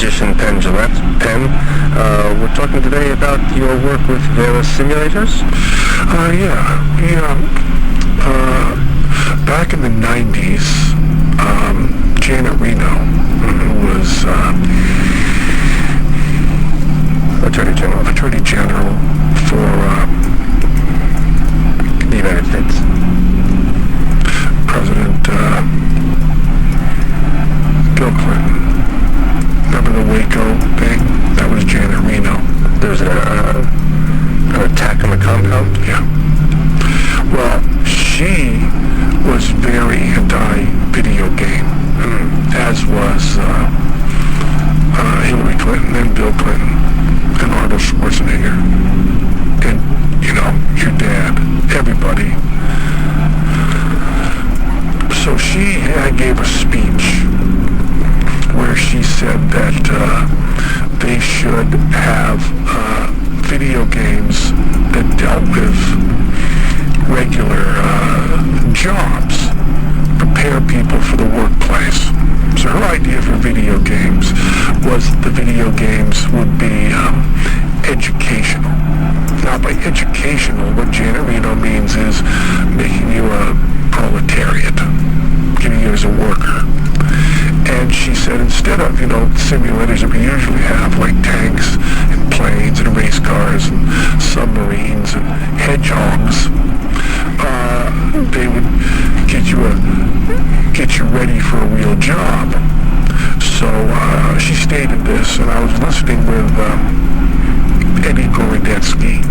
magician Penn Gillette. Penn, we're talking today about your work with various simulators? Back in the 90s, Janet Reno, who was Attorney General for the United States. President Bill Clinton. Remember the Waco thing? That was Janet Reno. There was an attack on the compound? Yeah. Well, she was very anti-video game, as was Hillary Clinton and Bill Clinton and Arnold Schwarzenegger and, your dad, everybody. So she gave a speech where she said that they should have video games that dealt with regular jobs, prepare people for the workplace. So her idea for video games was the video games would be educational. Now by educational, what Janet Reno means is making you a proletariat, giving you as a worker. And she said instead of, simulators that we usually have, like tanks and planes and race cars and submarines and hedgehogs, they would get you ready for a real job. So she stated this, and I was listening with Eddie Gorodetsky,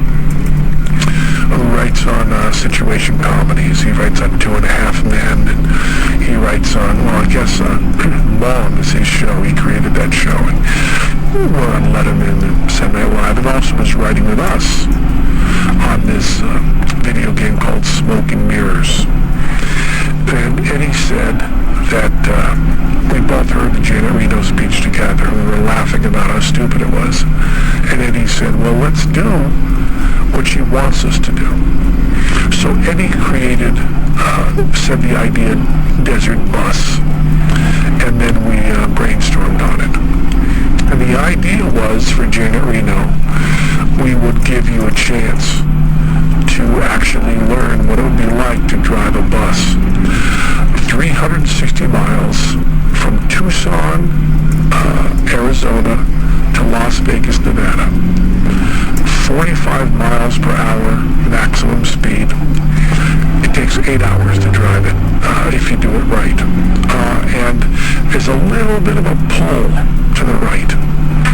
who writes on situation comedies. He writes on 2.5 Men, and he writes on, Mom is his show. He created that show, and we're on Letterman and Saturday Night Live, and also was writing with us on this video game called Smoke and Mirrors. And Eddie said that we both heard the Janet Reno speech together, and we were laughing about how stupid it was. And Eddie said, well, let's do what she wants us to do. So Eddie said the idea desert bus, and then we brainstormed on it. And the idea was for Janet Reno, we would give you a chance to actually learn what it would be like to drive a bus 360 miles from Tucson, Arizona to Las Vegas, Nevada. 45 miles per hour maximum speed. It takes 8 hours to drive it if you do it right. And there's a little bit of a pull to the right.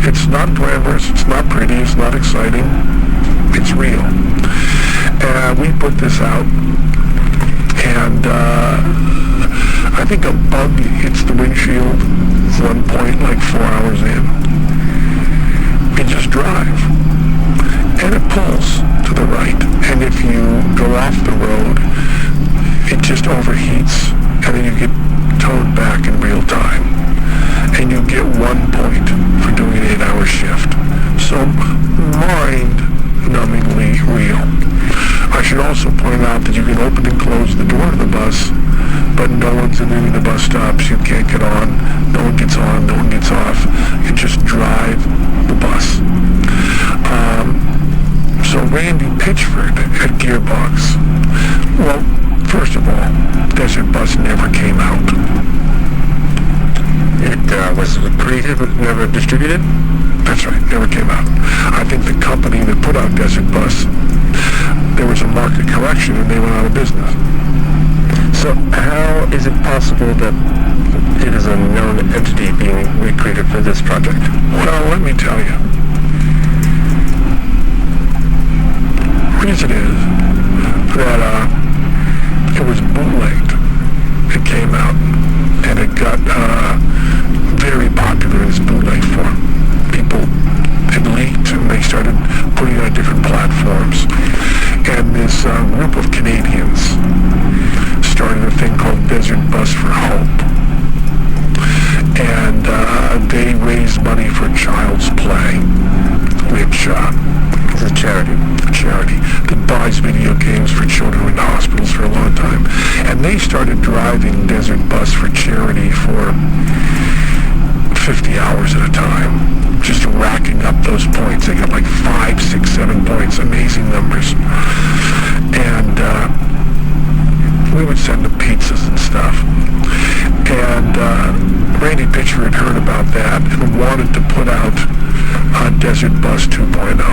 It's not glamorous, it's not pretty, it's not exciting. It's real. And we put this out, and I think a bug hits the windshield at one point, like 4 hours in. You just drive. And it pulls to the right. And if you go off the road, it just overheats, and then you get towed back in real time. And you get 1 point for doing an 8-hour shift. So mind-numbingly real. I should also point out that you can open and close the door to the bus, but no one's in any of the bus stops. You can't get on, no one gets on, no one gets off. You just drive the bus. So Randy Pitchford at Gearbox, well, first of all, Desert Bus never came out. It was created but never distributed? That's right, never came out. I think the company that put out Desert Bus, there was a market correction and they went out of business. So how is it possible that it is a known entity being recreated for this project? Well, let me tell you. The reason is that it was bootlegged. It came out, and it got very popular in its bootleg form. People, it leaked, and they started putting it on different platforms. And this group of Canadians started a thing called Desert Bus for Hope. And they raised money for Child's Play, which is a charity that buys video games for children in hospitals for a long time. And they started driving Desert Bus for charity for 50 hours at a time, just racking up those points. They got like 5, 6, 7 points, amazing numbers. And we would send them pizzas and stuff. And Randy Pitcher had heard about that and wanted to put out Desert Bus 2.0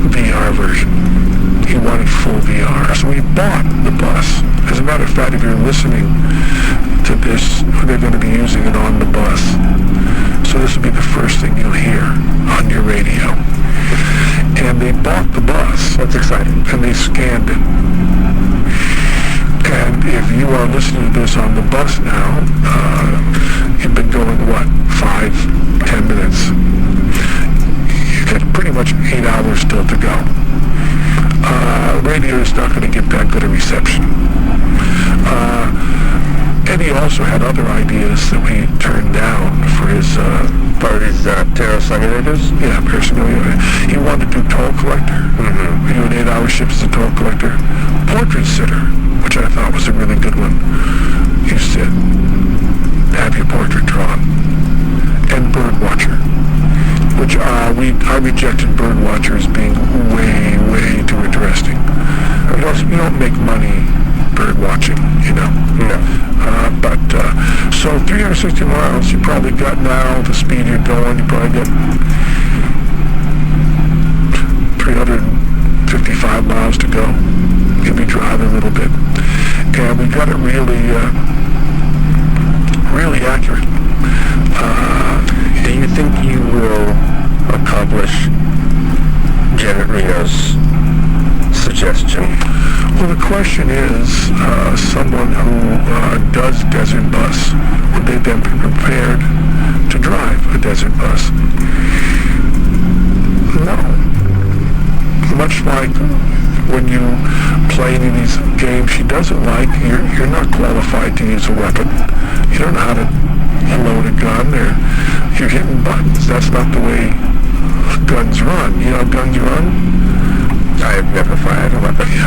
VR version. He wanted full VR, so he bought the bus. As a matter of fact, if you're listening to this, they're going to be using it on the bus. So this will be the first thing you'll hear on your radio. And they bought the bus. That's exciting. And they scanned it. And if you are listening to this on the bus now, you've been going, 5, 10 minutes? You got pretty much 8 hours still to go. Radio is not going to get that good a reception. Eddie also had other ideas that we turned down for his Terra simulators? Yeah, parasimulator. He wanted to do toll collector. We do an 8-hour shift as a toll collector. Portrait sitter, which I thought was a really good one. You sit, have your portrait drawn. And bird watcher, which I rejected bird watcher as being way, way too interesting. You don't make money bird watching, No. So 360 miles, you probably got now, the speed you're going, you probably got 355 miles to go. You'll be driving a little bit. And we got it really, really accurate. Do you think you will accomplish Janet Reno's suggestion? Well, the question is, someone who does desert bus, would they then be prepared to drive a desert bus? No. Much like when you play any of these games she doesn't like, you're not qualified to use a weapon. You don't know how to load a gun, or you're hitting buttons. That's not the way guns run. You know how guns run? I have never fired a weapon. You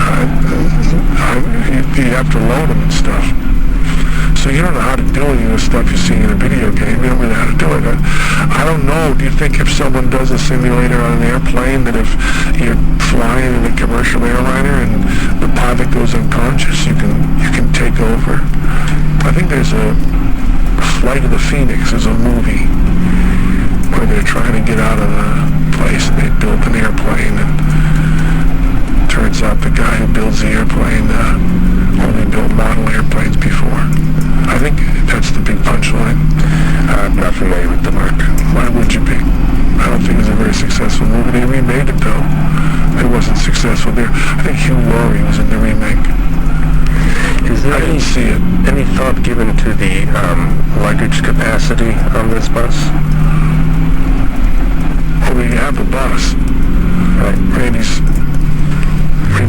have to load them and stuff. So you don't know how to do any of the stuff you see in a video game. You don't really know how to do it. I don't know. Do you think if someone does a simulator on an airplane, that if you're flying in a commercial airliner and the pilot goes unconscious, you can take over? I think there's a Flight of the Phoenix. There's a movie where they're trying to get out of the place and they built an airplane, and turns out the guy who builds the airplane only built model airplanes before. I think that's the big punchline. I'm not familiar with the mark. Why would you be? I don't think it was a very successful movie. They remade it though. It wasn't successful there. I think Hugh Laurie was in the remake. Is there I didn't see it. Any thought given to the luggage capacity on this bus? Well, we have a bus. Right. Randy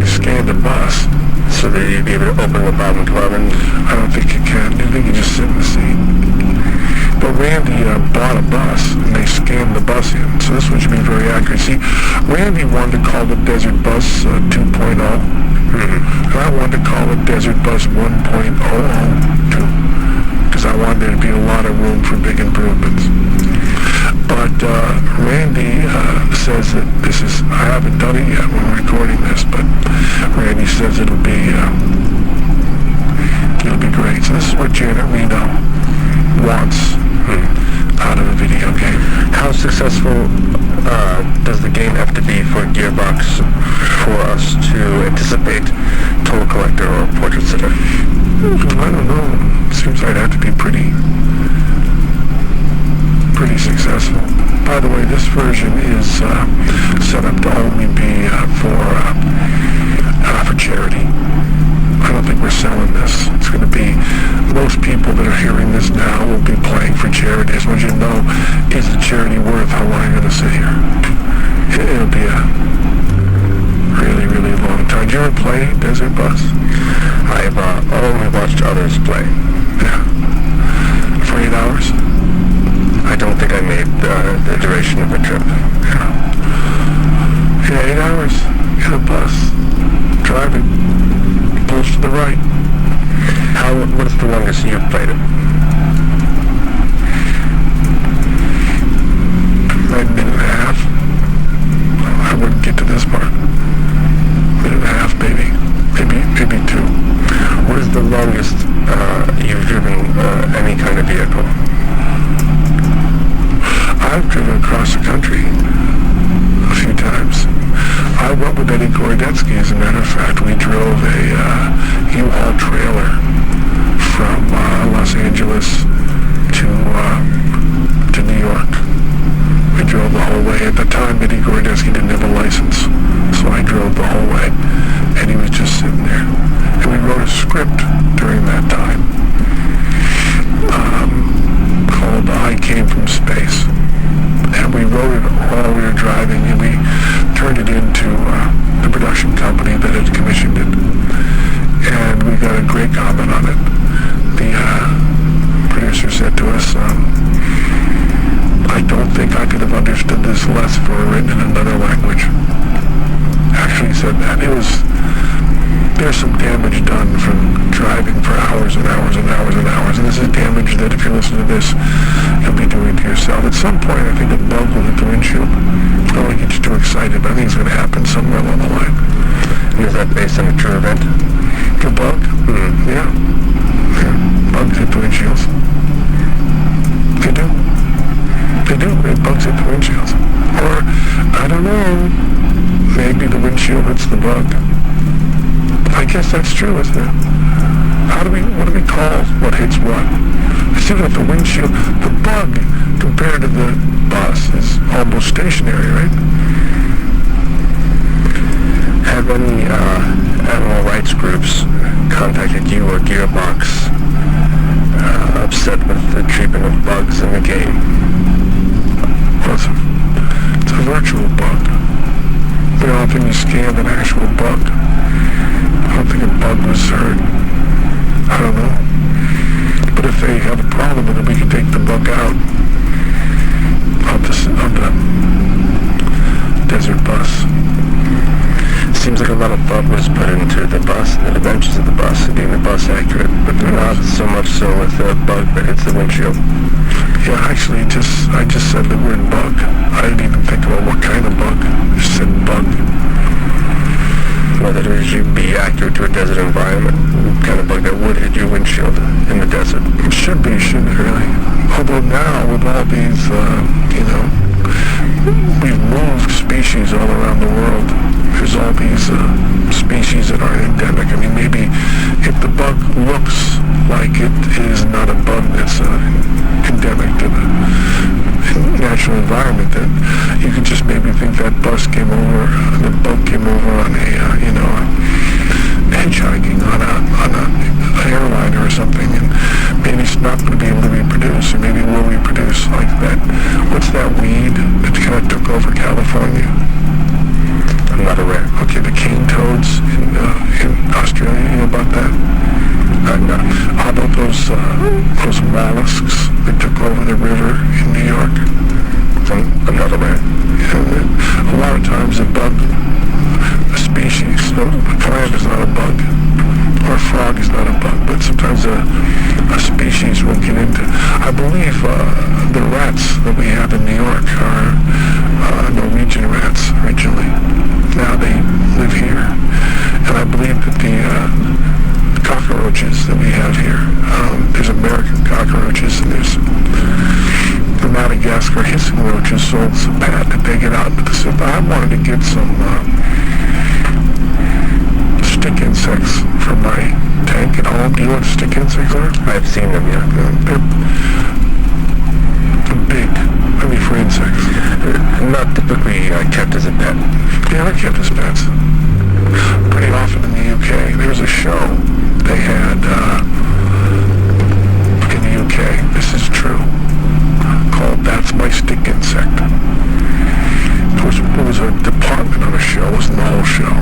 scanned the bus. So that you'd be able to open the bottom compartment? I don't think you can. I think you just sit in the seat. But Randy bought a bus, and they scanned the bus in. So this one should be very accurate. See, Randy wanted to call the Desert Bus 2.0. And I wanted to call it Desert Bus 1.002. Because I wanted there to be a lot of room for big improvements. But Randy says that this is, I haven't done it yet when we're recording this, but Randy says it'll be great. So this is what Janet Reno wants out of a video game. How successful does the game have to be for Gearbox for us to anticipate Toll Collector or Portrait Sitter? I don't know. It seems like it'd have to be pretty successful. By the way, this version is set up to only be for charity. I don't think we're selling this. It's going to be, most people that are hearing this now will be playing for charity. As much as you know, is the charity worth how long you're going to sit here? It'll be a really, really long time. Did you ever play Desert Bus? I've only watched others play. Yeah. For 8 hours? I don't think I made the duration of the trip. Yeah, 8 hours in a bus, driving, pulls to the right. What is the longest you've played it? we drove a U-Haul trailer from Los Angeles to New York. We drove the whole way. At the time, Eddie Gorodetsky didn't have a license, so I drove the whole way, and he was just sitting there. And we wrote a script during that time called I Came from Space. And we wrote it while we were driving, and we turned it into the production company that had commissioned it. And we got a great comment on it. The producer said to us, I don't think I could have understood this less if it were written in another language. Actually said that. There's some damage done from driving for hours and hours and hours and hours, and this is damage that if you listen to this, you'll be doing to yourself. At some point, I think a bug will hit the windshield. I don't want to get you too excited, but I think it's going to happen somewhere along the line. And is that based on a true event? The bug? Mm-hmm. Yeah. Bugs hit the windshields. They do. They do. Bugs hit the windshields. Or, I don't know, maybe the windshield hits the bug. I guess that's true, isn't it? What do we call what hits what? I see that the windshield, the bug compared to the bus is almost stationary, right? Have any animal rights groups contacted you or Gearbox upset with the treatment of bugs in the game? Well, it's a virtual bug. I don't think you scanned an actual bug. I don't think a bug was hurt. I don't know. But if they have a problem with it, we can take the bug out of the desert bus. Seems like a lot of thought was put into the bus and the dimensions of the bus and getting the bus accurate, but not so much so with the bug that hits the windshield. Yeah, actually, I just said the word bug. I didn't even think about what kind of bug. I just said bug. Whether it should be accurate to a desert environment, kind of bug that would hit your windshield in the desert. It should be, shouldn't it, really? Although now, with all these, we've moved species all around the world. There's all these species that are endemic. I mean, maybe if the bug looks like it is not a bug that's endemic to the natural environment, then you could just maybe think that bus came over, the bug came over on a, hitchhiking on a airliner or something, and maybe it's not going to be able to reproduce, or maybe it will reproduce like that. What's that weed that kind of took over California? I'm not aware. Okay, the cane toads in Australia, you know about that? No. How about those mollusks that took over the river in New York? I'm not aware. A lot of times a bug, a species, a plant is not a bug, or a frog is not a bug, but sometimes a species will get into. I believe the rats that we have in New York are Norwegian rats originally. Now they live here. And I believe that the cockroaches that we have here, there's American cockroaches and there's the Madagascar hissing roaches, so it's a patent that they get out into the city. I wanted to get some stick insects for my tank at home. Do you know what stick insects are? I've seen them, yeah. They're big, maybe for insects. Not typically kept as a pet. Yeah, they're kept as pets. Pretty often in the UK. There was a show they had in the UK, this is true, called That's My Stick Insect. It was a department on a show, it wasn't the whole show.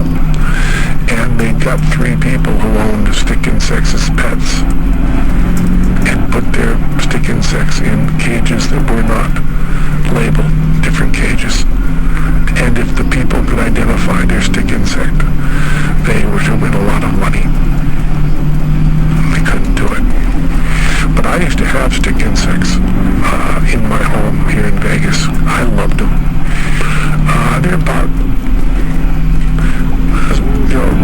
And they got 3 people who owned stick insects as pets and put their stick insects in cages that were not labeled, different cages. And if the people could identify their stick insect, they were to win a lot of money. They couldn't do it. But I used to have stick insects in my home here in Vegas. I loved them. They're about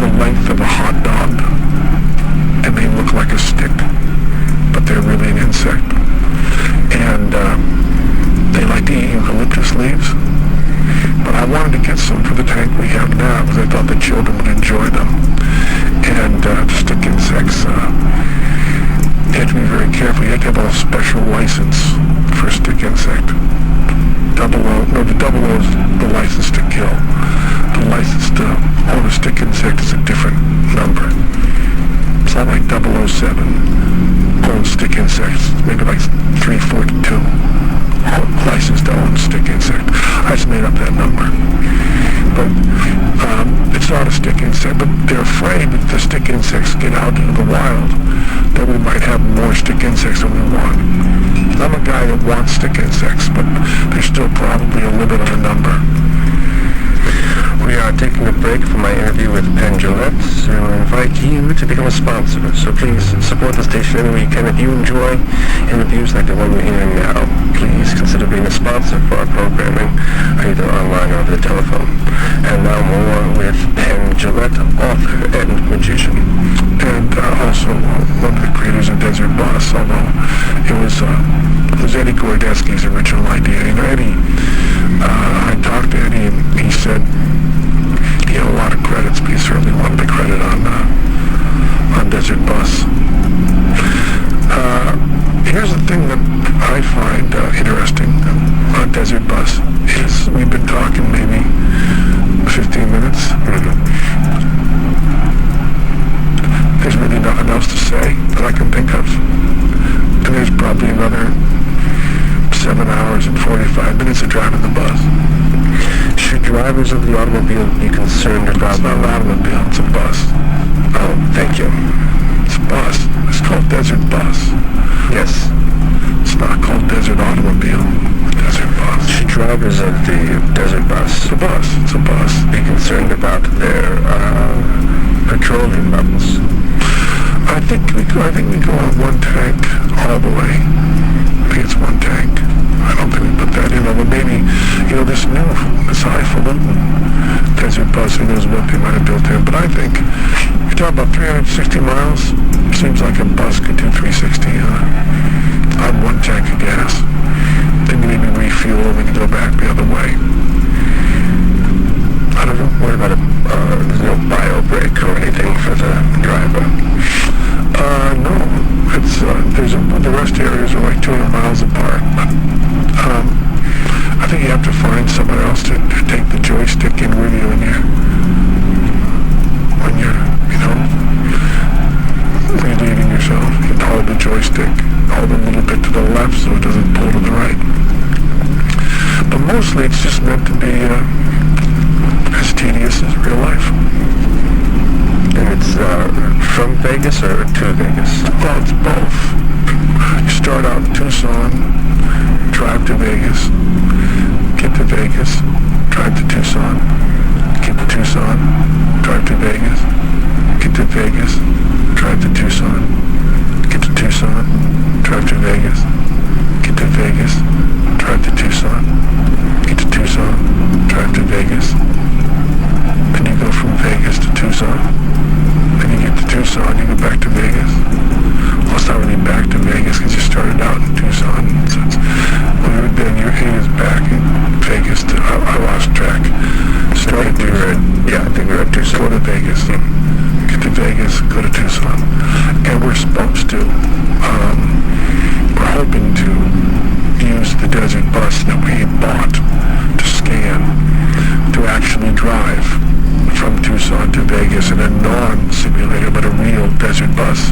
the length of a hot dog, and they look like a stick, but they're really an insect. And they like to eat eucalyptus leaves. But I wanted to get some for the tank we have now because I thought the children would enjoy them. license to kill. The license to own a stick insect is a different number. It's not like 007 owns stick insects. It's maybe like 342 license to own stick insect. I just made up that number. But it's not a stick insect, but they're afraid if the stick insects get out into the wild that we might have more stick insects than we want. I'm a guy that wants stick insects, but there's still probably a limit on the number. We are taking a break from my interview with Penn Jillette to invite you to become a sponsor. So please support the station any way you can. If you enjoy interviews like the one we're hearing now, please consider being a sponsor for our programming, either online or over the telephone. And now more with Penn Jillette, author and magician. And also one of the creators of Desert Bus, although it was Eddie Gorodetsky's original idea. You know, Eddie, I talked to Eddie and he said he had a lot of credits, but he certainly wanted the credit on Desert Bus. Here's the thing that I find interesting on Desert Bus is we've been talking maybe 15 minutes. There's really nothing else to say that I can think of. And there's probably another 7 hours and 45 minutes of driving the bus. Should drivers of the automobile be concerned about... It's not an automobile, it's a bus. Oh, thank you. It's a bus. It's called Desert Bus. Yes. It's not called Desert Automobile. Desert Bus. Should drivers of the Desert Bus... It's a bus. It's a bus. ...be concerned about their petroleum levels? I think we go on one tank all the way. I think it's one tank. I don't think we put that in, but maybe, this highfalutin Desert Bus, who knows what they might have built in. But I think, if you're talking about 360 miles, seems like a bus could do 360 on one tank of gas. Then maybe refuel and we can go back the other way. I don't know. What about there's no bio brake or anything for the driver? No. It's, the rest areas are like 200 miles apart. But, I think you have to find someone else to take the joystick in with you when you're relieving yourself. You can hold the joystick, hold a little bit to the left so it doesn't pull to the right. But mostly it's just meant to be as tedious as real life. And it's from Vegas or to Vegas? Well, it's both. You start out in Tucson, drive to Vegas, get to Vegas, drive to Tucson, get to Tucson, drive to Vegas, get to Vegas, drive to Tucson, get to Tucson, drive to Vegas, get to Vegas, drive to Tucson, get to Tucson, drive to Vegas. Then you go from Vegas to Tucson. Then you get to Tucson, you go back to Vegas. Well, it's not really back to Vegas because you started out in Tucson. So then your aim is back in Vegas to, I lost track. I think we were at Tucson. Go to Vegas. Get to Vegas, go to Tucson. And we're supposed to, we're hoping to use the Desert Bus that we bought to scan to actually drive from Tucson to Vegas in a non-simulator but a real Desert Bus.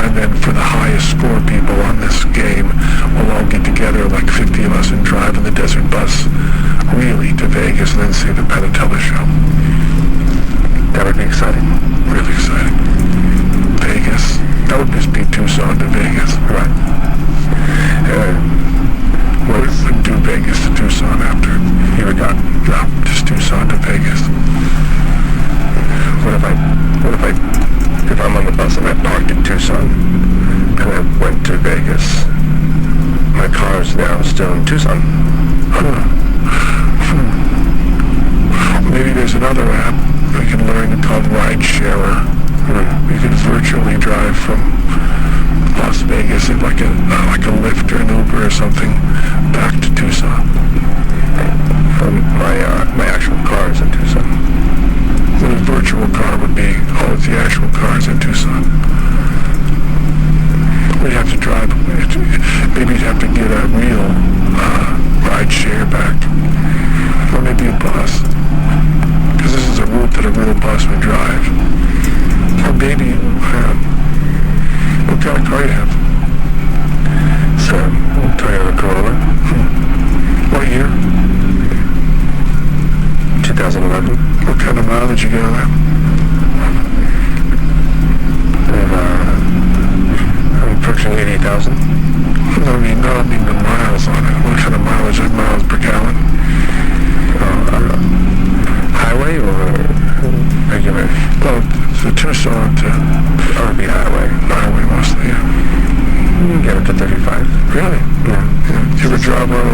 And then for the highest score people on this game, we'll all get together, like 50 of us, and drive in the Desert Bus really to Vegas and then see the Penn and Teller show. That would be exciting. Really exciting. Vegas. That would just be Tucson to Vegas. Right. We'd do Vegas to Tucson after. Here we go. No, just Tucson to Vegas. If I'm on the bus and I parked in Tucson and I went to Vegas, my car's now still in Tucson? Maybe there's another app we can learn called Ride Sharer. You can virtually drive from Las Vegas in like a Lyft or an Uber or something back to Tucson. From my actual car is in Tucson. Well, a virtual car would be, it's the actual cars in Tucson. We'd have to drive, maybe you'd have to get a real ride share back. Or maybe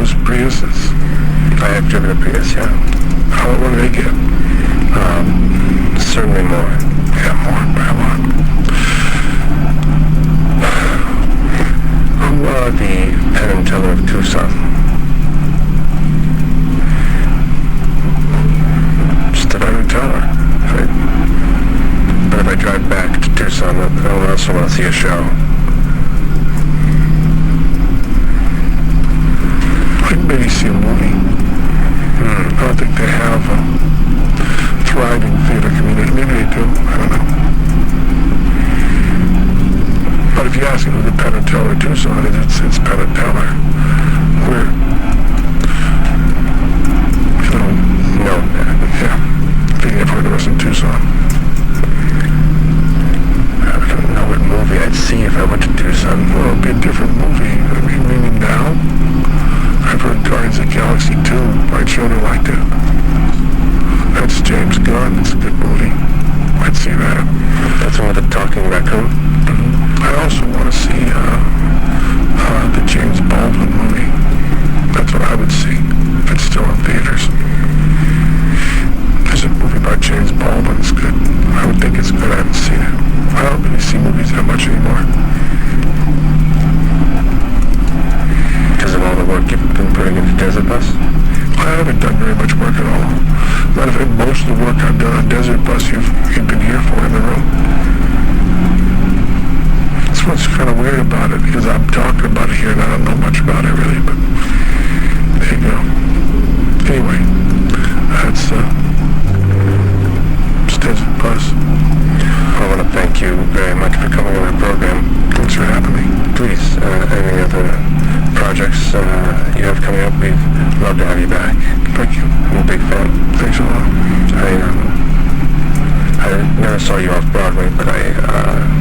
those Priuses? I have driven a Prius, yeah. What do they get? Certainly more. Yeah, more by a lot. Who are the Penn and Teller of Tucson? Just the Penn and Teller. Right. But if I drive back to Tucson, I also want to see a show. I'd maybe see a movie. I don't think they have a thriving theater community. Maybe they do. I don't know. But if you ask me who the Penn and Teller of Tucson is, it's Penn and Teller. We're, No. yeah. I think they've heard of us in Tucson. I don't know what movie I'd see if I went to Tucson. Well, it'd be a different movie. I mean, meaning now, I've heard Guardians of the Galaxy 2. My children liked it. That's James Gunn. It's a good movie. I'd see that. That's one with the talking raccoon? I also want to see the James Baldwin movie. That's what I would see if it's still in theaters. There's a movie about James Baldwin. It's good. I would think it's good. I haven't seen it. I don't really see movies that much anymore. Because of all the work you've been putting into Desert Bus? I haven't done very much work at all. Matter of fact, most of the work I've done on Desert Bus, you've been here for in the room. That's what's kind of weird about it, because I'm talking about it here and I don't know much about it really, but there you go. Anyway, that's Desert Bus. I want to thank you very much for coming on our program. Thanks for having me. Please, any other projects you have coming up, we'd love to have you back. Thank you. I'm a big fan. Thanks a lot. I never saw you off Broadway, but I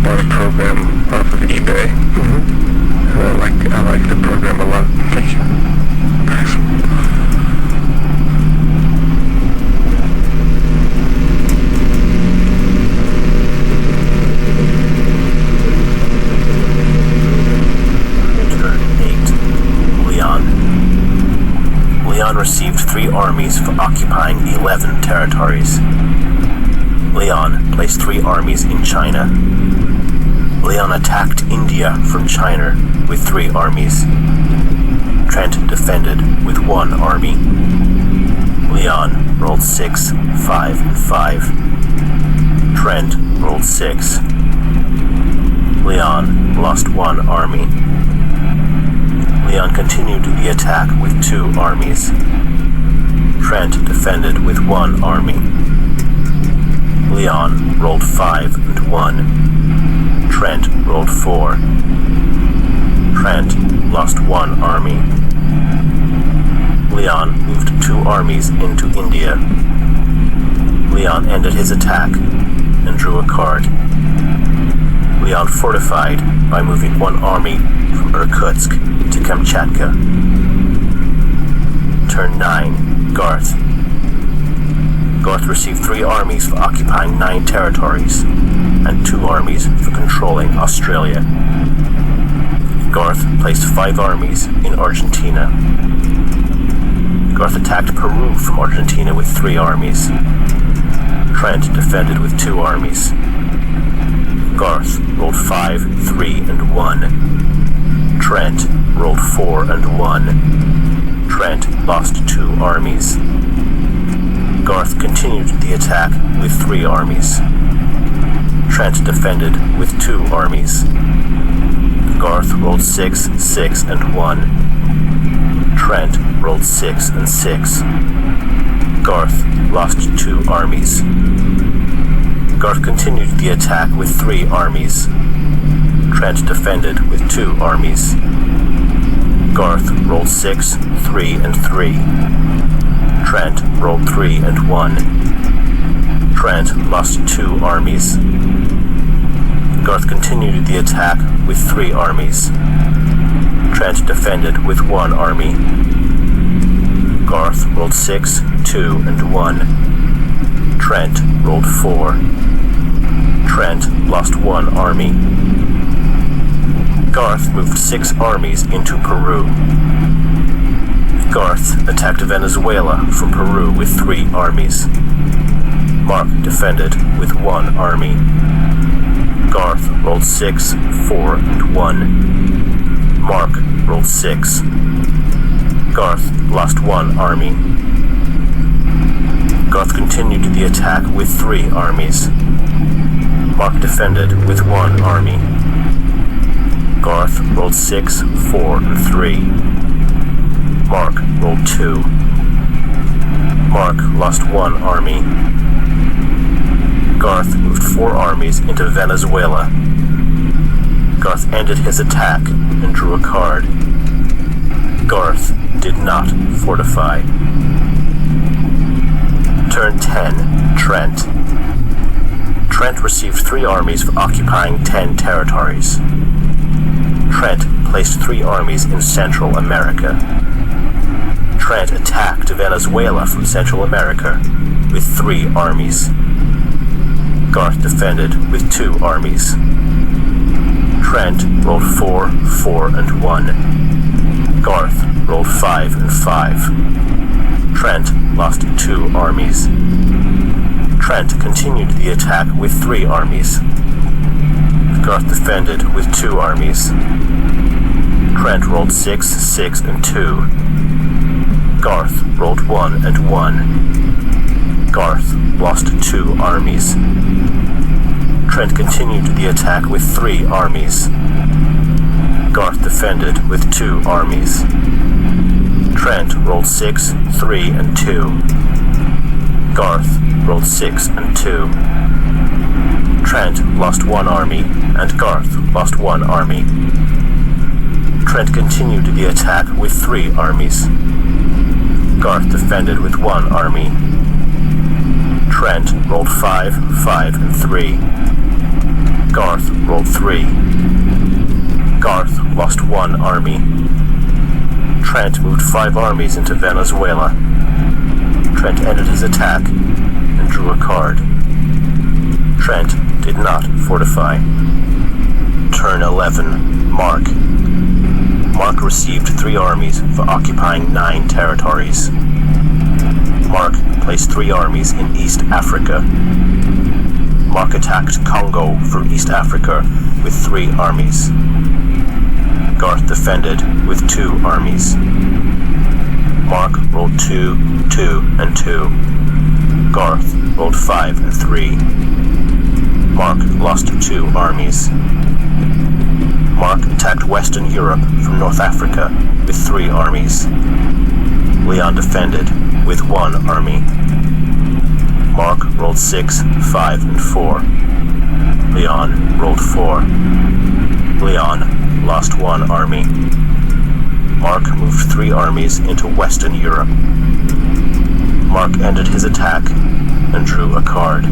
bought a program off of eBay. And I like the program a lot. Thank you. Thanks. Leon received 3 armies for occupying 11 territories. Leon placed 3 armies in China. Leon attacked India from China with 3 armies. Trent defended with 1 army. Leon rolled 6, 5, and 5. Trent rolled 6. Leon lost 1 army. Leon continued the attack with 2 armies. Trent defended with 1 army. Leon rolled 5 and 1. Trent rolled 4. Trent lost 1 army. Leon moved 2 armies into India. Leon ended his attack and drew a card. Leon fortified by moving 1 army from Irkutsk to Kamchatka. Turn 9, Garth. Garth received 3 armies for occupying 9 territories, and 2 armies for controlling Australia. Garth placed 5 armies in Argentina. Garth attacked Peru from Argentina with 3 armies. Trent defended with 2 armies. Garth rolled 5, 3, and 1. Trent rolled 4 and 1. Trent lost 2 armies. Garth continued the attack with 3 armies. Trent defended with 2 armies. Garth rolled 6, 6, and 1. Trent rolled 6 and 6. Garth lost 2 armies. Garth continued the attack with 3 armies. Trent defended with 2 armies. Garth rolled 6, 3, and 3. Trent rolled 3 and 1. Trent lost 2 armies. Garth continued the attack with 3 armies. Trent defended with 1 army. Garth rolled 6, 2, and 1. Trent rolled 4. Trent lost 1 army. Garth moved 6 armies into Peru. Garth attacked Venezuela from Peru with 3 armies. Mark defended with 1 army. Garth rolled 6, 4, and 1. Mark rolled 6. Garth lost 1 army. Garth continued the attack with 3 armies. Mark defended with 1 army. Garth rolled 6, 4, and 3. Mark rolled 2. Mark lost 1 army. Garth moved 4 armies into Venezuela. Garth ended his attack and drew a card. Garth did not fortify. Turn 10, Trent. Trent received 3 armies for occupying 10 territories. Trent placed 3 armies in Central America. Trent attacked Venezuela from Central America with 3 armies. Garth defended with 2 armies. Trent rolled 4, 4, and 1. Garth rolled 5 and 5. Trent lost 2 armies. Trent continued the attack with 3 armies. Garth defended with 2 armies. Trent rolled 6, 6, and 2. Garth rolled 1 and 1. Garth lost 2 armies. Trent continued the attack with 3 armies. Garth defended with 2 armies. Trent rolled 6, 3, and 2. Garth rolled 6 and 2. Trent lost 1 army, and Garth lost 1 army. Trent continued the attack with 3 armies. Garth defended with 1 army. Trent rolled 5, 5, and 3. Garth rolled 3. Garth lost 1 army. Trent moved 5 armies into Venezuela. Trent ended his attack and drew a card. Trent did not fortify. Turn 11, Mark. Mark received 3 armies for occupying 9 territories. Mark placed 3 armies in East Africa. Mark attacked Congo from East Africa with 3 armies. Garth defended with 2 armies. Mark rolled 2, 2, and 2. Garth rolled 5 and 3. Mark lost 2 armies. Mark attacked Western Europe from North Africa with 3 armies. Leon defended with 1 army. Mark rolled 6, 5, and 4. Leon rolled 4. Leon lost 1 army. Mark moved 3 armies into Western Europe. Mark ended his attack and drew a card.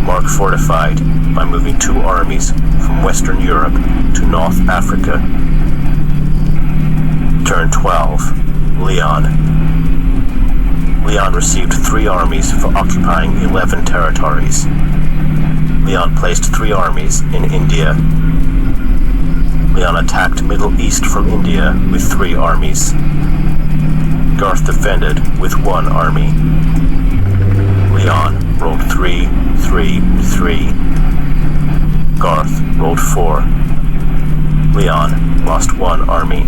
Mark fortified by moving 2 armies from Western Europe to North Africa. Turn 12, Leon. Leon received 3 armies for occupying 11 territories. Leon placed 3 armies in India. Leon attacked Middle East from India with 3 armies. Garth defended with 1 army. Leon rolled 3, 3, 3. Garth rolled 4. Leon lost 1 army.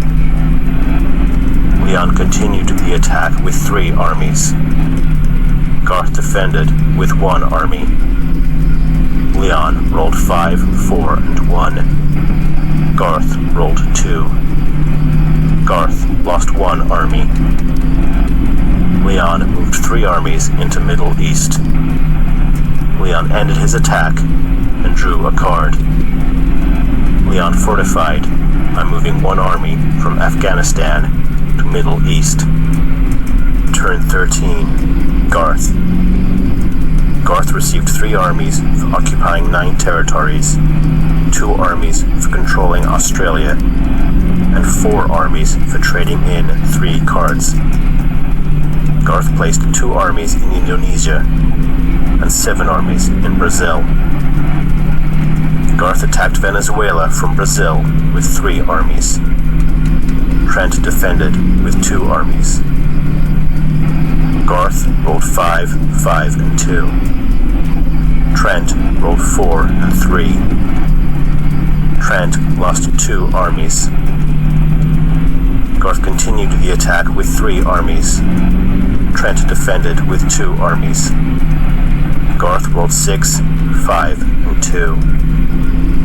Leon continued the attack with 3 armies. Garth defended with 1 army. Leon rolled 5, 4, and 1. Garth rolled 2. Garth lost 1 army. Leon moved 3 armies into Middle East. Leon ended his attack and drew a card. Leon fortified by moving 1 army from Afghanistan to Middle East. Turn 13, Garth. Garth received 3 armies for occupying 9 territories, 2 armies for controlling Australia, and 4 armies for trading in 3 cards. Garth placed 2 armies in Indonesia and 7 armies in Brazil. Garth attacked Venezuela from Brazil with 3 armies. Trent defended with 2 armies. Garth rolled 5, 5, and 2. Trent rolled 4 and 3. Trent lost 2 armies. Garth continued the attack with 3 armies. Trent defended with 2 armies. Garth rolled 6, 5, and 2.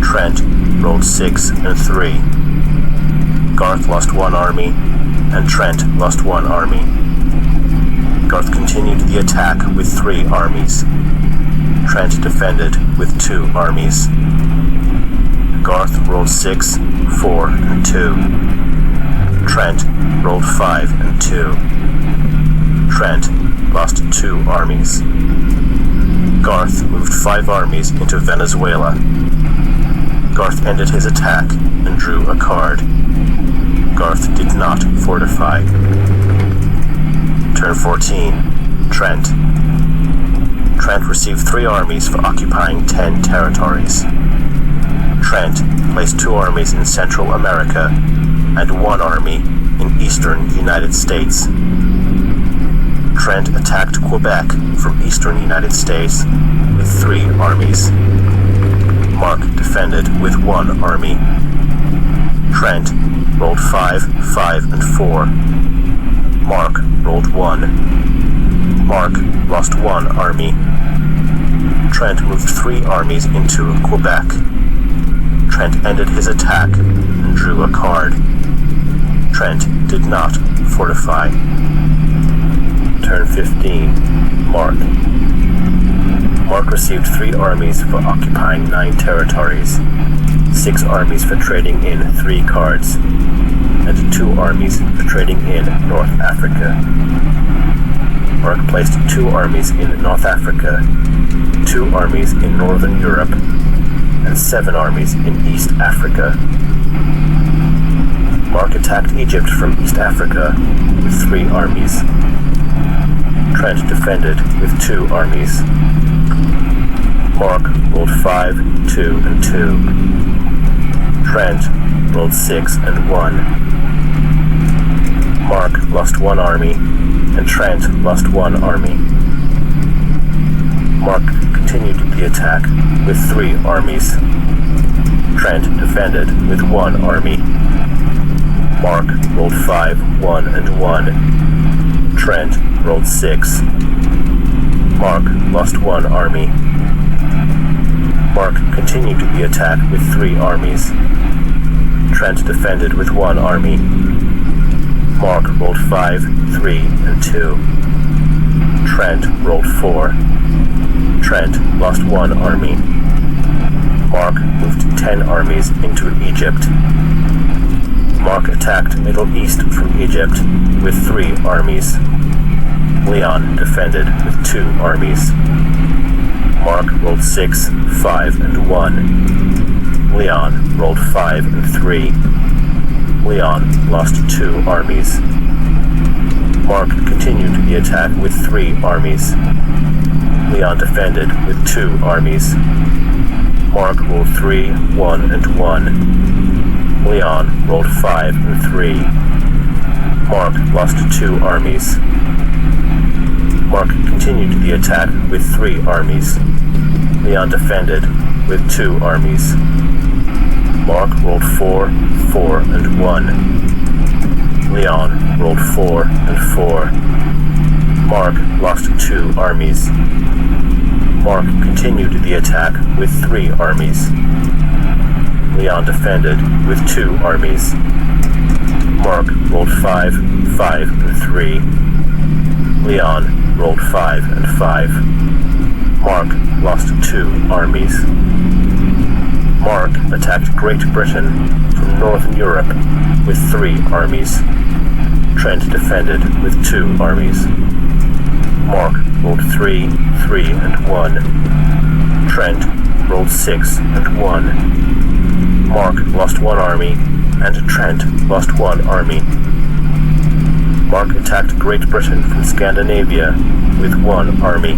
Trent rolled 6 and 3. Garth lost 1 army, and Trent lost 1 army. Garth continued the attack with 3 armies. Trent defended with 2 armies. Garth rolled 6, 4, and 2. Trent rolled 5 and 2. Trent lost 2 armies. Garth moved 5 armies into Venezuela. Garth ended his attack and drew a card. Garth did not fortify. Turn 14. Trent. Trent received 3 armies for occupying 10 territories. Trent placed 2 armies in Central America and 1 army in eastern United States. Trent attacked Quebec from eastern United States with 3 armies. Mark defended with 1 army. Trent rolled 5, 5, and 4. Mark rolled 1. Mark lost 1 army. Trent moved 3 armies into Quebec. Trent ended his attack and drew a card. Trent did not fortify. Turn 15. Mark. Mark received 3 armies for occupying 9 territories, 6 armies for trading in 3 cards, and 2 armies for trading in North Africa. Mark placed 2 armies in North Africa, 2 armies in Northern Europe, and 7 armies in East Africa. Mark attacked Egypt from East Africa with 3 armies. Trent defended with 2 armies. Mark rolled 5, 2, and 2. Trent rolled 6 and 1. Mark lost 1 army, and Trent lost 1 army. Mark continued the attack with 3 armies. Trent defended with 1 army. Mark rolled 5, 1, and 1. Trent rolled 6. Mark lost 1 army. Mark continued the attack with 3 armies. Trent defended with 1 army. Mark rolled 5, 3, and 2. Trent rolled 4. Trent lost 1 army. Mark moved 10 armies into Egypt. Mark attacked Middle East from Egypt with 3 armies. Leon defended with 2 armies. Mark rolled 6, 5, and 1. Leon rolled 5 and 3. Leon lost 2 armies. Mark continued the attack with 3 armies. Leon defended with 2 armies. Mark rolled 3, 1, and 1. Leon rolled 5 and 3. Mark lost 2 armies. Mark continued the attack with 3 armies. Leon defended with 2 armies. Mark rolled 4, 4, and 1. Leon rolled 4 and 4. Mark lost 2 armies. Mark continued the attack with 3 armies. Leon defended with 2 armies. Mark rolled 5, 5, and 3. Leon rolled 5 and 5. Mark lost 2 armies. Mark attacked Great Britain from Northern Europe with 3 armies. Trent defended with 2 armies. Mark rolled 3, 3, and 1. Trent rolled 6 and 1. Mark lost 1 army, and Trent lost 1 army. Mark attacked Great Britain from Scandinavia with 1 army.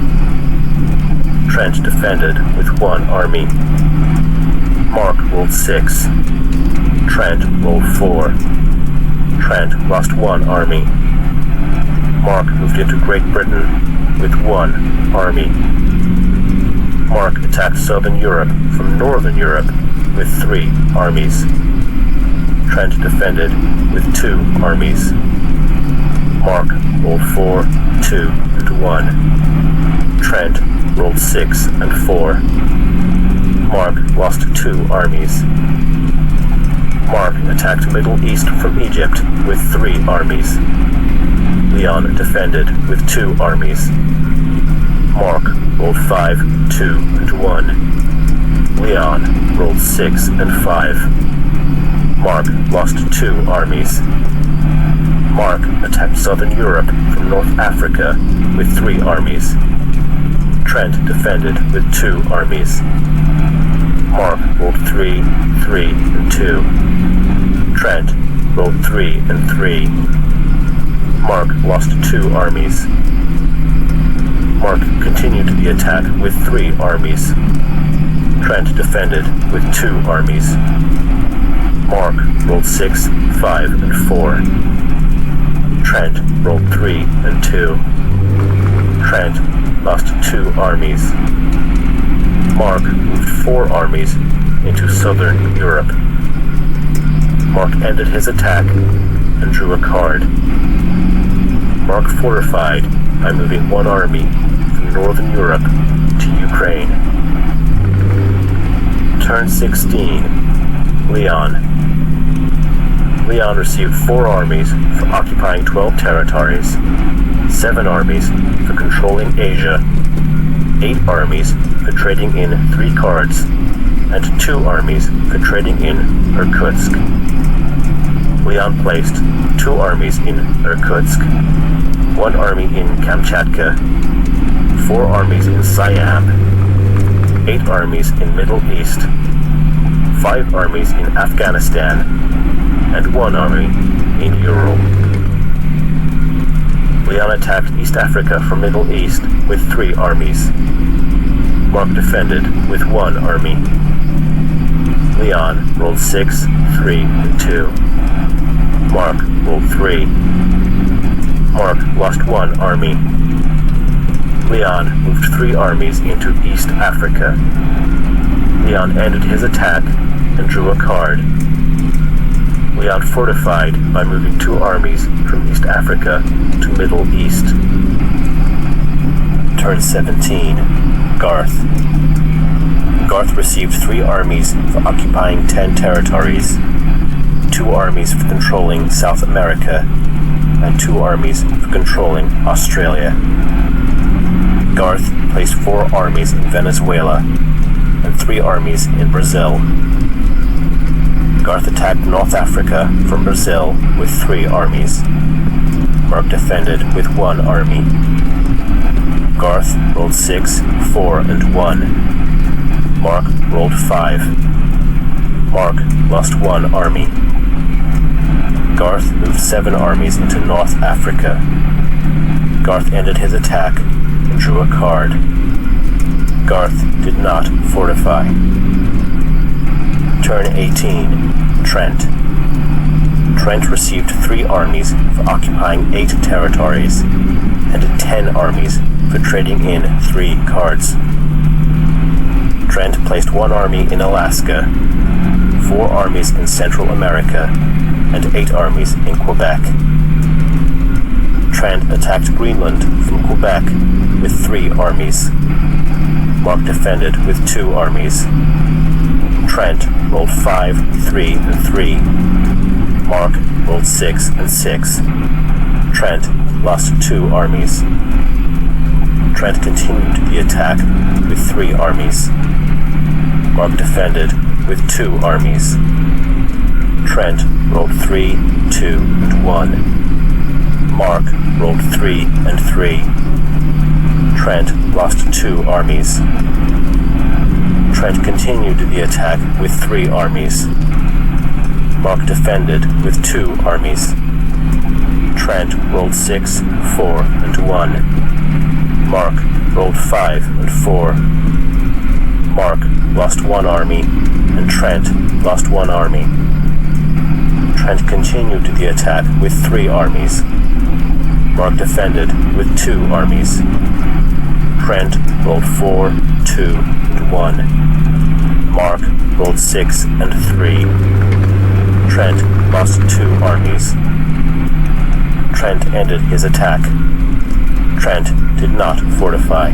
Trent defended with 1 army. Mark rolled 6. Trent rolled 4. Trent lost 1 army. Mark moved into Great Britain with 1 army. Mark attacked Southern Europe from Northern Europe with 3 armies. Trent defended with 2 armies. Mark rolled 4, 2, and 1. Trent rolled 6 and 4. Mark lost 2 armies. Mark attacked Middle East from Egypt with 3 armies. Leon defended with 2 armies. Mark rolled 5, 2, and 1. Leon rolled 6 and 5. Mark lost 2 armies. Mark attacked Southern Europe from North Africa with 3 armies. Trent defended with 2 armies. Mark rolled 3, 3, and 2. Trent rolled 3 and 3. Mark lost 2 armies. Mark continued the attack with 3 armies. Trent defended with 2 armies. Mark rolled 6, 5, and 4. Trent rolled 3 and 2. Trent lost 2 armies. Mark moved 4 armies into Southern Europe. Mark ended his attack and drew a card. Mark fortified by moving 1 army from Northern Europe to Ukraine. Turn 16. Leon. Leon received 4 armies for occupying 12 territories, 7 armies for controlling Asia, 8 armies for trading in 3 cards, and 2 armies for trading in Irkutsk. Leon placed 2 armies in Irkutsk, 1 army in Kamchatka, 4 armies in Siam, 8 armies in Middle East, 5 armies in Afghanistan, and 1 army in Ural. Leon attacked East Africa from Middle East with 3 armies. Mark defended with 1 army. Leon rolled 6, 3, and 2. Mark rolled 3. Mark lost 1 army. Leon moved 3 armies into East Africa. Leon ended his attack and drew a card. Leon fortified by moving 2 armies from East Africa to Middle East. Turn 17. Garth. Garth received 3 armies for occupying 10 territories, 2 armies for controlling South America, and 2 armies for controlling Australia. Garth placed 4 armies in Venezuela and 3 armies in Brazil. Garth attacked North Africa from Brazil with 3 armies. Mark defended with 1 army. Garth rolled 6, 4, and 1. Mark rolled 5. Mark lost 1 army. Garth moved 7 armies into North Africa. Garth ended his attack and drew a card. Garth did not fortify. Turn 18. Trent. Trent received 3 armies for occupying 8 territories, and 10 armies for trading in 3 cards. Trent placed 1 army in Alaska, 4 armies in Central America, and 8 armies in Quebec. Trent attacked Greenland from Quebec with 3 armies. Mark defended with 2 armies. Trent rolled 5, 3, and 3. Mark rolled 6 and 6. Trent lost 2 armies. Trent continued the attack with 3 armies. Mark defended with 2 armies. Trent rolled 3, 2, and 1. Mark rolled 3 and 3. Trent lost 2 armies. Trent continued the attack with 3 armies. Mark defended with 2 armies. Trent rolled 6, 4, and 1. Mark rolled 5 and 4. Mark lost 1 army, and Trent lost 1 army. Trent continued the attack with 3 armies. Mark defended with 2 armies. Trent rolled 4, 2, and 1. Mark rolled 6 and 3. Trent lost 2 armies. Trent ended his attack. Trent did not fortify.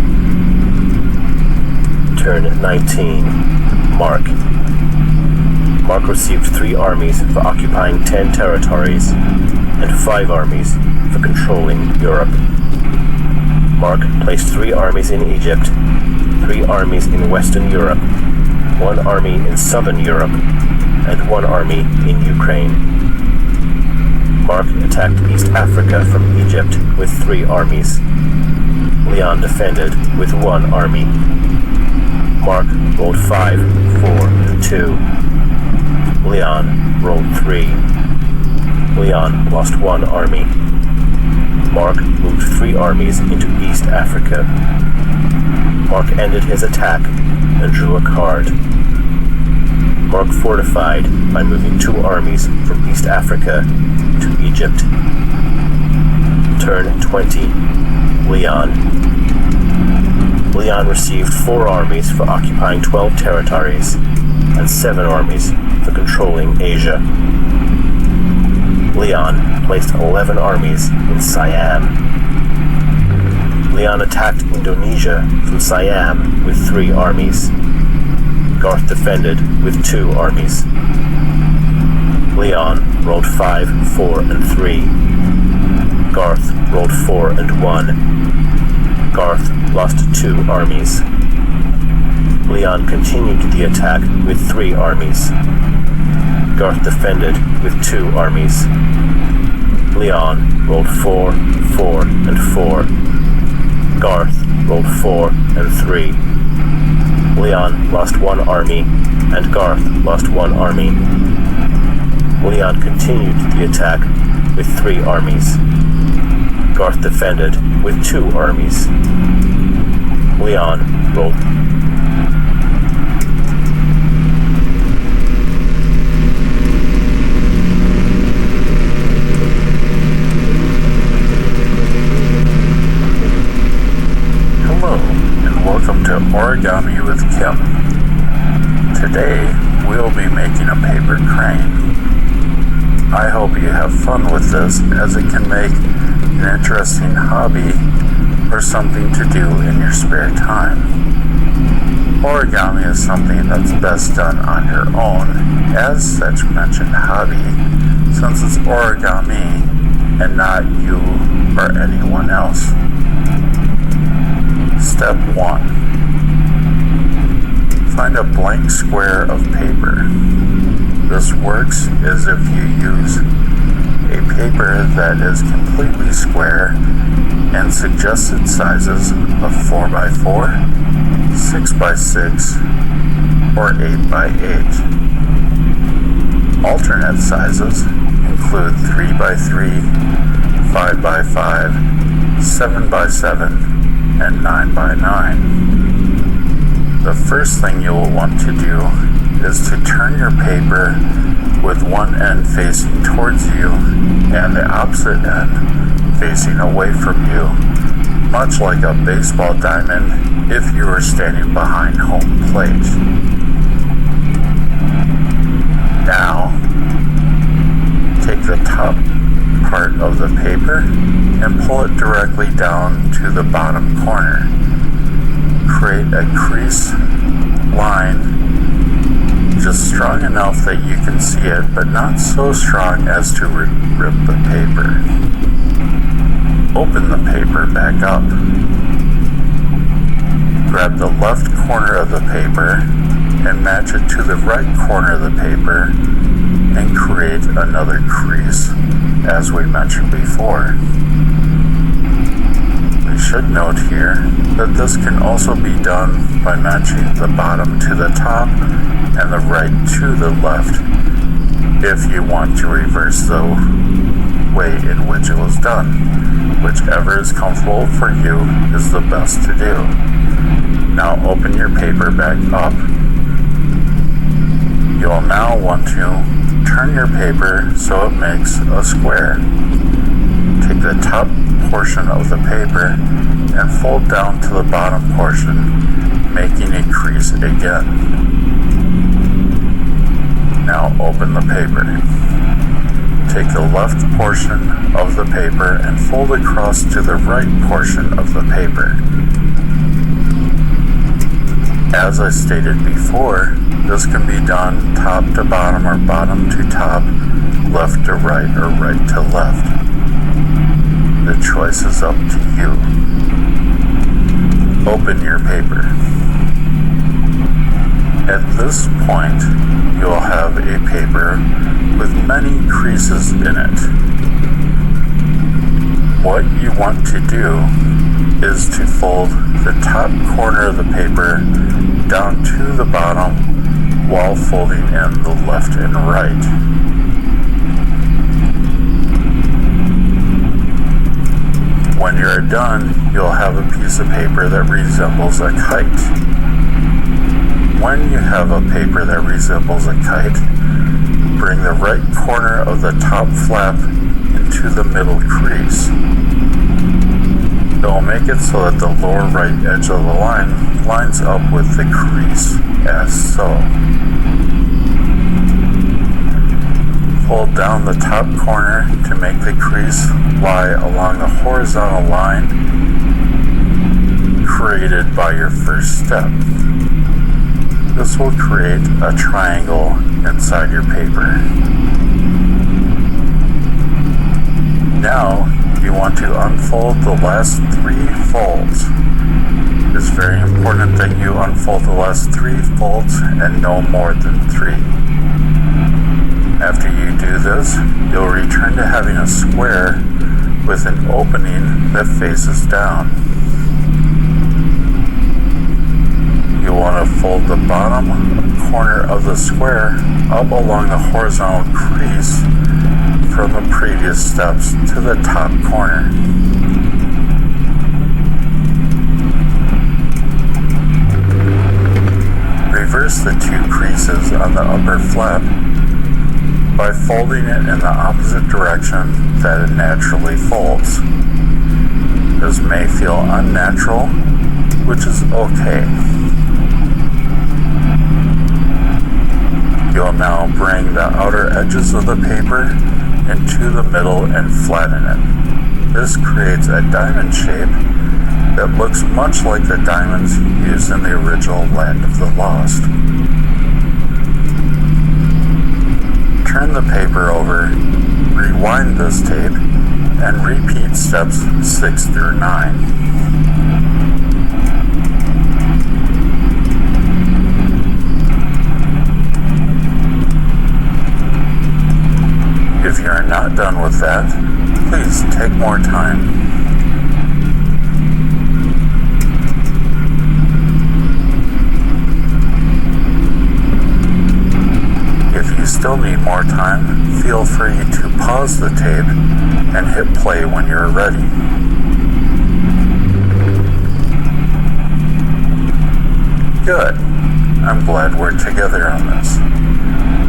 Turn 19. Mark. Mark received 3 armies for occupying 10 territories and 5 armies for controlling Europe. Mark placed 3 armies in Egypt, 3 armies in Western Europe, 1 army in Southern Europe, and 1 army in Ukraine. Mark attacked East Africa from Egypt with 3 armies. Leon defended with 1 army. Mark rolled 5, 4, and 2. Leon rolled 3. Leon lost 1 army. Mark moved 3 armies into East Africa. Mark ended his attack and drew a card. Mark fortified by moving 2 armies from East Africa to Egypt. Turn 20. Leon. Leon received 4 armies for occupying 12 territories and 7 armies for controlling Asia. Leon placed 11 armies in Siam. Leon attacked Indonesia from Siam with 3 armies. Garth defended with 2 armies. Leon rolled 5, 4, and 3. Garth rolled 4 and 1. Garth lost 2 armies. Leon continued the attack with 3 armies. Garth defended with 2 armies. Leon rolled 4, 4, and 4. Garth rolled 4 and 3. Leon lost 1 army, and Garth lost 1 army. Leon continued the attack with 3 armies. Garth defended with 2 armies. Leon rolled. Hello, and welcome to Origami with Kim. Today, we'll be making a paper crane. I hope you have fun with this, as it can make an interesting hobby or something to do in your spare time. Origami is something that's best done on your own, as such mentioned hobby, since it's origami and not you or anyone else. Step 1. Find a blank square of paper. This works as if you use a paper that is completely square and suggested sizes of 4x4, 6x6, or 8x8. Alternate sizes include 3x3, 5x5, 7x7, and 9x9. The first thing you will want to do is to turn your paper with one end facing towards you and the opposite end facing away from you, much like a baseball diamond if you were standing behind home plate. Now, take the top part of the paper and pull it directly down to the bottom corner. Create a crease line just strong enough that you can see it, but not so strong as to rip the paper. Open the paper back up. Grab the left corner of the paper and match it to the right corner of the paper and create another crease, as we mentioned before. We should note here that this can also be done by matching the bottom to the top and the right to the left if you want to reverse the way in which it was done. Whichever is comfortable for you is the best to do. Now open your paper back up. You'll now want to turn your paper so it makes a square. Take the top portion of the paper and fold down to the bottom portion, making a crease again. Now open the paper. Take the left portion of the paper and fold across to the right portion of the paper. As I stated before, this can be done top to bottom or bottom to top, left to right or right to left. The choice is up to you. Open your paper. At this point, you'll have a paper with many creases in it. What you want to do is to fold the top corner of the paper down to the bottom while folding in the left and right. When you're done, you'll have a piece of paper that resembles a kite. When you have a paper that resembles a kite, bring the right corner of the top flap into the middle crease. It will make it so that the lower right edge of the line lines up with the crease, as so. Fold down the top corner to make the crease lie along the horizontal line created by your first step. This will create a triangle inside your paper. Now, you want to unfold the last 3 folds. It's very important that you unfold the last 3 folds and no more than 3. After you do this, you'll return to having a square with an opening that faces down. You want to fold the bottom corner of the square up along the horizontal crease from the previous steps to the top corner. Reverse the 2 creases on the upper flap by folding it in the opposite direction that it naturally folds. This may feel unnatural, which is okay. You'll now bring the outer edges of the paper into the middle and flatten it. This creates a diamond shape that looks much like the diamonds used in the original Land of the Lost. Turn the paper over, rewind this tape, and repeat steps 6 through 9. If you're not done with that, please take more time. If you still need more time, feel free to pause the tape and hit play when you're ready. Good. I'm glad we're together on this.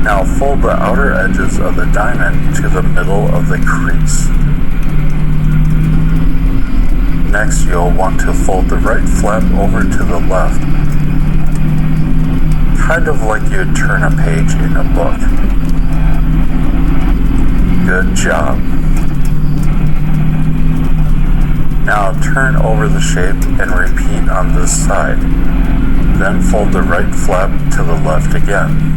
Now fold the outer edges of the diamond to the middle of the crease. Next, you'll want to fold the right flap over to the left, kind of like you'd turn a page in a book. Good job. Now turn over the shape and repeat on this side. Then fold the right flap to the left again.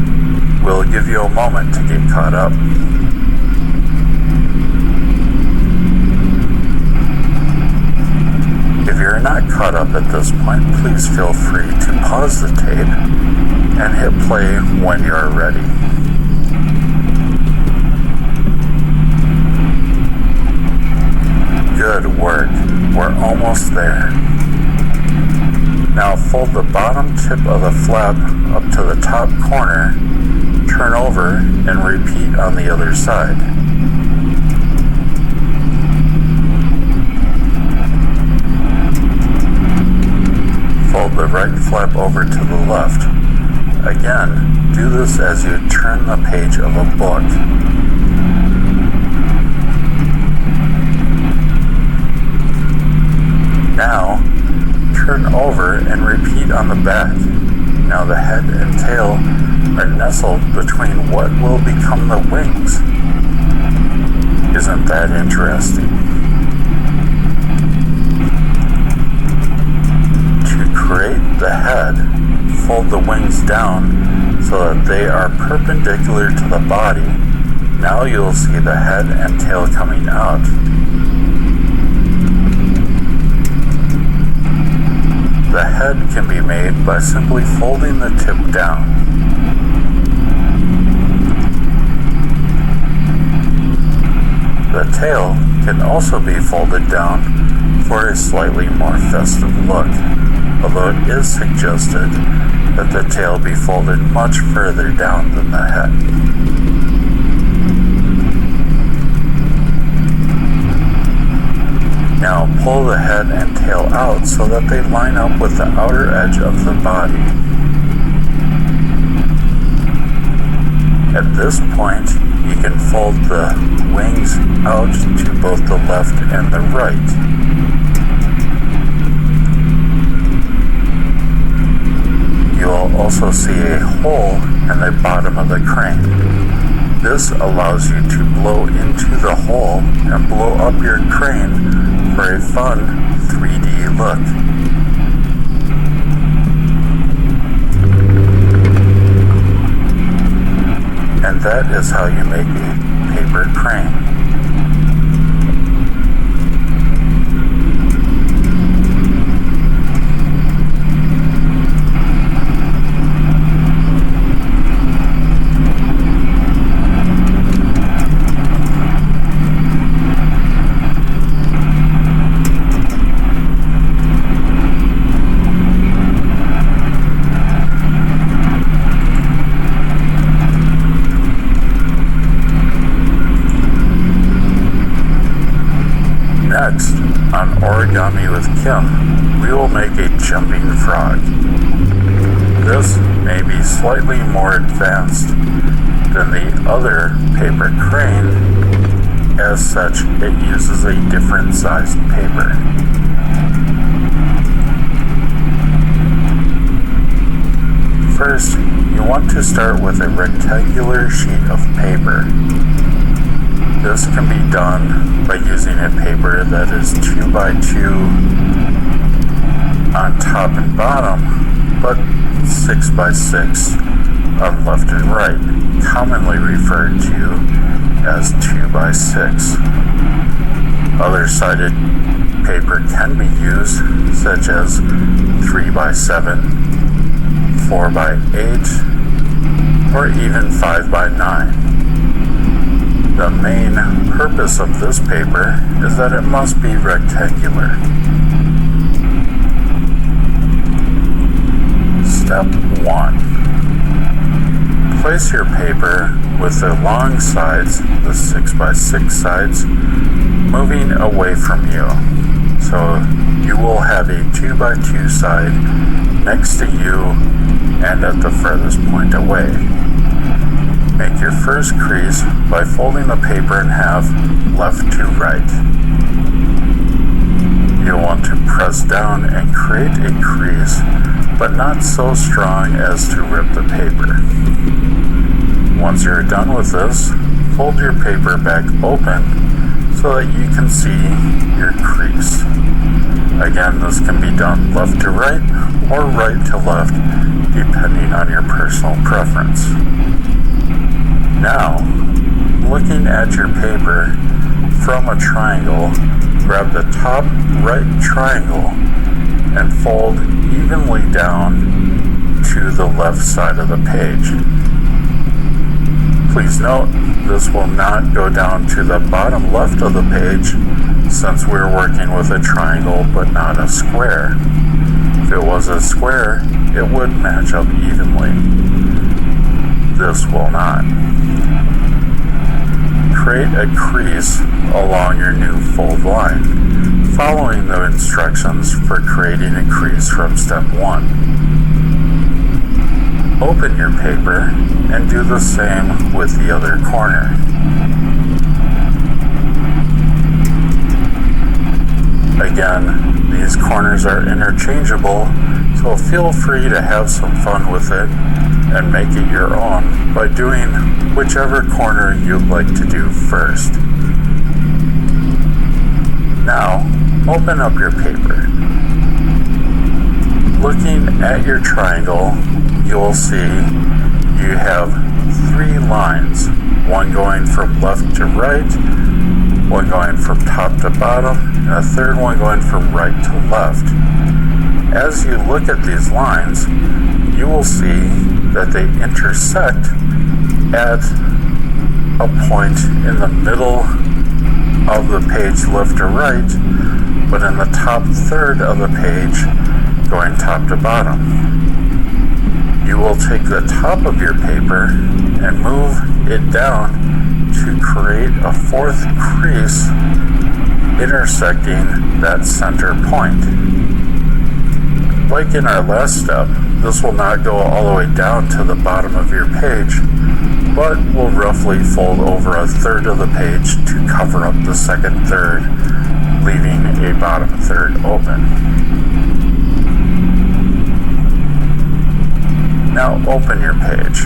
We'll give you a moment to get caught up. If you're not caught up at this point, please feel free to pause the tape and hit play when you're ready. Good work. We're almost there. Now fold the bottom tip of the flap up to the top corner, turn over, and repeat on the other side. Fold the right flap over to the left. Again, do this as you turn the page of a book. Now, turn over and repeat on the back. Now the head and tail are nestled between what will become the wings. Isn't that interesting? To create the head, fold the wings down so that they are perpendicular to the body. Now you'll see the head and tail coming out. The head can be made by simply folding the tip down. The tail can also be folded down for a slightly more festive look, although it is suggested that the tail be folded much further down than the head. Now pull the head and tail out so that they line up with the outer edge of the body. At this point, you can fold the wings out to both the left and the right. You will also see a hole in the bottom of the crane. This allows you to blow into the hole and blow up your crane for a fun 3D look. And that is how you make a paper crane. Next, on Origami with Kim, we will make a jumping frog. This may be slightly more advanced than the other paper crane. As such, it uses a different sized paper. First, you want to start with a rectangular sheet of paper. This can be done by using a paper that is 2 by 2 on top and bottom, but 6 by 6 on left and right, commonly referred to as 2 by 6. Other sided paper can be used, such as 3 by 7, 4 by 8, or even 5 by 9. The main purpose of this paper is that it must be rectangular. Step 1. Place your paper with the long sides, the 6 by 6 sides, moving away from you. So you will have a 2 by 2 side next to you and at the furthest point away. Make your first crease by folding the paper in half left to right. You'll want to press down and create a crease, but not so strong as to rip the paper. Once you're done with this, fold your paper back open so that you can see your crease. Again, this can be done left to right or right to left, depending on your personal preference. Now, looking at your paper from a triangle, grab the top right triangle and fold evenly down to the left side of the page. Please note, this will not go down to the bottom left of the page since we're working with a triangle but not a square. If it was a square, it would match up evenly. This will not. Create a crease along your new fold line, following the instructions for creating a crease from step 1. open your paper and do the same with the other corner. Again, these corners are interchangeable, so feel free to have some fun with it and make it your own by doing whichever corner you'd like to do first. Now, open up your paper. Looking at your triangle, you'll see you have 3 lines, one going from left to right, one going from top to bottom, and a third one going from right to left. As you look at these lines, you will see that they intersect at a point in the middle of the page left to right, but in the top third of the page going top to bottom. You will take the top of your paper and move it down to create a 4th crease intersecting that center point. Like in our last step, this will not go all the way down to the bottom of your page, but will roughly fold over a third of the page to cover up the second third, leaving a bottom third open. Now open your page.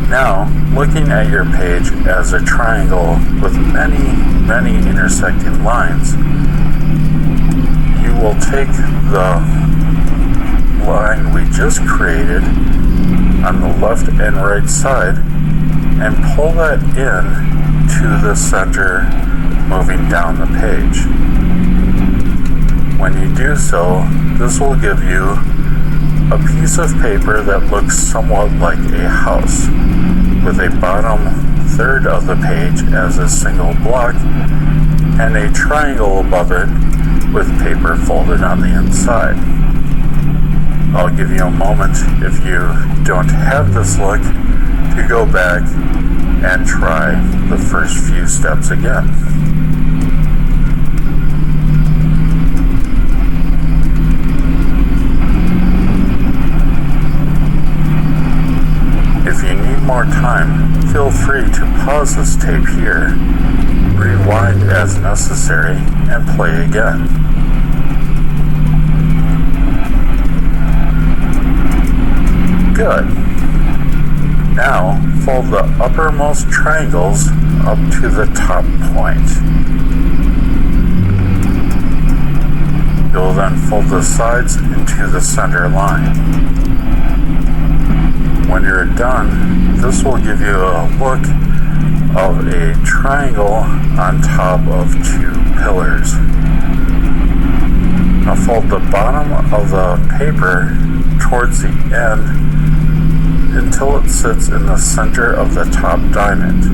Now, looking at your page as a triangle with many intersecting lines, you will take the line we just created on the left and right side and pull that in to the center, moving down the page. When you do so, this will give you a piece of paper that looks somewhat like a house, with a bottom third of the page as a single block and a triangle above it with paper folded on the inside. I'll give you a moment, if you don't have this look, to go back and try the first few steps again. If you need more time, feel free to pause this tape here, rewind as necessary, and play again. Good. Now, fold the uppermost triangles up to the top point. You'll then fold the sides into the center line. When you're done, this will give you a look of a triangle on top of 2 pillars. Now fold the bottom of the paper towards the end until it sits in the center of the top diamond.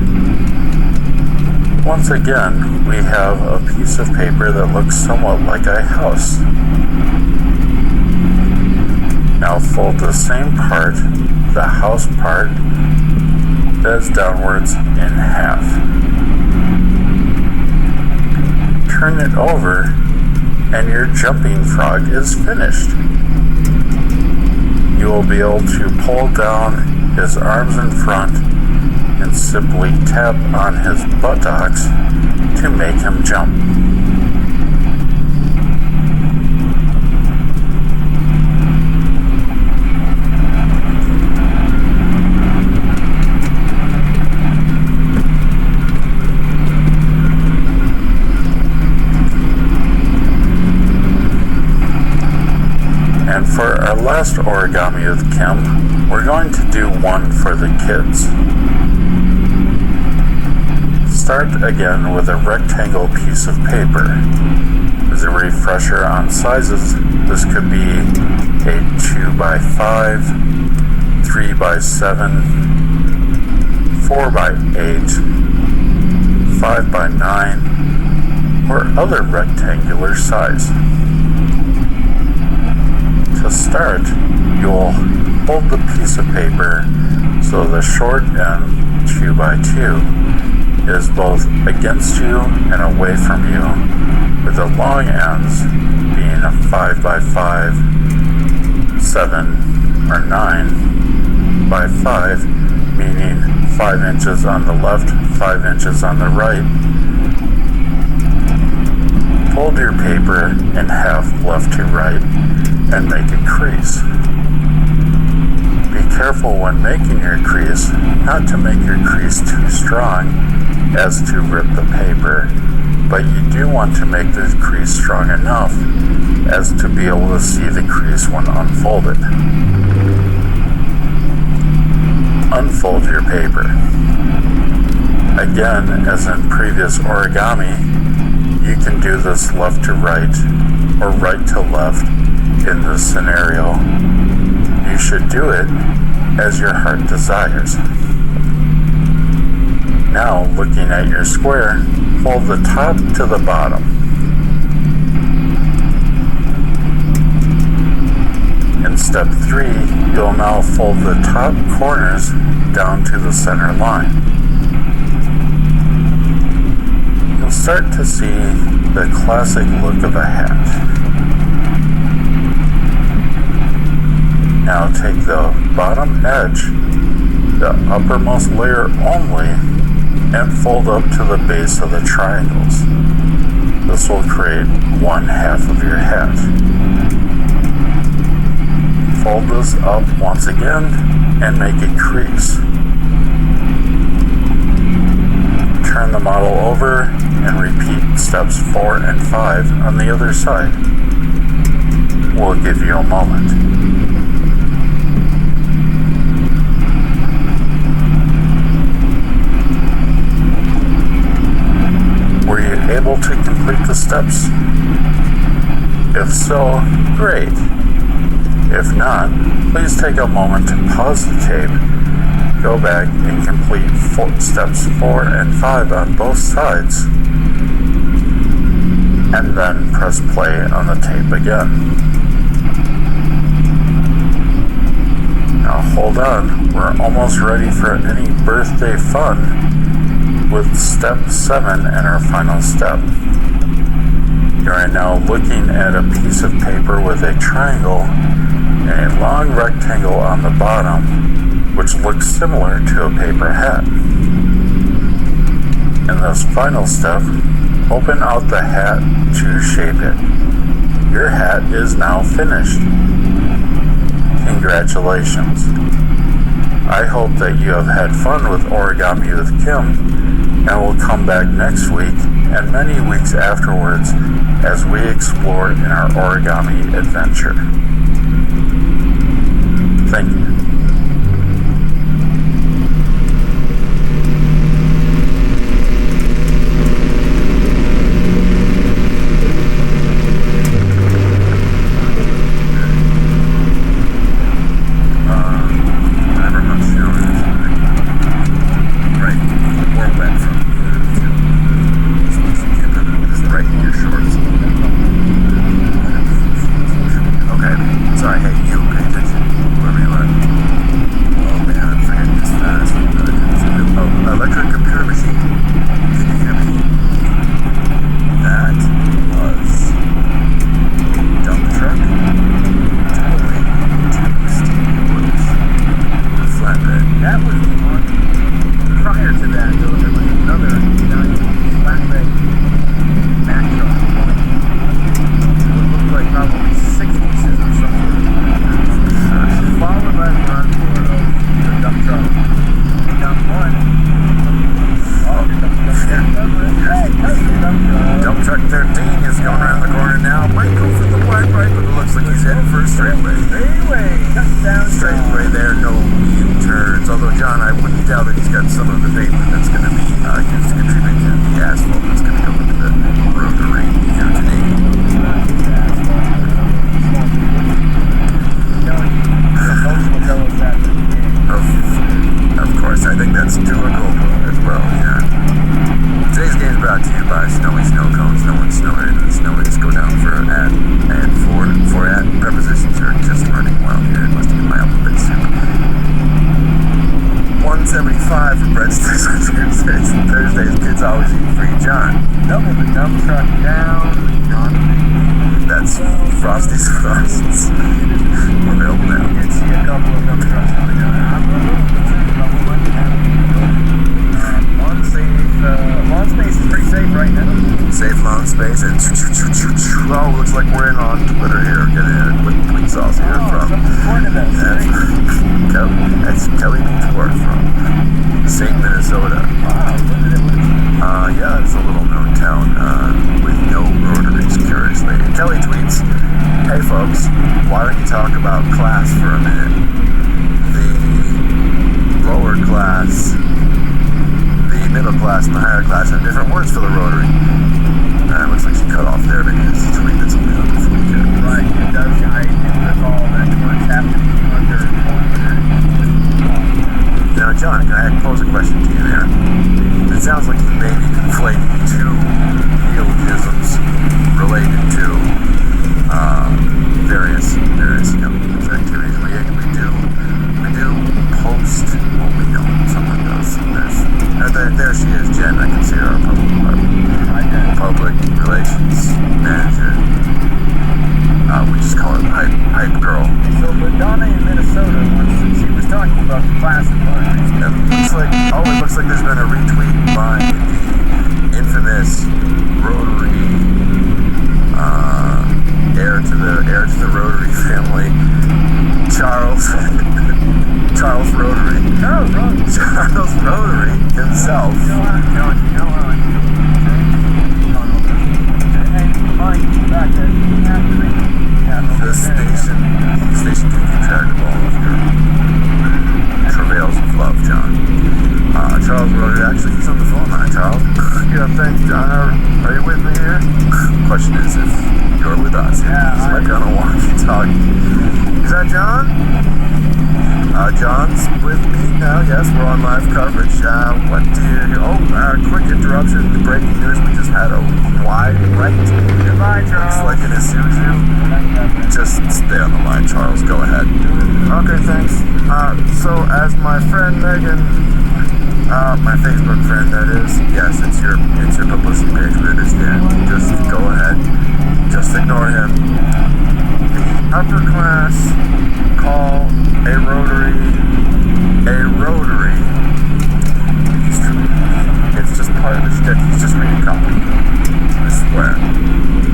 Once again, we have a piece of paper that looks somewhat like a house. Now fold the same part, the house part, that is downwards, in half. Turn it over, and your jumping frog is finished. You will be able to pull down his arms in front and simply tap on his buttocks to make him jump. And for our last origami with Kim, we're going to do one for the kids. Start again with a rectangle piece of paper. As a refresher on sizes, this could be a 2x5, 3x7, 4x8, 5x9, or other rectangular size. To start, you'll hold the piece of paper so the short end, 2x2, is both against you and away from you, with the long ends being a 5 by 5, 7, or 9 by 5, meaning 5 inches on the left, 5 inches on the right. Fold your paper in half left to right and make a crease. Be careful when making your crease not to make your crease too strong as to rip the paper, but you do want to make the crease strong enough as to be able to see the crease when unfolded. Unfold your paper. Again, as in previous origami, you can do this left to right or right to left in this scenario. You should do it as your heart desires. Now, looking at your square, fold the top to the bottom. In step 3, you'll now fold the top corners down to the center line. You'll start to see the classic look of a hat. Now take the bottom edge, the uppermost layer only, and fold up to the base of the triangles. This will create one half of your hat. Fold this up once again and make a crease. Turn the model over and repeat steps 4 and 5 on the other side. We'll give you a moment. Were you able to complete the steps? If so, great. If not, please take a moment to pause the tape, go back and complete steps 4 and 5 on both sides, and then press play on the tape again. Now hold on, we're almost ready for any birthday fun with step 7 and our final step. You are now looking at a piece of paper with a triangle and a long rectangle on the bottom, which looks similar to a paper hat. In this final step, open out the hat to shape it. Your hat is now finished. Congratulations. I hope that you have had fun with Origami with Kim, and will come back next week and many weeks afterwards as we explore in our origami adventure. Thank you. Thursdays. Frosty's Frosts. We're available now. You can see a couple of them trucks coming down there. Lawn space is pretty safe right now. Safe lawn space and oh, looks like we're in on Twitter here. Getting a quick tweet sauce here from that's Kelly Beachworth from St. Minnesota. Yeah, it's a little known town with no rotaries, curiously. And Kelly tweets, "Hey folks, why don't you talk about class for a minute? The lower class, the middle class, and the higher class have different words for the rotary." It looks like she cut off there because she tweeted something on this weekend. Right, it does. I recall that words have to be under 100. Now, John, can I pose a question to you there? It sounds like you may be conflating two neologisms related to various activities. We do post. Well, we don't. Someone does. There she is, Jen. I can see her. Public relations manager. We just call her hype girl. So, but Donna in Minnesota, she was talking about the class of rotaries. It looks like there's been a retweet by the infamous rotary heir to the rotary family, Charles Rotary. Charles Rotary himself. The station can keep track of all of your travails of love, John. Charles Rotary, actually, he's on the phone line, Charles. Yeah, thanks, John. Are you with me here? Question is if you're with us. Yeah, this might be on a walkie-talkie. Is that John? John's with me now. Yes, we're on live coverage. What do you... quick interruption. The breaking news. We just had a wide right. Goodbye, Charles. Looks like an Isuzu. Just stay on the line, Charles. Go ahead. Okay, thanks. So, as my friend Megan... my Facebook friend, that is. Yes, it's your publicity page. We understand. Just go ahead. Just ignore him. The upper class call a rotary. It's just part of the shtick. He's just reading copy. I swear.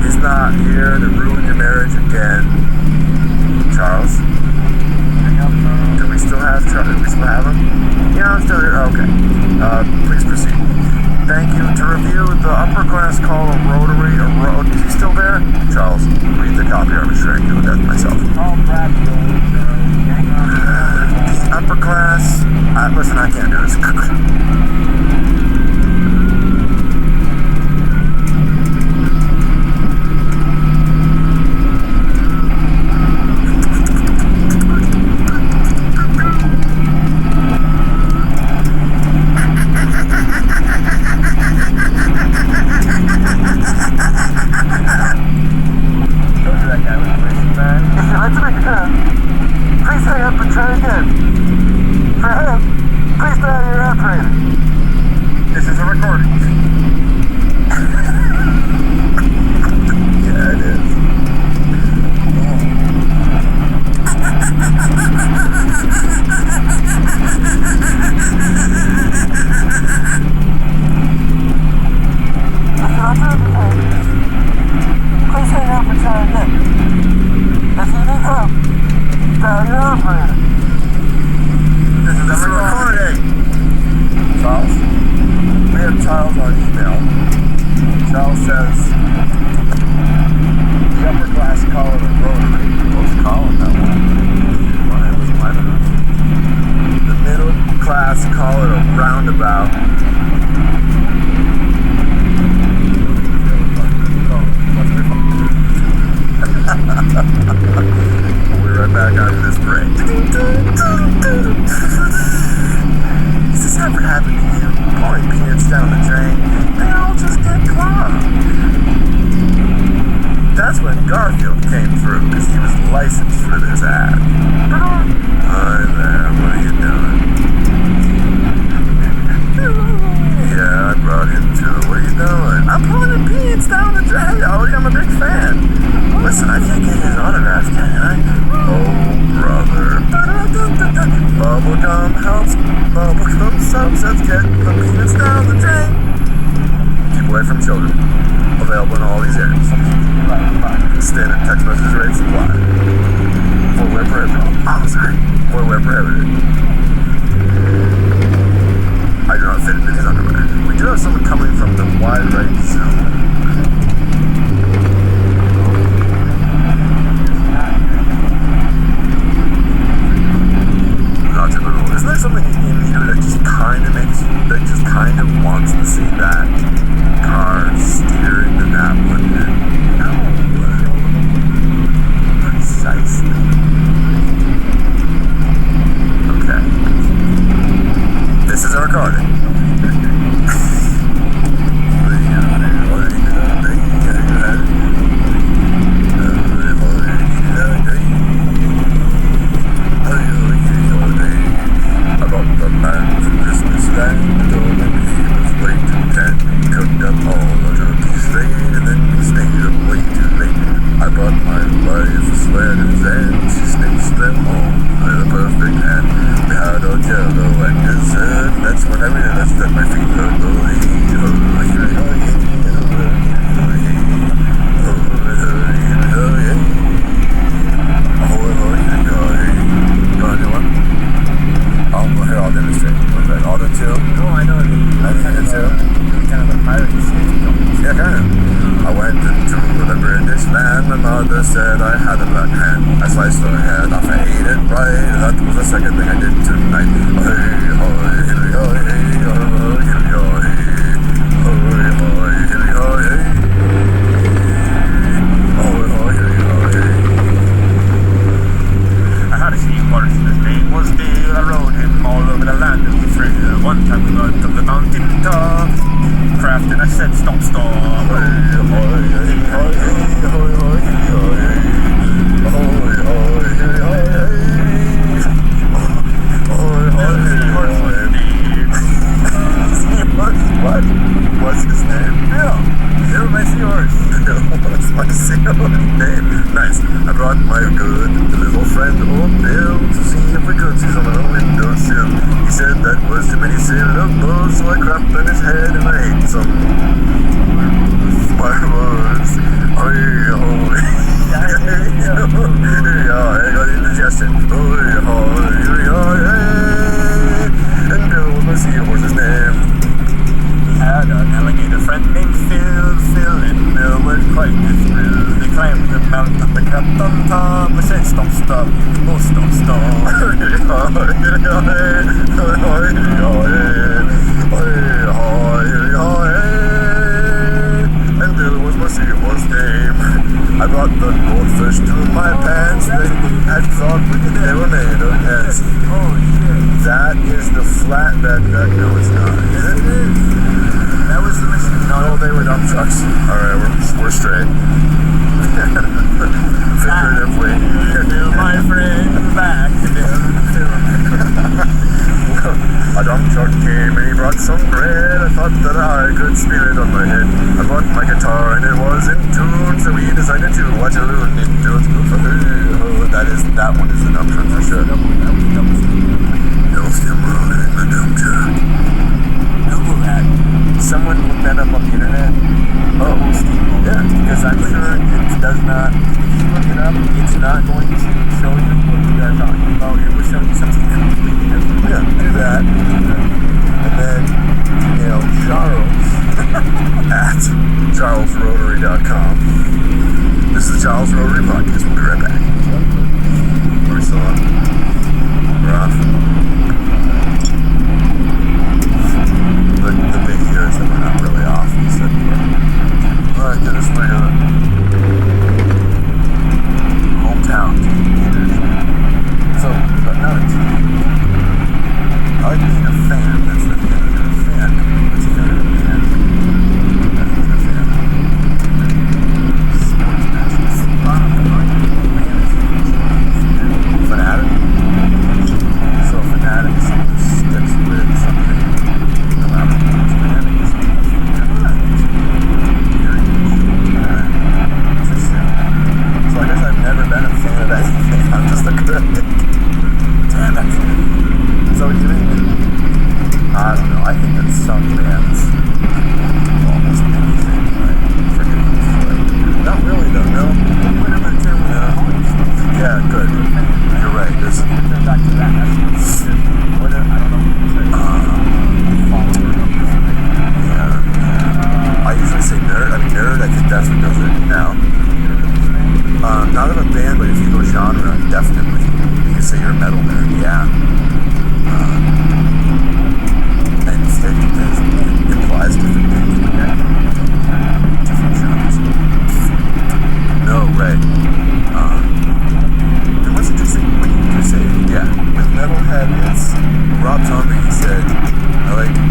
He's not here to ruin your marriage again. Charles? Do we still have Charles? Do we still have him? Yeah, I'm still here. Okay. Please proceed. Thank you. To review, the upper class call a rotary is he still there? Charles, read the copy. I'm sure I can do that myself. The upper class... listen, I can't do this. listen, I can't get his autograph, can I? Oh, brother. Bubblegum helps subsets get the peanuts down the drain. Keep away from children. Available in all these areas. Standard text message rates apply. Four-way prohibited. Oh, sorry. Four-way prohibited. I do not fit into his underwear. We do have someone coming from the wide right zone. Not typical. Isn't there something in here that just kind of wants to see that car steer into that one? No. Precisely. Okay. This is our recording. About the man from Christmas land, told him he was way too tan. Cooked up all the turkeys straight, and then he stayed up way too late. I brought my wife a sweaters, and she stitched them all with a perfect hand. We had all jello and dessert, and that's when I realized that my feet hurt. Here, I'll demonstrate. What's that? Auto 2? No, I know. Kind of a pirate shit. Yeah, kind of. I went into the British land. My mother said I had a black hand. I sliced her head off. I ate it right. That was the second thing I did tonight. I had a sheep horse. His name was Dale. I rode him all over the land of the free. One time we got to the mountain top. Craft and I said stop. What? What's his name? Bill, my seahorse. What's my seahorse name? Nice. I brought my good little friend old Bill to see if we could see some on the windowsill. He said that was too many syllables, so I crapped on his head and I ate some marbles. I got indigestion. And Bill was my seahorse's name. Had an alligator friend named Phil, and Bill was quite the thrill. They climbed the mountain, they crept on top. I said stop, oh stop. And Bill was my seahorse name. I brought the goldfish to my pants. They had thought they were made of nets. Oh shit. That is the flatbed. No, it's not. Is it? That was the machine. No, they were dump trucks. Alright, we're straight. Figuratively. Bill, my friend, back to Bill. A dump truck came and he brought some bread. I thought that I could spear it on my head. I brought my guitar and it was in tune, so we decided to watch a little into it. That one is the dump truck for sure. Bill's still rolling in the dump truck. Google that. Someone look that up on the internet. Oh, yeah. Because I'm sure it does not. If you look it up, it's not going to show you what we are talking about. It will show you something completely different. Yeah, do that. And then email Charles at charlesrotary.com. This is the Charles Rotary Podcast. We'll be right back. Are we still on? We're off. The big here is that we're not really off. He said alright, Dennis, we're gonna hometown. So, but no, it's I like being a fan. That's the thing. I'm a fan. What's a fan? Sports matches. Fanatic. So fanatic sticks with something. Fanatic is you're metalhead, yeah. And it implies different things. Different genres. No, right. And what's interesting when you say, yeah, with metalhead, it's Rob Zombie said,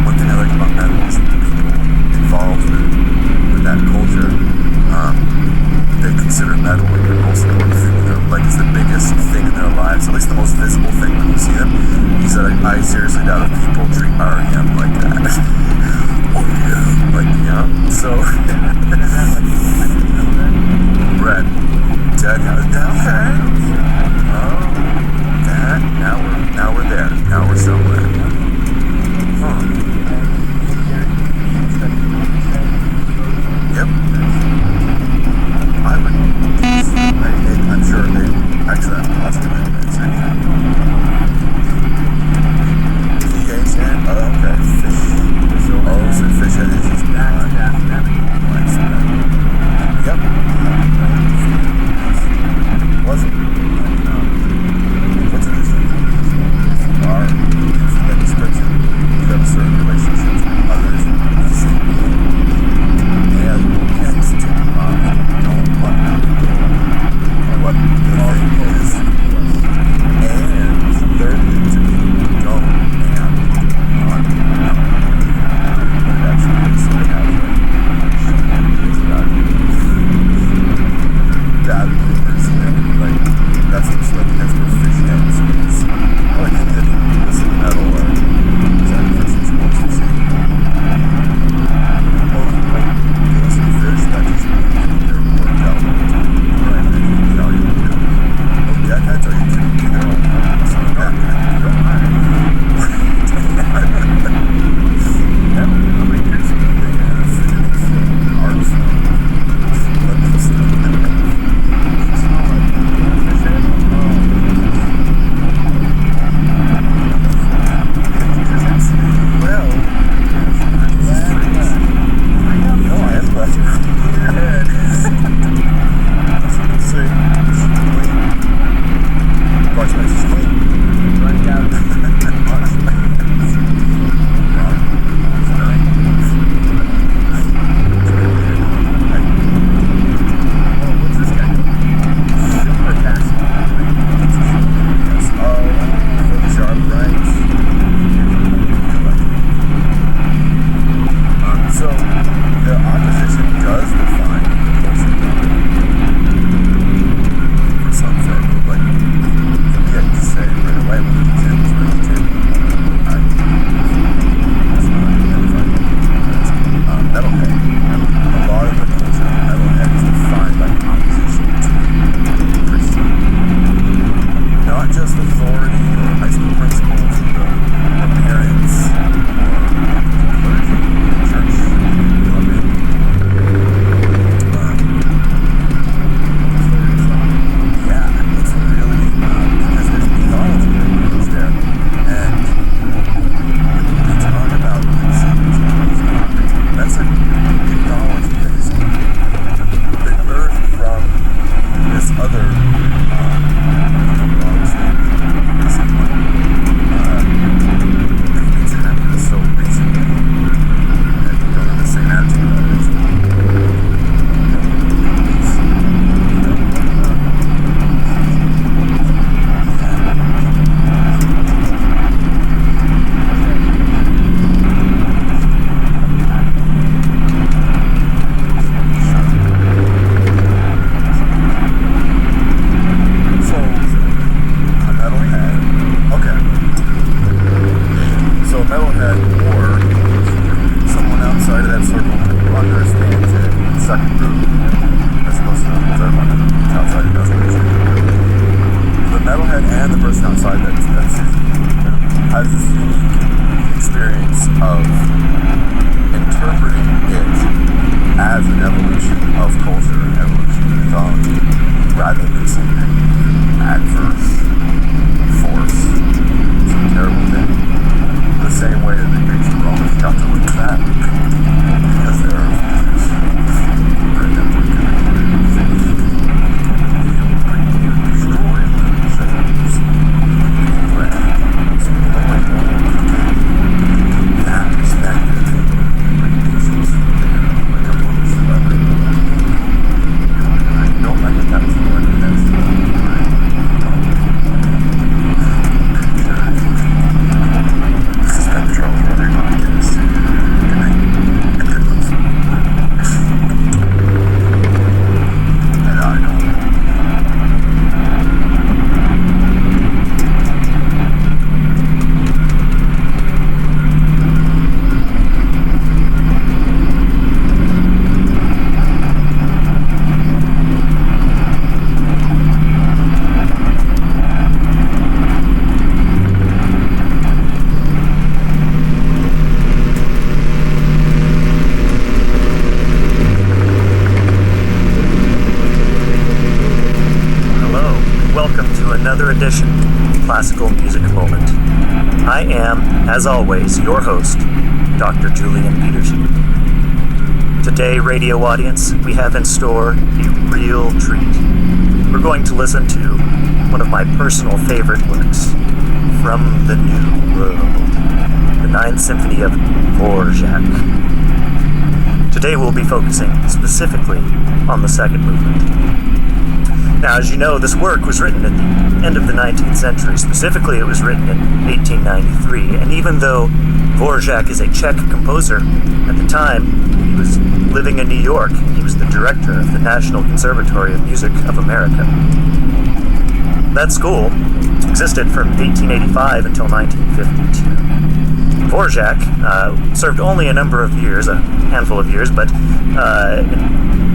one thing I like about metal is the people involved with that culture. They consider metal like the most important thing in their, like it's the biggest thing in their lives, at least the most visible thing when you see them. He said, I seriously doubt if people treat R.E.M. like that. Oh yeah, like yeah. So Brett, Dead okay. Oh, that now we're there. Now we're somewhere. Huh. Yep. I'm sure they actually have positive evidence. PH&? Oh, okay. Fish. Oh, so fish head is just bad. Yep. Wasn't. What's interesting? If that description, you have certain relationships with others, don't what the thing is, and thirdly, to me, don't and on but it actually is, so they have bad rumors, like, that's what's like, that's where fish ends, is, I think that people listen to metal, or exactly what supposed to say. Well, like, you listen to fish, that just means they're worked out all the time. Deadheads, are you kidding me? They're all so bad. Yeah, how many years ago they had a physics arts? But it's not like well, no, I am glad you're in your head. Say, March is clean. Run down. What's this guy doing? Super fast. Oh, for the sharp right. So the opposition does define the culture for some folk, but yeah, you say right away when the examples really too. That's not identified. Metalhead. A lot of the culture of metalhead is defined by opposition to Christianity. Not just authority or high school principals or parents or clergy, church, yeah, it's really because there's mythology that goes there, and when we talk about that's a mythology that has been birthed from this other it's happened so recently that we don't have the same attitude about it. Metalhead or someone outside of that circle who understands it, second group, as opposed to the third one outside who doesn't understand it. The metalhead and the person outside that has this unique experience of interpreting it as an evolution of culture, an evolution of mythology, rather than something adverse, force, some terrible thing. The same way that the Greeks and Romans got to look at that because they're destroy themselves. another edition of Classical Music Moment. I am, as always, your host, Dr. Julian Peterson. Today, radio audience, we have in store a real treat. We're going to listen to one of my personal favorite works, From the New World, the Ninth Symphony of Dvorak. Today we'll be focusing specifically on the second movement. Now, as you know, this work was written at the end of the 19th century. Specifically, it was written in 1893, and even though Dvorak is a Czech composer, at the time he was living in New York. He was the director of the National Conservatory of Music of America. That school existed from 1885 until 1952. Dvorak served only a number of years, a handful of years, but in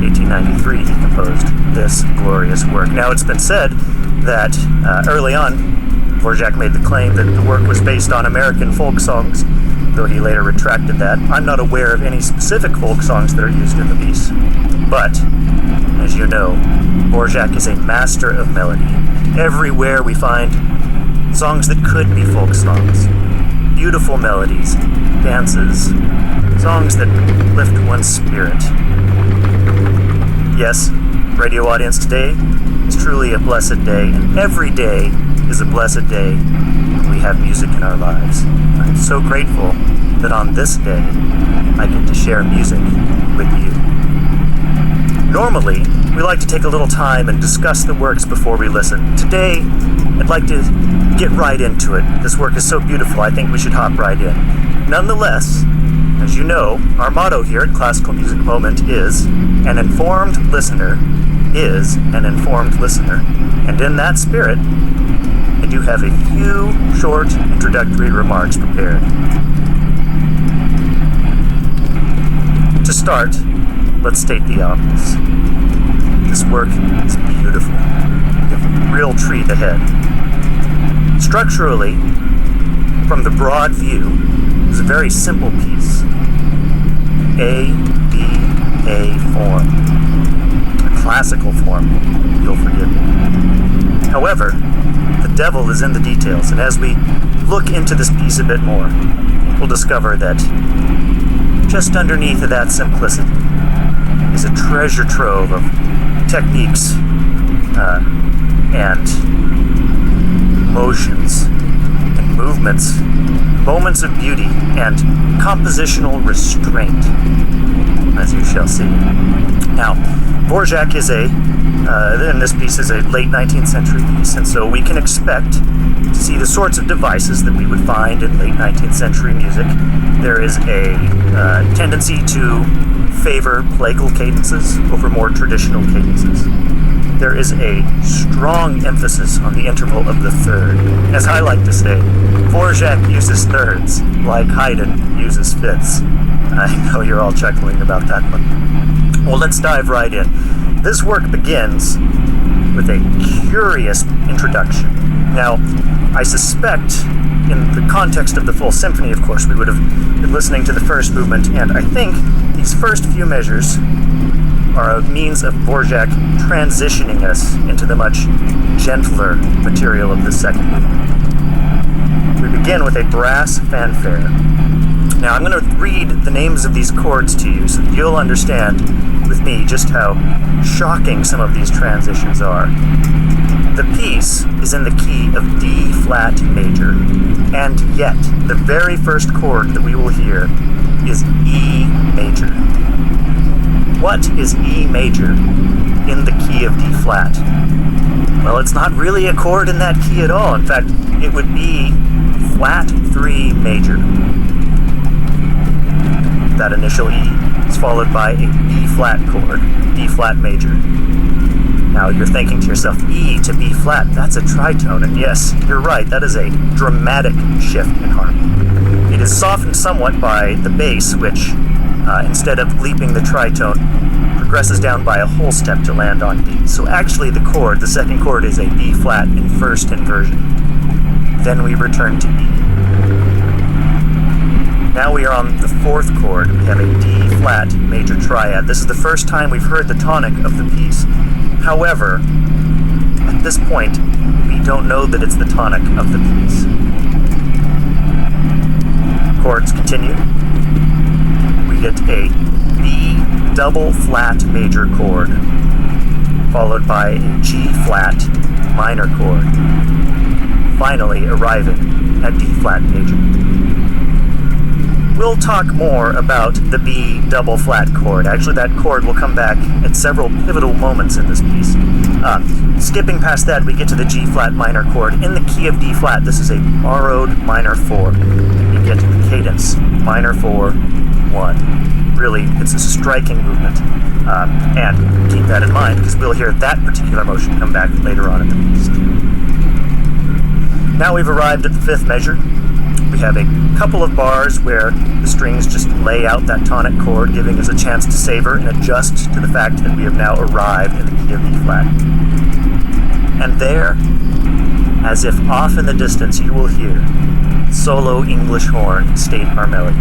1893 he composed this glorious work. Now, it's been said that early on, Dvorak made the claim that the work was based on American folk songs, though he later retracted that. I'm not aware of any specific folk songs that are used in the piece, but, as you know, Dvorak is a master of melody. Everywhere we find songs that could be folk songs. Beautiful melodies, dances, songs that lift one's spirit. Yes, radio audience, today is truly a blessed day, and every day is a blessed day when we have music in our lives. I'm so grateful that on this day, I get to share music with you. Normally, we like to take a little time and discuss the works before we listen. Today, I'd like to get right into it. This work is so beautiful, I think we should hop right in. Nonetheless, as you know, our motto here at Classical Music Moment is, an informed listener is an informed listener. And in that spirit, I do have a few short introductory remarks prepared. To start, let's state the obvious. This work is beautiful. We have a real treat ahead. Structurally, from the broad view, it's a very simple piece. A form. A classical form, you'll forgive me. However, the devil is in the details, and as we look into this piece a bit more, we'll discover that just underneath of that simplicity is a treasure trove of techniques and motions and movements, moments of beauty and compositional restraint, as you shall see. Now, Dvorak is in this piece is a late 19th century piece, and so we can expect to see the sorts of devices that we would find in late 19th century music. There is a tendency to favor plagal cadences over more traditional cadences. There is a strong emphasis on the interval of the third. As I like to say, Dvorak uses thirds, like Haydn uses fifths. I know you're all chuckling about that one. Well, let's dive right in. This work begins with a curious introduction. Now, I suspect, in the context of the full symphony, of course, we would have been listening to the first movement, and I think these first few measures are a means of Dvorak transitioning us into the much gentler material of the second movement. We begin with a brass fanfare. Now, I'm going to read the names of these chords to you so that you'll understand with me just how shocking some of these transitions are. The piece is in the key of D flat major, and yet the very first chord that we will hear is E major. What is E major in the key of D flat? Well, it's not really a chord in that key at all. In fact, it would be flat 3 major. That initial E is followed by a B flat chord, B flat major. Now you're thinking to yourself, E to B flat, that's a tritone, and yes, you're right, that is a dramatic shift in harmony. It is softened somewhat by the bass, which, instead of leaping the tritone, progresses down by a whole step to land on D. So actually the chord, the second chord, is a B flat in first inversion. Then we return to E. Now we are on the fourth chord. We have a D flat major triad. This is the first time we've heard the tonic of the piece. However, at at this point, we don't know that it's the tonic of the piece. Chords continue. We get a B double flat major chord, followed by a G flat minor chord, finally arriving at D flat major. We'll talk more about the B double flat chord. Actually, that chord will come back at several pivotal moments in this piece. Skipping past that, we get to the G flat minor chord in the key of D flat. This is a borrowed minor 4. You get the cadence, minor 4, 1. Really, it's a striking movement. And keep that in mind, because we'll hear that particular motion come back later on in the piece. Now we've arrived at the 5th measure. We have a couple of bars where the strings just lay out that tonic chord, giving us a chance to savor and adjust to the fact that we have now arrived in the key of B flat. And there, as if off in the distance, you will hear solo English horn state our melody.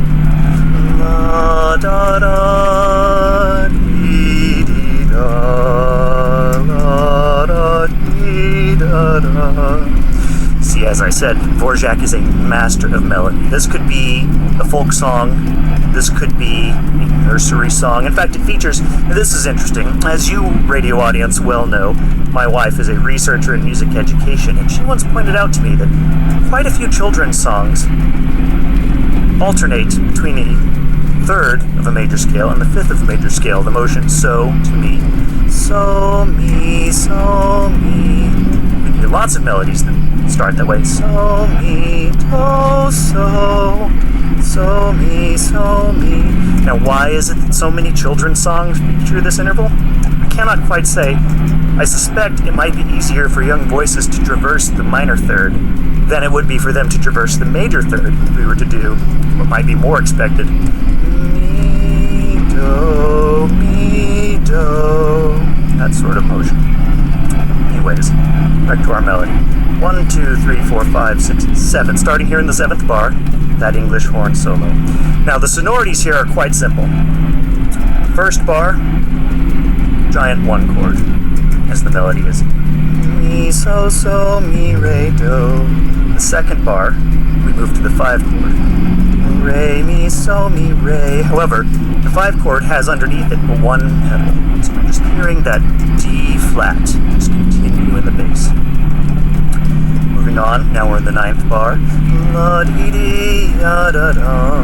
La da da dee dee da, la da dee da da. See, as I said, Dvorak is a master of melody. This could be a folk song. This could be a nursery song. In fact, it features, this is interesting, as you, radio audience, well know, my wife is a researcher in music education, and she once pointed out to me that quite a few children's songs alternate between the 3rd of a major scale and the 5th of a major scale, the motion so to me. So me, so me. You can hear lots of melodies that start that way. So me, do, so me, so me. Now, why is it that so many children's songs feature this interval? I cannot quite say. I suspect it might be easier for young voices to traverse the minor 3rd than it would be for them to traverse the major 3rd if we were to do what might be more expected. Me, do, that sort of motion. Anyways, back to our melody. 1, 2, 3, 4, 5, 6, 7. Starting here in the 7th bar, that English horn solo. Now, the sonorities here are quite simple. First bar, giant 1 chord, as the melody is. Mi, so, mi, re, do. The second bar, we move to the 5 chord. Re, mi, so, mi, re. However, the 5 chord has underneath it 1 pedal. So we're just hearing that D flat just continue in the bass. Moving on, now we're in the 9th bar. La dee dee da da da.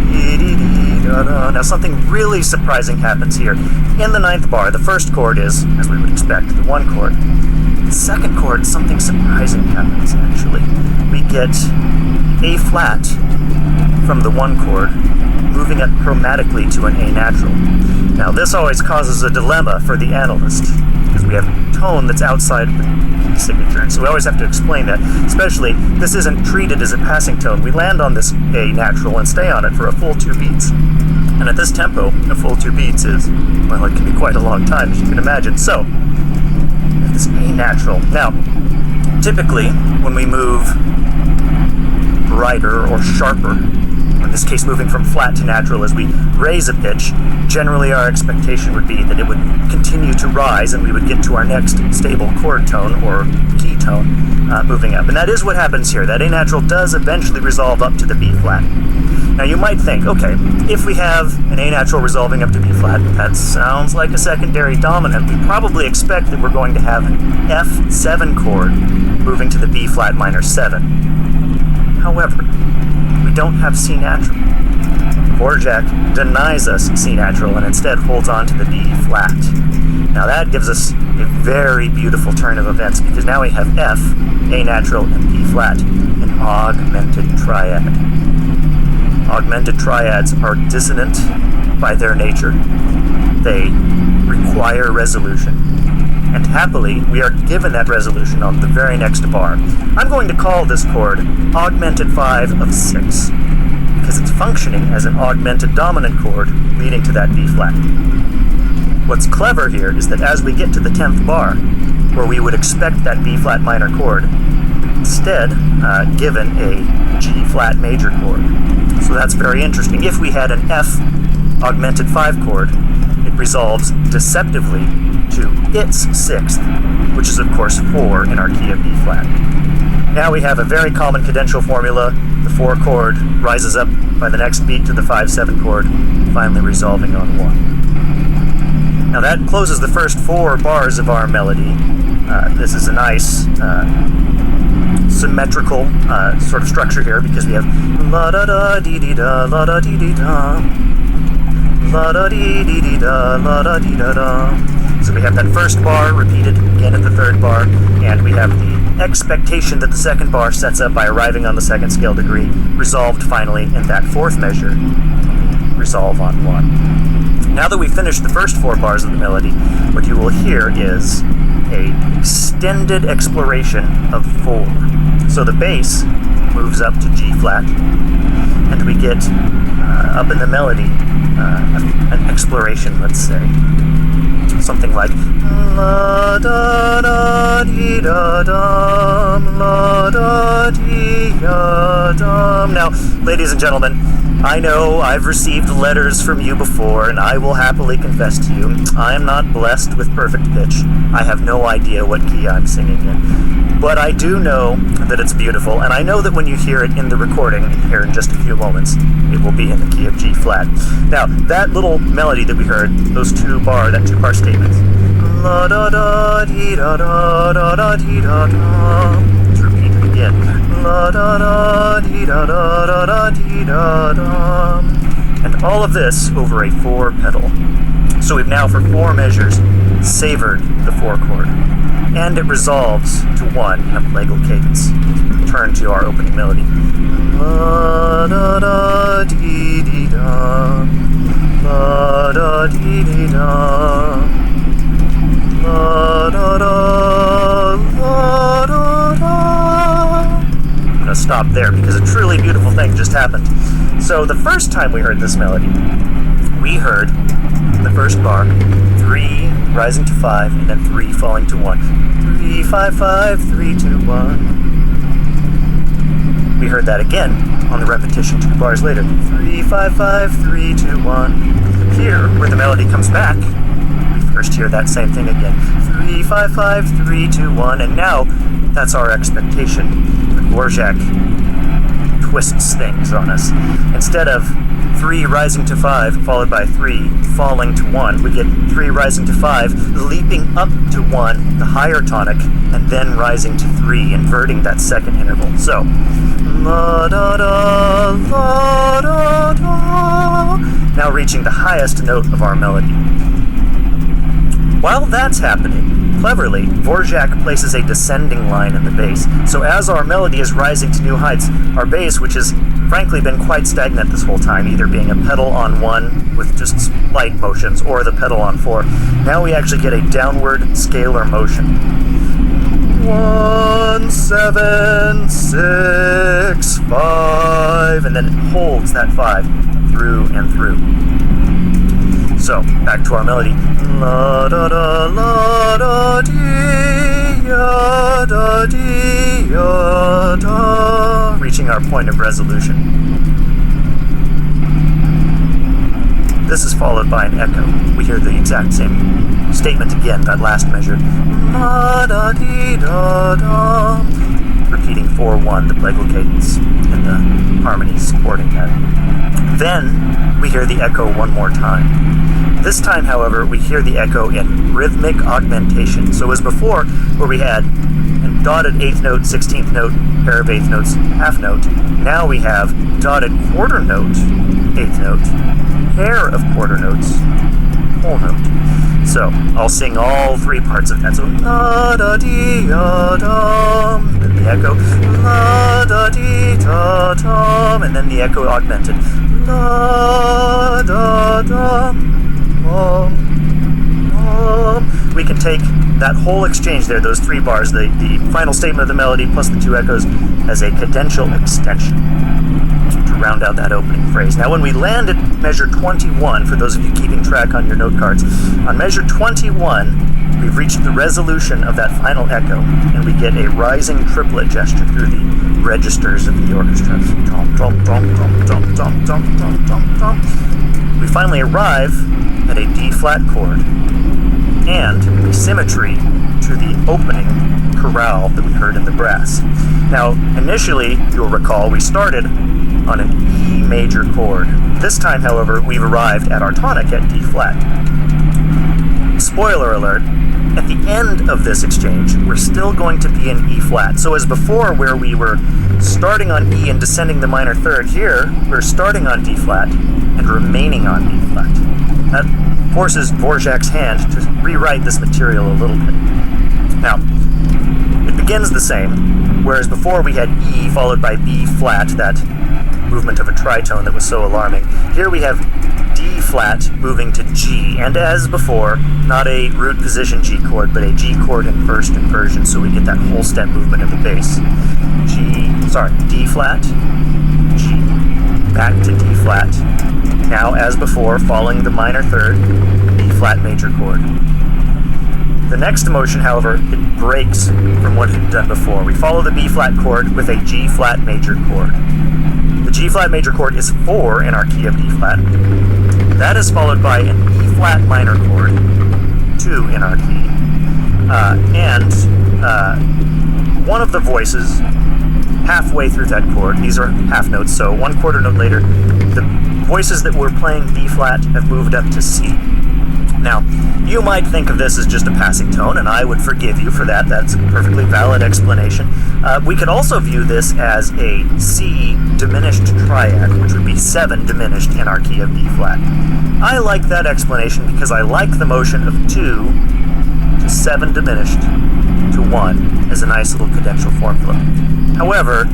Dee dee dee da da. Now something really surprising happens here. In the 9th bar, the first chord is, as we would expect, the 1 chord. The second chord, something surprising happens actually. We get A flat from the 1 chord, moving it chromatically to an A natural. Now this always causes a dilemma for the analyst, because we have tone that's outside the signature, and so we always have to explain that. Especially, this isn't treated as a passing tone. We land on this A natural and stay on it for a full 2 beats. And at this tempo, a full 2 beats is, well, it can be quite a long time, as you can imagine. So, we have this A natural. Now, typically, when we move brighter or sharper, in this case moving from flat to natural as we raise a pitch, generally our expectation would be that it would continue to rise and we would get to our next stable chord tone or key tone moving up. And that is what happens here. That A natural does eventually resolve up to the B flat. Now you might think, okay, if we have an A natural resolving up to B flat, that sounds like a secondary dominant. We probably expect that we're going to have an F7 chord moving to the B flat minor 7. However, we don't have C natural. Dvorak denies us C natural and instead holds on to the B flat. Now that gives us a very beautiful turn of events, because now we have F, A natural, and B flat, an augmented triad. Augmented triads are dissonant by their nature. They require resolution. And happily, we are given that resolution on the very next bar. I'm going to call this chord augmented 5 of 6, because it's functioning as an augmented dominant chord leading to that B flat. What's clever here is that as we get to the 10th bar, where we would expect that B flat minor chord, instead given a G flat major chord. So that's very interesting. If we had an F augmented 5 chord, it resolves deceptively to its 6th which is of course 4 in our key of B flat. Now we have a very common cadential formula. The 4 chord rises up by the next beat to the 5-7 chord, finally resolving on 1. Now that closes the first 4 bars of our melody. This is a nice symmetrical sort of structure here, because we have la da da dee dee da, la da dee dee da, la da dee dee dee da, la da dee da da. So we have that first bar repeated again at the third bar, and we have the expectation that the second bar sets up by arriving on the second scale degree, resolved finally in that fourth measure, resolve on 1. Now that we've finished the first 4 bars of the melody, what you will hear is a extended exploration of 4. So the bass moves up to G flat, and we get up in the melody an exploration, let's say. Something like la da da dee da dum, la da dee da dum. Now, ladies and gentlemen, I know I've received letters from you before, and I will happily confess to you, I am not blessed with perfect pitch. I have no idea what key I'm singing in. But I do know that it's beautiful, and I know that when you hear it in the recording here in just a few moments, it will be in the key of G flat. Now, that little melody that we heard, that 2-part statement, la da da dee da da da da dee da da. Let's repeat it again. La da da dee da da da da dee da da. And all of this over a 4 pedal. So we've now for 4 measures savored the 4 chord. And it resolves to 1 in a plagal cadence. Return to our opening melody. La da da dee dee da. La da dee dee da. La da da, la da da. I'm going to stop there because a truly beautiful thing just happened. So the first time we heard this melody, we heard the first bar 3 rising to 5 and then 3 falling to 1. 3, 5, 5, 3, 2, 1. We heard that again on the repetition 2 bars later. 3, 5, 5, 3, 2, 1. Here, where the melody comes back, first hear that same thing again. 3, 5, 5, 3, 2, 1, and now that's our expectation. Dvorak twists things on us. Instead of 3 rising to 5 followed by 3 falling to 1, we get 3 rising to 5, leaping up to 1, the higher tonic, and then rising to 3, inverting that second interval. So, la da da, la da da. Now reaching the highest note of our melody. While that's happening, cleverly, Dvorak places a descending line in the bass. So as our melody is rising to new heights, our bass, which has frankly been quite stagnant this whole time, either being a pedal on 1 with just slight motions or the pedal on 4, now we actually get a downward scalar motion. 1, 7, 6, 5, and then it holds that 5 through and through. So, back to our melody. La da da la da dee ya da dee ya da, reaching our point of resolution. This is followed by an echo. We hear the exact same statement again, that last measure. La da dee da da, repeating 4-1, the plagal cadence, and the harmonies supporting that. Then we hear the echo one more time. This time, however, we hear the echo in rhythmic augmentation. So as before, where we had a dotted 8th note, 16th note, pair of 8th notes, half note, now we have dotted quarter note, 8th note, pair of quarter notes, whole note. So I'll sing all 3 parts of that. So la da dee da dum, then the echo, la da dee da dum, and then the echo augmented, la da dum. We can take that whole exchange there, those 3 bars, the final statement of the melody plus the 2 echoes, as a cadential extension to round out that opening phrase. Now when we land at measure 21, for those of you keeping track on your note cards, on measure 21, we've reached the resolution of that final echo, and we get a rising triplet gesture through the registers of the orchestra. Tom, tom, tom, tom, tom, tom, tom, tom, tom, tom. We finally arrive at a D flat chord and a symmetry to the opening chorale that we heard in the brass. Now, initially, you'll recall, we started on an E major chord. This time, however, we've arrived at our tonic at D flat. Spoiler alert, at the end of this exchange, we're still going to be in E flat. So as before, where we were starting on E and descending the minor third, here we're starting on D flat and remaining on D flat. That forces Dvorak's hand to rewrite this material a little bit. Now, it begins the same, whereas before we had E followed by B flat, that movement of a tritone that was so alarming. Here we have D flat moving to G, and as before, not a root position G chord, but a G chord in first inversion, so we get that whole step movement of the bass. D flat, G, back to D flat. Now, as before, following the minor third, B flat major chord. The next motion, however, it breaks from what it had done before. We follow the B flat chord with a G flat major chord. The G flat major chord is 4 in our key of D flat. That is followed by an E flat minor chord, 2 in our key. One of the voices halfway through that chord, these are half notes, so 1/4 note later, the voices that were playing B flat have moved up to C. Now, you might think of this as just a passing tone, and I would forgive you for that. That's a perfectly valid explanation. We could also view this as a C diminished triad, which would be 7 diminished in our key of D flat. I like that explanation because I like the motion of 2 to 7 diminished to 1 as a nice little cadential formula. However,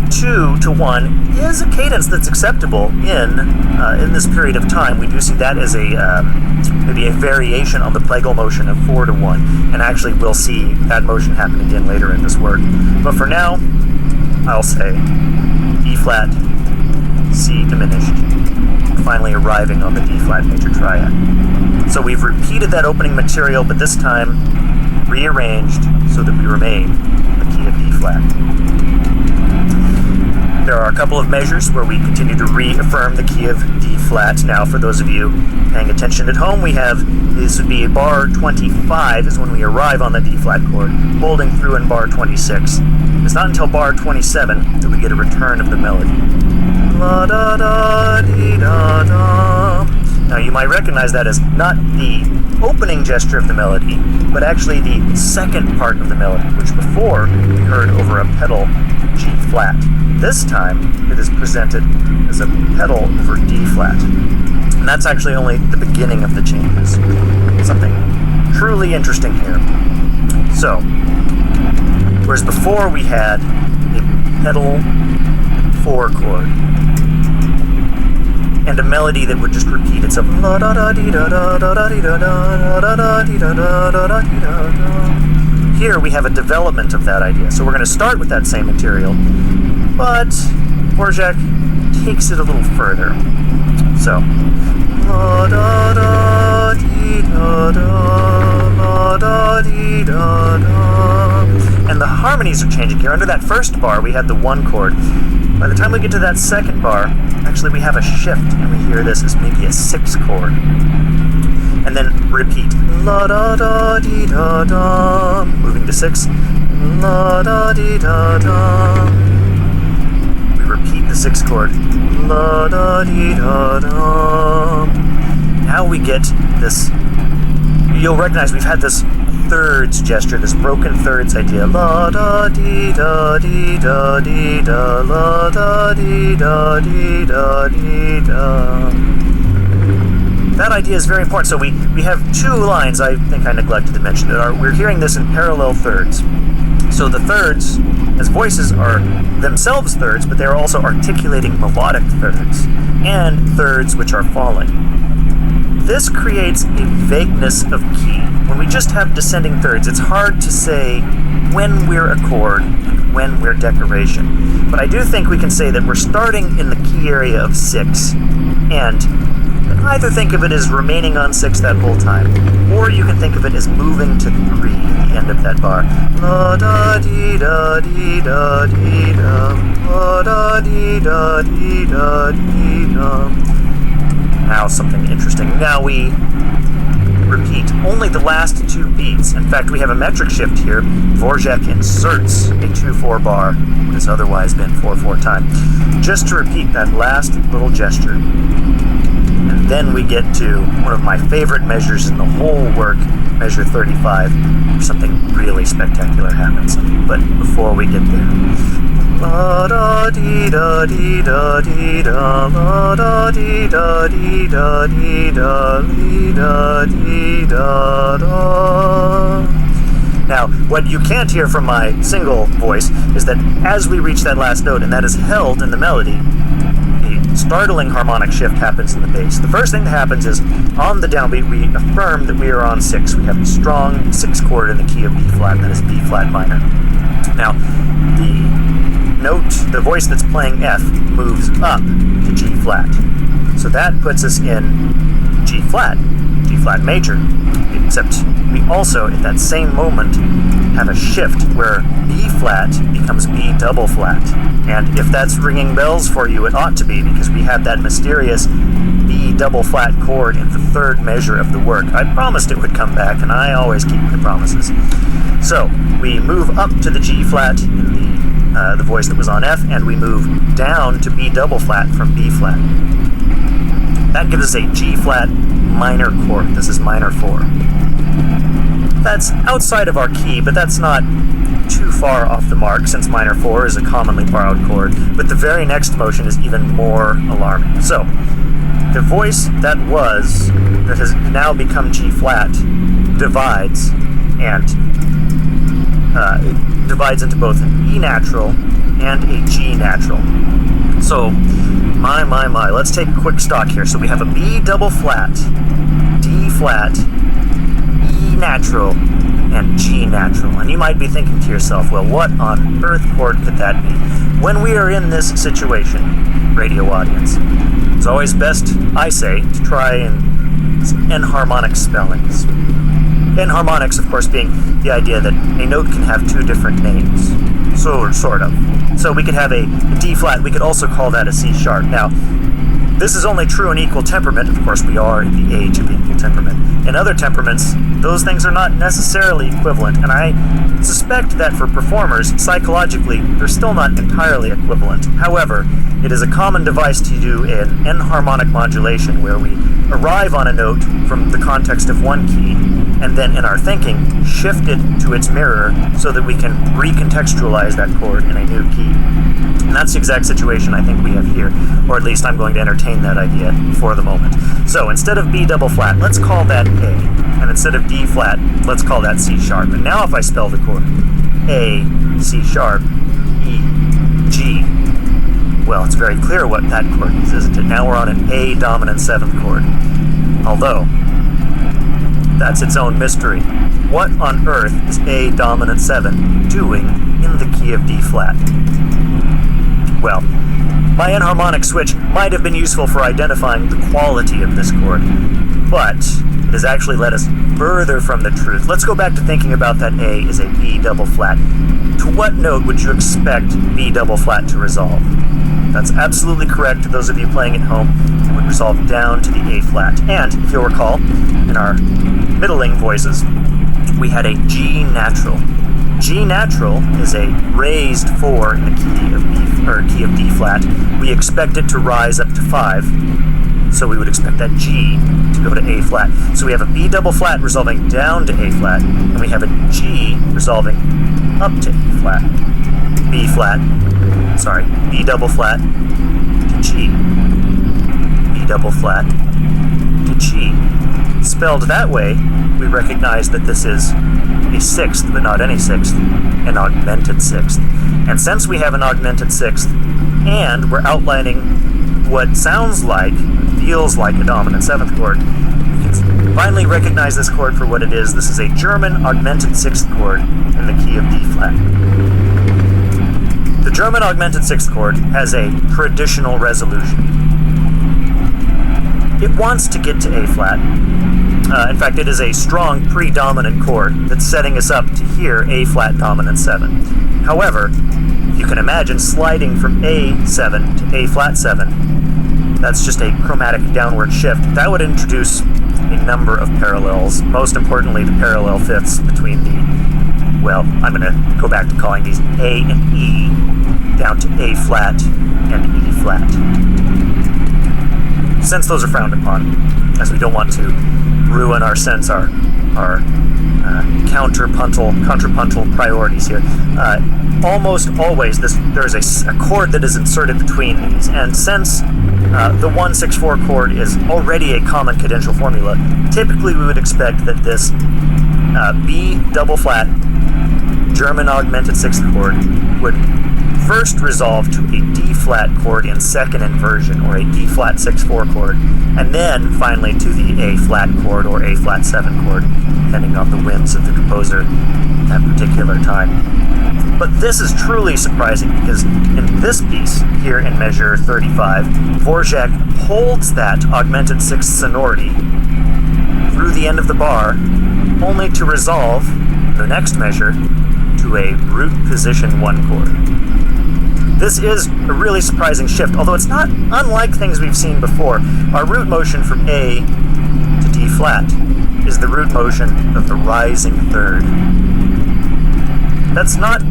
2 to 1 is a cadence that's acceptable in this period of time. We do see that as maybe a variation on the plagal motion of 4 to 1, and actually we'll see that motion happen again later in this work. But for now, I'll say E flat, C diminished, finally arriving on the D flat major triad. So we've repeated that opening material, but this time rearranged so that we remain in the key of D flat. There are a couple of measures where we continue to reaffirm the key of D flat. Now, for those of you paying attention at home, this would be a bar 25 is when we arrive on the D flat chord, holding through in bar 26. It's not until bar 27 that we get a return of the melody. La da da dee da da. Now, you might recognize that as not the opening gesture of the melody, but actually the second part of the melody, which before we heard over a pedal G flat. This time, it is presented as a pedal over D flat. And that's actually only the beginning of the changes. Something truly interesting here. So, whereas before we had a pedal 4 chord, and a melody that would just repeat itself. La da da dee da da da da dee da da da da dee da da da da dee da da. Here we have a development of that idea. So we're going to start with that same material, but Dvorak takes it a little further. So la da da dee da da la da dee da da. And the harmonies are changing here. Under that first bar we had the 1 chord. By the time we get to that second bar, actually we have a shift and we hear this as maybe a 6 chord. And then repeat. La da da dee da da. Moving to 6. La da dee da da. We repeat the 6 chord. La da dee da da. Now we get this. You'll recognize we've had this thirds gesture, this broken thirds idea. La da dee da dee da dee da la da dee da dee da dee da. That idea is very important. So we have 2 lines I think I neglected to mention. We're hearing this in parallel thirds. So the thirds, as voices, are themselves thirds, but they're also articulating melodic thirds, and thirds which are falling. This creates a vagueness of key. When we just have descending thirds, it's hard to say when we're a chord and when we're decoration. But I do think we can say that we're starting in the key area of 6, and either think of it as remaining on 6 that whole time, or you can think of it as moving to 3 at the end of that bar. La da dee da dee da dee da, la da dee da dee da dee da. Now something interesting. Now we repeat only the last 2 beats. In fact, we have a metric shift here. Dvorak inserts a 2/4 bar, what has otherwise been 4/4 time, just to repeat that last little gesture. And then we get to one of my favorite measures in the whole work, measure 35, where something really spectacular happens. But before we get there, la da dee da dee da dee da, la da dee da dee da dee da dee da dee da da. Now, what you can't hear from my single voice is that as we reach that last note, and that is held in the melody, a startling harmonic shift happens in the bass. The first thing that happens is, on the downbeat, we affirm that we are on 6. We have a strong 6 chord in the key of B flat, that is B flat minor. Now, the voice that's playing F moves up to G flat. So that puts us in G flat major. Except we also, at that same moment, have a shift where B flat becomes B double flat. And if that's ringing bells for you, it ought to be, because we have that mysterious B double flat chord in the 3rd measure of the work. I promised it would come back, and I always keep my promises. So we move up to the G flat in the voice that was on F, and we move down to B double flat from B flat. That gives us a G flat minor chord. This is minor 4. That's outside of our key, but that's not too far off the mark, since minor 4 is a commonly borrowed chord. But the very next motion is even more alarming. So, the voice that has now become G flat divides, and divides into both an E natural and a G natural. So, my, let's take a quick stock here. So we have a B double flat, D flat, E natural, and G natural. And you might be thinking to yourself, well, what on earth chord could that be? When we are in this situation, radio audience, it's always best, I say, to try enharmonic spellings. Enharmonics, of course, being the idea that a note can have 2 different names. Sort of. So we could have a D flat, we could also call that a C sharp. Now, this is only true in equal temperament. Of course, we are in the age of equal temperament. In other temperaments, those things are not necessarily equivalent, and I suspect that for performers, psychologically, they're still not entirely equivalent. However, it is a common device to do an enharmonic modulation where we arrive on a note from the context of one key, and then in our thinking, shift it to its mirror so that we can recontextualize that chord in a new key. And that's the exact situation I think we have here, or at least I'm going to entertain that idea for the moment. So instead of B double flat, let's call that A, and instead of D flat, let's call that C sharp. And now if I spell the chord, A, C sharp, E, G, well, it's very clear what that chord is, isn't it? Now we're on an A dominant 7th chord. Although, that's its own mystery. What on earth is A dominant 7 doing in the key of D flat? Well, my enharmonic switch might have been useful for identifying the quality of this chord, but it has actually led us further from the truth. Let's go back to thinking about that A as a B double flat. To what note would you expect B double flat to resolve? That's absolutely correct to those of you playing at home. It would resolve down to the A flat. And, if you'll recall, in our middling voices, we had a G natural. G natural is a raised 4 in the key of D flat. We expect it to rise up to 5, so we would expect that G to go to A flat. So we have a B double flat resolving down to A flat, and we have a G resolving up to A flat. B double flat to G. B double flat to G. Spelled that way, we recognize that this is a 6th, but not any 6th, an augmented 6th. And since we have an augmented 6th, and we're outlining what feels like a dominant 7th chord, we can finally recognize this chord for what it is. This is a German augmented 6th chord in the key of D flat. The German augmented 6th chord has a traditional resolution. It wants to get to A flat. In fact, it is a strong predominant chord that's setting us up to hear A flat dominant 7. However, you can imagine sliding from A7 to A flat 7. That's just a chromatic downward shift. That would introduce a number of parallels, most importantly the parallel fifths between I'm going to go back to calling these A and E, down to A flat and E flat. Since those are frowned upon, as we don't want to ruin our contrapuntal priorities here. Almost always there's a chord that is inserted between these, and since the 164 chord is already a common cadential formula, typically we would expect that this B double flat German augmented sixth chord would first resolve to a D flat chord in second inversion, or a D flat 6/4 chord, and then finally to the A flat chord or A flat 7 chord, depending on the whims of the composer at that particular time. But this is truly surprising because in this piece here in measure 35, Dvorak holds that augmented sixth sonority through the end of the bar, only to resolve the next measure to a root position 1 chord. This is a really surprising shift, although it's not unlike things we've seen before. Our root motion from A to D flat is the root motion of the rising third. That's not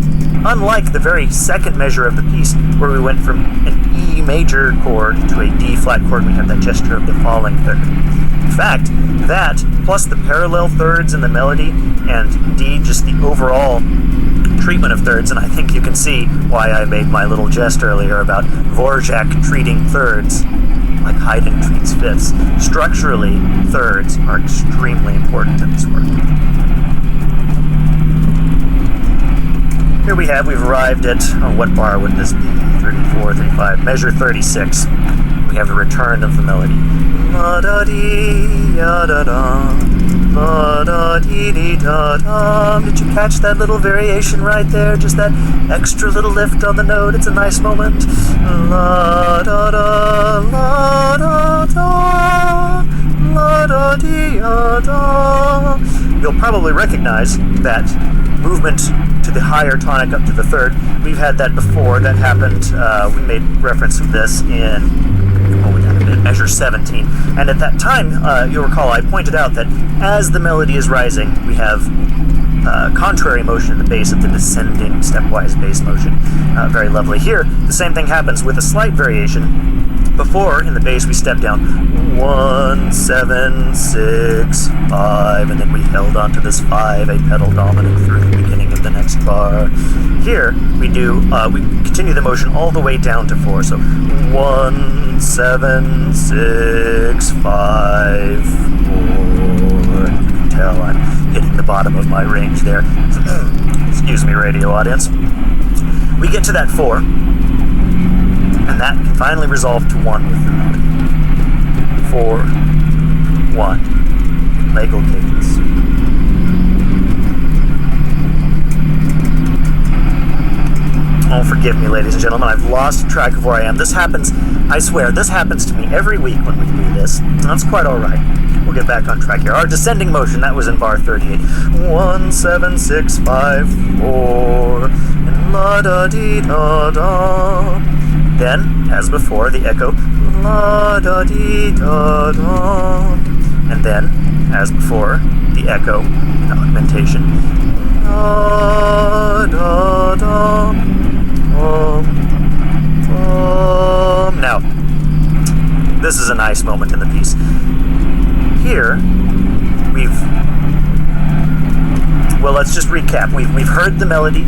unlike the very second measure of the piece, where we went from an E major chord to a D flat chord, and we have that gesture of the falling third. In fact, that, plus the parallel thirds in the melody, and indeed just the overall treatment of thirds, and I think you can see why I made my little jest earlier about Dvorak treating thirds like Haydn treats fifths. Structurally, thirds are extremely important in this work. Here we've arrived at, what bar would this be? 34, 35, measure 36. We have the return of the melody. La-da-dee-ya-da-da, la-da-dee-dee-da-da. Did you catch that little variation right there? Just that extra little lift on the note. It's a nice moment. La-da-da, la-da-da, la-da-dee-ya-da. You'll probably recognize that movement to the higher tonic up to the third. We've had that before. That happened, we made reference to this in measure 17. And at that time, you'll recall, I pointed out that as the melody is rising, we have contrary motion in the bass of the descending stepwise bass motion. Very lovely. Here, the same thing happens with a slight variation. Before, in the bass, we step down 1, 7, 6, 5, and then we held onto this 5, a pedal dominant through the beginning of the next bar. Here, we continue the motion all the way down to 4. So 1, 7, 6, 5, 4. You can tell I'm hitting the bottom of my range there. Excuse me, radio audience. We get to that 4. And that can finally resolve to 1 with the melody. 4, 1. Legal cadence. Oh, forgive me, ladies and gentlemen, I've lost track of where I am. This happens, I swear, this happens to me every week when we do this. That's quite alright. We'll get back on track here. Our descending motion, that was in bar 38. 1, 7, 6, 5, 4, and la-da-dee-da-da. Then, as before, the echo, la-da-dee-da-da. And then, as before, the echo in augmentation, la-da-da. Now, this is a nice moment in the piece. Here, let's just recap. We've heard the melody.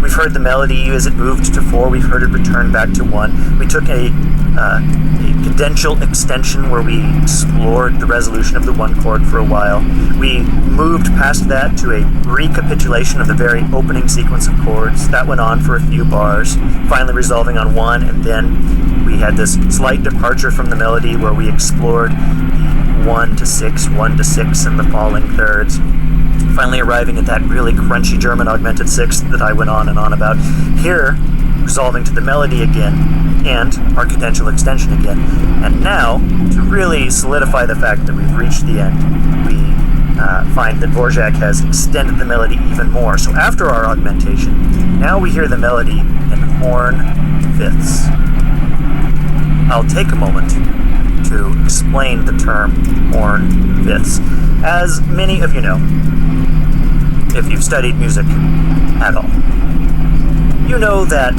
We've heard the melody as it moved to 4. We've heard it return back to 1. We took a cadential extension where we explored the resolution of the 1 chord for a while. We moved past that to a recapitulation of the very opening sequence of chords. That went on for a few bars, finally resolving on 1, and then we had this slight departure from the melody where we explored the 1 to 6, 1 to 6, and the falling thirds. Finally arriving at that really crunchy German augmented sixth that I went on and on about. Here, resolving to the melody again, and our cadential extension again. And now, to really solidify the fact that we've reached the end, we find that Dvorak has extended the melody even more. So after our augmentation, now we hear the melody in horn fifths. I'll take a moment to explain the term horn fifths. As many of you know, if you've studied music at all, you know that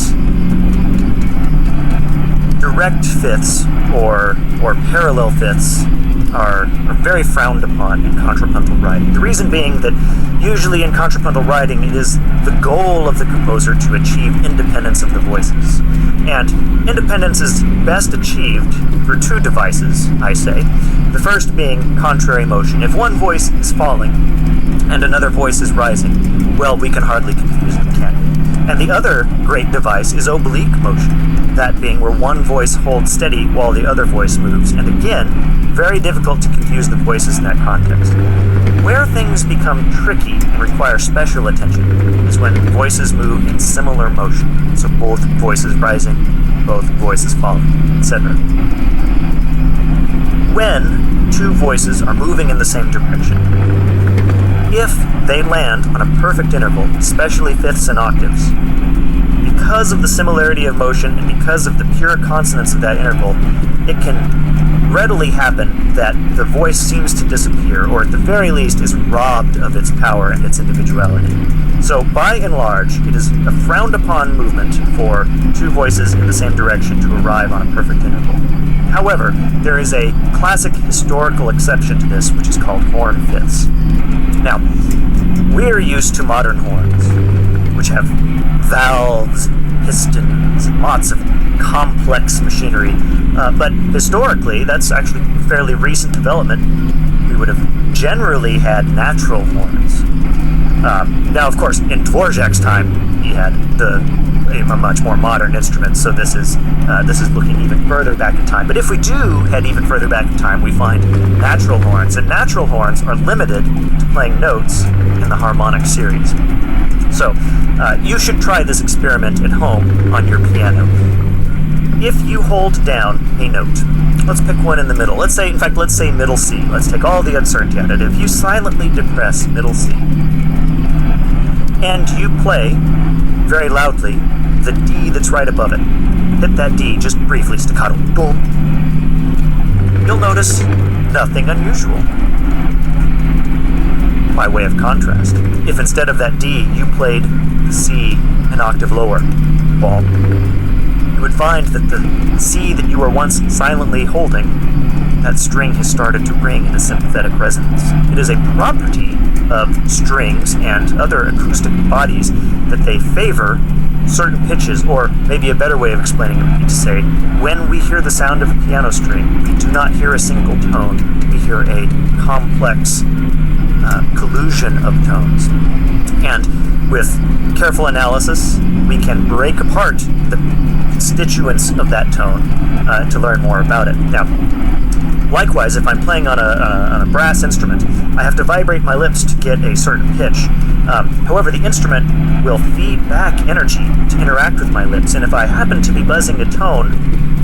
direct fifths or parallel fifths are very frowned upon in contrapuntal writing. The reason being that usually in contrapuntal writing it is the goal of the composer to achieve independence of the voices. And independence is best achieved through two devices, I say. The first being contrary motion. If one voice is falling and another voice is rising, well, we can hardly confuse them, can we? And the other great device is oblique motion, that being where one voice holds steady while the other voice moves. And again, very difficult to confuse the voices in that context. Where things become tricky and require special attention is when voices move in similar motion. So both voices rising, both voices falling, etc. When two voices are moving in the same direction, if they land on a perfect interval, especially fifths and octaves, because of the similarity of motion and because of the pure consonance of that interval, it can readily happen that the voice seems to disappear, or at the very least is robbed of its power and its individuality. So by and large, it is a frowned upon movement for two voices in the same direction to arrive on a perfect interval. However, there is a classic historical exception to this, which is called horn fifths. Now, we're used to modern horns, which have valves, pistons, and lots of complex machinery. But historically, that's actually a fairly recent development. We would have generally had natural horns. Now, of course, in Dvorak's time, he had a much more modern instrument, so this is looking even further back in time. But if we do head even further back in time, we find natural horns, and natural horns are limited to playing notes in the harmonic series. So, you should try this experiment at home on your piano. If you hold down a note, let's pick one in the middle. Let's say middle C. Let's take all the uncertainty out of it. If you silently depress middle C, and you play very loudly the D that's right above it, hit that D just briefly, staccato, boom, you'll notice nothing unusual. By way of contrast, if instead of that D you played the C an octave lower, you would find that the C that you were once silently holding, that string has started to ring in a sympathetic resonance. It is a property of strings and other acoustic bodies that they favor certain pitches, or maybe a better way of explaining it would be to say, when we hear the sound of a piano string, we do not hear a single tone, we hear a complex collusion of tones. And with careful analysis, we can break apart the constituents of that tone to learn more about it. Now, likewise, if I'm playing on a brass instrument, I have to vibrate my lips to get a certain pitch. However, the instrument will feed back energy to interact with my lips, and if I happen to be buzzing a tone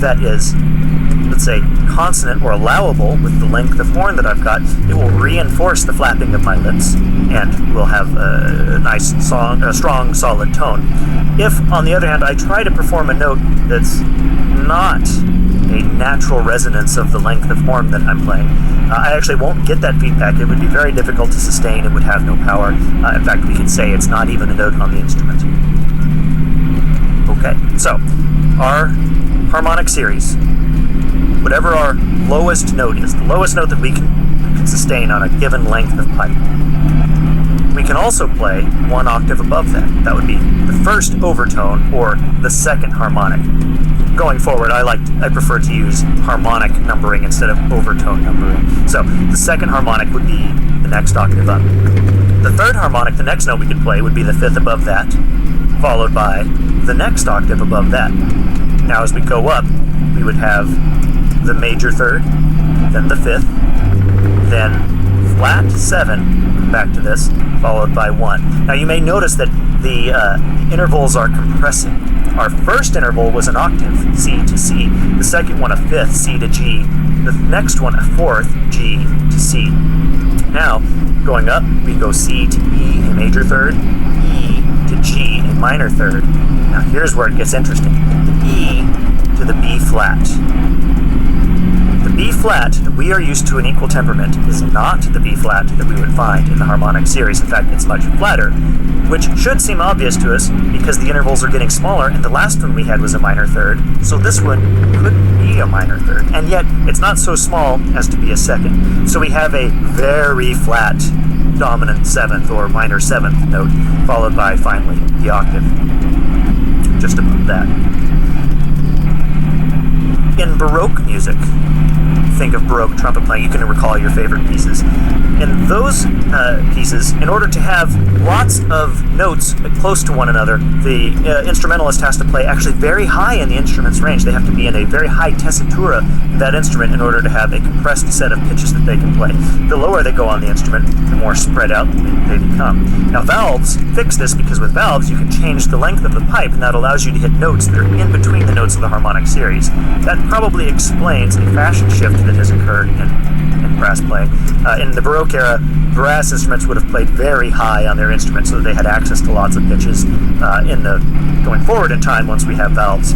that is, let's say, consonant or allowable with the length of horn that I've got, it will reinforce the flapping of my lips, and we'll have a nice, strong, solid tone. If, on the other hand, I try to perform a note that's not a natural resonance of the length of horn that I'm playing, I actually won't get that feedback. It would be very difficult to sustain. It would have no power. In fact, we could say it's not even a note on the instrument. Okay, so our harmonic series, whatever our lowest note is, the lowest note that we can sustain on a given length of pipe, we can also play one octave above that. That would be the first overtone or the second harmonic. Going forward, I prefer to use harmonic numbering instead of overtone numbering. So the second harmonic would be the next octave up. The third harmonic, the next note we could play, would be the fifth above that, followed by the next octave above that. Now as we go up, we would have the major third, then the fifth, then flat 7, back to this, followed by 1. Now you may notice that the intervals are compressing. Our first interval was an octave, C to C. The second one a fifth, C to G. The next one a fourth, G to C. Now, going up, we go C to E, a major third, E to G, a minor third. Now here's where it gets interesting. E to the B flat. The B flat that we are used to in equal temperament is not the B flat that we would find in the harmonic series. In fact, it's much flatter, which should seem obvious to us because the intervals are getting smaller, and the last one we had was a minor third, so this one could be a minor third, and yet it's not so small as to be a second. So we have a very flat dominant seventh or minor seventh note, followed by, finally, the octave just above that. In Baroque music, think of Baroque trumpet playing, you can recall your favorite pieces. In those pieces, in order to have lots of notes close to one another, the instrumentalist has to play actually very high in the instrument's range. They have to be in a very high tessitura of that instrument in order to have a compressed set of pitches that they can play. The lower they go on the instrument, the more spread out they become. Now valves fix this because with valves you can change the length of the pipe, and that allows you to hit notes that are in between the notes of the harmonic series. That probably explains a fashion shift that has occurred in brass playing. In the Baroque era, brass instruments would have played very high on their instruments so that they had access to lots of pitches. Going forward in time, once we have valves,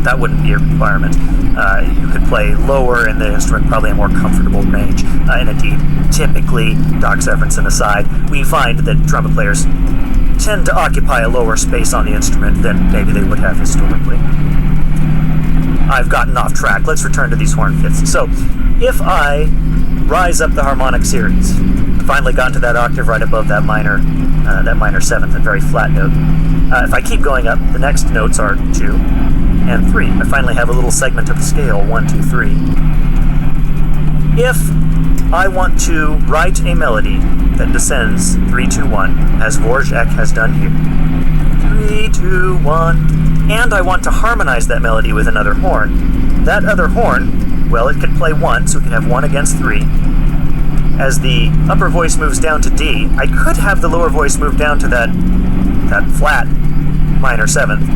that wouldn't be a requirement. You could play lower in the instrument, probably a more comfortable range. And indeed, typically, Doc Severinsen aside, we find that trumpet players tend to occupy a lower space on the instrument than maybe they would have historically. I've gotten off track. Let's return to these horn fifths. So, if I rise up the harmonic series, I finally got to that octave right above that minor seventh, that very flat note. If I keep going up, the next notes are 2 and 3. I finally have a little segment of the scale, 1, 2, 3. If I want to write a melody that descends 3, 2, 1, as Dvorak has done here, 3, 2, 1, and I want to harmonize that melody with another horn, that other horn, well, it could play 1, so it could have 1 against 3. As the upper voice moves down to D, I could have the lower voice move down to that flat minor seventh,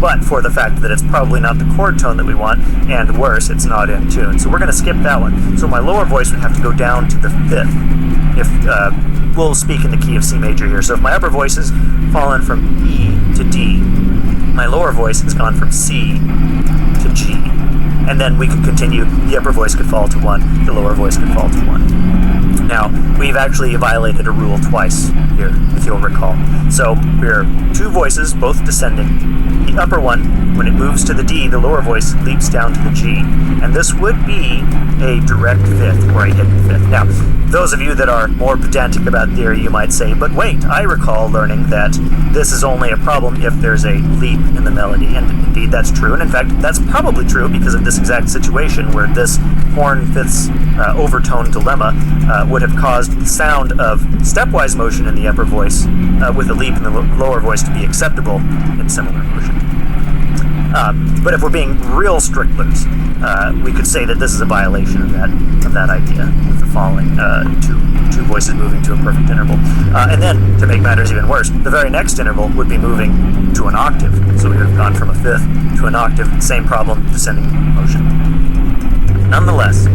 but for the fact that it's probably not the chord tone that we want, and worse, it's not in tune. So we're going to skip that one. So my lower voice would have to go down to the fifth, if we'll speak in the key of C major here. So if my upper voice has fallen from E to D, my lower voice has gone from C to G. And then we could continue, the upper voice could fall to 1, the lower voice could fall to 1. Now, we've actually violated a rule twice here, if you'll recall. So, we're 2 voices, both descending. The upper one, when it moves to the D, the lower voice leaps down to the G. And this would be a direct fifth, or a hidden fifth. Now, those of you that are more pedantic about theory, you might say, but wait, I recall learning that this is only a problem if there's a leap in the melody. And indeed, that's true. And in fact, that's probably true because of this exact situation where this horn fifths overtone dilemma would have caused the sound of stepwise motion in the upper voice with a leap in the lower voice to be acceptable in similar motion. But if we're being real strictlers, we could say that this is a violation of that idea, with the falling two voices moving to a perfect interval. And then, to make matters even worse, the very next interval would be moving to an octave. So we would have gone from a fifth to an octave, same problem, descending motion. Nonetheless,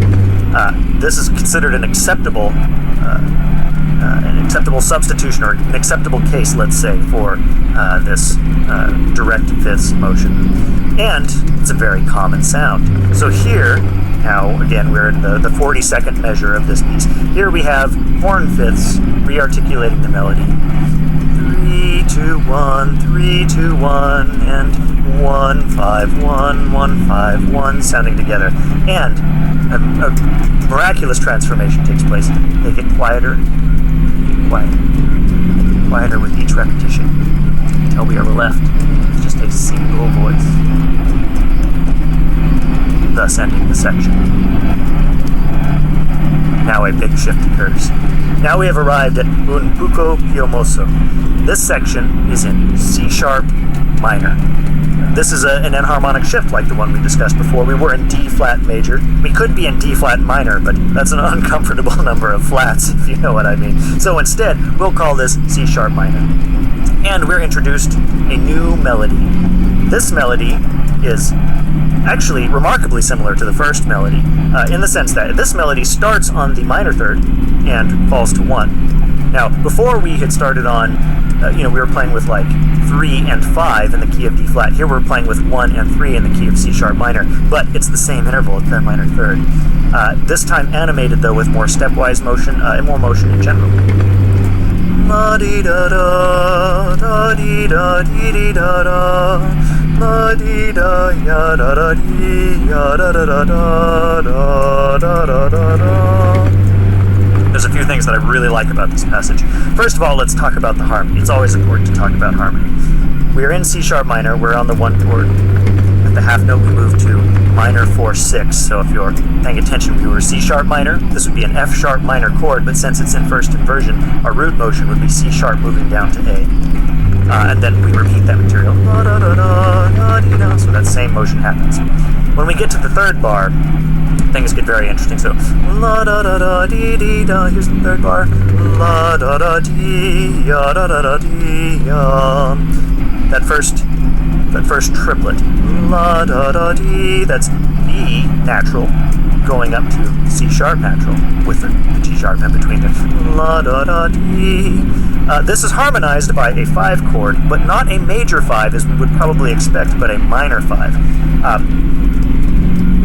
this is considered an acceptable substitution, or an acceptable case, let's say, for this direct fifths motion. And it's a very common sound. So here, now again, we're in the 42nd measure of this piece. Here we have horn fifths re-articulating the melody. 3, 2, 1, 3, 2, 1, and 1, 5, 1, 1, 5, 1, sounding together. And a miraculous transformation takes place. They get quieter, quieter with each repetition, until we are left with just a single voice, thus ending the section. Now a big shift occurs. Now we have arrived at Un poco piomoso. This section is in C sharp minor. This is an enharmonic shift like the one we discussed before. We were in D flat major. We could be in D flat minor, but that's an uncomfortable number of flats, if you know what I mean. So instead, we'll call this C sharp minor. And we're introduced a new melody. This melody is actually remarkably similar to the first melody, in the sense that this melody starts on the minor third and falls to 1. Now, before we had started on we were playing with like 3 and 5 in the key of D flat. Here we're playing with 1 and 3 in the key of C sharp minor, but it's the same interval, it's that minor third. This time animated though with more stepwise motion and more motion in general. La di da da da di da di da da la di da ya da da di ya da da da da da da da da. There's a few things that I really like about this passage. First of all, let's talk about the harmony. It's always important to talk about harmony. We are in C sharp minor. We're on the 1 chord. At the half note, we move to minor 4/6. So if you're paying attention, we were C sharp minor. This would be an F sharp minor chord, but since it's in first inversion, our root motion would be C sharp moving down to A. And then we repeat that material. So that same motion happens. When we get to the third bar, things get very interesting. So la da da da dee dee da. Here's the third bar. La da da dee ya da da da dee ya. That first triplet. La da da dee. That's B natural going up to C sharp natural with the G sharp in between there. La da da dee. This is harmonized by a 5 chord, but not a major 5 as we would probably expect, but a minor 5.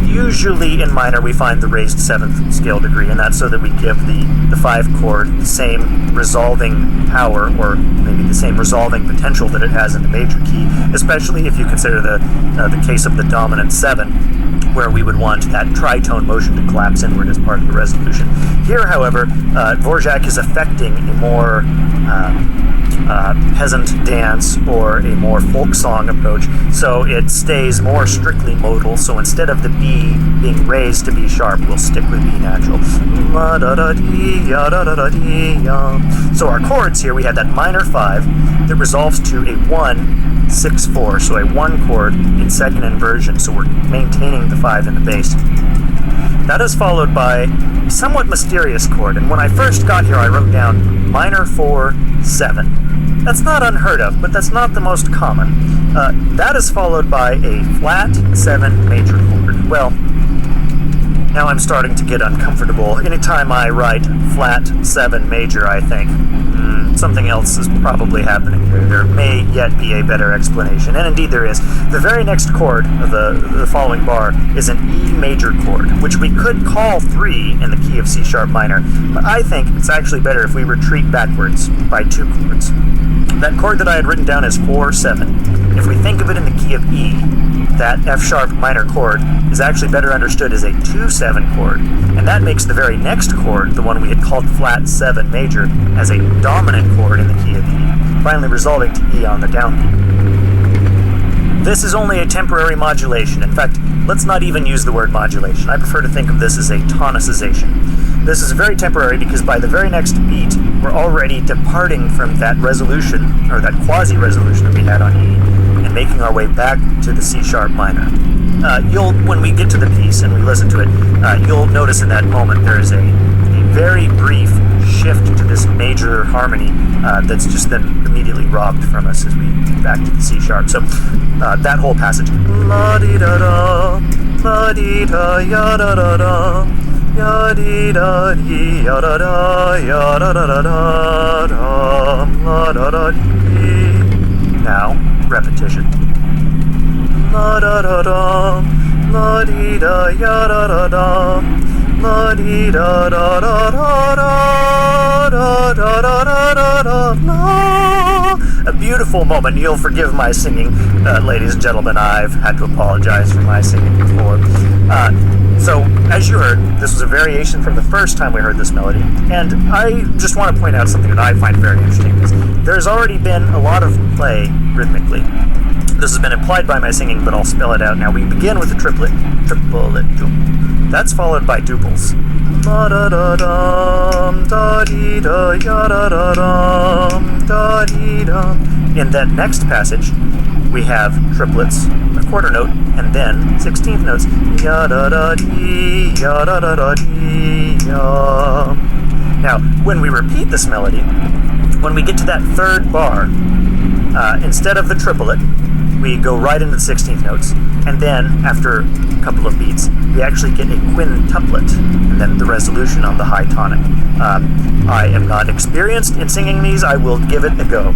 Usually in minor we find the raised 7th scale degree, and that's so that we give the 5 chord the same resolving power, or maybe the same resolving potential that it has in the major key, especially if you consider the case of the dominant 7, where we would want that tritone motion to collapse inward as part of the resolution. Here, however, Dvorak is affecting a more peasant dance or a more folk song approach, so it stays more strictly modal. So instead of the B being raised to B sharp, we'll stick with B natural. La da da dee ya da da da dee ya. So our chords here, we had that minor 5 that resolves to a 1/6/4, so a 1 chord in second inversion. So we're maintaining the 5 in the bass. That is followed by a somewhat mysterious chord, and when I first got here, I wrote down minor 4/7. That's not unheard of, but that's not the most common. That is followed by a flat 7 major chord. Well, now I'm starting to get uncomfortable. Anytime I write flat 7 major, I think, something else is probably happening here. There may yet be a better explanation, and indeed there is. The very next chord of the following bar is an E major chord, which we could call 3 in the key of C sharp minor, but I think it's actually better if we retreat backwards by 2 chords. That chord that I had written down is 4/7. If we think of it in the key of E, that F sharp minor chord is actually better understood as a 2/7 chord, and that makes the very next chord, the one we had called flat 7 major, as a dominant chord in the key of E, finally resolving to E on the downbeat. This is only a temporary modulation. In fact, let's not even use the word modulation. I prefer to think of this as a tonicization. This is very temporary because by the very next beat, we're already departing from that resolution, or that quasi-resolution that we had on E, and making our way back to the C sharp minor. When we get to the piece and we listen to it, you'll notice in that moment there is a very brief shift to this major harmony that's just then immediately robbed from us as we get back to the C sharp. So that whole passage, la di da da, la di da ya da da da, ya di da di ya da da ya da da da da da, la da da di. Now repetition. La da da da, la di da ya da da da, la di da da da da da da da da da da la. A beautiful moment. You'll forgive my singing, ladies and gentlemen. I've had to apologize for my singing before. So, as you heard, this was a variation from the first time we heard this melody, and I just want to point out something that I find very interesting. There's already been a lot of play rhythmically. This has been implied by my singing, but I'll spell it out now. We begin with a triplet. Triplet. That's followed by duples. Da da da dum, da dee da ya da da dum, da dee da. In that next passage, we have triplets, a quarter note, and then 16th notes. Ya da da dee, ya da da da dee, ya. Now, when we repeat this melody, when we get to that third bar, instead of the triplet, we go right into the 16th notes, and then after a couple of beats, we actually get a quintuplet, and then the resolution on the high tonic. I am not experienced in singing these. I will give it a go.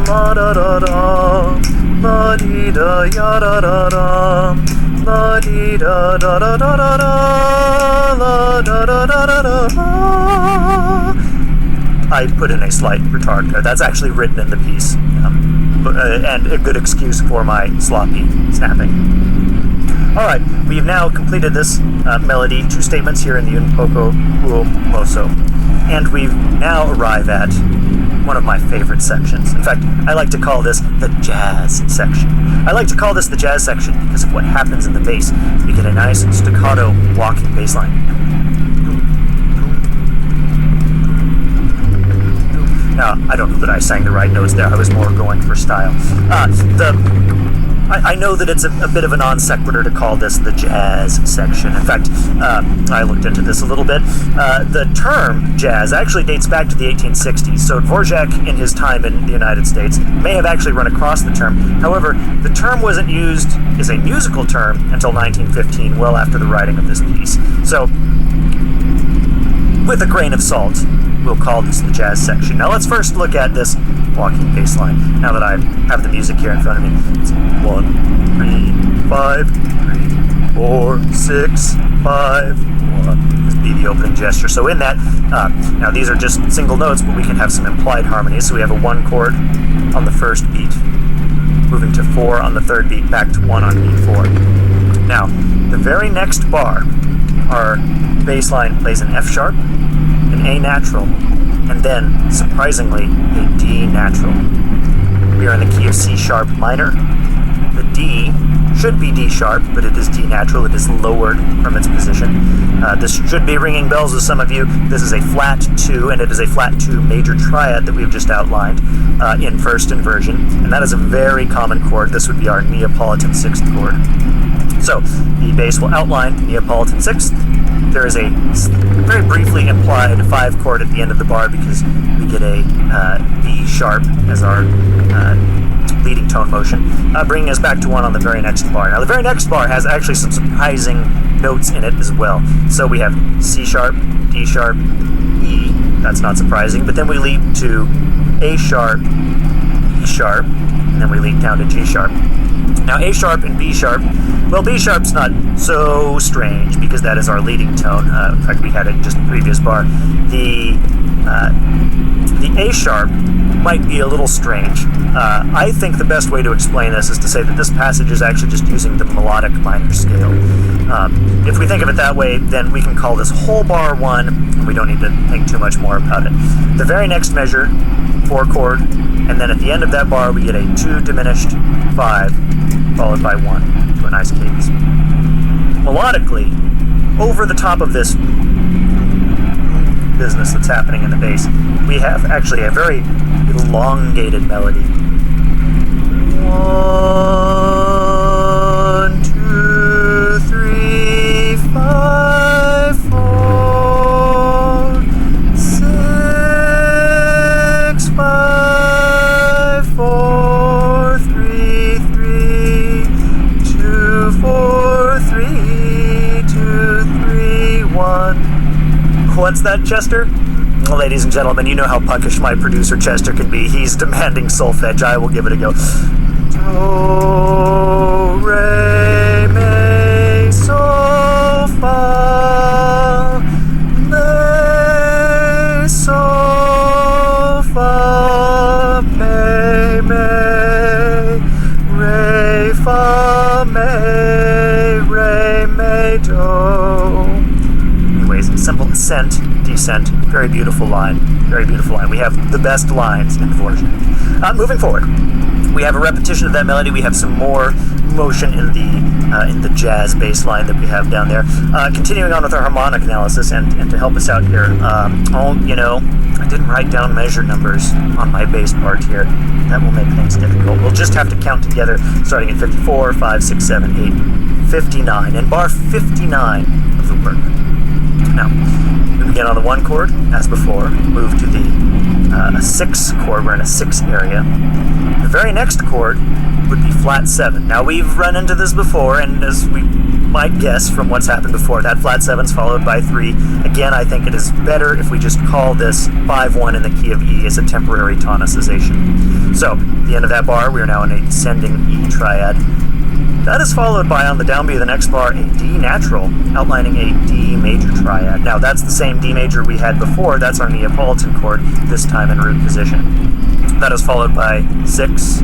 La da da da, la dee da ya da da da, la dee da da da da da da, la da da da da da. I put in a slight retard there. That's actually written in the piece, and a good excuse for my sloppy snapping. Alright, we've now completed this melody, 2 statements here in the un poco uomoso, and we've now arrived at one of my favorite sections. In fact, I like to call this the jazz section. I like to call this the jazz section because of what happens in the bass. We get a nice staccato walking bass line. Now, I don't know that I sang the right notes there. I was more going for style. I know that it's a bit of a non sequitur to call this the jazz section. In fact, I looked into this a little bit. The term jazz actually dates back to the 1860s, so Dvorak, in his time in the United States, may have actually run across the term. However, the term wasn't used as a musical term until 1915, well after the writing of this piece. So, with a grain of salt, we'll call this the jazz section. Now let's first look at this walking bass line, now that I have the music here in front of me. It's 1, 3, 5, 3, 4, 6, 5, 1. This be the opening gesture. So in that, now these are just single notes, but we can have some implied harmonies. So we have a 1 chord on the first beat, moving to 4 on the third beat, back to 1 on beat 4. Now, the very next bar, our bass line plays an F sharp, an A natural, and then, surprisingly, a D natural. We are in the key of C sharp minor. The D should be D sharp, but it is D natural. It is lowered from its position. This should be ringing bells with some of you. This is a flat 2, and it is a flat 2 major triad that we've just outlined in first inversion, and that is a very common chord. This would be our Neapolitan 6th chord. So, the bass will outline Neapolitan 6th. There is a very briefly implied 5 chord at the end of the bar because we get a B sharp as our leading tone motion, bringing us back to 1 on the very next bar. Now, the very next bar has actually some surprising notes in it as well. So we have C sharp, D sharp, E. That's not surprising. But then we leap to A sharp, E sharp, and then we leap down to G sharp. Now, A sharp and B sharp, well, B sharp's not so strange because that is our leading tone. In fact, we had it just in the previous bar. The A sharp might be a little strange. I think the best way to explain this is to say that this passage is actually just using the melodic minor scale. If we think of it that way, then we can call this whole bar 1, and we don't need to think too much more about it. The very next measure, 4 chord, and then at the end of that bar we get a 2 diminished 5, followed by 1, to a nice cadence. Melodically, over the top of this business that's happening in the bass, we have actually a very elongated melody. 1, 2, 3, 5, 4, 6, 5, 4, 3, 3, 2, 4, 3, 2, 3, 1. What's that, Chester? Well, ladies and gentlemen, you know how punkish my producer Chester can be. He's demanding solfege. I will give it a go. Do, re, mi, sol, fa, mi, sol, fa, mi, re, fa, mi, do. Anyways, simple ascent, descent, very beautiful line, very beautiful line. We have the best lines in Dvorak. Moving forward, we have a repetition of that melody. We have some more motion in the jazz bass line that we have down there. Continuing on with our harmonic analysis, and to help us out here, I didn't write down measure numbers on my bass part here. That will make things difficult. We'll just have to count together, starting at 54, 5, 6, 7, 8, 59, and bar 59 of the work. Now, we begin on the 1 chord, as before, move to the 6 chord. We're in a 6 area. The very next chord would be flat 7. Now, we've run into this before, and as we might guess from what's happened before, that flat 7's followed by 3. Again, I think it is better if we just call this 5-1 in the key of E as a temporary tonicization. So, at the end of that bar, we are now in a descending E triad. That is followed by, on the downbeat of the next bar, a D natural, outlining a D major triad. Now, that's the same D major we had before. That's our Neapolitan chord, this time in root position. That is followed by 6,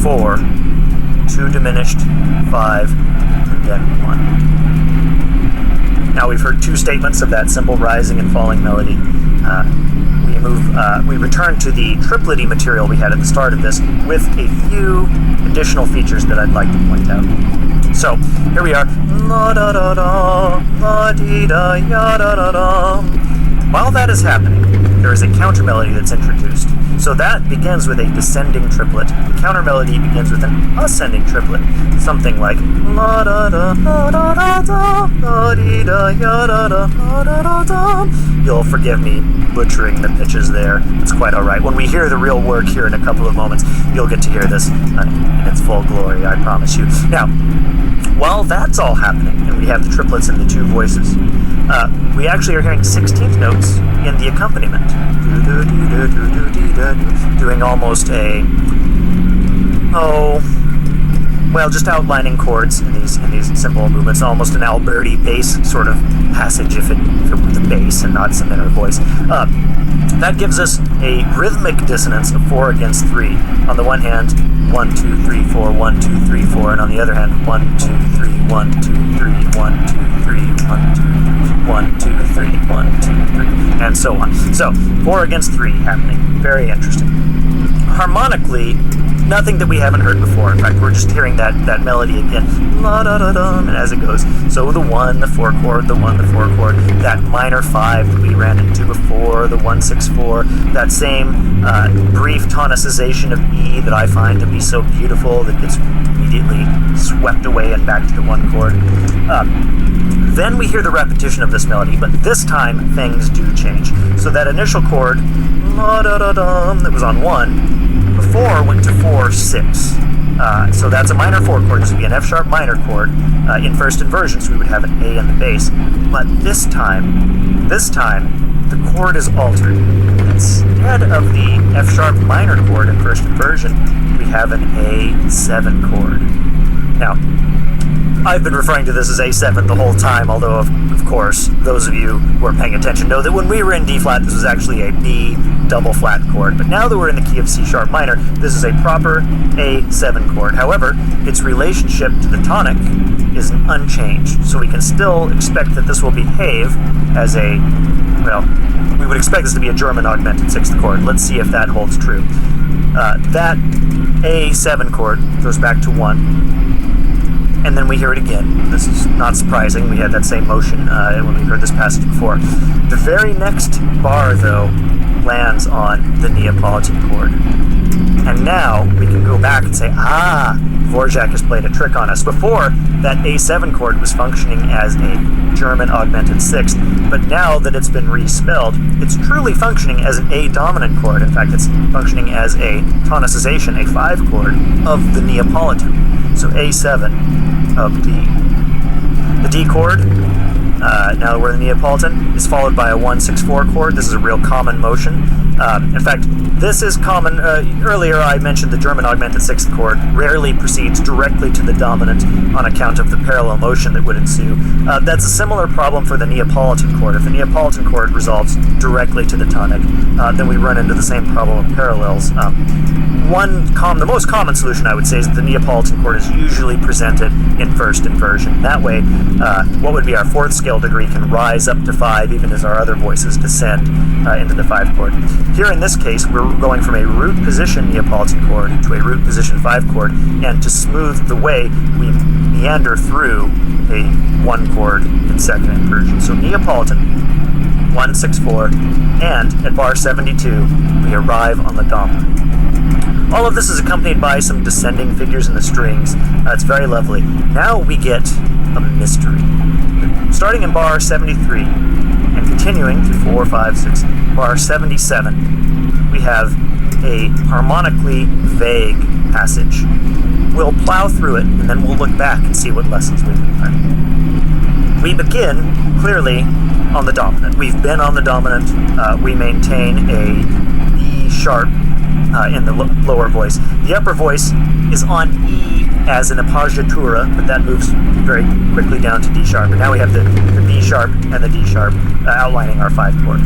4, 2 diminished, 5, and then 1. Now, we've heard 2 statements of that simple rising and falling melody. We return to the triplety material we had at the start of this with a few additional features that I'd like to point out. So, here we are. La da da da, la dee da ya da da da. While that is happening, there is a counter melody that's introduced. So that begins with a descending triplet. The counter melody begins with an ascending triplet. Something like la da da da da da da, la dee da ya da da da da da. You'll forgive me butchering the pitches there. It's quite alright. When we hear the real work here in a couple of moments, you'll get to hear this in its full glory, I promise you. Now, while that's all happening, and we have the triplets and the 2 voices, we actually are hearing 16th notes in the accompaniment. Doing almost a, just outlining chords in these simple movements, almost an Alberti bass sort of passage if it were the bass and not some inner voice. That gives us a rhythmic dissonance of 4 against 3. On the one hand, 1, 2, 3, 4, 1, 2, 3, 4, and on the other hand, 1, 2, 3, 1, 2, 3, 1, 2, 3, 1, 2, 1, 2, 3, 1, 2, 3, and so on. So, 4 against 3 happening. Very interesting. Harmonically, nothing that we haven't heard before. In fact, we're just hearing that melody again, la da da da, and as it goes. So the 1, the 4 chord, the 1, the 4 chord, that minor 5 that we ran into before, the 1, 6, 4, that same brief tonicization of E that I find to be so beautiful that gets immediately swept away and back to the 1 chord. Then we hear the repetition of this melody, but this time things do change. So that initial chord, la da da da, that was on 1, before went to 4, 6. So that's a minor 4 chord. This would be an F sharp minor chord in first inversion, so we would have an A in the bass. But this time, the chord is altered. Instead of the F sharp minor chord in first inversion, we have an A7 chord. Now, I've been referring to this as A7 the whole time, although, of course, those of you who are paying attention know that when we were in D flat, this was actually a B double flat chord. But now that we're in the key of C sharp minor, this is a proper A7 chord. However, its relationship to the tonic is unchanged, so we can still expect that this will behave as a, we would expect this to be a German augmented 6th chord. Let's see if that holds true. That A7 chord goes back to 1. And then we hear it again. This is not surprising. We had that same motion when we heard this passage before. The very next bar, though, lands on the Neapolitan chord. And now we can go back and say, Dvorak has played a trick on us. Before, that A7 chord was functioning as a German augmented 6th, but now that it's been respelled, it's truly functioning as an A dominant chord. In fact, it's functioning as a tonicization, a 5 chord of the Neapolitan. So A7 of D. The D chord, now that we're in the Neapolitan, is followed by a 1-6-4 chord. This is a real common motion. In fact, this is common. Earlier I mentioned the German augmented 6th chord rarely proceeds directly to the dominant on account of the parallel motion that would ensue. That's a similar problem for the Neapolitan chord. If the Neapolitan chord resolves directly to the tonic, then we run into the same problem of parallels. The most common solution, I would say, is that the Neapolitan chord is usually presented in first inversion. That way, what would be our 4th scale degree can rise up to 5, even as our other voices descend into the 5 chord. Here in this case, we're going from a root position Neapolitan chord to a root position 5 chord, and to smooth the way, we meander through a 1 chord in second inversion. So Neapolitan, 1-6-4, and at bar 72, we arrive on the dominant. All of this is accompanied by some descending figures in the strings. It's very lovely. Now we get a mystery. Starting in bar 73 and continuing through 4, 5, 6, bar 77, we have a harmonically vague passage. we'll plow through it, and then we'll look back and see what lessons we've learned. We begin, clearly, on the dominant. We've been on the dominant. We maintain a E sharp in the lower voice. The upper voice is on E as an appoggiatura, but that moves very quickly down to D sharp. And now we have the B sharp and the D sharp outlining our 5 chord.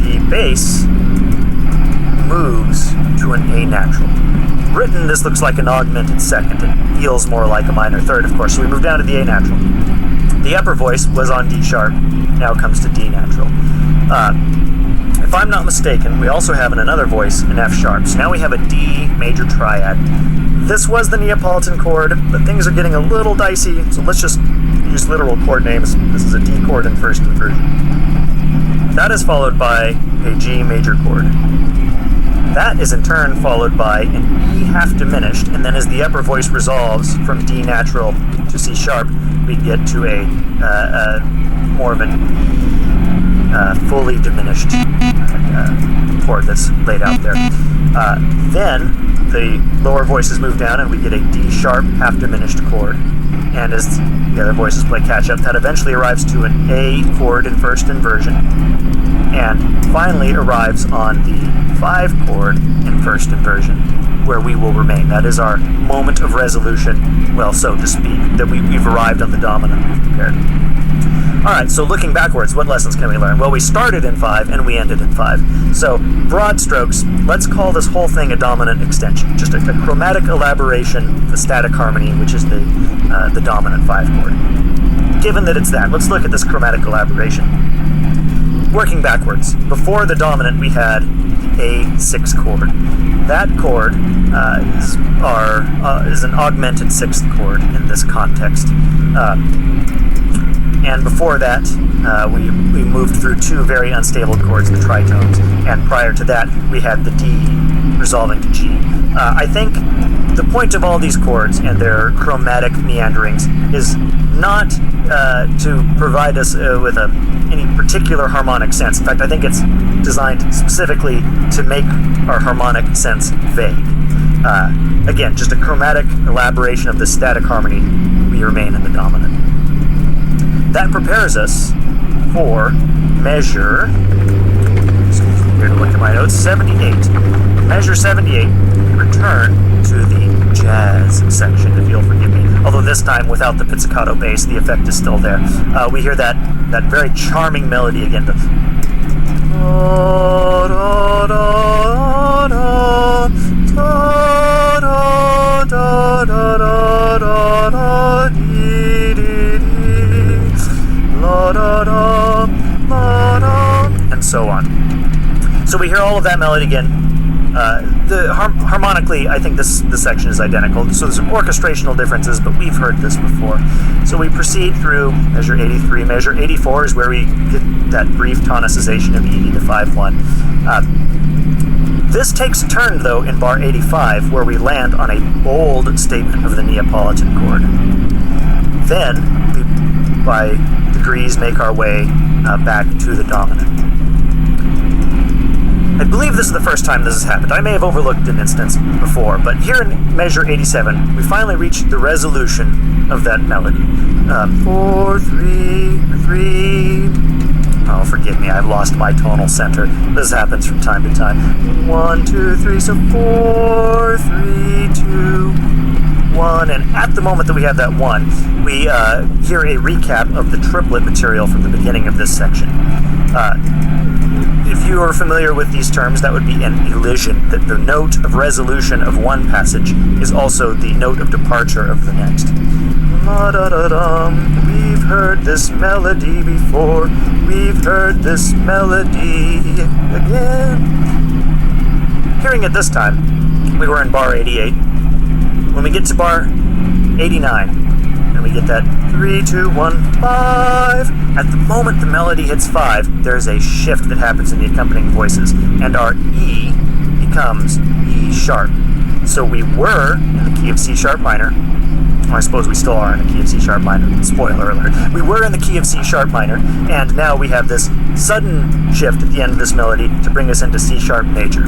The bass moves to an A natural. Written, this looks like an augmented second. It feels more like a minor third, of course, so we move down to the A natural. The upper voice was on D sharp, now comes to D natural. If I'm not mistaken, we also have in another voice an F sharp, so now we have a D major triad. This was the Neapolitan chord, but things are getting a little dicey, so let's just use literal chord names. This is a D chord in first inversion. That is followed by a G major chord. That is in turn followed by an E half diminished, and then as the upper voice resolves from D natural to C sharp, we get to a more of an fully diminished chord that's laid out there. Then the lower voices move down and we get a D sharp half diminished chord, and as the other voices play catch up, that eventually arrives to an A chord in first inversion, and finally arrives on the 5 chord in first inversion, where we will remain. That is our moment of resolution, well, so to speak, that we've arrived on the dominant we've prepared. Alright, so looking backwards, what lessons can we learn? Well, we started in 5 and we ended in 5. So, broad strokes, let's call this whole thing a dominant extension. Just a chromatic elaboration, the static harmony, which is the dominant 5 chord. Given that it's that, let's look at this chromatic elaboration. Working backwards, before the dominant we had the A6 chord. That chord is an augmented 6th chord in this context. And before that, we moved through 2 very unstable chords, the tritones, and prior to that, we had the D resolving to G. I think the point of all these chords and their chromatic meanderings is not to provide us with any particular harmonic sense. In fact, I think it's designed specifically to make our harmonic sense vague. Again, just a chromatic elaboration of the static harmony, we remain in the dominant. That prepares us for measure, here to look at my notes, 78. Measure 78, we return to the jazz section, if you'll forgive me. Although this time, without the pizzicato bass, the effect is still there. We hear that very charming melody again. And so on. So we hear all of that melody again. Harmonically, I think this section is identical. So there's some orchestrational differences, but we've heard this before. So we proceed through measure 83. Measure 84 is where we get that brief tonicization of E to 5-1. This takes a turn, though, in bar 85, where we land on a bold statement of the Neapolitan chord. Then we, by degrees, make our way back to the dominant. I believe this is the first time this has happened. I may have overlooked an instance before, but here in measure 87, we finally reach the resolution of that melody. 4, 3, 3. Oh, forgive me, I've lost my tonal center. This happens from time to time. 1, 2, 3, so 4, 3, 2, 1. And at the moment that we have that 1, we hear a recap of the triplet material from the beginning of this section. If you are familiar with these terms, that would be an elision, that the note of resolution of one passage is also the note of departure of the next. We've heard this melody before, we've heard this melody again. Hearing it this time, we were in bar 88. When we get to bar 89, and we get that 3, 2, 1, 5. At the moment the melody hits 5, there's a shift that happens in the accompanying voices, and our E becomes E sharp. So we were in the key of C sharp minor. Well, I suppose we still are in the key of C sharp minor. Spoiler alert. We were in the key of C sharp minor, and now we have this sudden shift at the end of this melody to bring us into C sharp major.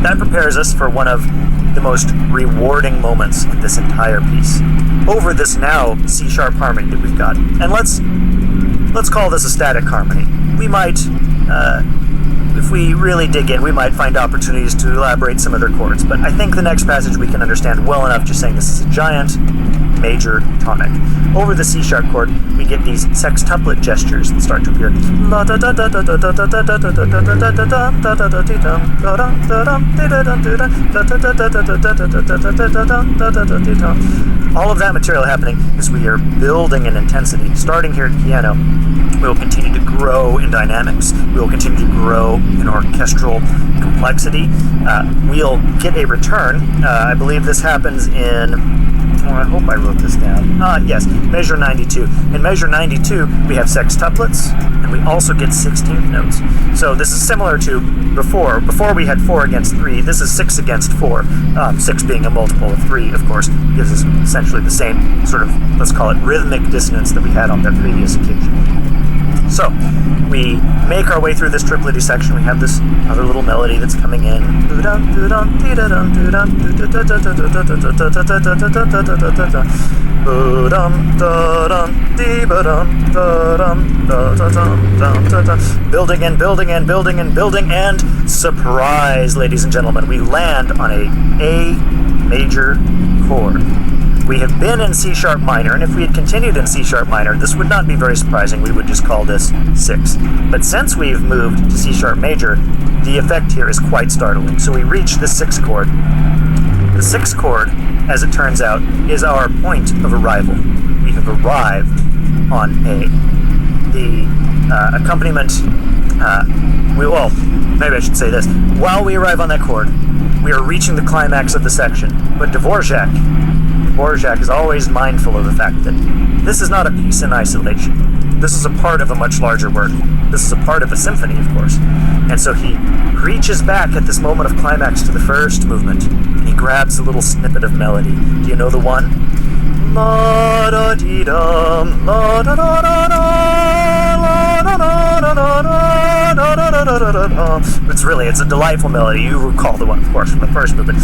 That prepares us for one of the most rewarding moments in this entire piece. Over this now C-sharp harmony that we've got. And let's call this a static harmony. We might, if we really dig in, we might find opportunities to elaborate some other chords. But I think the next passage we can understand well enough just saying this is a giant major tonic. Over the C-sharp chord, we get these sextuplet gestures that start to appear. All of that material happening as we are building in intensity. Starting here at piano, we will continue to grow in dynamics. We will continue to grow in orchestral complexity. We'll get a return. I believe this happens in... I hope I wrote this down. Yes, measure 92. In measure 92, we have sextuplets, and we also get 16th notes. So this is similar to before. Before we had 4 against 3. This is 6 against 4. 6 being a multiple of 3, of course, gives us essentially the same sort of, let's call it, rhythmic dissonance that we had on the previous occasion. So, we make our way through this triplety section. We have this other little melody that's coming in. Building and building and building and building, and surprise, ladies and gentlemen, we land on A major chord. We have been in C-sharp minor, and if we had continued in C-sharp minor, this would not be very surprising. We would just call this 6. But since we've moved to C-sharp major, the effect here is quite startling. So we reach the 6th chord. The 6th chord, as it turns out, is our point of arrival. We have arrived on A. The accompaniment, maybe I should say this. While we arrive on that chord, we are reaching the climax of the section. But Dvorak is always mindful of the fact that this is not a piece in isolation. This is a part of a much larger work. This is a part of a symphony, of course. And so he reaches back at this moment of climax to the first movement, and he grabs a little snippet of melody. Do you know the one? La da dee dum, la da da da da, la da da da da da. It's a delightful melody. You recall the one, of course, from the first movement.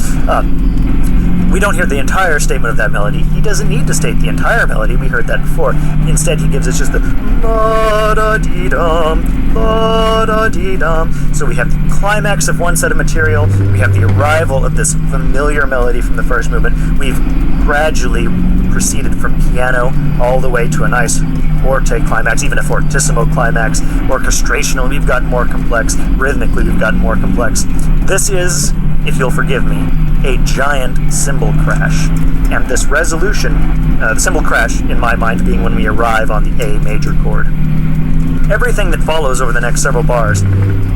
We don't hear the entire statement of that melody. He doesn't need to state the entire melody. We heard that before. Instead, he gives us just the la-da-dee-dum, la-da-dee-dum. So we have the climax of one set of material. We have the arrival of this familiar melody from the first movement. We've gradually proceeded from piano all the way to a nice forte climax, even a fortissimo climax. Orchestrational, we've gotten more complex. Rhythmically, we've gotten more complex. This is, if you'll forgive me, a giant cymbal crash. And this resolution, the cymbal crash, in my mind, being when we arrive on the A major chord. Everything that follows over the next several bars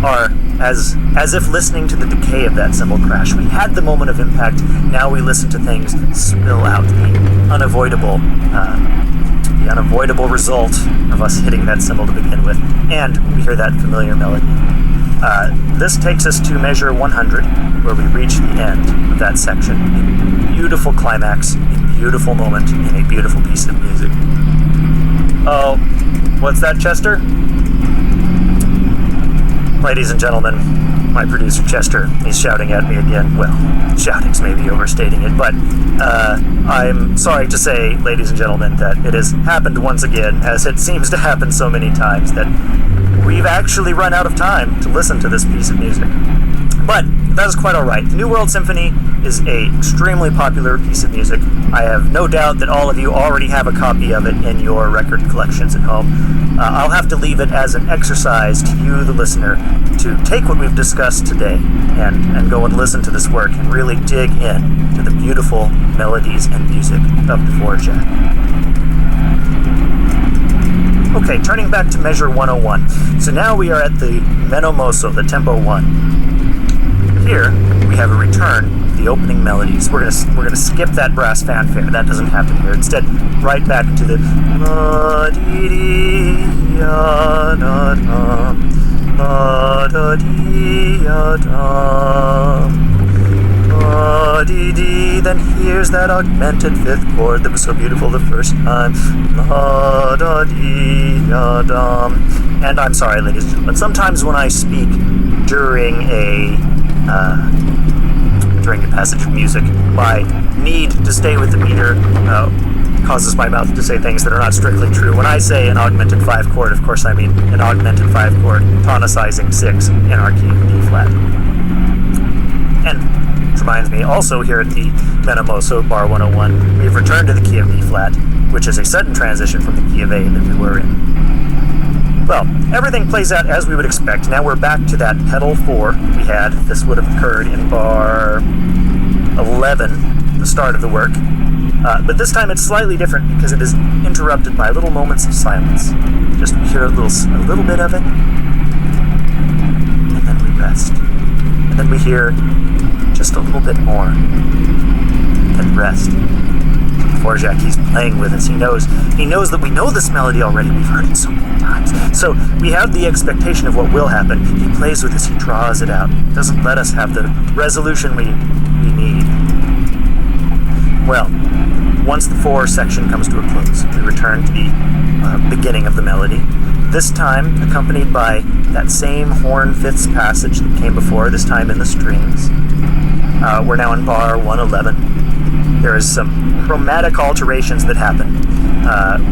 are as if listening to the decay of that cymbal crash. We had the moment of impact, now we listen to things spill out, the unavoidable result of us hitting that cymbal to begin with. And we hear that familiar melody. This takes us to measure 100, where we reach the end of that section. A beautiful climax, a beautiful moment, and a beautiful piece of music. Oh, what's that, Chester? Ladies and gentlemen, my producer Chester, he's shouting at me again. Well, shouting's maybe overstating it, but I'm sorry to say, ladies and gentlemen, that it has happened once again, as it seems to happen so many times, that we've actually run out of time to listen to this piece of music. But that is quite all right. The New World Symphony is an extremely popular piece of music. I have no doubt that all of you already have a copy of it in your record collections at home. I'll have to leave it as an exercise to you, the listener, to take what we've discussed today and go and listen to this work and really dig in to the beautiful melodies and music of Dvorak. Okay, turning back to measure 101. So now we are at the meno mosso, the tempo 1. Here we have a return to the opening melodies. We're gonna skip that brass fanfare. That doesn't happen here. Instead, right back into the la dee dee ya da dum, la da dee ya dum, la dee dee. Then here's that augmented fifth chord that was so beautiful the first time. La da dee ya dum. And I'm sorry, ladies and gentlemen. Sometimes when I speak during a during the passage of music. My need to stay with the meter causes my mouth to say things that are not strictly true. When I say an augmented 5 chord, of course I mean an augmented 5 chord tonicizing 6 in our key of D flat. And which reminds me, also here at the Menamoso Bar 101, we've returned to the key of D flat, which is a sudden transition from the key of A that we were in. Well, everything plays out as we would expect. Now we're back to that pedal 4 we had. This would have occurred in bar 11, the start of the work. But this time it's slightly different because it is interrupted by little moments of silence. Just hear a little bit of it, and then we rest. And then we hear just a little bit more, and rest. Dvorak, he's playing with us. He knows that we know this melody already. We've heard it so many times. So we have the expectation of what will happen. He plays with us. He draws it out. Doesn't let us have the resolution we need. Well, once the 4 section comes to a close, we return to the beginning of the melody. This time accompanied by that same horn fifths passage that came before, this time in the strings. We're now in bar 111. There is some chromatic alterations that happen.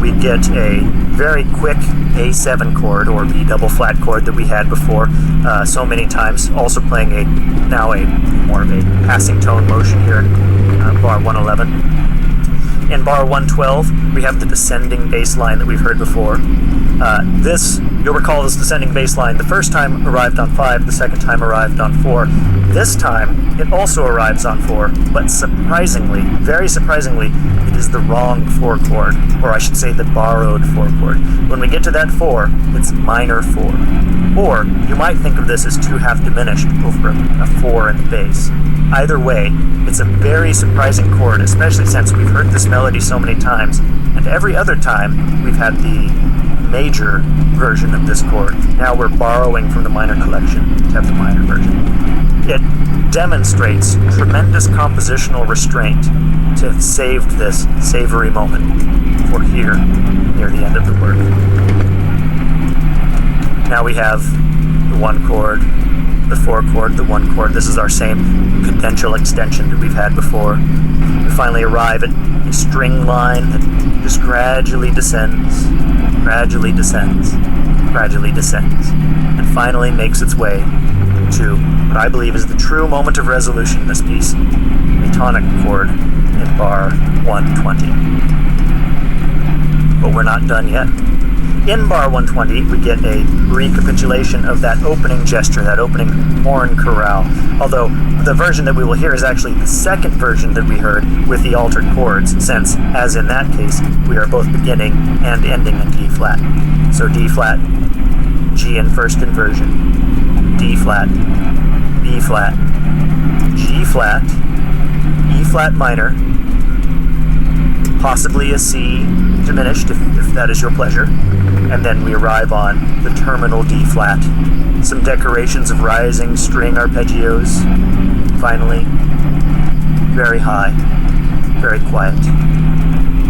We get a very quick A7 chord, or B double flat chord that we had before so many times, also playing now more of a passing tone motion here in bar 111. In bar 112, we have the descending bass line that we've heard before. You'll recall this descending bass line, the first time arrived on 5, the second time arrived on 4. This time, it also arrives on 4, but surprisingly, very surprisingly, it is the wrong 4 chord, or I should say the borrowed 4 chord. When we get to that 4, it's minor 4. Or, you might think of this as 2 half diminished over a 4 in the bass. Either way, it's a very surprising chord, especially since we've heard this melody so many times, and every other time we've had the major version of this chord. Now we're borrowing from the minor collection to have the minor version. It demonstrates tremendous compositional restraint to have saved this savory moment for here, near the end of the work. Now we have the 1 chord, the 4 chord, the 1 chord. This is our same cadential extension that we've had before. We finally arrive at a string line that just gradually descends, gradually descends, gradually descends, and finally makes its way to what I believe is the true moment of resolution in this piece, a tonic chord in bar 120. But we're not done yet. In bar 120, we get a recapitulation of that opening gesture, that opening horn chorale, although the version that we will hear is actually the second version that we heard with the altered chords, since, as in that case, we are both beginning and ending in D flat. So D flat, G in first inversion, D flat, B flat, G flat, E flat minor, possibly a C diminished if that is your pleasure, and then we arrive on the terminal D flat. Some decorations of rising string arpeggios. Finally, very high, very quiet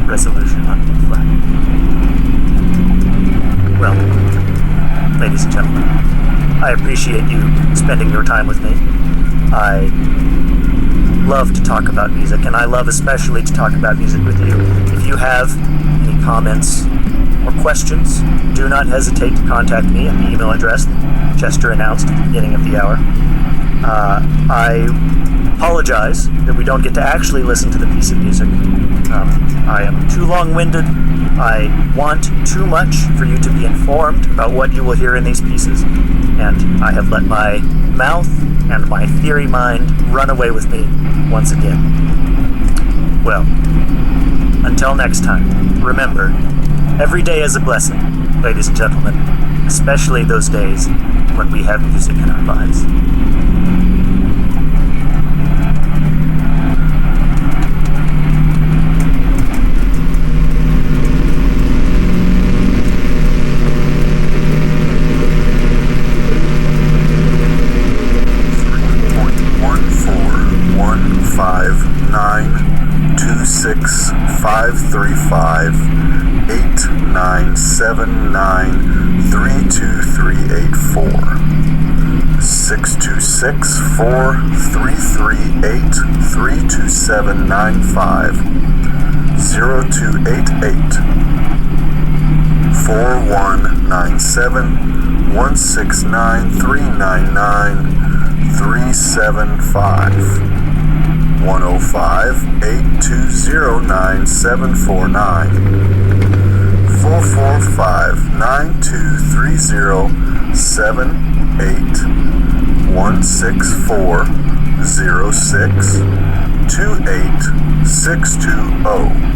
resolution on D flat. Well, ladies and gentlemen, I appreciate you spending your time with me. I love to talk about music, and I love especially to talk about music with you. If you have any comments or questions, do not hesitate to contact me at the email address that Chester announced at the beginning of the hour. I apologize that we don't get to actually listen to the piece of music. I am too long-winded. I want too much for you to be informed about what you will hear in these pieces, and I have let my mouth and my theory mind run away with me once again. Well, until next time, remember, every day is a blessing, ladies and gentlemen, especially those days when we have music in our lives. Six 535 8979 32384. 626-438-32795 0288 4197-169-399-375 105-820-9749 445-9230-78 164-06 28620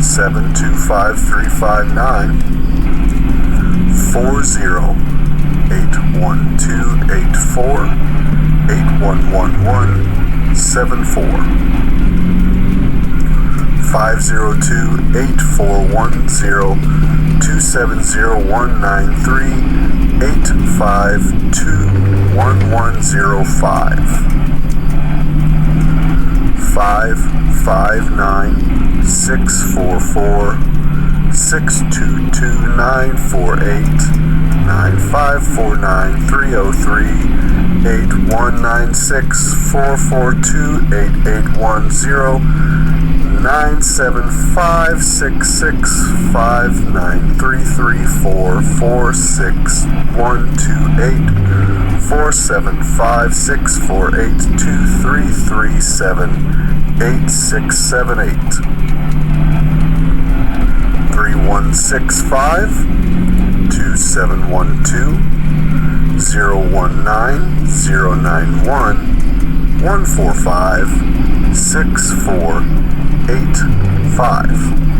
317253559 40-81284 811174 502-841-0-270-193 852-1105 559-644-622-948 9549-303-8196-442-8810 975-665-933-446-128 475-648-233-7-8678 3165-2712 019-091 145-6485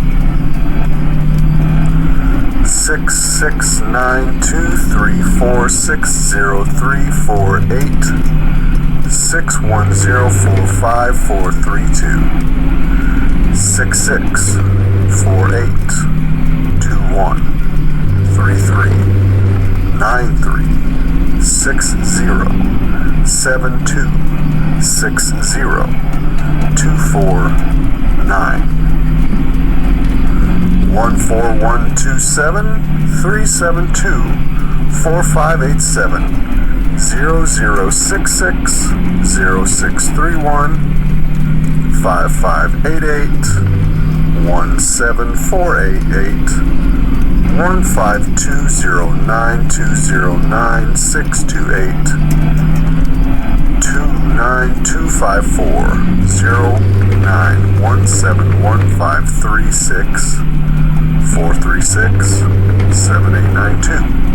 669-234-60348 610-45432 6648-21-33-93 60-72-60-249 14127-372-4587 0066-0631 5588 17488 15209-209-628 29254 09171536 436-7892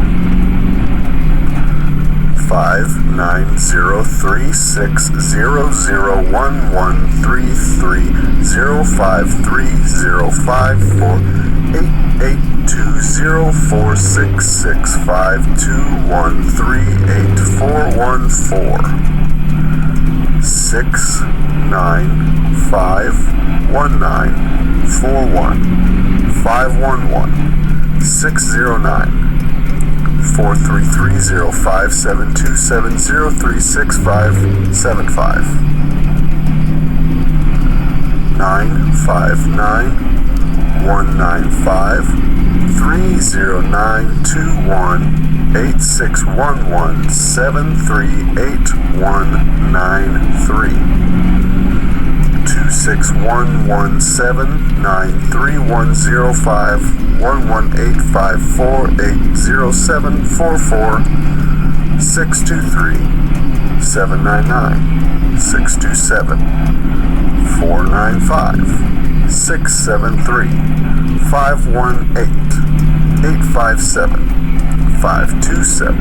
59036-001-33-054-882-046-65-213-841-4 695-1941 511-609 433-0572-703-6575 959-195-30921 8611-738-193 26117-931-05-11854-623-799-627-495-673-518 857 527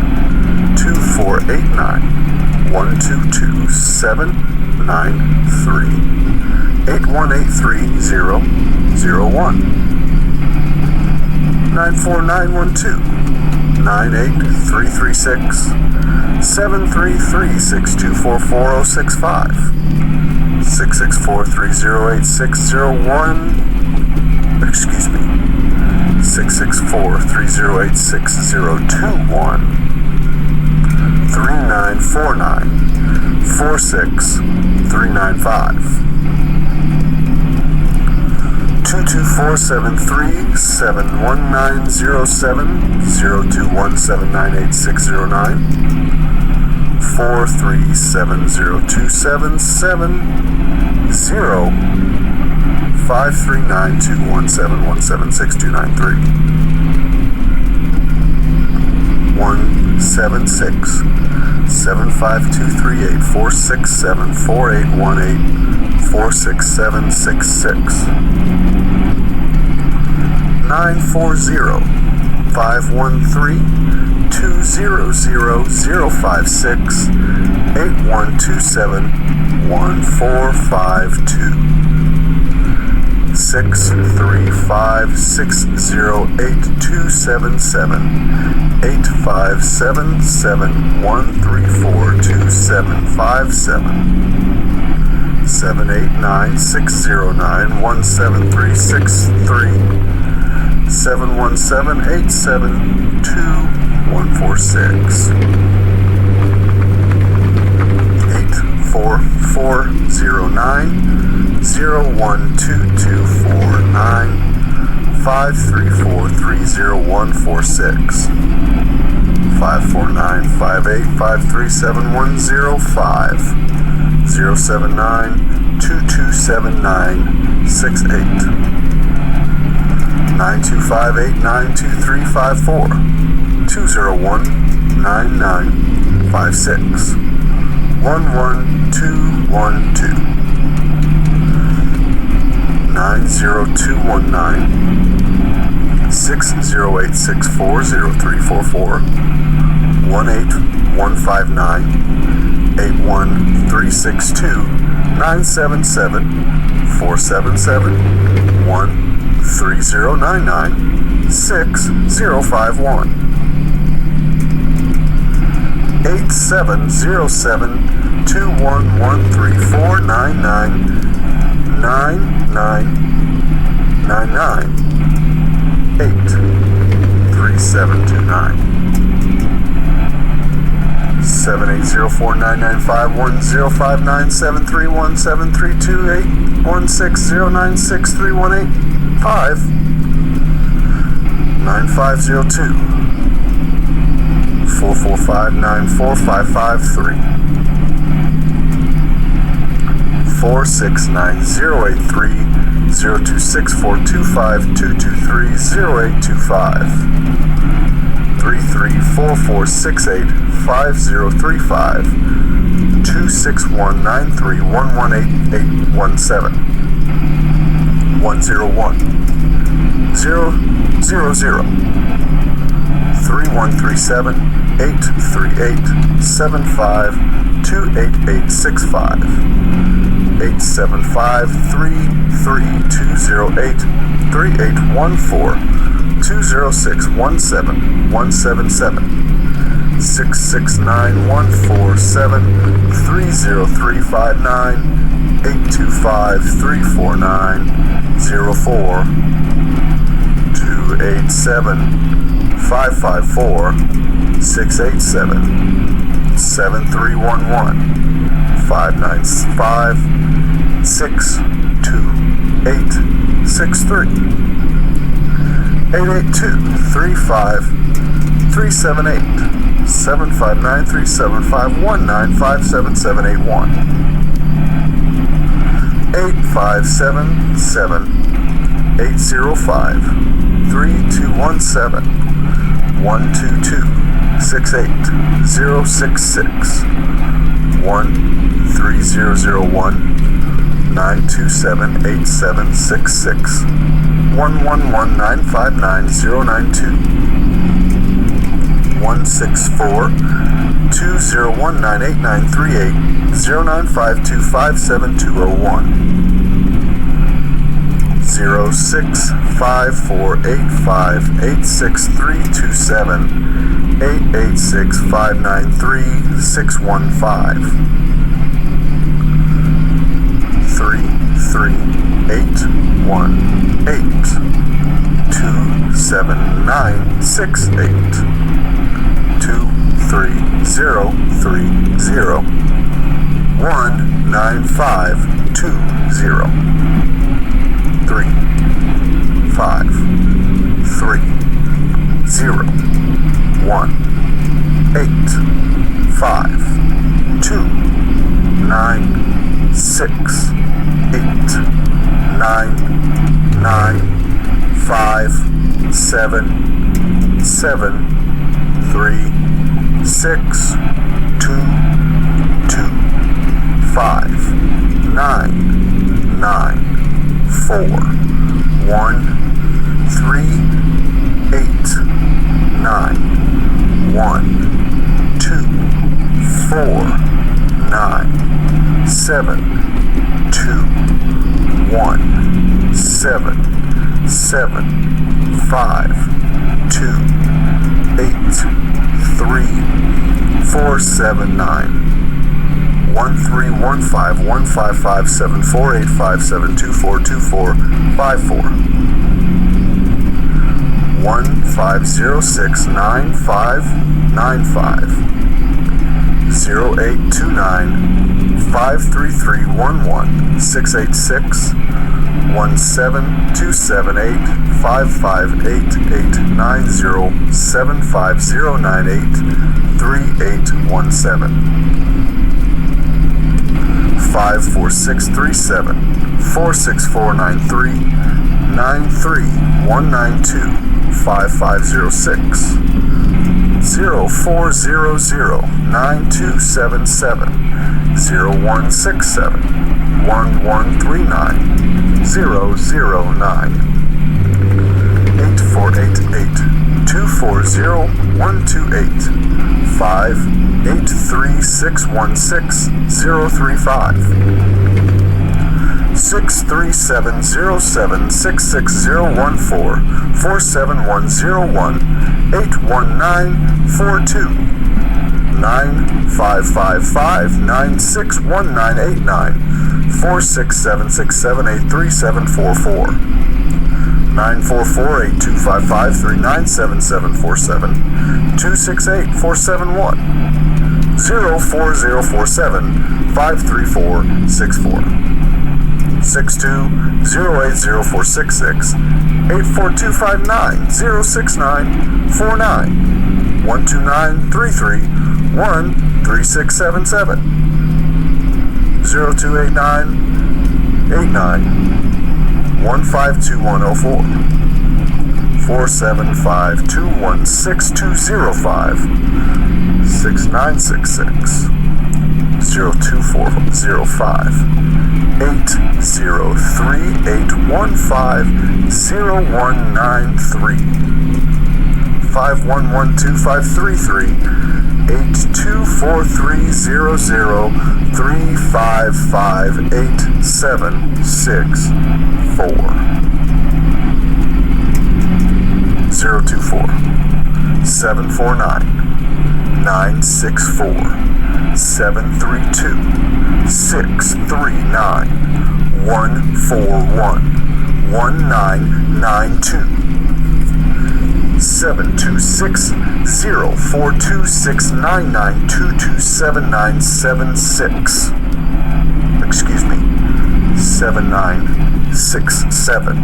2489 122 793 8183001 94912 98336 733 6244 664 308 601 excuse me 664 308 6021 3949 46 395 22473 71907 021798 4370277 53921717623 176 75238 467 4818 46766 940 513 200 056 8127 1452 635 608 277 8577 134 2757 789 609 17363 717 872 146 84409 012249 534 30146 549 58 537 105 079 2279 68 925892354 201 9956 11212 90219 60864 0344 18159 81362 977 477 13099 6051 8707 2113499 9999 83729 78049951059731732816096396318 9502 445945553 469-083 026-425-223-0825 334468-5035 26193-118-817 101 000 3137 838 75 28865 875 33208 3814 206 17 177 669 147 30359 825 349 04 287 554 687 7311 595 628 63 882 35 378 759 375 1957781 8577 805 3217 122 68 066 13001 927 8766 111-959-092, 164-201-98938, 095257-201, 065485-86327, 886-593-615, 338-27968, 23030, 19520, 54637, 46493, 93192, 5506, 0400-9277, 0167, 1139, 009, 8488-240-128, 583-616-035, 637-07-66014, 47101, 81942, 9555-961989, 467-678-3744, 944-8255-397-747, 268-471, 04047-534-64, 62-080-466, 84259-06949, 129-331-3677, 0289-89, 152104, 475-216-205, 6966, 02405, 803-815-0193, 5112533, 8243-00355-876-4, 024 749 964 732 639 141 1992 726-042-699-227-976. Excuse me, 7967.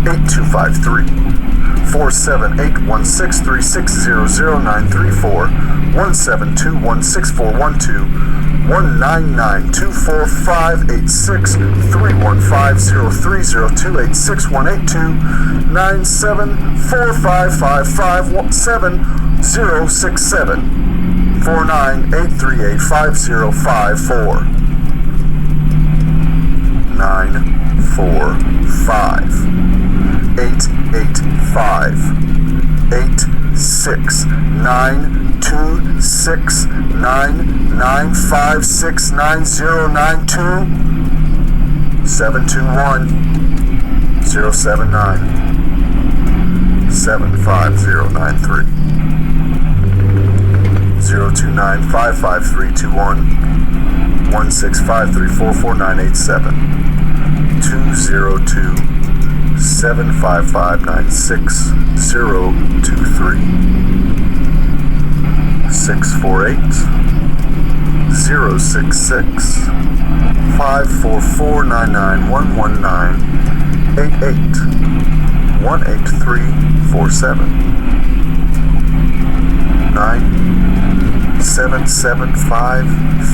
8253 478-163-600-934 172-16412 192-458-6-315-030-286-182 97-4555-7067 49-838-5054 9 5 8 8 5 8 6 9 2 6 9 9 5 6 9 0 9 2 721 079 75093 029 55321 165344987 202 75596 023 648 066 54499 119 88 18347 9 775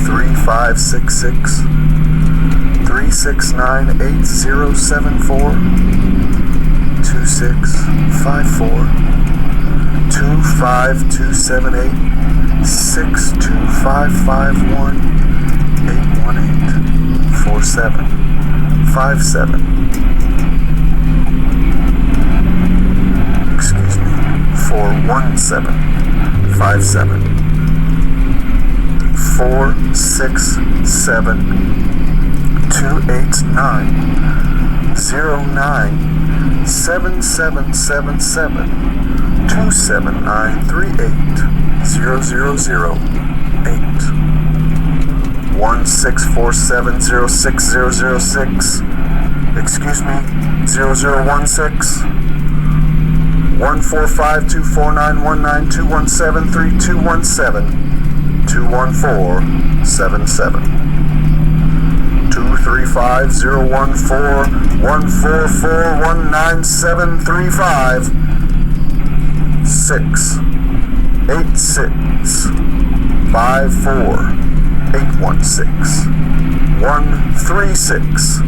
3566 369 8074 2654 25278 62551 818 47 57 excuse me 417 57 467 289 09 7777 27938 0008 164706006 excuse me 0016 145249192173217 21477 235-014-144-19735 686 54 816 136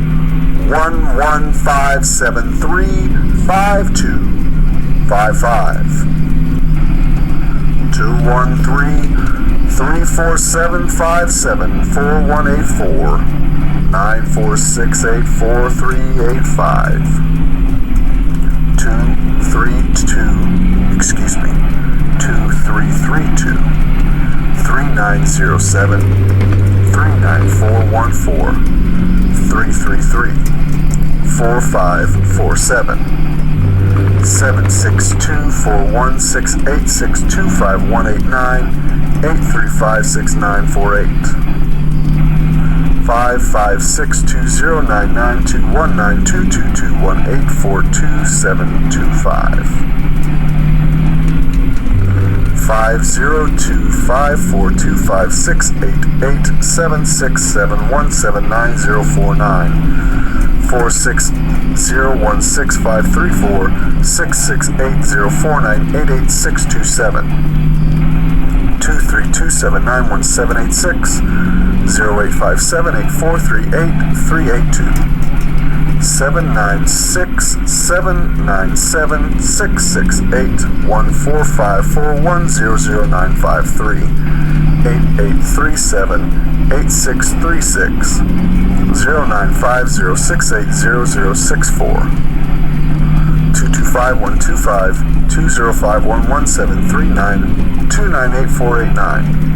11573 5255 213 34757 4184 9468435 232 excuse me 2332 3907 39414 333 4547 762-4168-625-189 835-6948 556-20992192221842725 502-5425-688-767-179-049 460-16534 668-049-88627 232-791-786 0857-843-8382 796-797-668-14541-00953 8837-8636 0950-680064 225-125 205-11739 298-489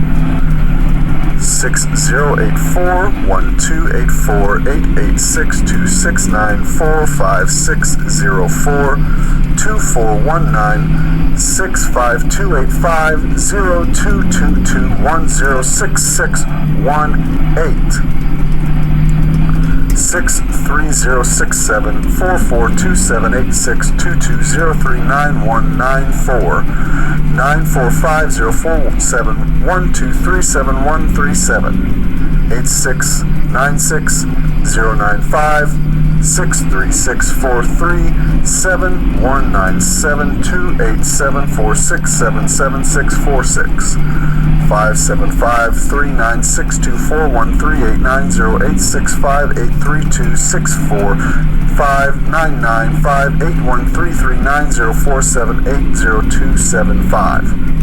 6084-1284-8862-694-5604 2419 65085-0222-106618 63067-442786-22039194 945-047-1237-137 8696-095 63643-7197-287-467-7646 575-396-2413-896-58133-9047-80275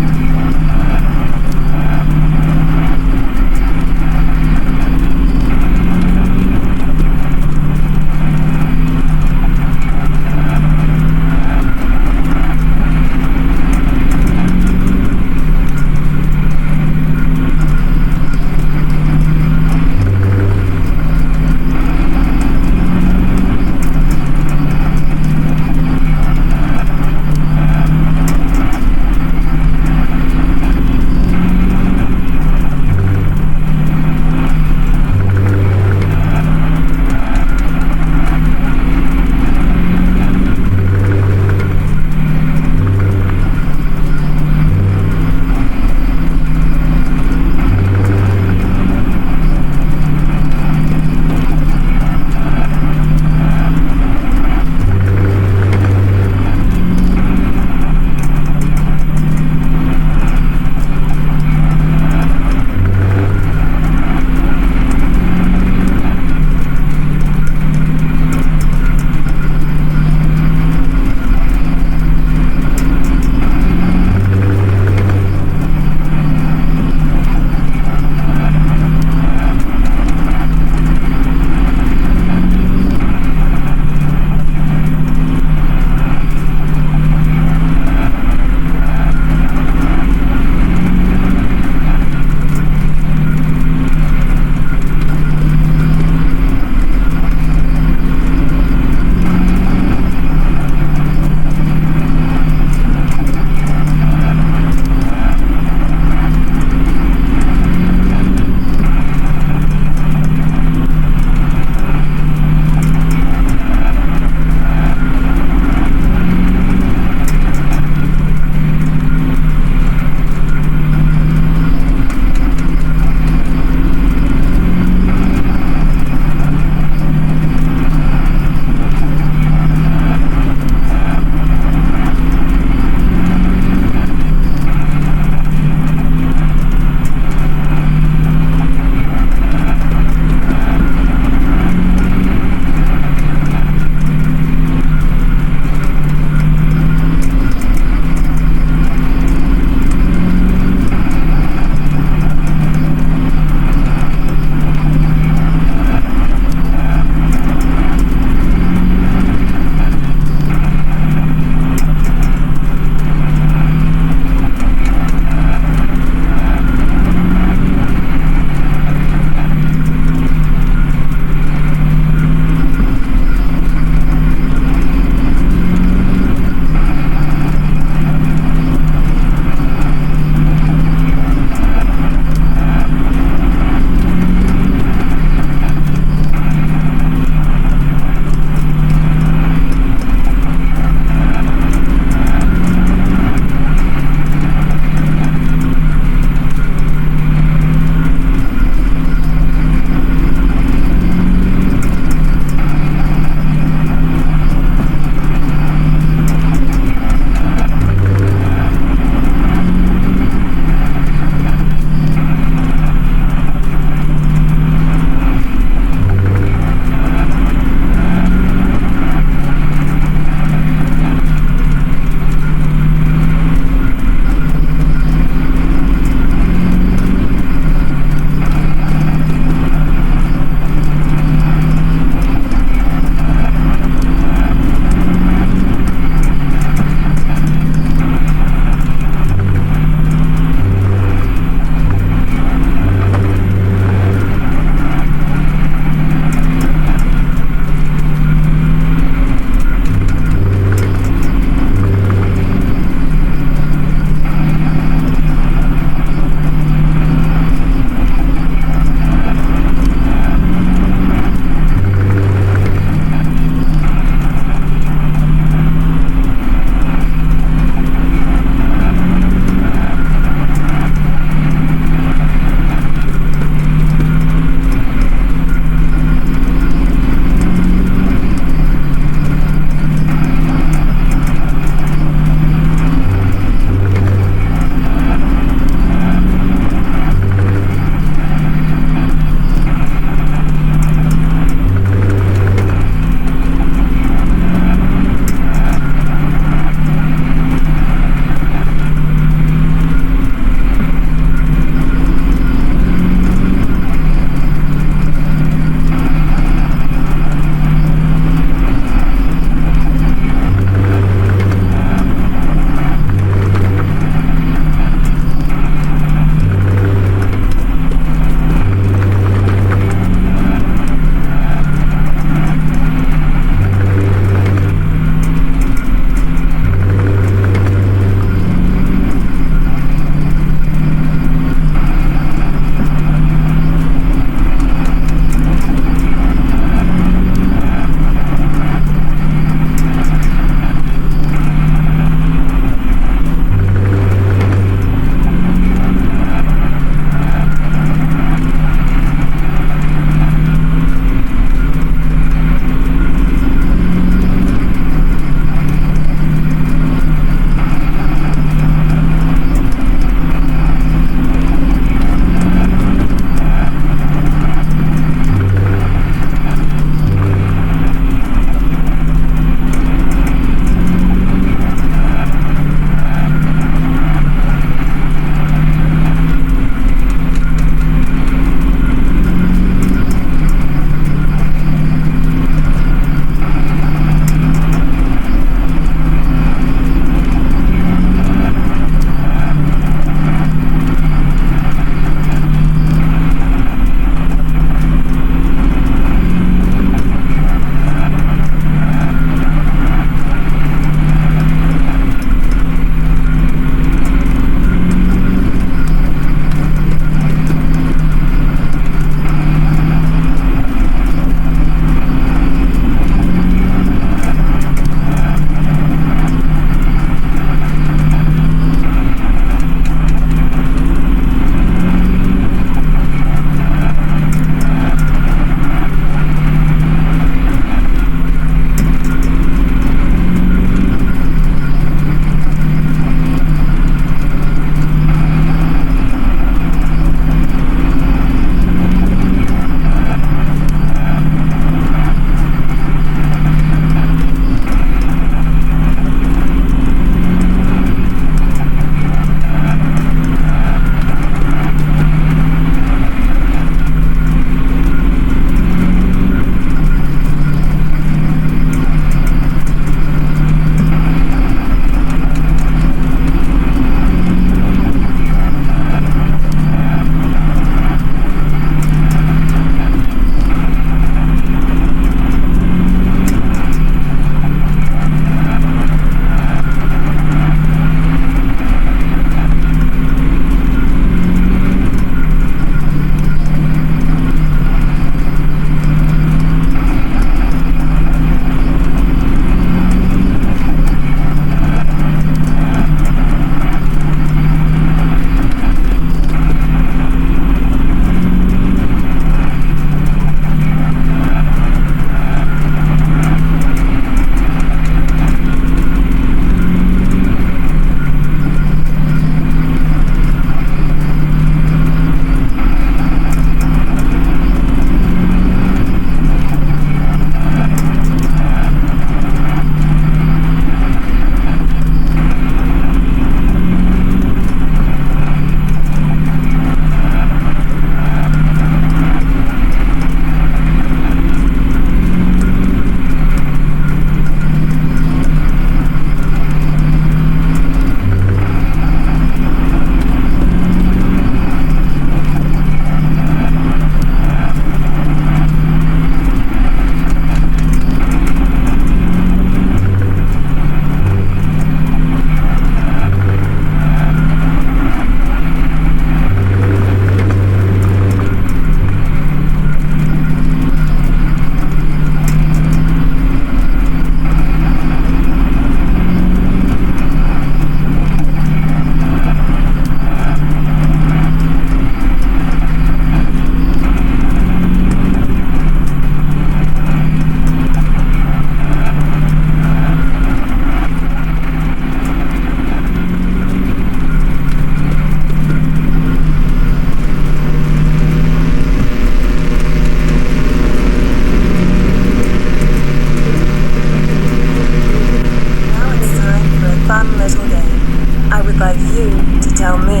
one little game. I would like you to tell me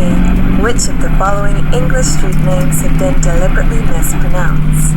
which of the following English street names have been deliberately mispronounced.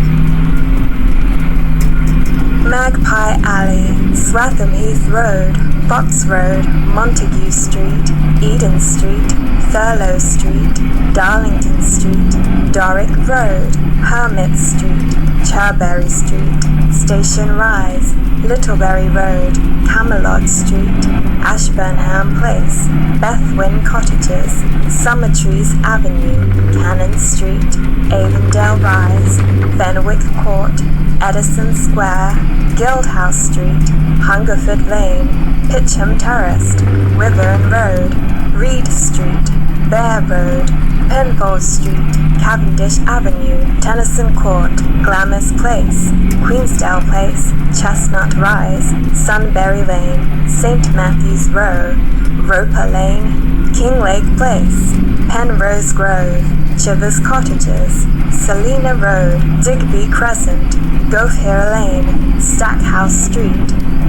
Magpie Alley, Swatham Heath Road, Fox Road, Montague Street, Eden Street, Thurlow Street, Darlington Street, Doric Road, Hermit Street, Cherbury Street, Station Rise, Littlebury Road, Camelot Street, Ashburnham Place, Bethwyn Cottages, Summertrees Avenue, Cannon Street, Avondale Rise, Fenwick Court, Edison Square, Guildhouse Street, Hungerford Lane, Pitcham Terrace, Wyvern Road, Reed Street, Bear Road, Penfold Street, Cavendish Avenue, Tennyson Court, Glamis Place, Queensdale Place, Chestnut Rise, Sunbury Lane, St. Matthew's Row, Roper Lane, Kinglake Place, Penrose Grove, Chivers Cottages, Selina Road, Digby Crescent, Goathill Lane, Stackhouse Street,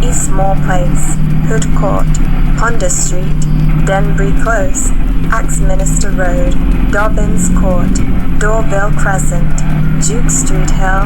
Eastmore Place, Hood Court, Ponder Street, Denbury Close, Axminster Road, Dobbins Court, Dorville Crescent, Duke Street Hill,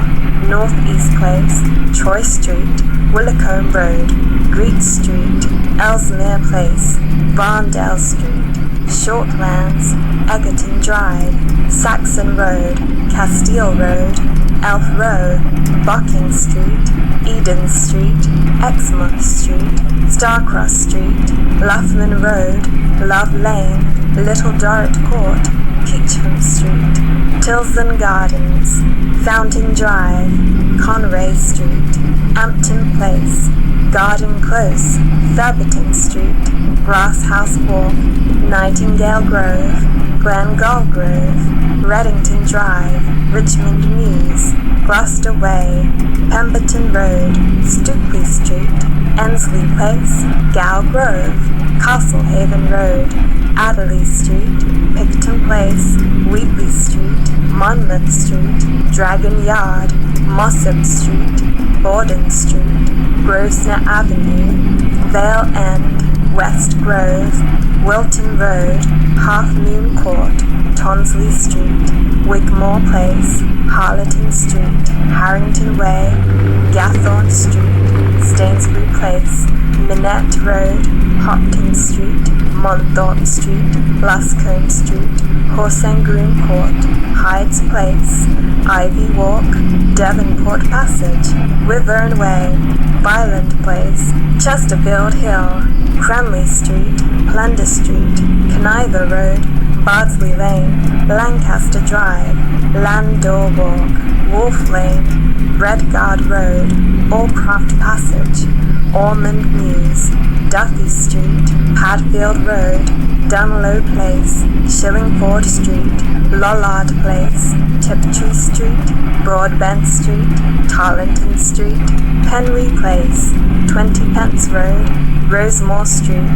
North East Place, Troy Street, Willicombe Road, Greet Street, Ellesmere Place, Barndale Street, Shortlands, Egerton Drive, Saxon Road, Castile Road, Elf Row, Bucking Street, Eden Street, Exmouth Street, Starcross Street, Loughman Road, Love Lane, Little Dorrit Court, Peacham Street, Tilson Gardens, Fountain Drive, Conray Street, Ampton Place, Garden Close, Thurberton Street, Glasshouse Walk, Nightingale Grove, Glengall Grove, Reddington Drive, Richmond Mews, Gloucester Way, Pemberton Road, Stukely Street, Ensley Place, Gow Grove, Castlehaven Road, Adderley Street, Picton Place, Wheatley Street, Monmouth Street, Dragon Yard, Mossop Street, Borden Street, Grosvenor Avenue, Vale End, West Grove, Wilton Road, Half Moon Court, Tonsley Street, Wigmore Place, Harleton Street, Harrington Way, Gathorne Street, Stainsbury Place, Minette Road, Hopton Street, Monthorpe Street, Luscombe Street, Horse and Groom Court, Hyde's Place, Ivy Walk, Devonport Passage, Wyvern Way, Byland Place, Chesterfield Hill, Cranley Street, Plunder Street, Coniver Road, Bardsley Lane, Lancaster Drive, Landor Walk, Wolf Lane, Redguard Road, Allcroft Passage, Ormond Mews, Duffy Street, Padfield Road, Dunlow Place, Shillingford Street, Lollard Place, Tiptree Street, Broadbent Street, Tarleton Street, Penry Place, 20 Pence Road, Rosemore Street,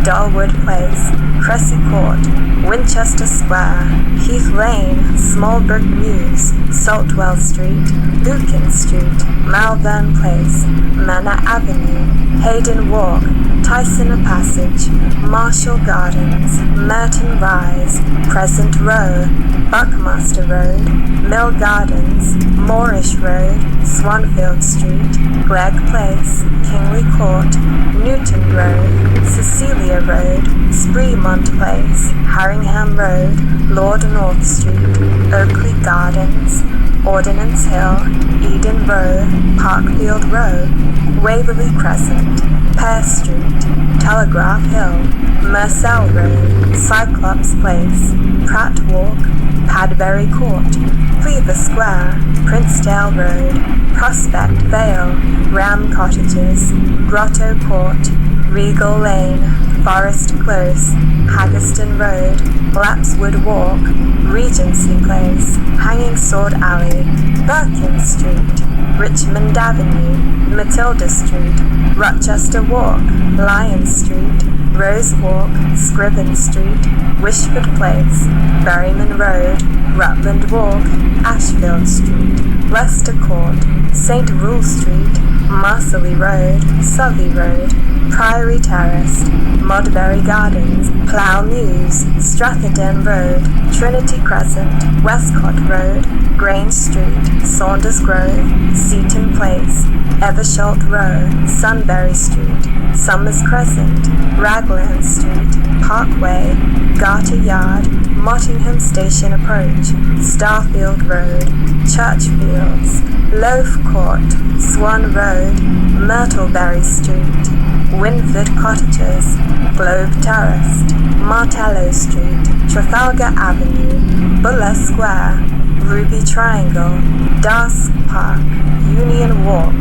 Darwood Place, Cressy Court, Winchester Square, Heath Lane, Smallbrook Mews, Saltwell Street, Lucan Street, Malvern Place, Manor Avenue, Hayden Walk, Tyson Passage, Marshall Gardens, Merton Rise, Crescent Row, Buckmaster Road, Mill Gardens, Moorish Road, Swanfield Street, Glegg Place, Kingley Court, Newton Road, Cecilia Road, Spreemont Place, Haringham Road, Lord North Street, Oakley Gardens, Ordnance Hill, Eden Row, Parkfield Row, Waverley Crescent, Pear Street, Telegraph Hill, Mersell Road, Cyclops Place, Pratt Walk, Padbury Court, Cleaver Square, Princedale Road, Prospect Vale, Ram Cottages, Grotto Court, Regal Lane, Forest Close, Haggerston Road, Lapswood Walk, Regency Place, Hanging Sword Alley, Birkin Street, Richmond Avenue, Matilda Street, Rochester Walk, Lion Street, Rose Walk, Scriven Street, Wishford Place, Berryman Road, Rutland Walk, Ashfield Street, Leicester Court, St. Rule Street, Marsley Road, Southey Road, Priory Terrace, Modbury Gardens, Plough Mews, Stratherden Road, Trinity Crescent, Westcott Road, Grange Street, Saunders Grove, Seaton Place, Eversholt Road, Sunbury Street, Summers Crescent, Raglan Street, Parkway, Garter Yard, Mottingham Station Approach, Starfield Road, Churchfields, Loaf Court, Swan Road, Myrtleberry Street, Winford Cottages, Globe Terrace, Martello Street, Trafalgar Avenue, Buller Square, Ruby Triangle, Darsk Park, Union Walk,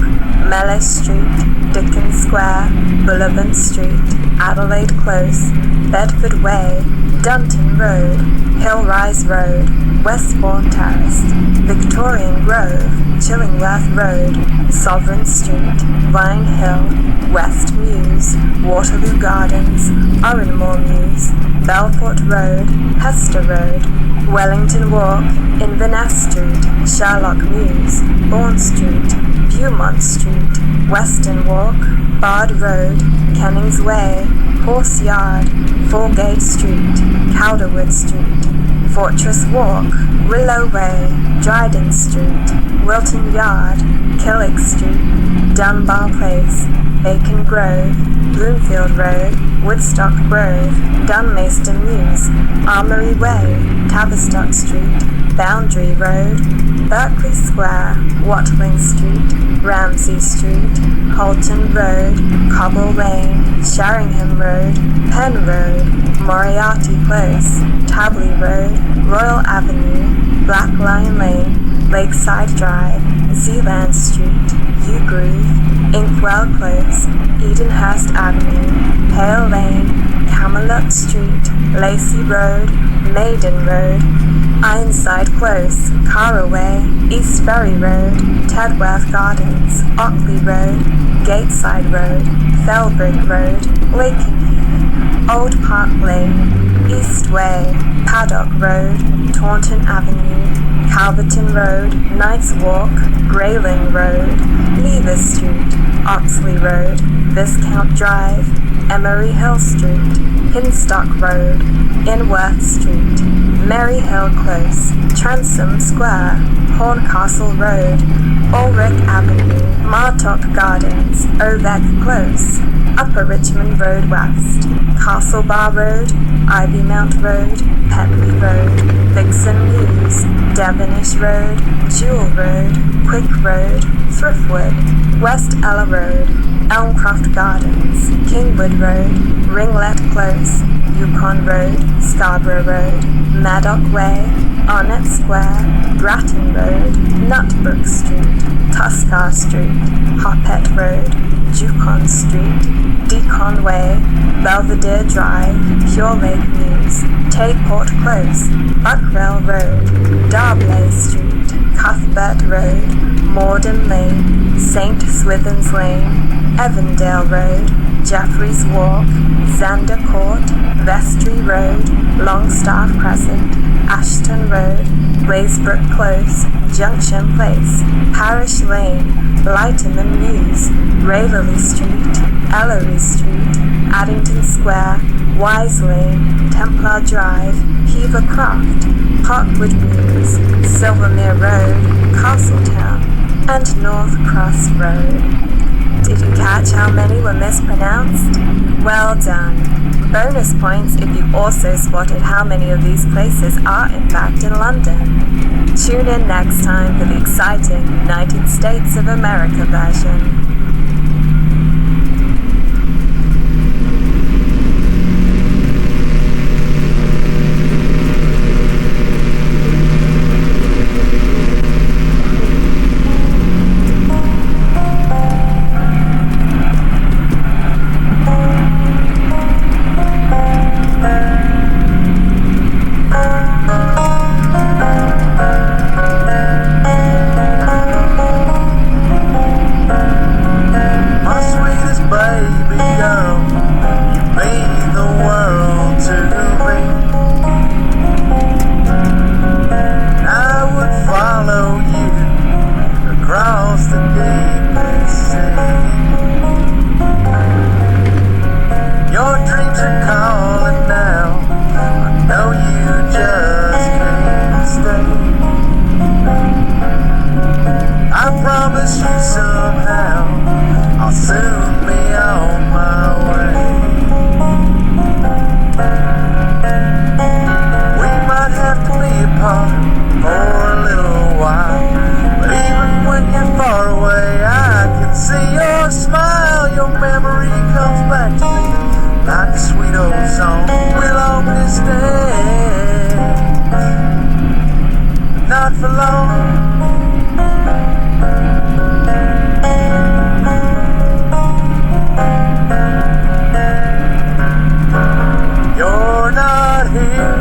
Mellis Street, Dickens Square, Bullivant Street, Adelaide Close, Bedford Way, Dunton Road, Hillrise Road, Westbourne Terrace, Victorian Grove, Chillingworth Road, Sovereign Street, Vine Hill, West Mews, Waterloo Gardens, Oranmore Mews, Belfort Road, Hester Road, Wellington Walk, Inverness Street, Sherlock Mews, Bourne Street, Beaumont Street, Western Walk, Bard Road, Kennings Way, Horse Yard, Foregate Street, Calderwood Street, Fortress Walk, Willow Way, Dryden Street, Wilton Yard, Killick Street, Dunbar Place, Bacon Grove, Bloomfield Road, Woodstock Grove, Dunmaiston Mews, Armory Way, Tavistock Street, Boundary Road, Berkeley Square, Watling Street, Ramsey Street, Halton Road, Cobble Lane, Sheringham Road, Penn Road, Moriarty Close, Tabley Road, Royal Avenue, Black Lion Lane, Lakeside Drive, Zealand Street, Yew Groove, Inkwell Close, Edenhurst Avenue, Pale Lane, Camelot Street, Lacey Road, Maiden Road, Ironside Close, Caraway, East Ferry Road, Tedworth Gardens, Ockley Road, Gateside Road, Felbridge Road, Lakenheath, Old Park Lane, East Way, Paddock Road, Taunton Avenue, Calverton Road, Knight's Walk, Grayling Road, Lever Street, Oxley Road, Viscount Drive, Emery Hill Street, Hinstock Road, Inworth Street, Merry Hill Close, Transome Square, Horncastle Road, Ulrich Avenue, Martock Gardens, Oveck Close, Upper Richmond Road West, Castle Bar Road, Ivy Mount Road, Petley Road, Vixen Mews, Devonish Road, Jewel Road, Quick Road, Thriftwood, West Ella Road, Elmcroft Gardens, Kingwood Road, Ringlet Close, Yukon Road, Scarborough Road, Maddock Way, Arnett Square, Grattan Road, Nutbrook Street, Tuscar Street, Hoppet Road, Jukon Street, Deacon Way, Belvedere Drive, Pure Lake Mews, Tayport Close, Buckrell Road, Darblay Street, Cuthbert Road, Morden Lane, St. Swithin's Lane, Evandale Road, Jeffreys Walk, Zander Court, Vestry Road, Longstaff Crescent, Ashton Road, Glazebrook Close, Junction Place, Parish Lane, Lighterman Mews, Raveley Street, Ellery Street, Addington Square, Wise Lane, Templar Drive, Hever Croft, Parkwood Mews, Silvermere Road, Castletown, and North Cross Road. Did you catch how many were mispronounced? Well done. Bonus points if you also spotted how many of these places are in fact in London. Tune in next time for the exciting United States of America version. sweet old song will only stand, not for long. You're not here,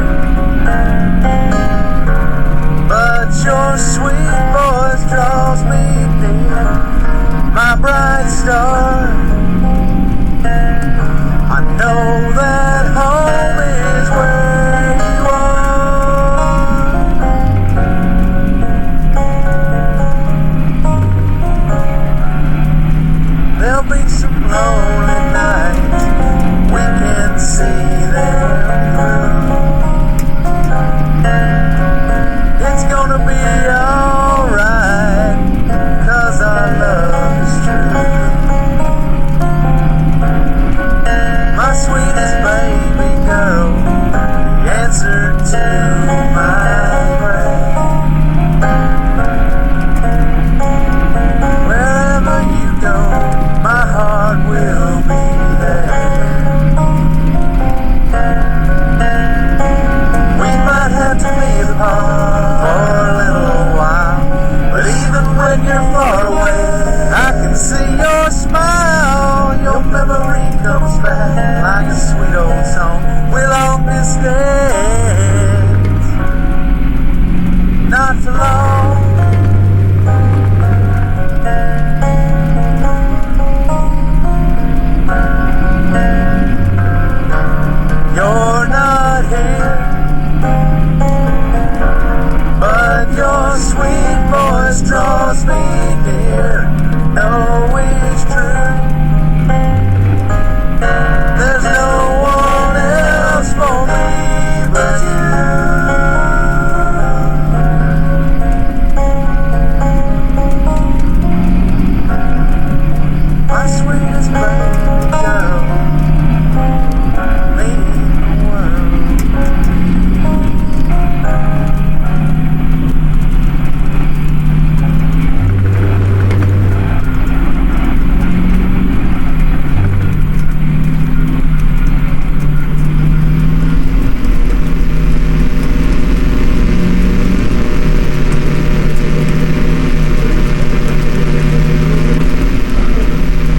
but your sweet voice draws me near, my bright star. I know that home is where you are. There'll be some lonely nights, we can see them through. It's gonna be alright, 'cause our love is true. My sweetest baby girl, the answer to my prayer. Wherever you go, my heart will be there. We might have to be apart for a little while, but even when you're far away, I can see your smile. Your memory comes back like a sweet old song will always stand, not for long. You're not here, but your sweet voice draws me near. No, it's true, there's no one else for me but you. My sweetest baby girl, me in the world.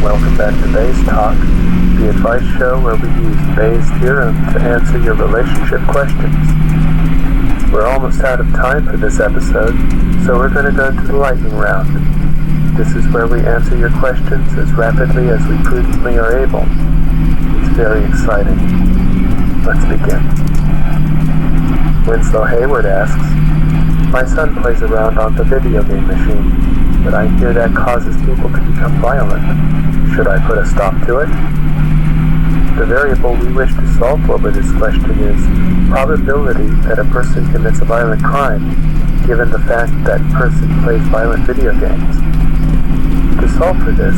Welcome back to Bayes Talk, the advice show where we use Bayes' theorem to answer your relationship questions. We're almost out of time for this episode, so we're going to go to the lightning round. This is where we answer your questions as rapidly as we prudently are able. It's very exciting. Let's begin. Winslow Hayward asks, my son plays around on the video game machine, but I hear that causes people to become violent. Should I put a stop to it? The variable we wish to solve over this question is probability that a person commits a violent crime, given the fact that person plays violent video games. To solve for this,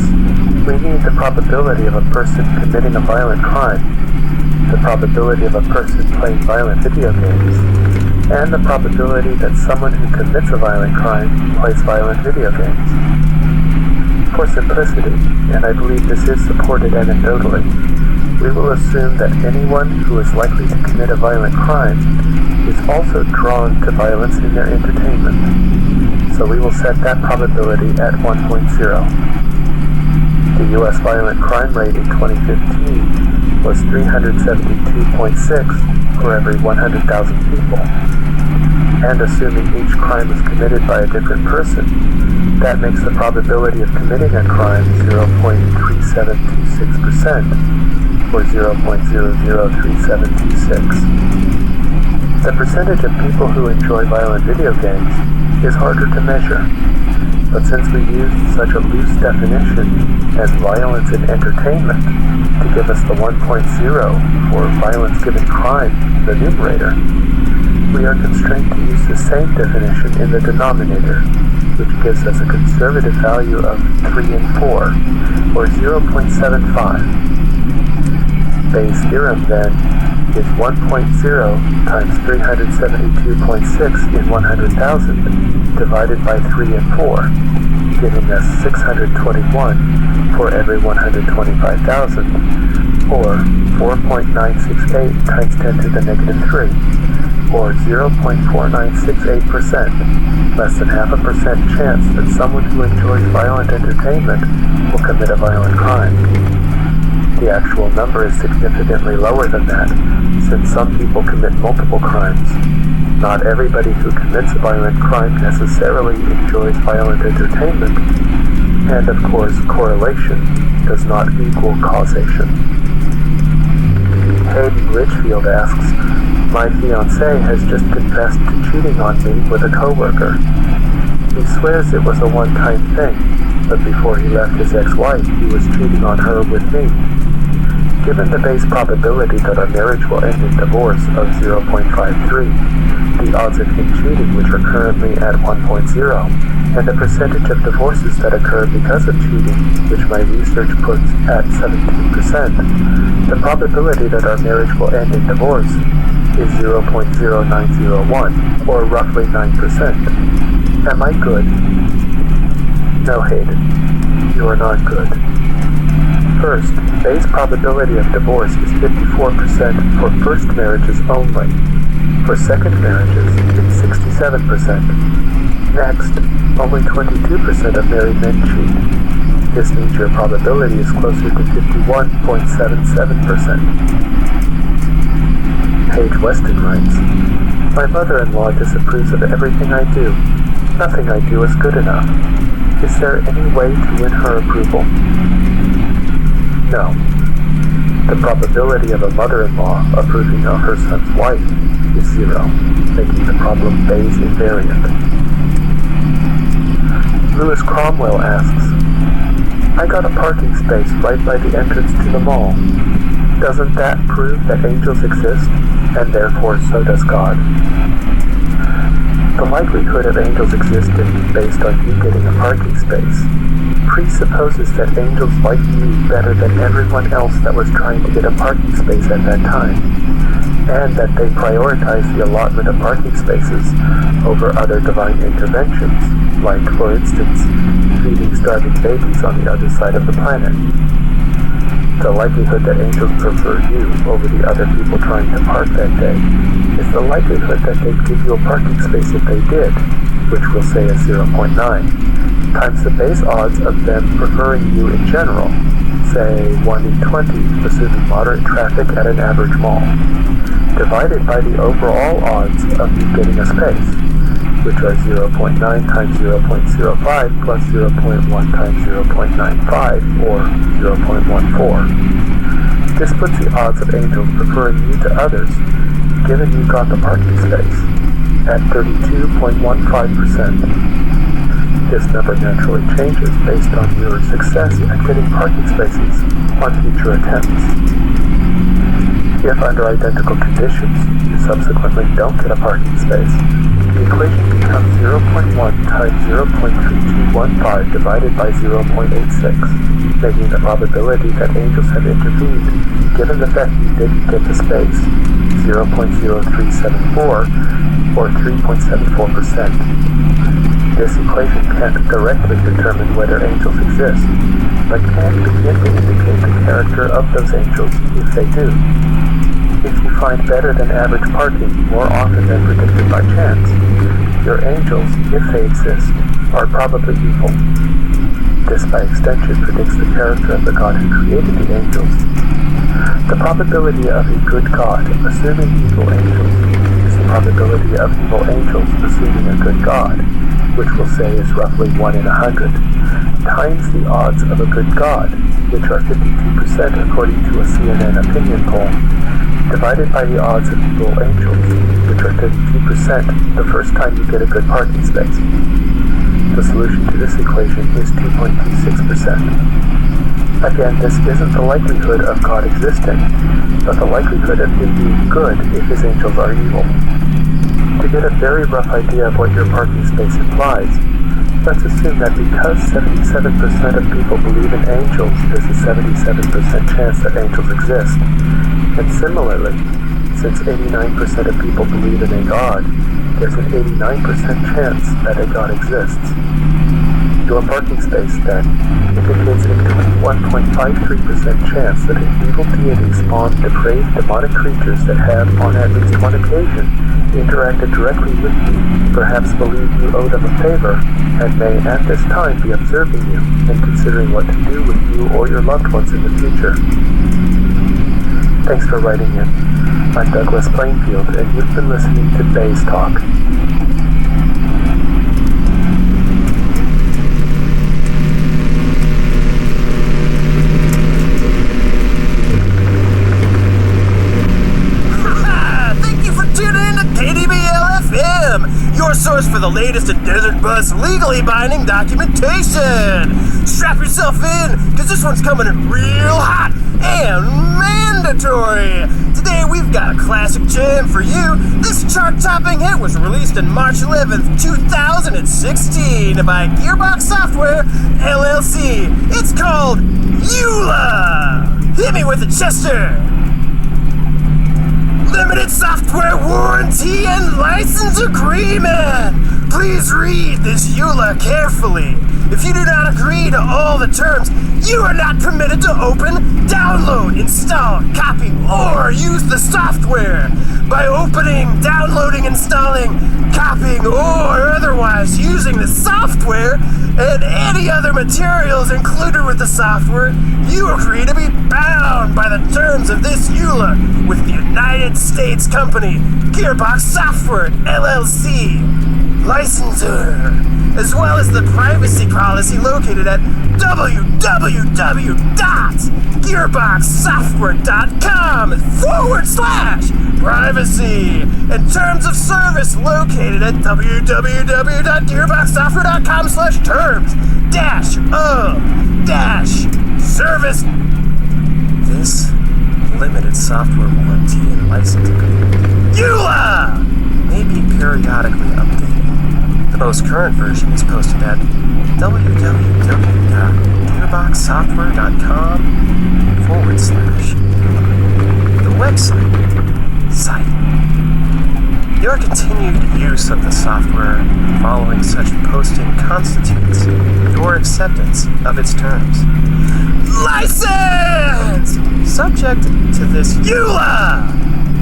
we need the probability of a person committing a violent crime, the probability of a person playing violent video games, and the probability that someone who commits a violent crime plays violent video games. For simplicity, and I believe this is supported anecdotally, we will assume that anyone who is likely to commit a violent crime is also drawn to violence in their entertainment. So we will set that probability at 1.0. The U.S. violent crime rate in 2015 was 372.6 for every 100,000 people. And assuming each crime was committed by a different person, that makes the probability of committing a crime 0.3726%, or 0.003726. The percentage of people who enjoy violent video games is harder to measure, but since we used such a loose definition as violence in entertainment to give us the 1.0 for violence given crime in the numerator, we are constrained to use the same definition in the denominator, which gives us a conservative value of 3 and 4, or 0.75. Bayes' theorem, then, is 1.0 times 372.6 in 100,000 divided by 3 and 4, giving us 621 for every 125,000, or 4.968 times 10 to the negative 3, or 0.4968%, less than half a percent chance that someone who enjoys violent entertainment will commit a violent crime. The actual number is significantly lower than that, since some people commit multiple crimes. Not everybody who commits a violent crime necessarily enjoys violent entertainment, and of course, correlation does not equal causation. Hayden Richfield asks, my fiancé has just confessed to cheating on me with a coworker. He swears it was a one-time thing, but before he left his ex-wife, he was cheating on her with me. Given the base probability that our marriage will end in divorce of 0.53, the odds of him cheating, which are currently at 1.0, and the percentage of divorces that occur because of cheating, which my research puts at 17%, the probability that our marriage will end in divorce is 0.0901, or roughly 9%. Am I good? No, Hayden, you are not good. First, base probability of divorce is 54% for first marriages only. For second marriages, it's 67%. Next, only 22% of married men cheat. This means your probability is closer to 51.77%. Paige Weston writes, my mother-in-law disapproves of everything I do. Nothing I do is good enough. Is there any way to win her approval? No. The probability of a mother-in-law approving of her son's wife is 0, making the problem Bayes invariant. Lewis Cromwell asks, I got a parking space right by the entrance to the mall. Doesn't that prove that angels exist, and therefore so does God? The likelihood of angels existing based on you getting a parking space presupposes that angels like you better than everyone else that was trying to get a parking space at that time, and that they prioritize the allotment of parking spaces over other divine interventions, like, for instance, feeding starving babies on the other side of the planet. The likelihood that angels prefer you over the other people trying to park that day is the likelihood that they'd give you a parking space if they did, which we'll say is 0.9, times the base odds of them preferring you in general, say 1 in 20, assuming moderate traffic at an average mall, divided by the overall odds of you getting a space, which are 0.9 times 0.05 plus 0.1 times 0.95, or 0.14. This puts the odds of angels preferring you to others, given you got the parking space, at 32.15%. This number naturally changes based on your success at getting parking spaces on future attempts. If under identical conditions you subsequently don't get a parking space, the equation becomes 0.1 times 0.3215 divided by 0.86, making the probability that angels have intervened, given the fact you didn't get the space, 0.0374, or 3.74%. This equation can't directly determine whether angels exist, but can begin to indicate the character of those angels if they do. If you find better than average parking more often than predicted by chance, your angels, if they exist, are probably evil. This by extension predicts the character of the God who created the angels. The probability of a good God assuming evil angels is the probability of evil angels assuming a good God, which we'll say is roughly 1 in 100, times the odds of a good God, which are 52% according to a CNN opinion poll, divided by the odds of evil angels, which are 32% the first time you get a good parking space. The solution to this equation is 2.26%. Again, this isn't the likelihood of God existing, but the likelihood of him being good if his angels are evil. To get a very rough idea of what your parking space implies, let's assume that because 77% of people believe in angels, there's a 77% chance that angels exist. And similarly, since 89% of people believe in a God, there's an 89% chance that a God exists. to a parking space, then, indicates a 21.53% chance that an evil deity spawned depraved demonic creatures that have, on at least one occasion, interacted directly with you, perhaps believe you owe them a favor, and may at this time be observing you and considering what to do with you or your loved ones in the future. Thanks for writing in. I'm Douglas Plainfield, and you've been listening to Bay's Talk. Your source for the latest in Desert Bus legally binding documentation. Strap yourself in, because this one's coming in real hot and mandatory. Today we've got a classic jam for you. This chart-topping hit was released on March 11th, 2016 by Gearbox Software, LLC. It's called EULA. Hit me with it, Chester. Limited software warranty and license agreement. Please read this EULA carefully. If you do not agree to all the terms, you are not permitted to open, download, install, copy, or use the software. By opening, downloading, installing, copying, or otherwise using the software and any other materials included with the software, you agree to be bound by the terms of this EULA with the United States company Gearbox Software, LLC, licensor, as well as the privacy policy located at www.gearboxsoftware.com/privacy, and terms of service located at www.gearboxsoftware.com/terms-of-service. This limited software warranty and license agreement, EULA, may be periodically updated. The most current version is posted at www.gearboxsoftware.com/. The website site. Your continued use of the software following such posting constitutes your acceptance of its terms. License! Subject to this EULA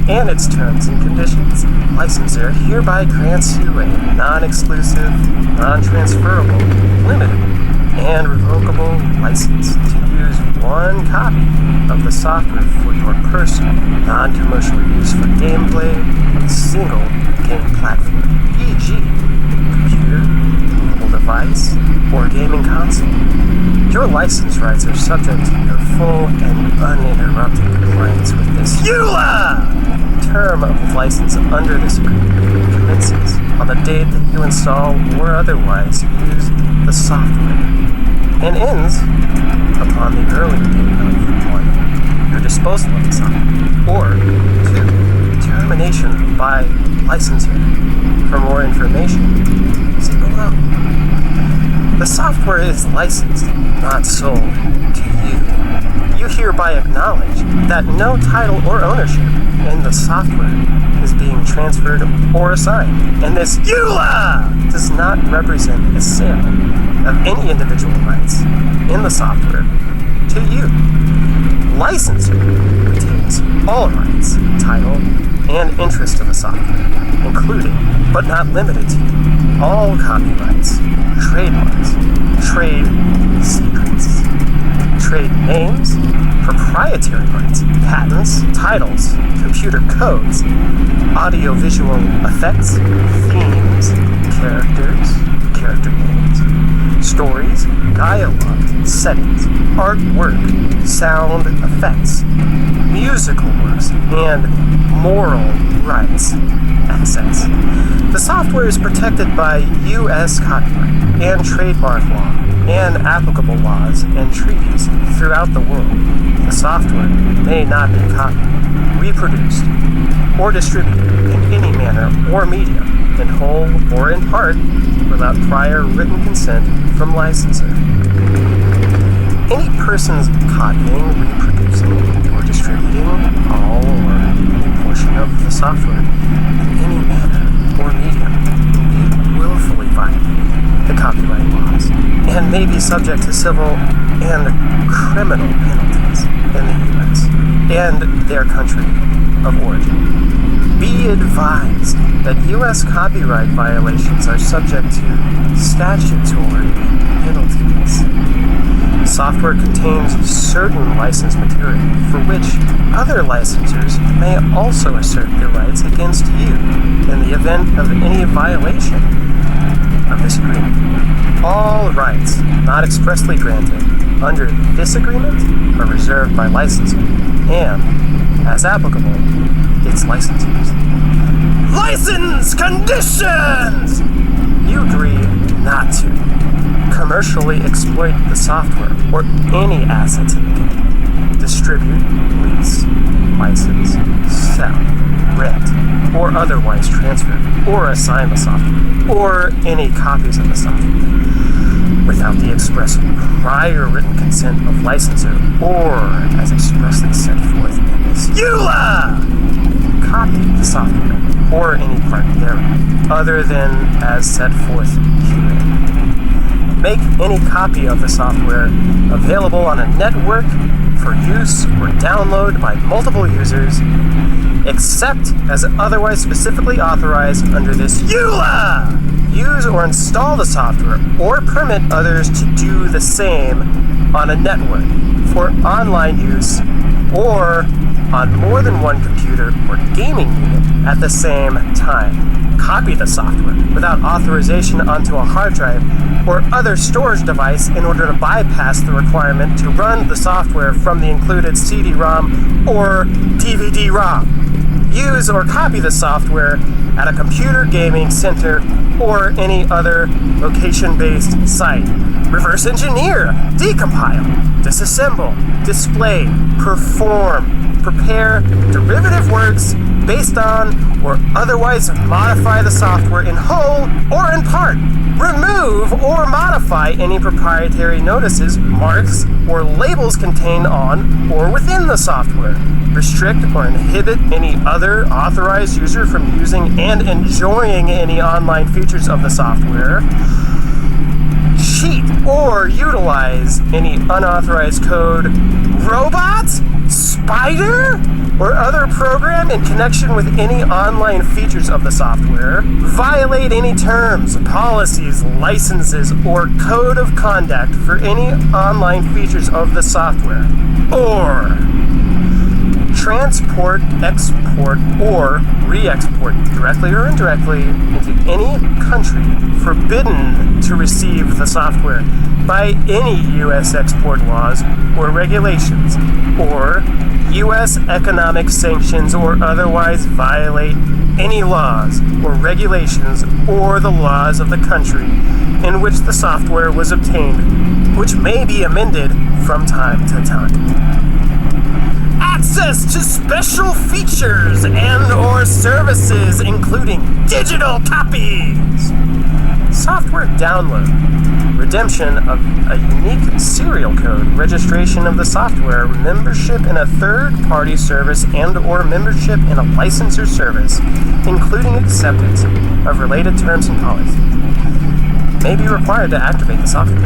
and its terms and conditions, licensor hereby grants you a non-exclusive, non-transferable, limited, and revocable license to use one copy of the software for your personal, non-commercial use for gameplay on a single game platform, e.g., computer, mobile device, or gaming console. Your license rights are subject to your full and uninterrupted compliance with this EULA! Term of license under this agreement commences on the date that you install or otherwise use the software, and ends upon the earlier date of 1. Your disposal of the software, or 2. Termination by licensor. For more information, see below. The software is licensed, not sold, to you. You hereby acknowledge that no title or ownership in the software is being transferred or assigned, and this EULA does not represent a sale of any individual rights in the software to you. Licensor retains all rights, title, and interest of the software, including, but not limited to, all copyrights, trademarks, trade secrets, trade names, proprietary rights, patents, titles, computer codes, audiovisual effects, themes, characters, character names, stories, dialogue, settings, artwork, sound effects, musical works, and moral rights access. The software is protected by U.S. copyright and trademark law and applicable laws and treaties throughout the world. The software may not be copied, reproduced, or distributed in any manner or medium, in whole or in part, without prior written consent from licensor. Any persons copying, reproducing, or distributing all or any portion of the software in any manner or medium will be willfully violating the copyright laws and may be subject to civil and criminal penalties in the U.S. and their country of origin. Be advised that U.S. copyright violations are subject to statutory penalties. Software contains certain licensed material for which other licensors may also assert their rights against you in the event of any violation of this agreement. All rights not expressly granted under this agreement are reserved by licensor and, as applicable, its licensors. License conditions! You agree not to commercially exploit the software or any assets in the game, distribute, lease, license, sell, rent, or otherwise transfer or assign the software or any copies of the software without the express prior written consent of licensor or as expressly set forth in this EULA! Copy the software or any part thereof other than as set forth herein. Make any copy of the software available on a network for use or download by multiple users, except as otherwise specifically authorized under this EULA! Use or install the software or permit others to do the same on a network for online use or on more than one computer or gaming unit at the same time. Copy the software without authorization onto a hard drive or other storage device in order to bypass the requirement to run the software from the included CD-ROM or DVD-ROM. Use or copy the software at a computer gaming center or any other location-based site. Reverse engineer, decompile, disassemble, display, perform, prepare derivative works based on or otherwise modify the software in whole or in part. Remove or modify any proprietary notices, marks, or labels contained on or within the software. Restrict or inhibit any other authorized user from using and enjoying any online features of the software. Cheat or utilize any unauthorized code, robot, spider, or other program in connection with any online features of the software. Violate any terms, policies, licenses, or code of conduct for any online features of the software. Or transport, export, or re-export directly or indirectly into any country forbidden to receive the software by any U.S. export laws or regulations, or U.S. economic sanctions or otherwise violate any laws or regulations or the laws of the country in which the software was obtained, which may be amended from time to time. Access to special features and or services, including digital copies, software download, redemption of a unique serial code, registration of the software, membership in a third-party service and or membership in a licensor service, including acceptance of related terms and policies, may be required to activate the software.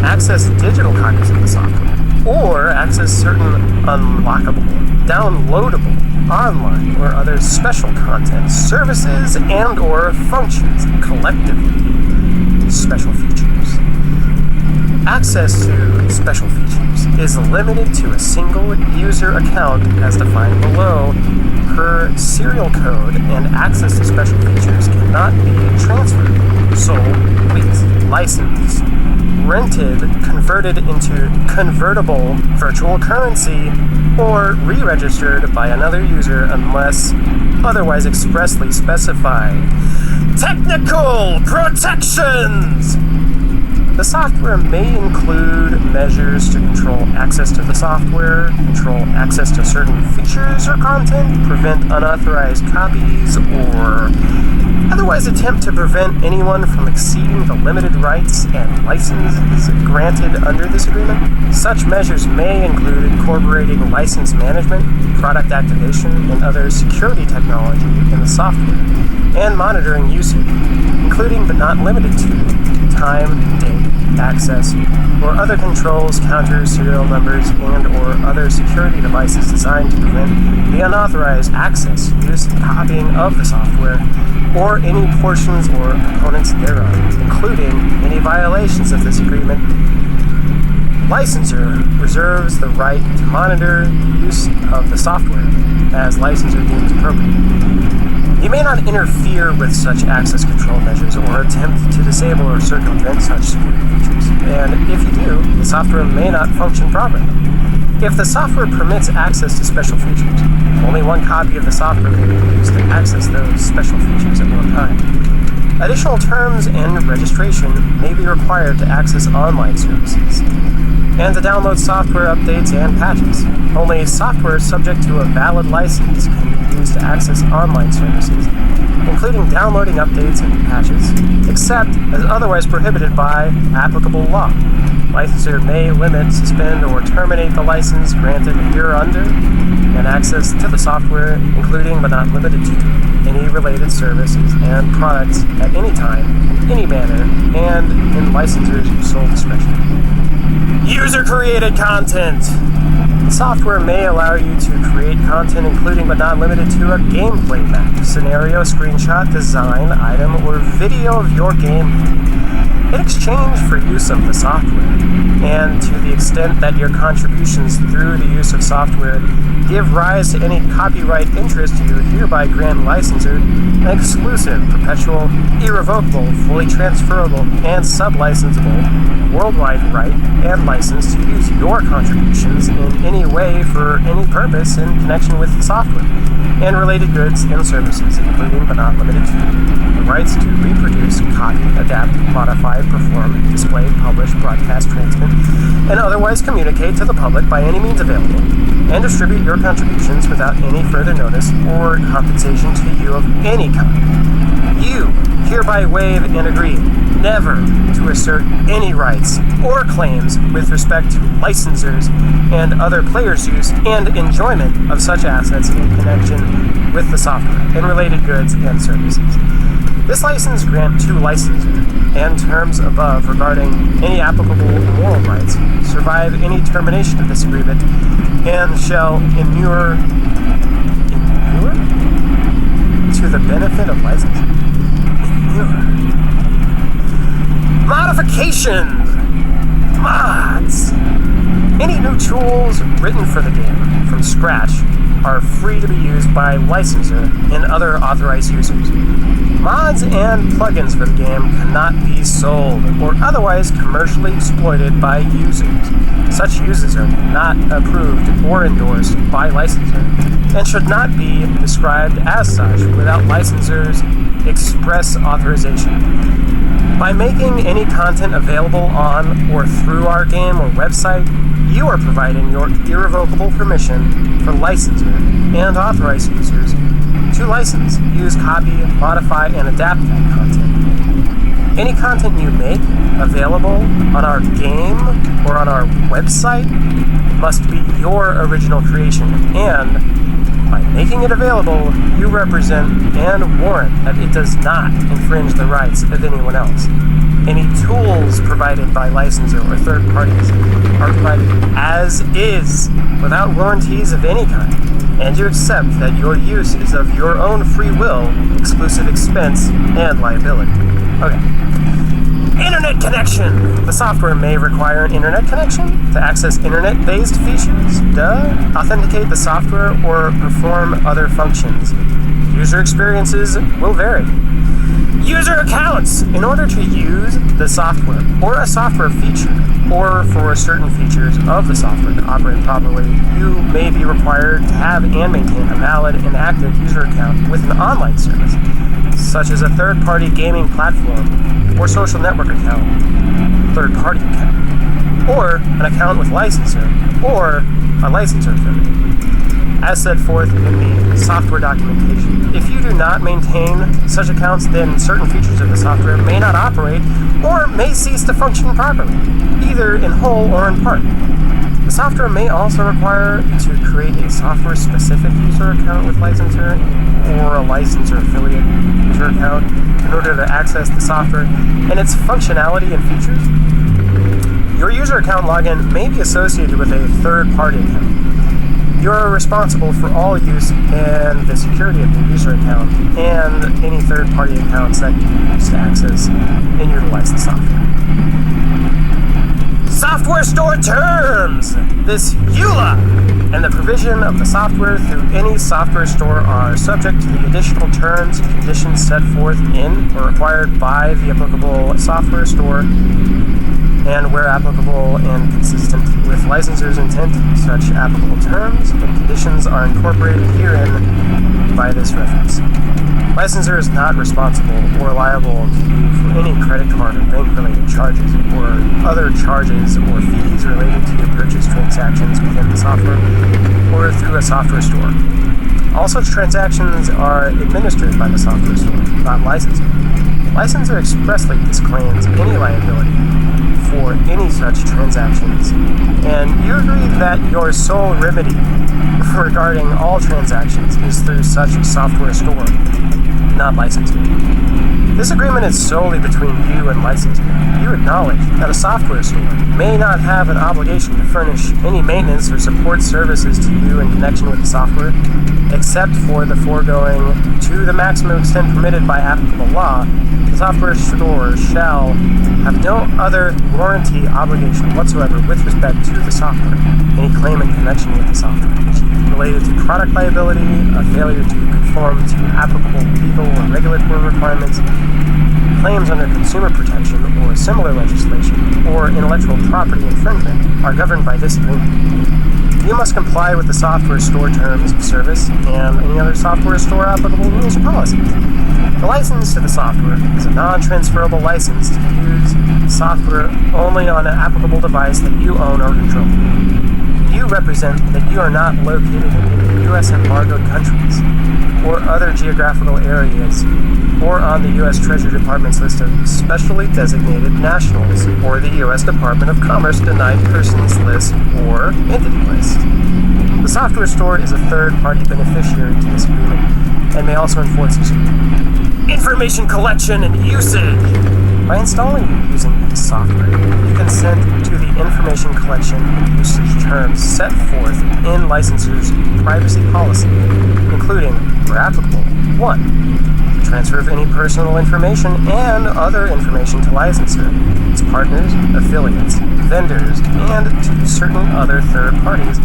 Access digital copies of the software, or access certain unlockable, downloadable, online, or other special content, services, and or functions, collectively special features. Access to special features is limited to a single user account as defined below per serial code, and access to special features cannot be transferred, sold, leased, licensed, rented, converted into convertible virtual currency, or re-registered by another user unless otherwise expressly specified. Technical protections! The software may include measures to control access to the software, control access to certain features or content, prevent unauthorized copies, or otherwise attempt to prevent anyone from exceeding the limited rights and licenses granted under this agreement. Such measures may include incorporating license management, product activation, and other security technology in the software, and monitoring usage, including but not limited to time, date, access, or other controls, counters, serial numbers, and or other security devices designed to prevent the unauthorized access, use, and copying of the software, or any portions or components thereof, including any violations of this agreement. Licensor reserves the right to monitor use of the software as licensor deems appropriate. You may not interfere with such access control measures or attempt to disable or circumvent such security features, and if you do, the software may not function properly. If the software permits access to special features, only one copy of the software may be used to access those special features at one time. Additional terms and registration may be required to access online services, and to download software updates and patches. Only software subject to a valid license can be used to access online services, including downloading updates and patches, except as otherwise prohibited by applicable law. Licensor may limit, suspend, or terminate the license granted hereunder and access to the software, including but not limited to any related services and products at any time, in any manner, and in licensor's sole discretion. User-created content! The software may allow you to create content including but not limited to a gameplay map, scenario, screenshot, design, item, or video of your gameplay in exchange for use of the software, and to the extent that your contributions through the use of software give rise to any copyright interest, you hereby grant licensor an exclusive, perpetual, irrevocable, fully transferable, and sub-licensable worldwide right and license to use your contributions in any way for any purpose in connection with the software and related goods and services, including but not limited to the rights to reproduce, copy, adapt, modify, perform, display, publish, broadcast, transmit, and otherwise communicate to the public by any means available, and distribute your contributions without any further notice or compensation to you of any kind. You hereby waive and agree never to assert any rights or claims with respect to licensors and other players' use and enjoyment of such assets in connection with the software and related goods and services. This license grant to licensor and terms above regarding any applicable moral rights survive any termination of this agreement and shall inure to the benefit of licensor. Modifications! Mods! Any new tools written for the game from scratch are free to be used by licensor and other authorized users. Mods and plugins for the game cannot be sold or otherwise commercially exploited by users. Such uses are not approved or endorsed by licensor and should not be described as such without licensor's express authorization. By making any content available on or through our game or website, you are providing your irrevocable permission for licensor and authorized users to license, use, copy, modify, and adapt that content. Any content you make available on our game or on our website must be your original creation, and by making it available, you represent and warrant that it does not infringe the rights of anyone else. Any tools provided by licensor or third parties are provided as is, without warranties of any kind, and you accept that your use is of your own free will, exclusive expense, and liability. Okay. Internet connection! The software may require an internet connection to access internet-based features, authenticate the software, or perform other functions. User experiences will vary. User accounts! In order to use the software or a software feature, or for certain features of the software to operate properly, you may be required to have and maintain a valid and active user account with an online service, such as a third-party gaming platform or social network account, third-party account, or an account with licensor, or a licensor affiliate, as set forth in the software documentation. If you do not maintain such accounts, then certain features of the software may not operate or may cease to function properly, either in whole or in part. The software may also require to create a software-specific user account with licensor or a licensor affiliate user account in order to access the software and its functionality and features. Your user account login may be associated with a third-party account. You are responsible for all use and the security of your user account and any third-party accounts that you use to access and utilize the software. Software store terms! This EULA and the provision of the software through any software store are subject to the additional terms and conditions set forth in or required by the applicable software store, and where applicable and consistent with licensors' intent, such applicable terms and conditions are incorporated herein by this reference. Licensor is not responsible or liable to you for any credit card or bank-related charges or other charges or fees related to your purchase transactions within the software or through a software store. All such transactions are administered by the software store, not licensor. Licensor expressly disclaims any liability for any such transactions, and you agree that your sole remedy regarding all transactions is through such software store, not licensor. This agreement is solely between you and licensor. You acknowledge that a software store may not have an obligation to furnish any maintenance or support services to you in connection with the software, except for the foregoing to the maximum extent permitted by applicable law. The software store shall have no other warranty obligation whatsoever with respect to the software. Any claim in connection with the software related to product liability, a failure to conform to applicable legal or regulatory requirements, claims under consumer protection or similar legislation, or intellectual property infringement are governed by this agreement. You must comply with the software store terms of service and any other software store applicable rules or policies. The license to the software is a non-transferable license to use software only on an applicable device that you own or control. You represent that you are not located in any U.S. embargoed countries or other geographical areas or on the U.S. Treasury Department's list of specially designated nationals or the U.S. Department of Commerce denied persons list or entity list. The software store is a third-party beneficiary to this agreement and may also enforce this agreement. Information collection and usage. By installing and using this software, you consent to the information collection and usage terms set forth in licensor's privacy policy, including, where applicable, 1. The transfer of any personal information and other information to licensor, its partners, affiliates, vendors, and to certain other third parties,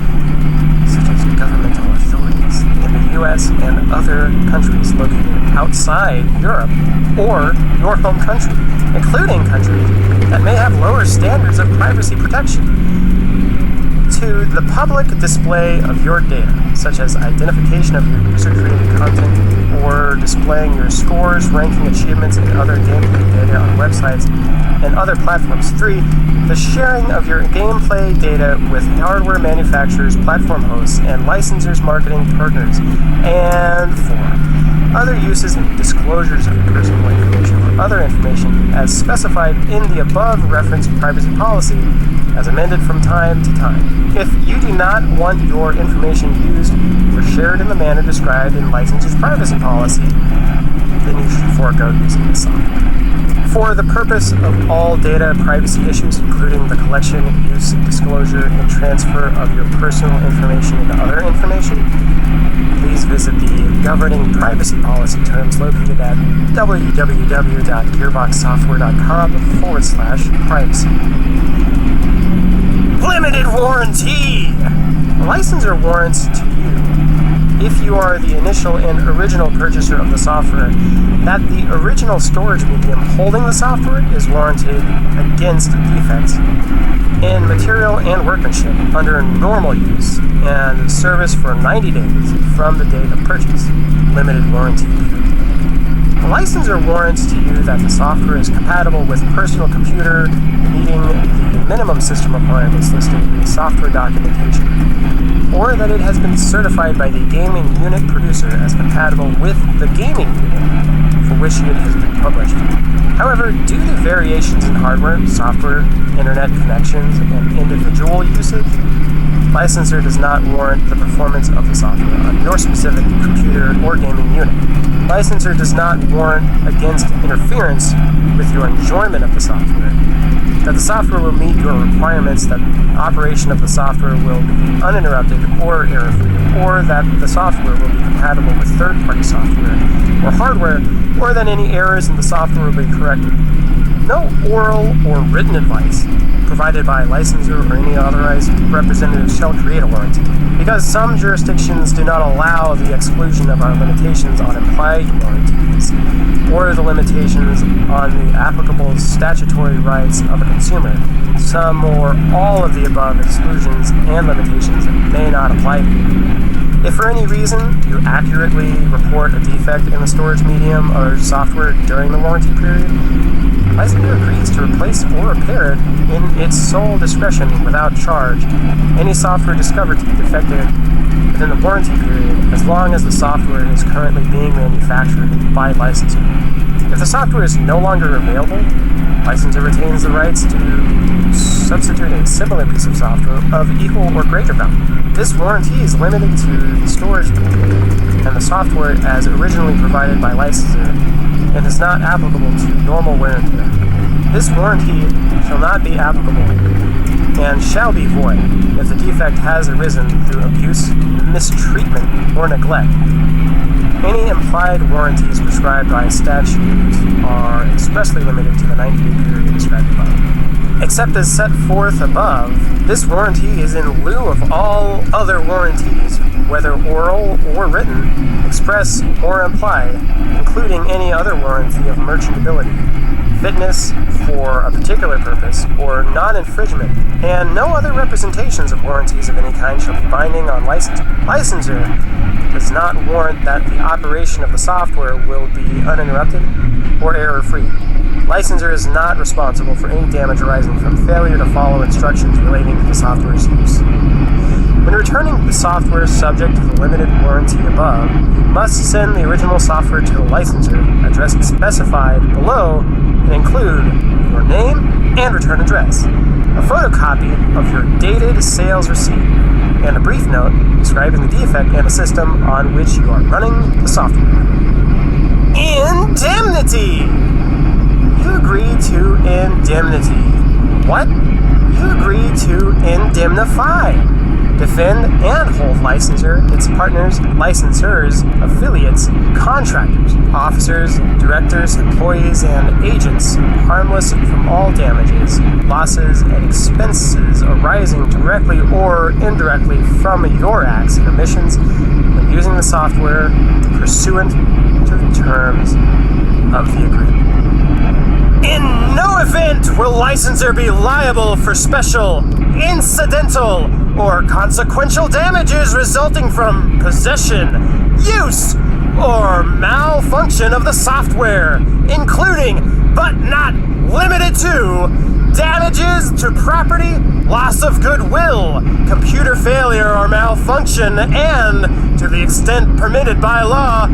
such as governmental authorities in the U.S. and other countries located outside Europe or your home country, including countries that may have lower standards of privacy protection, to the public display of your data, such as identification of your user-created content or displaying your scores, ranking achievements, and other gameplay data on websites and other platforms. 3. The sharing of your gameplay data with hardware manufacturers, platform hosts, and licensors, marketing partners. And 4. Other uses and disclosures of your personal information or other information as specified in the above referenced privacy policy as amended from time to time. If you do not want your information used or shared in the manner described in licensor's privacy policy, then you should forego using this software. For the purpose of all data privacy issues, including the collection, use, disclosure, and transfer of your personal information and other information, please visit the governing privacy policy terms located at www.gearboxsoftware.com/privacy. Limited warranty! A licensor warrants to you, if you are the initial and original purchaser of the software, that the original storage medium holding the software is warranted against defects in material and workmanship under normal use and service for 90 days from the date of purchase. Limited warranty period. The licensor warrants to you that the software is compatible with personal computer, meeting the minimum system requirements listed in the software documentation, or that it has been certified by the gaming unit producer as compatible with the gaming unit for which it has been published. However, due to variations in hardware, software, internet connections, and individual usage, licensor does not warrant the performance of the software on your specific computer or gaming unit. Licensor does not warrant against interference with your enjoyment of the software. That the software will meet your requirements, that operation of the software will be uninterrupted or error-free, or that the software will be compatible with third-party software or hardware, or that any errors in the software will be corrected. No oral or written advice provided by a licensor or any authorized representative shall create a warranty, because some jurisdictions do not allow the exclusion of our limitations on implied warranties, or the limitations on the applicable statutory rights of a consumer. Some or all of the above exclusions and limitations may not apply to you. If for any reason you accurately report a defect in the storage medium or software during the warranty period, licensor agrees to replace or repair it in its sole discretion without charge any software discovered to be defective within the warranty period, as long as the software is currently being manufactured by licensor. If the software is no longer available, licensor retains the rights to substitute a similar piece of software of equal or greater value. This warranty is limited to the storage medium and the software as originally provided by licensor, and is not applicable to normal wear and tear. This warranty shall not be applicable and shall be void if the defect has arisen through abuse, mistreatment, or neglect. Any implied warranties prescribed by statute are expressly limited to the 90-day period described above. Except as set forth above, this warranty is in lieu of all other warranties, whether oral or written, express or implied, including any other warranty of merchantability, fitness for a particular purpose, or non-infringement, and no other representations of warranties of any kind shall be binding on licensor. Licensor does not warrant that the operation of the software will be uninterrupted or error-free. Licensor is not responsible for any damage arising from failure to follow instructions relating to the software's use. When returning the software subject to the limited warranty above, you must send the original software to the licensor, address specified below, and include your name and return address, a photocopy of your dated sales receipt, and a brief note describing the defect and the system on which you are running the software. Indemnity! You agree to indemnity. What? You agree to indemnify, defend and hold licensor, its partners, licensors, affiliates, contractors, officers, directors, employees, and agents harmless from all damages, losses, and expenses arising directly or indirectly from your acts and omissions when using the software pursuant to the terms of the agreement. In no event will licensor be liable for special, incidental, or consequential damages resulting from possession, use, or malfunction of the software, including, but not limited to, damages to property, loss of goodwill, computer failure or malfunction, and, to the extent permitted by law,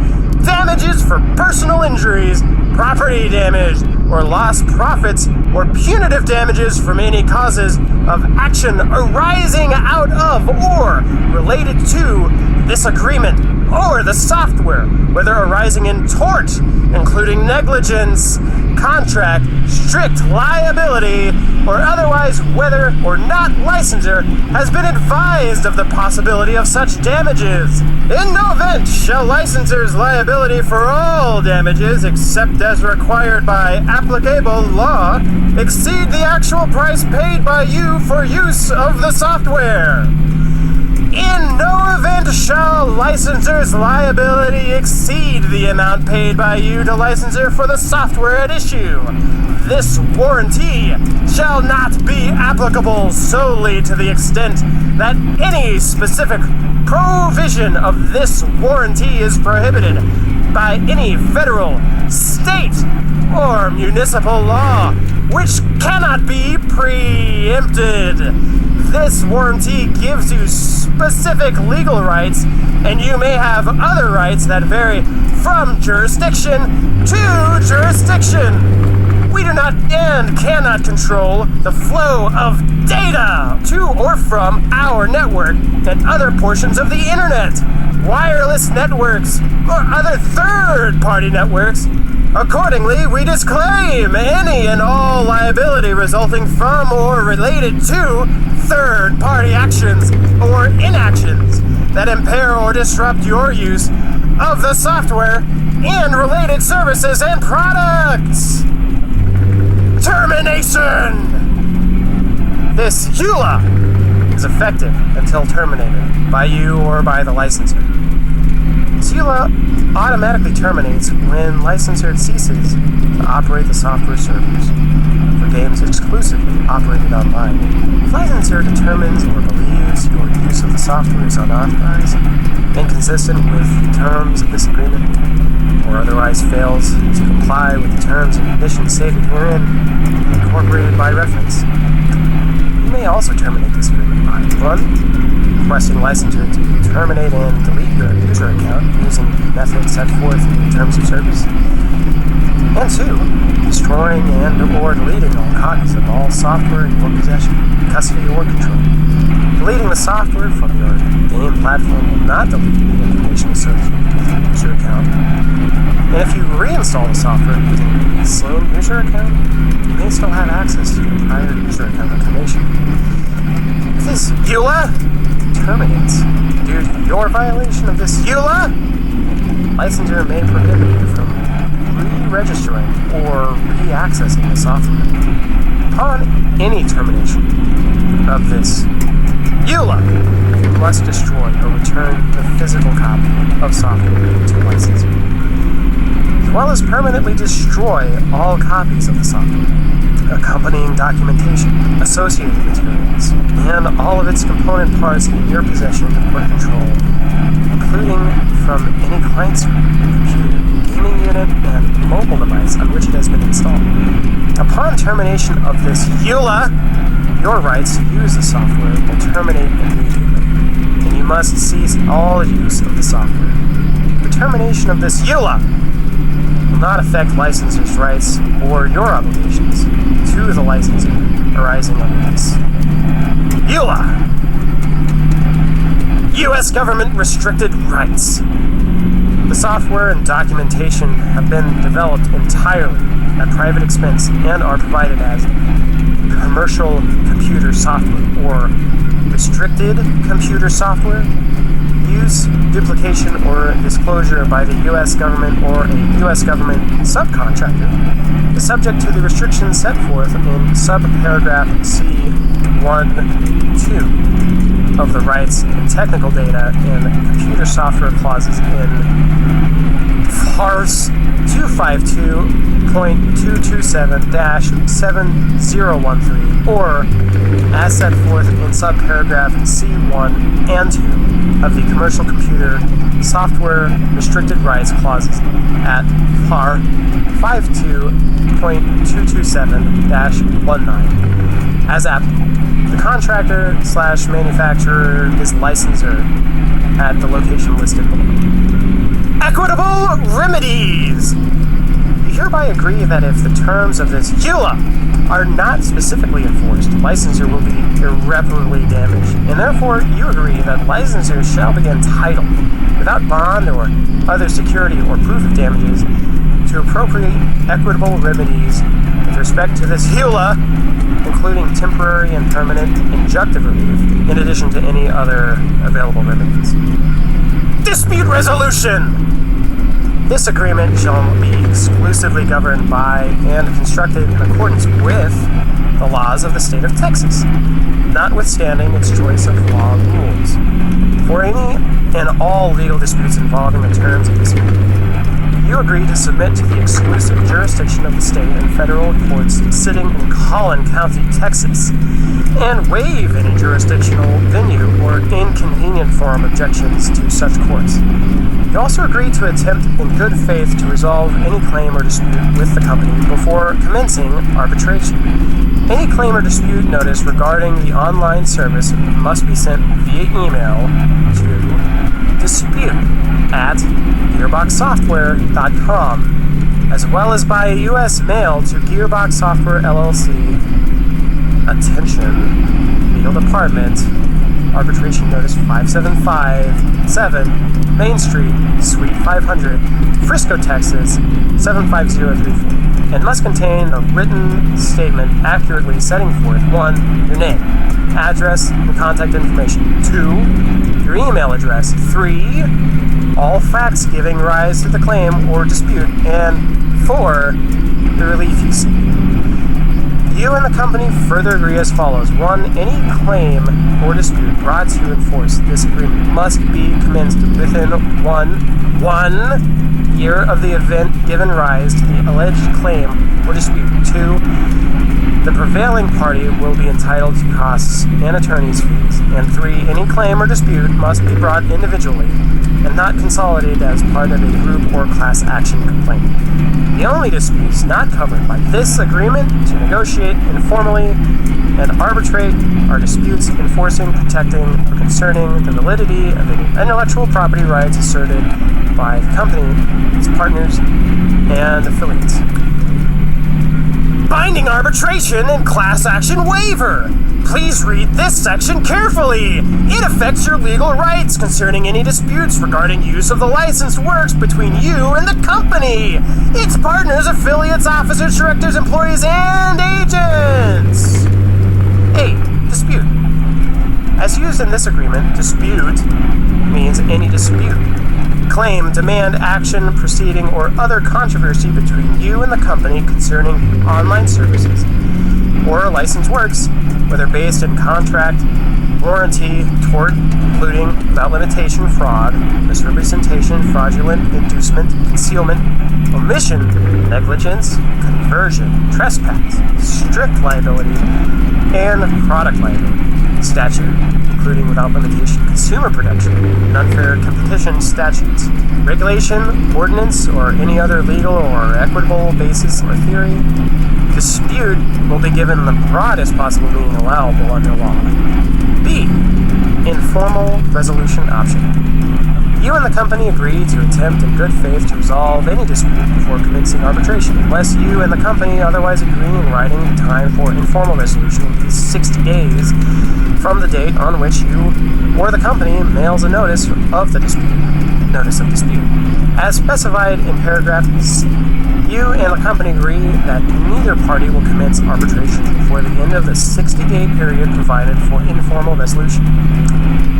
damages for personal injuries, property damage, or lost profits, or punitive damages from any causes of action arising out of or related to this agreement or the software, whether arising in tort, including negligence, contract, strict liability, or otherwise whether or not licensor has been advised of the possibility of such damages. In no event shall licensor's liability for all damages, except as required by applicable law, exceed the actual price paid by you for use of the software. In no event shall licensor's liability exceed the amount paid by you to licensor for the software at issue. This warranty shall not be applicable solely to the extent that any specific provision of this warranty is prohibited by any federal, state, or municipal law, which cannot be preempted. This warranty gives you specific legal rights, and you may have other rights that vary from jurisdiction to jurisdiction. We do not and cannot control the flow of data to or from our network and other portions of the internet, wireless networks, or other third-party networks. Accordingly, we disclaim any and all liability resulting from or related to third-party actions or inactions that impair or disrupt your use of the software and related services and products. Termination! This EULA is effective until terminated by you or by the licensor. This EULA automatically terminates when licensor ceases to operate the software servers for games exclusively operated online. If licensor determines or believes your use of the software is unauthorized, inconsistent with the terms of this agreement, or otherwise fails to comply with the terms and conditions stated herein, incorporated by reference, you may also terminate this agreement by 1. Requesting licensor to terminate and delete your user account using the method set forth in the terms of service, and 2. Destroying and or deleting all copies of all software in your possession, custody, or control. Deleting the software from your game platform will not delete the information associated with your user account. And if you reinstall the software using the same user account, you may still have access to your prior user account information. If this EULA terminates due to your violation of this EULA, licensor may prohibit you from re-registering or re-accessing the software. Upon any termination of this EULA, you must destroy or return the physical copy of software to licensor, as well as permanently destroy all copies of the software, accompanying documentation, associated materials, and all of its component parts in your possession or control, including from any client-server, computer, gaming unit, and mobile device on which it has been installed. Upon termination of this EULA, your rights to use the software will terminate immediately, and you must cease all use of the software. The termination of this EULA will not affect licensor's rights or your obligations to the licensor arising under this EULA. U.S. government restricted rights. The software and documentation have been developed entirely at private expense and are provided as commercial computer software or restricted computer software. Use, duplication, or disclosure by the U.S. government or a U.S. government subcontractor is subject to the restrictions set forth in subparagraph C1(2) of the rights and technical data and computer software clauses in FARS 252.227-7013 or as set forth in subparagraph C1 and 2 of the commercial computer software restricted rights clauses at FAR 52.227-19 as applicable. The contractor/manufacturer is licensor at the location listed below. Equitable remedies! You hereby agree that if the terms of this EULA are not specifically enforced, licensor will be irreparably damaged, and therefore you agree that licensor shall be entitled, without bond or other security or proof of damages, to appropriate equitable remedies with respect to this EULA, including temporary and permanent injunctive relief, in addition to any other available remedies. Dispute resolution! This agreement shall be exclusively governed by and constructed in accordance with the laws of the state of Texas, notwithstanding its choice of law rules. For any and all legal disputes involving the terms of this agreement, you agree to submit to the exclusive jurisdiction of the state and federal courts sitting in Collin County, Texas, and waive any jurisdictional venue or inconvenient forum objections to such courts. You also agree to attempt in good faith to resolve any claim or dispute with the company before commencing arbitration. Any claim or dispute notice regarding the online service must be sent via email to dispute@gearboxsoftware.com as well as by U.S. mail to Gearbox Software LLC. Attention, Legal Department, Arbitration Notice 5757, Main Street, Suite 500, Frisco, Texas, 75034, and must contain a written statement accurately setting forth 1. Your name, address, and contact information. 2. Your email address. 3. All facts giving rise to the claim or dispute. And 4. The relief you seek. You and the company further agree as follows. 1. Any claim or dispute brought to enforce this agreement must be commenced within 1 year of the event giving rise to the alleged claim or dispute. 2. The prevailing party will be entitled to costs and attorney's fees. And 3. Any claim or dispute must be brought individually and not consolidated as part of a group or class action complaint. The only disputes not covered by this agreement to negotiate informally and arbitrate are disputes enforcing, protecting, or concerning the validity of any intellectual property rights asserted by the company, its partners, and affiliates. Binding arbitration and class action waiver. Please read this section carefully. It affects your legal rights concerning any disputes regarding use of the licensed works between you and the company, its partners, affiliates, officers, directors, employees, and agents. 8. Dispute. As used in this agreement, dispute means any dispute, claim, demand, action, proceeding, or other controversy between you and the company concerning online services or licensed works, whether based in contract, warranty, tort, including without limitation, fraud, misrepresentation, fraudulent inducement, concealment, omission, negligence, conversion, trespass, strict liability, and product liability. Statute, including without limitation consumer protection and unfair competition statutes, regulation, ordinance, or any other legal or equitable basis or theory. Dispute will be given the broadest possible meaning allowable under law. B. Informal resolution option. You and the company agree to attempt in good faith to resolve any dispute before commencing arbitration, unless you and the company otherwise agree in writing the time for informal resolution will be 60 days from the date on which you or the company mails a notice of dispute. As specified in paragraph C, you and the company agree that neither party will commence arbitration before the end of the 60-day period provided for informal resolution.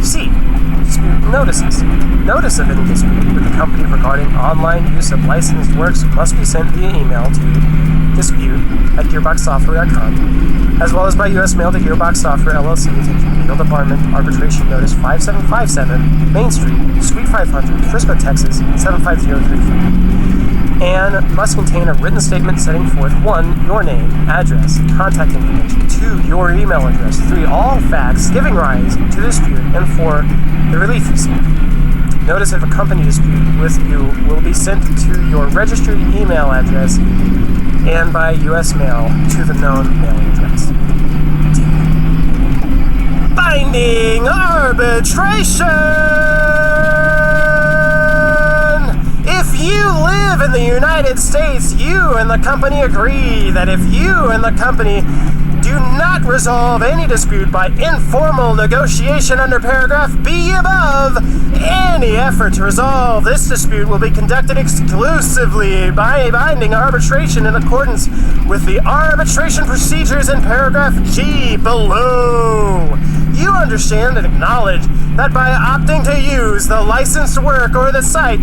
C. Dispute notices. Notice of any dispute with the company regarding online use of licensed works must be sent via email to dispute@gearboxsoftware.com, as well as by U.S. mail to Gearbox Software LLC, Legal Department, Arbitration Notice 5757, Main Street, Suite 500, Frisco, Texas, 75034, and must contain a written statement setting forth 1. Your name, address, contact information, 2. Your email address, 3. All facts giving rise to the dispute, and 4. The relief you seek. Notice of a company dispute with you will be sent to your registered email address and by U.S. mail to the known mailing address. D. Binding arbitration! If you live in the United States, you and the company agree that if you and the company do not resolve any dispute by informal negotiation under paragraph B above, any effort to resolve this dispute will be conducted exclusively by binding arbitration in accordance with the arbitration procedures in paragraph G below. You understand and acknowledge that by opting to use the licensed work or the site,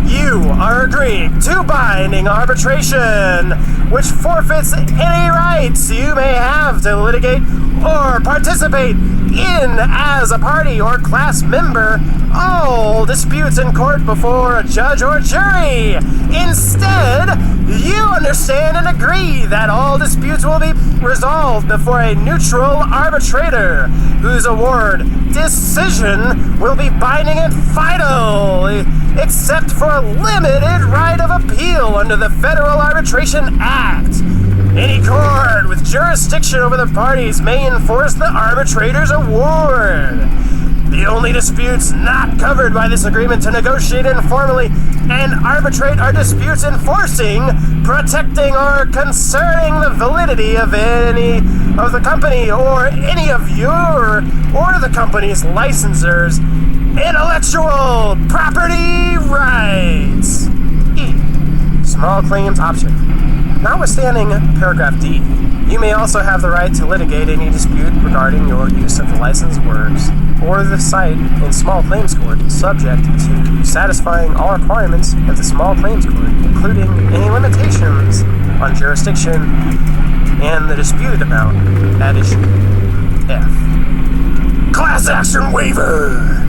you are agreeing to binding arbitration, which forfeits any rights you may have to litigate or participate in as a party or class member all disputes in court before a judge or jury. Instead, you understand and agree that all disputes will be resolved before a neutral arbitrator, whose award decision will be binding and final, except for a limited right of appeal under the Federal Arbitration Act. Any court with jurisdiction over the parties may enforce the arbitrator's award. The only disputes not covered by this agreement to negotiate informally and arbitrate are disputes enforcing, protecting, or concerning the validity of any of the company or any of your or the company's licensors' intellectual property rights. E. Small claims option. Notwithstanding paragraph D, you may also have the right to litigate any dispute regarding your use of the licensed works or the site in small claims court, subject to satisfying all requirements of the small claims court, including any limitations on jurisdiction and the disputed amount at issue. F. Class action waiver.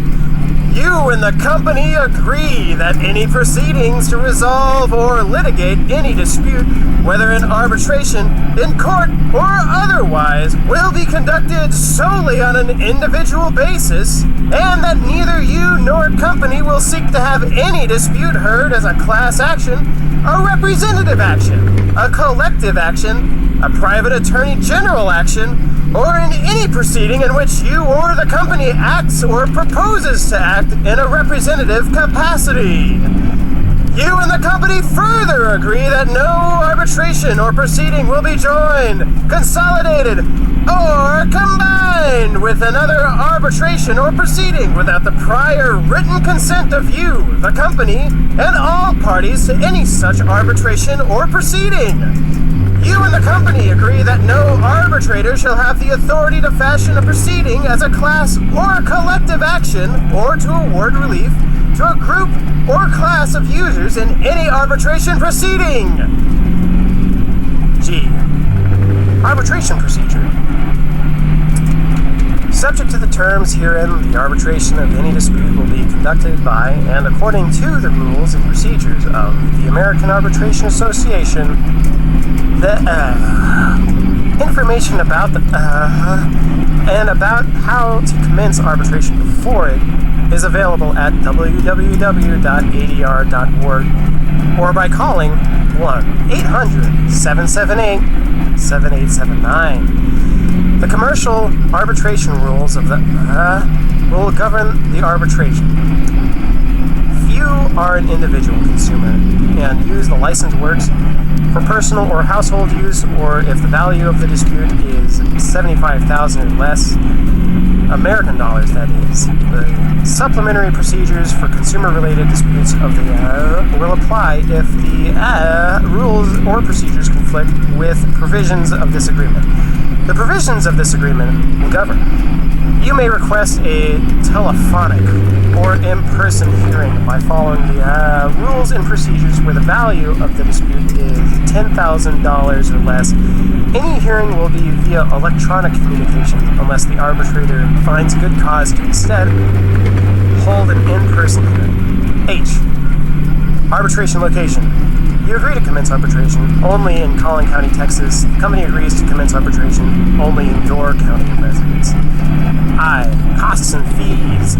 You and the company agree that any proceedings to resolve or litigate any dispute, whether in arbitration, in court, or otherwise, will be conducted solely on an individual basis, and that neither you nor company will seek to have any dispute heard as a class action, a representative action, a collective action, a private attorney general action, or in any proceeding in which you or the company acts or proposes to act in a representative capacity. You and the company further agree that no arbitration or proceeding will be joined, consolidated, or combined with another arbitration or proceeding without the prior written consent of you, the company, and all parties to any such arbitration or proceeding. You and the company agree that no arbitrator shall have the authority to fashion a proceeding as a class or a collective action or to award relief to a group or class of users in any arbitration proceeding. G. Arbitration procedure. Subject to the terms herein, the arbitration of any dispute will be conducted by and according to the rules and procedures of the American Arbitration Association. The information about and about how to commence arbitration before it is available at www.adr.org or by calling 1-800-778-7879. The commercial arbitration rules of the will govern the arbitration. Few are an individual consumer and use the licensed works for personal or household use, or if the value of the dispute is $75,000 or less, American dollars, that is. The supplementary procedures for consumer-related disputes of the will apply if the rules or procedures conflict with provisions of this agreement. The provisions of this agreement will govern. You may request a telephonic or in-person hearing by following the rules and procedures where the value of the dispute is $10,000 or less. Any hearing will be via electronic communication unless the arbitrator finds good cause to instead hold an in-person hearing. H. Arbitration location. You agree to commence arbitration only in Collin County, Texas. The company agrees to commence arbitration only in your county of residence. I. Costs and fees.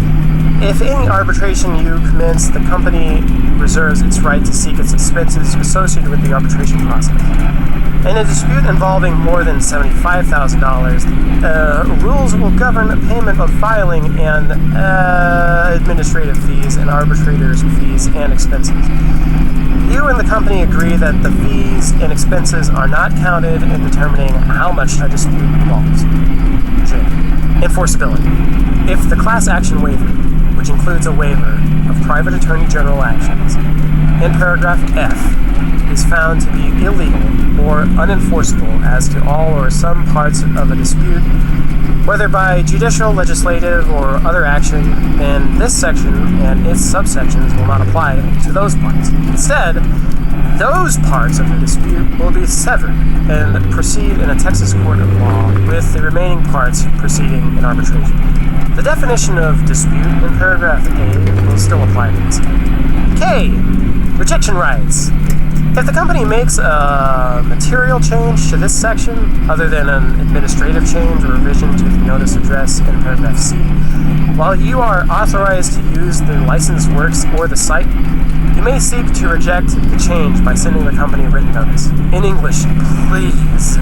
If any arbitration you commence, the company reserves its right to seek its expenses associated with the arbitration process. In a dispute involving more than $75,000, rules will govern payment of filing and administrative fees and arbitrators' fees and expenses. You and the company agree that the fees and expenses are not counted in determining how much a dispute involves. J. Enforceability. If the class action waiver, which includes a waiver of private attorney general actions, in paragraph F, is found to be illegal or unenforceable as to all or some parts of a dispute, whether by judicial, legislative, or other action, then this section and its subsections will not apply to those parts. Instead, those parts of the dispute will be severed and proceed in a Texas court of law, with the remaining parts proceeding in arbitration. The definition of dispute in paragraph A will still apply to this. K. Rejection rights. If the company makes a material change to this section, other than an administrative change or revision to the notice address in paragraph C, while you are authorized to use the licensed works or the site, You may seek to reject the change by sending the company a written notice. In English, please.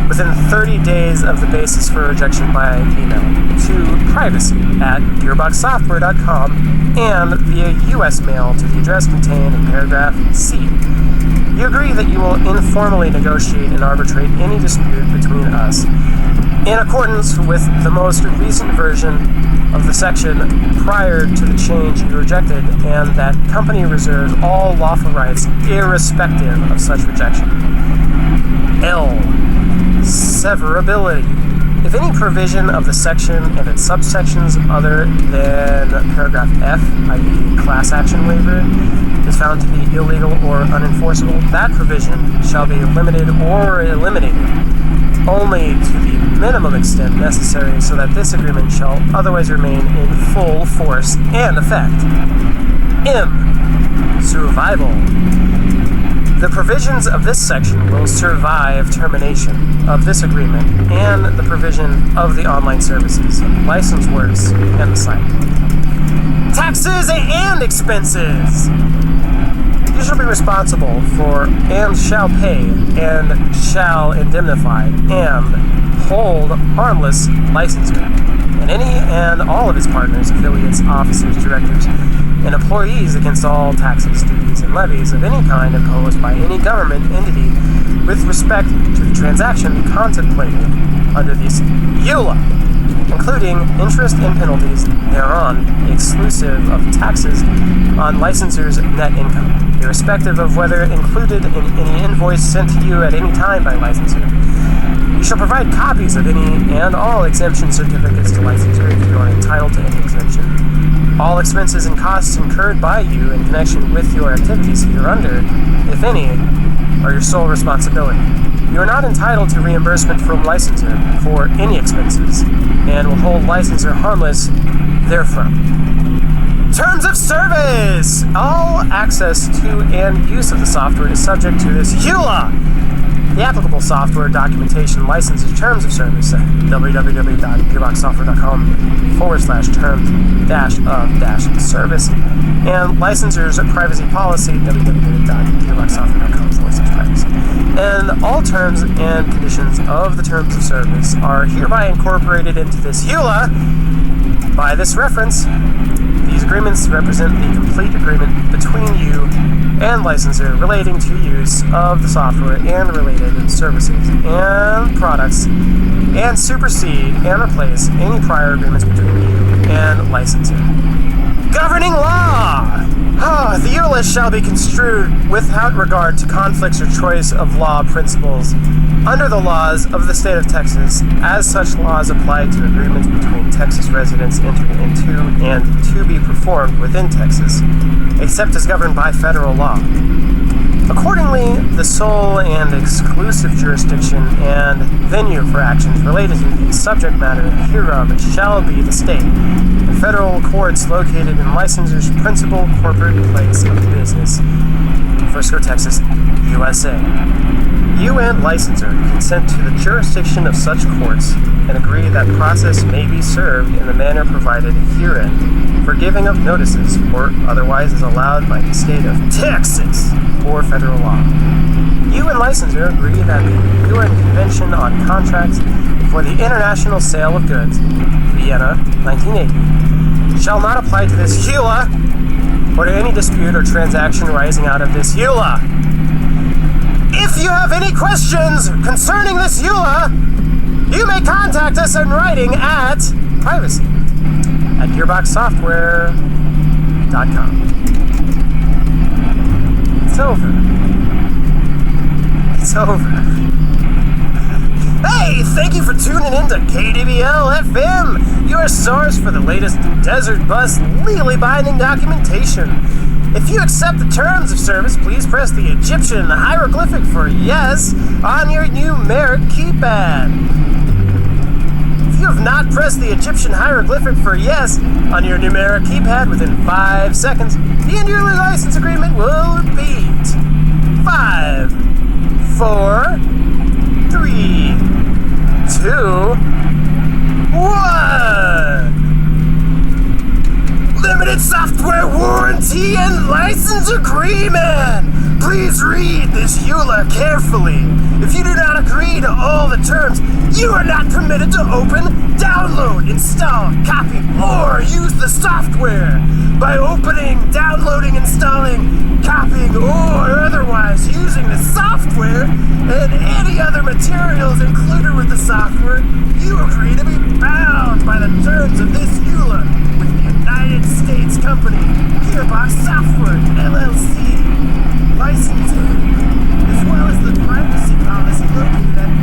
Within 30 days of the basis for rejection by email to privacy@gearboxsoftware.com and via U.S. mail to the address contained in paragraph C. You agree that you will informally negotiate and arbitrate any dispute between us in accordance with the most recent version of the section prior to the change you rejected, and that company reserves all lawful rights irrespective of such rejection. L. Severability. If any provision of the section and its subsections other than paragraph F, i.e. class action waiver, is found to be illegal or unenforceable, that provision shall be limited or eliminated only to the minimum extent necessary so that this agreement shall otherwise remain in full force and effect. M. Survival. The provisions of this section will survive termination of this agreement and the provision of the online services, license works, and the site. Taxes and expenses. You shall be responsible for and shall pay and shall indemnify and hold harmless licensor and any and all of its partners, affiliates, officers, directors, and employees against all taxes, duties, and levies of any kind imposed by any government entity with respect to the transaction contemplated under this EULA, including interest and penalties thereon, exclusive of taxes on licensors' net income, irrespective of whether included in any invoice sent to you at any time by licensor. You shall provide copies of any and all exemption certificates to licensor if you are entitled to any exemption. All expenses and costs incurred by you in connection with your activities hereunder, if any, are your sole responsibility. You are not entitled to reimbursement from licensor for any expenses, and will hold licensor harmless therefrom. Terms of service! All access to and use of the software is subject to this EULA. The applicable software documentation licenses terms of service at www.gearboxsoftware.com/terms-of-service and licensors privacy policy www.gearboxsoftware.com/privacy. And all terms and conditions of the terms of service are hereby incorporated into this EULA by this reference. These agreements represent the complete agreement between you and licensor relating to use of the software and related services and products, and supersede and replace any prior agreements between you and licensor. Governing law! The EULA shall be construed without regard to conflicts or choice of law principles under the laws of the state of Texas, as such laws apply to agreements between Texas residents entered into and to be performed within Texas, except as governed by federal law. Accordingly, the sole and exclusive jurisdiction and venue for actions related to the subject matter hereof shall be the state and federal courts located in licensor's principal corporate place of business, Frisco, Texas, USA. You and licensor consent to the jurisdiction of such courts and agree that process may be served in the manner provided herein for giving of notices or otherwise is allowed by the state of Texas or federal law. You and licensor agree that the UN Convention on Contracts for the International Sale of Goods, Vienna, 1980, shall not apply to this EULA or to any dispute or transaction arising out of this EULA. If you have any questions concerning this EULA, you may contact us in writing at privacy@gearboxsoftware.com. It's over. It's over. Hey, thank you for tuning in to KDBL FM, your source for the latest desert bus legally binding documentation. If you accept the terms of service, please press the Egyptian hieroglyphic for yes on your numeric keypad. If you have not pressed the Egyptian hieroglyphic for yes on your numeric keypad within 5 seconds, the end of your license agreement will repeat. 5, 4, 3, 2, 1. Limited software warranty and license read this EULA carefully. If you do not agree to all the terms, you are not permitted to open, download, install, copy, or use the software. By opening, downloading, installing, copying, or otherwise using the software and any other materials included with the software, you agree to be bound by the terms of this EULA with the United States Company, Gearbox Software, LLC, licensing, as well as the privacy policy located at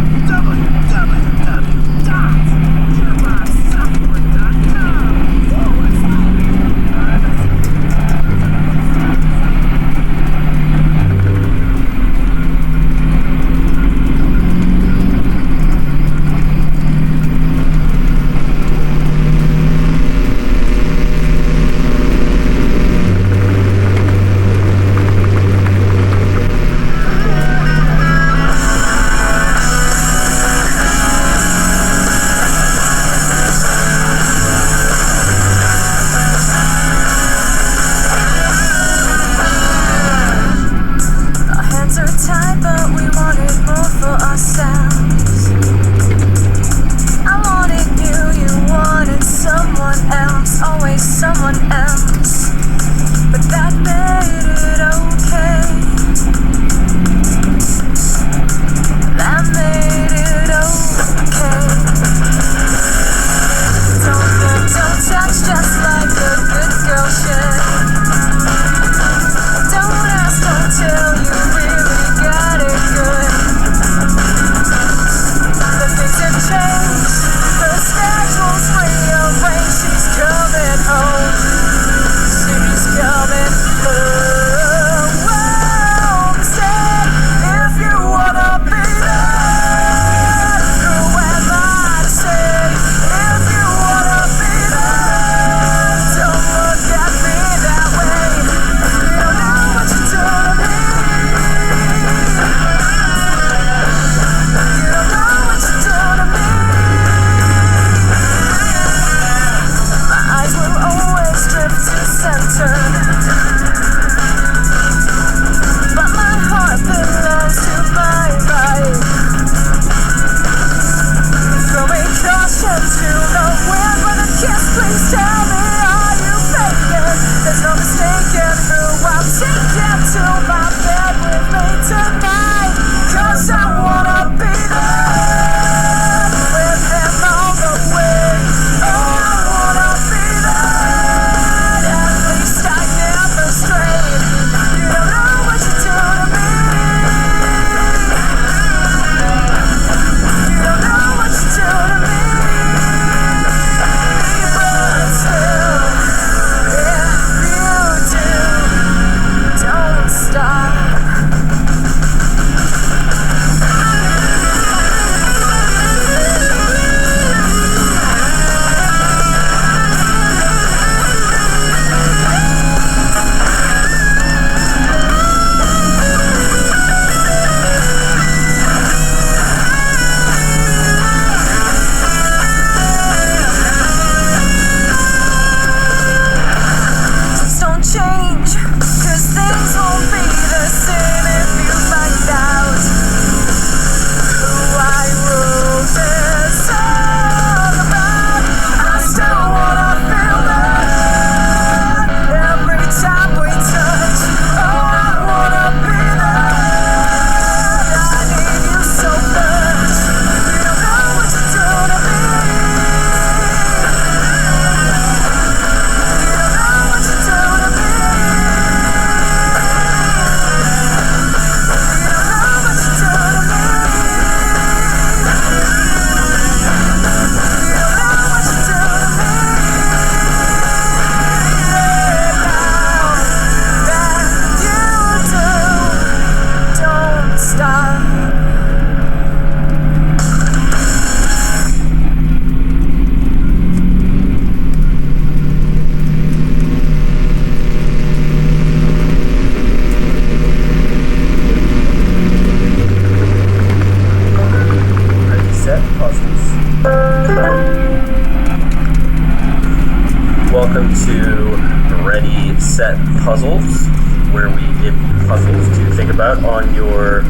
Welcome to Ready, Set, Puzzles, where we give you puzzles to think think about on your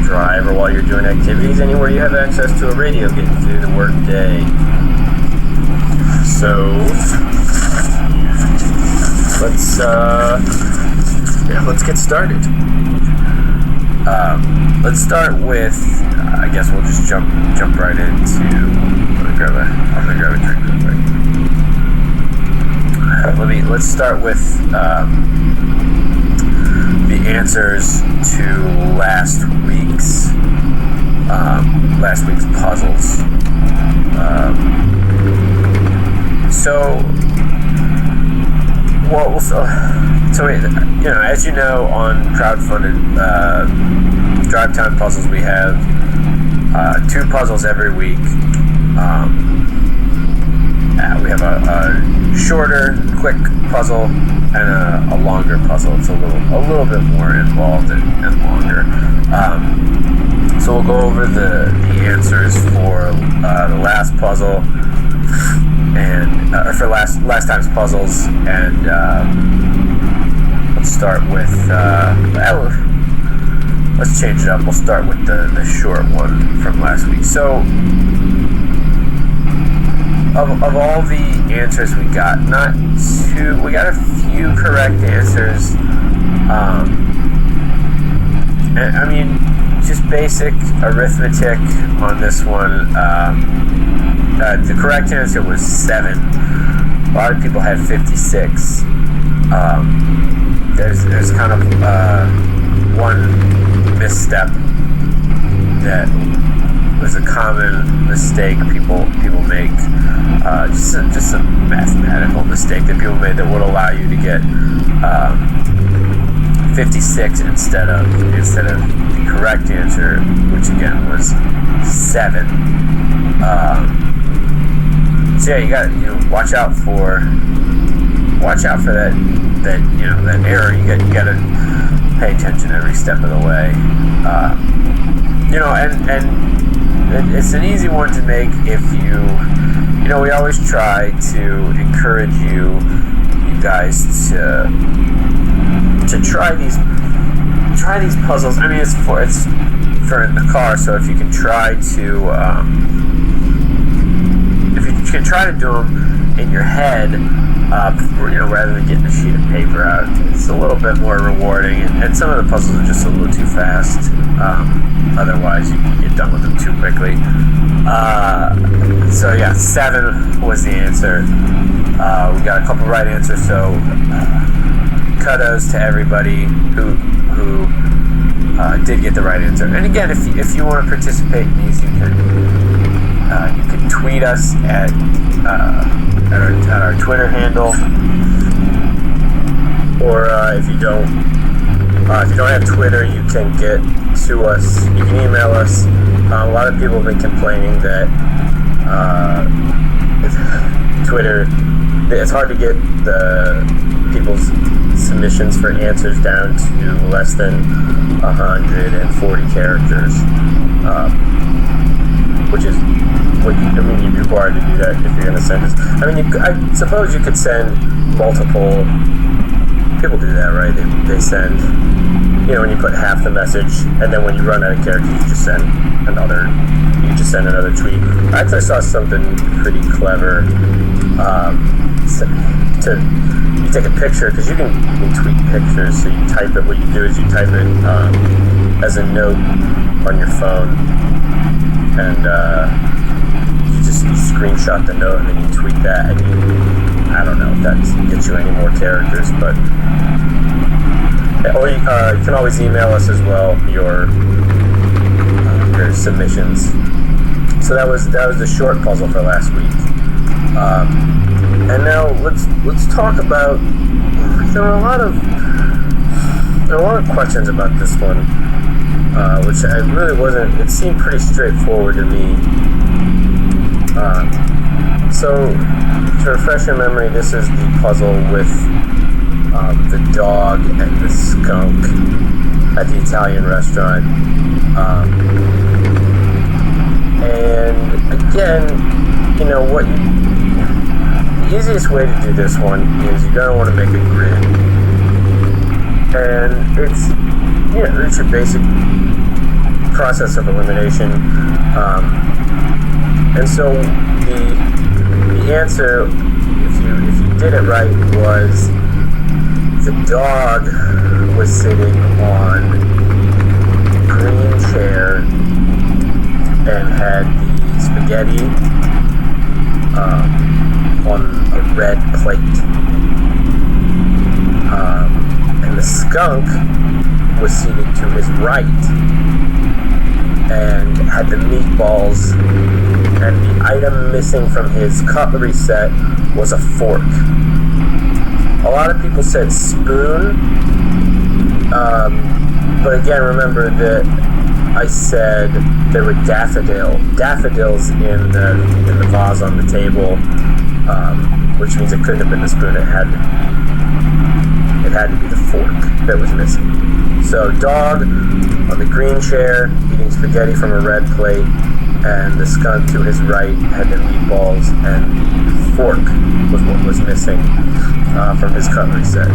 drive or while you're doing activities, anywhere you have access to a radio getting through the work day. So let's get started. Let's start with, I guess we'll just jump right into, I'm gonna grab a drink real quick. Let's start with the answers to last week's puzzles. As you know, on crowdfunded drive time puzzles, we have 2 puzzles every week. We have a shorter, quick puzzle and a longer puzzle. It's a little bit more involved and longer. So we'll go over the answers for the last puzzle and for last time's puzzles, and let's start with let's change it up. We'll start with the short one from last week. So of all the answers we got, we got a few correct answers. And I mean, just basic arithmetic on this one. The correct answer was 7. A lot of people had 56. There's kind of one misstep that was a common mistake people make. Just a mathematical mistake that people made that would allow you to get 56 instead of the correct answer, which again was 7. So yeah, you got to watch out for that error. You got to pay attention every step of the way. And it's an easy one to make if we always try to encourage you guys to try these puzzles. I mean, it's for in the car, so if you can try to do them in your head, rather than getting a sheet of paper out, it's a little bit more rewarding, and some of the puzzles are just a little too fast. Otherwise, you get done with them too quickly. So yeah, 7 was the answer. We got a couple right answers, so kudos to everybody who did get the right answer. And again, if you want to participate in these, you can tweet us at our Twitter handle, or if you don't have Twitter, you can get to us. You can email us. A lot of people have been complaining that Twitter, it's hard to get the people's submissions for answers down to less than 140 characters, which is you'd be required to do that if you're going to send us. I mean, I suppose you could send multiple. People do that, right? They send, when you put half the message, and then when you run out of characters, you just send another tweet. I actually saw something pretty clever. You take a picture, because you can tweet pictures, so you type it. What you do is you type it as a note on your phone, and you screenshot the note, and then you tweet that, and I don't know if that gets you any more characters, but or you can always email us as well your submissions. So that was the short puzzle for last week, and now let's talk about. There were a lot of questions about this one, which I really wasn't. It seemed pretty straightforward to me. So, to refresh your memory, this is the puzzle with the dog and the skunk at the Italian restaurant. And again, the easiest way to do this one is you're going to want to make a grid. And it's your basic process of elimination. And so the answer, if you did it right, was the dog was sitting on a green chair and had the spaghetti on a red plate. And the skunk was seated to his right and had the meatballs, and the item missing from his cutlery set was a fork. A lot of people said spoon, but again, remember that I said there were daffodils in the vase on the table, which means it couldn't have been the spoon. It had to be the fork that was missing. So dog on the green chair eating spaghetti from a red plate, and the skunk to his right had the meatballs, and the fork was what was missing from his cutlery set.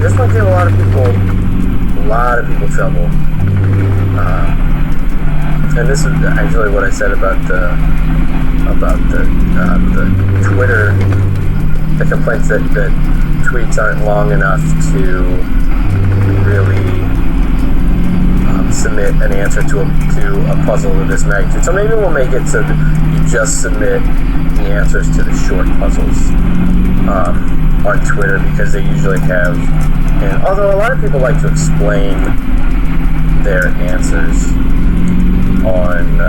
This one gave a lot of people trouble. And this is actually what I said about the Twitter, the complaints that tweets aren't long enough to really submit an answer to a puzzle of this magnitude. So maybe we'll make it so that you just submit the answers to the short puzzles on Twitter, because they usually have, and although a lot of people like to explain their answers on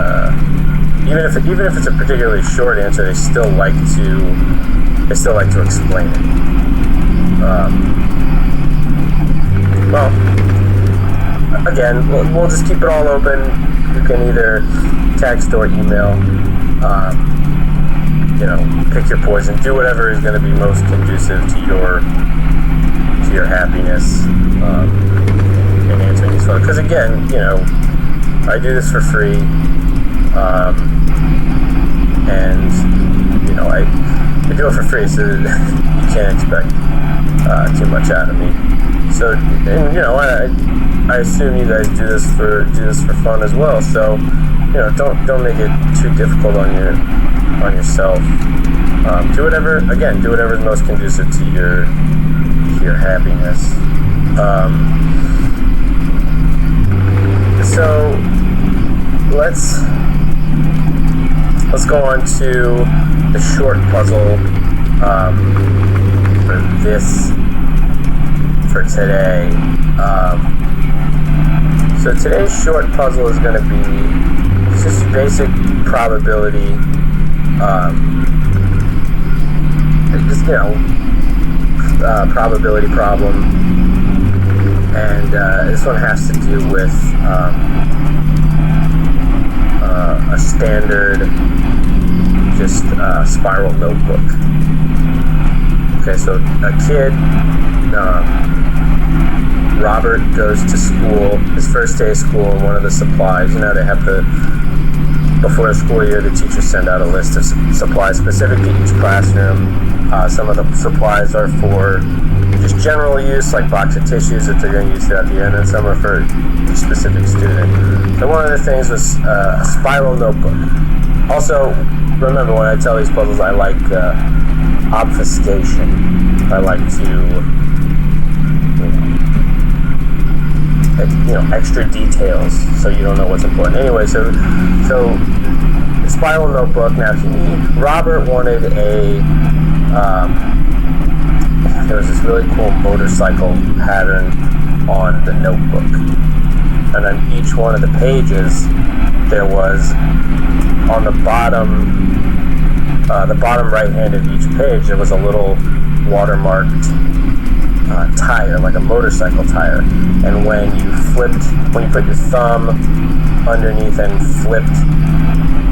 even if it's a particularly short answer, they still like to explain it. Well, again, we'll just keep it all open. You can either text or email. Pick your poison. Do whatever is going to be most conducive to your happiness in answering these phones. Because again, I do this for free, and I do it for free, so that you can't expect too much out of me. So, and I assume you guys do this for fun as well. So, don't make it too difficult on yourself. Do whatever is most conducive to your happiness. So let's go on to the short puzzle for today. So today's short puzzle is going to be just basic probability. Probability problem, and this one has to do with a standard, just spiral notebook. Okay, so a kid, Robert, goes to school, his first day of school, and one of the supplies, they have before the school year, the teachers send out a list of supplies specific to each classroom. Some of the supplies are for just general use, like box of tissues that they're going to use throughout the year, and then some are for each specific student. So one of the things was a spiral notebook. Also, remember when I tell these puzzles, I like obfuscation. I like to, extra details, so you don't know what's important. Anyway, so the spiral notebook. Now, Robert wanted there was this really cool motorcycle pattern on the notebook, and on each one of the pages there was, on the bottom right hand of each page, there was a little watermarked tire, like a motorcycle tire, and when you put your thumb underneath and flipped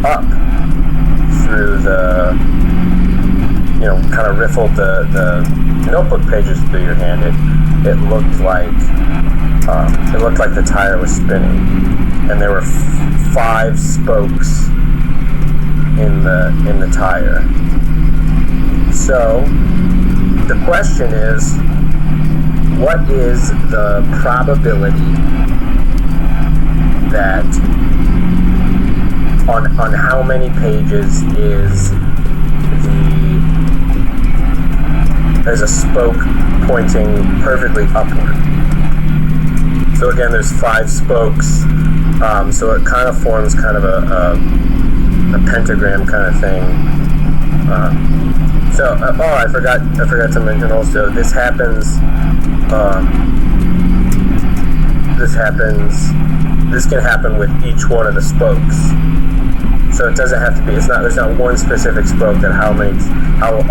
up through the, kind of riffled the notebook pages through your hand, it looked like the tire was spinning, and there were 5 spokes in the tire. So the question is, what is the probability that on how many pages is there's a spoke pointing perfectly upward. So again, there's 5 spokes, so it kind of forms kind of a pentagram kind of thing. I forgot to mention also, this can happen with each one of the spokes. So it doesn't have to be, there's not one specific spoke that how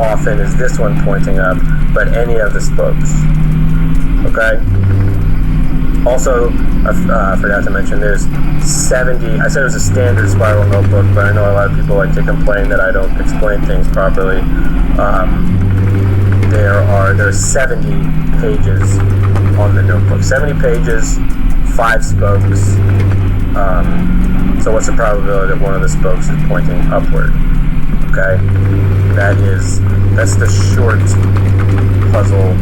often is this one pointing up, but any of the spokes. Okay? Also, I forgot to mention, there's 70, I said it was a standard spiral notebook, but I know a lot of people like to complain that I don't explain things properly. There's 70 pages on the notebook. 70 pages, 5 spokes. So what's the probability that one of the spokes is pointing upward? Okay? That's the short puzzle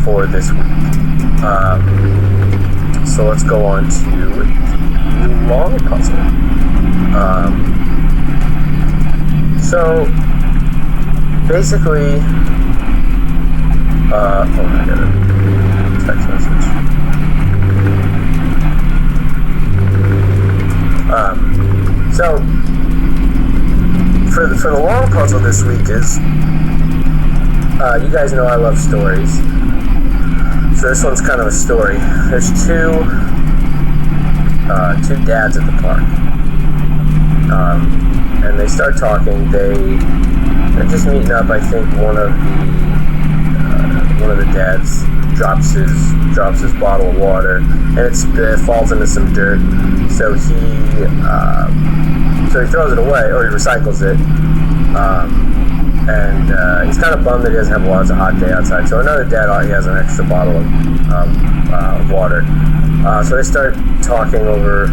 for this week. So let's go on to the long puzzle. So basically, I got a text message. So for the long puzzle this week is, you guys know I love stories. So this one's kind of a story. There's two dads at the park, and they start talking. They're just meeting up. I think one of the dads drops his bottle of water, and it falls into some dirt. So he throws it away, or he recycles it. And he's kind of bummed that he doesn't have water. It's a hot day outside. So another dad, he has an extra bottle of water. So they start talking over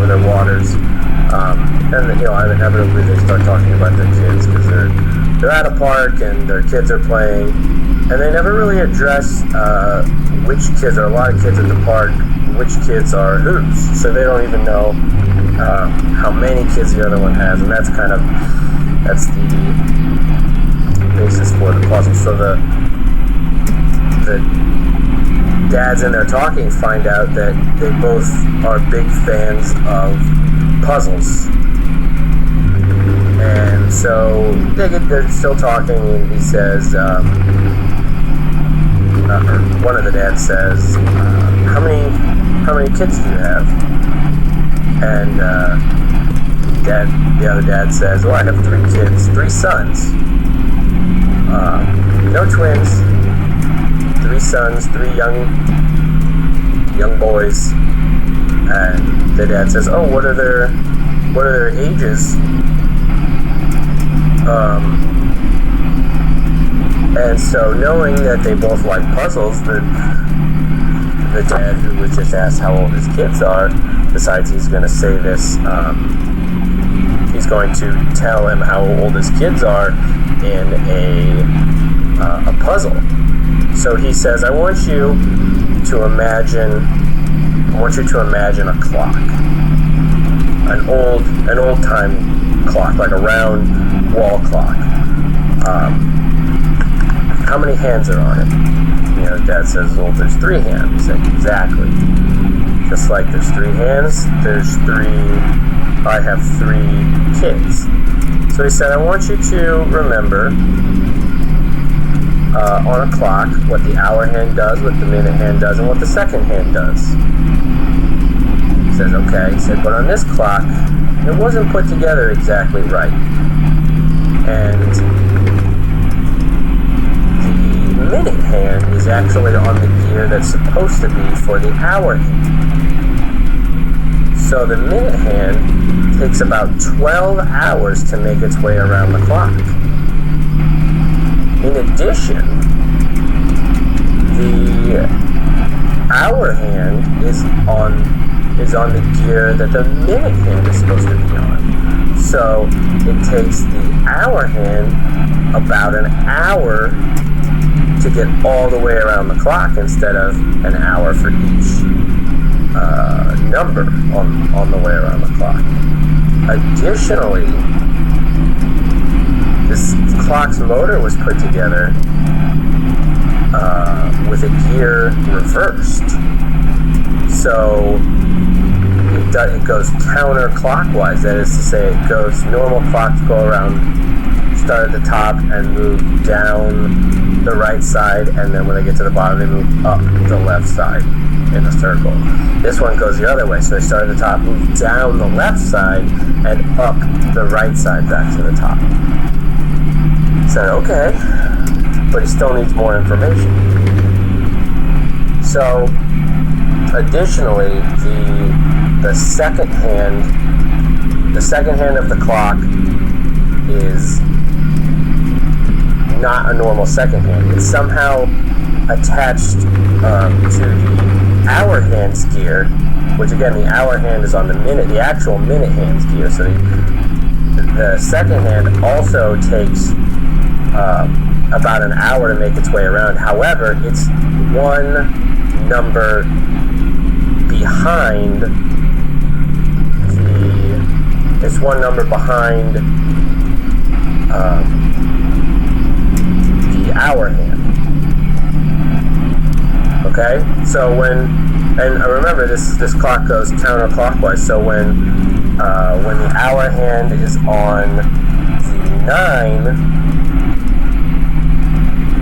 their waters. And inevitably they start talking about their kids, because they're at a park and their kids are playing, and they never really address which kids. There are a lot of kids at the park. Which kids are whose? So they don't even know how many kids the other one has, and that's the basis for the puzzle. So the dads in there talking find out that they both are big fans of puzzles, and so they're still talking, and he says, one of the dads says, how many kids do you have? And the other dad says, I have 3 kids, 3 sons, no twins, 3 sons, 3 young boys. And the dad says, what are their ages? And so, knowing that they both like puzzles, the dad, who was just asked how old his kids are, decides he's going to say this. He's going to tell him how old his kids are in a puzzle. So he says, I want you to imagine a clock, an old time clock, like a round wall clock. How many hands are on it? Dad says, there's 3 hands. He's like, exactly. Just like there's 3 hands, I have 3 kids. So he said, I want you to remember on a clock what the hour hand does, what the minute hand does, and what the second hand does. He says, okay. He said, but on this clock, it wasn't put together exactly right. And the minute hand is actually on the gear that's supposed to be for the hour hand. So the minute hand takes about 12 hours to make its way around the clock. In addition, the hour hand is on the gear that the minute hand is supposed to be on. So it takes the hour hand about an hour to get all the way around the clock instead of an hour for each number on the way around the clock. Additionally, this clock's motor was put together with a gear reversed. So it goes counterclockwise. That is to say, it goes, normal clocks go around, start at the top and move down the right side, and then when they get to the bottom, they move up the left side in a circle. This one goes the other way, so they start at the top, move down the left side, and up the right side back to the top. Said, okay, but he still needs more information. So, additionally, the second hand of the clock is not a normal second hand. It's somehow attached to the hour hands gear, which again, the hour hand is on the actual minute hands gear. So the second hand also takes about an hour to make its way around. However, it's one number behind the hour hand. Okay, so and remember this clock goes counterclockwise. So when the hour hand is on the 9,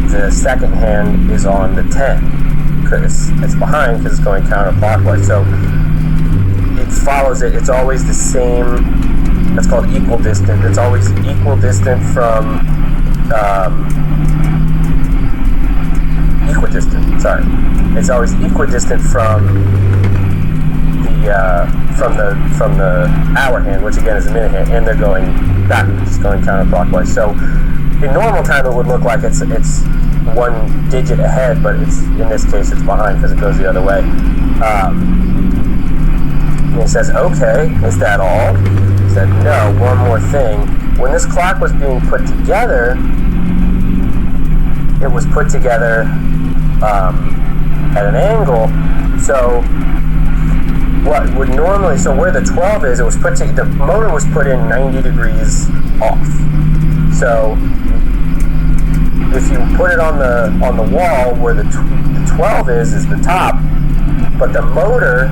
the second hand is on the 10, because it's behind, because it's going counterclockwise. So it follows it. It's always the same. That's called equidistant. It's always equidistant from equidistant. Sorry, it's always equidistant from the hour hand, which again is a minute hand, and they're going backwards. It's going counterclockwise. So in normal time, it would look like it's one digit ahead, but in this case it's behind because it goes the other way. And he says, okay, is that all? He said, no, one more thing. When this clock was being put together, it was put together at an angle. So what would normally, so where the 12 is, the motor was put in 90 degrees off. So if you put it on the wall where the 12 is the top, but the motor,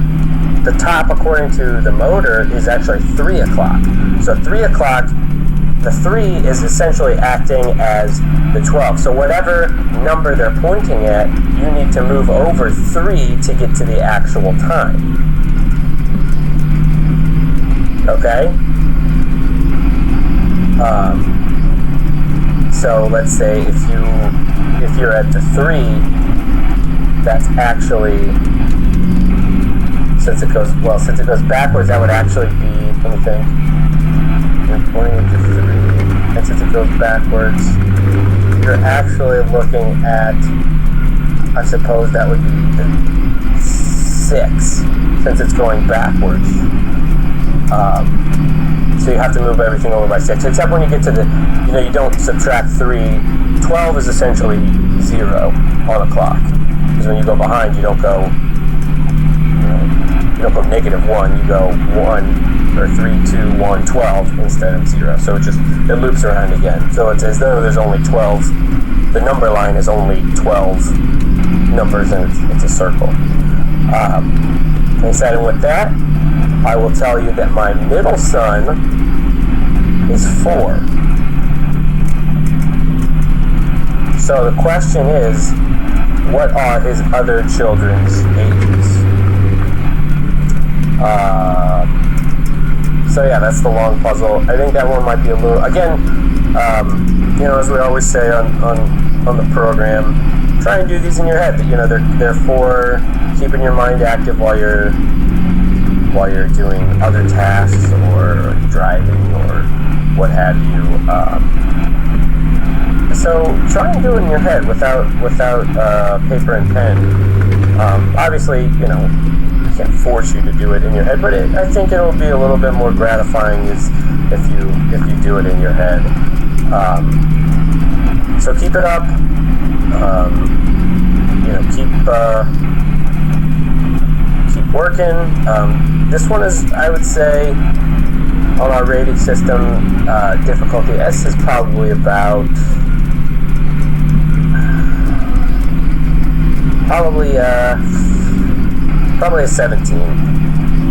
the top according to the motor is actually 3 o'clock. So 3 o'clock, the 3 is essentially acting as the 12. So whatever number they're pointing at, you need to move over 3 to get to the actual time. Okay? So let's say if you're at the 3, that's actually, since it goes backwards, that would actually be, let me think, you're pointing at the 3, and since it goes backwards, you're actually looking at, I suppose that would be the 6, since it's going backwards. So you have to move everything over by 6, except when you get to you don't subtract 3. 12 is essentially 0 on a clock. Because when you go behind, you don't go -1, you go 1, or 3, 2, 1, 12 instead of 0. So it loops around again. So it's as though there's only 12, the number line is only 12 numbers, and it's a circle. And said, and with that, I will tell you that my middle son is 4. So the question is, what are his other children's ages? So yeah, that's the long puzzle. I think that one might be a little, again, as we always say on the program, try and do these in your head. They're for keeping your mind active while you're doing other tasks or driving or what have you. So try and do it in your head without paper and pen. Obviously, I can't force you to do it in your head, but I think it'll be a little bit more gratifying if you do it in your head. So keep it up. Keep working. This one is, I would say, on our rating system, difficulty S is probably about probably a 17.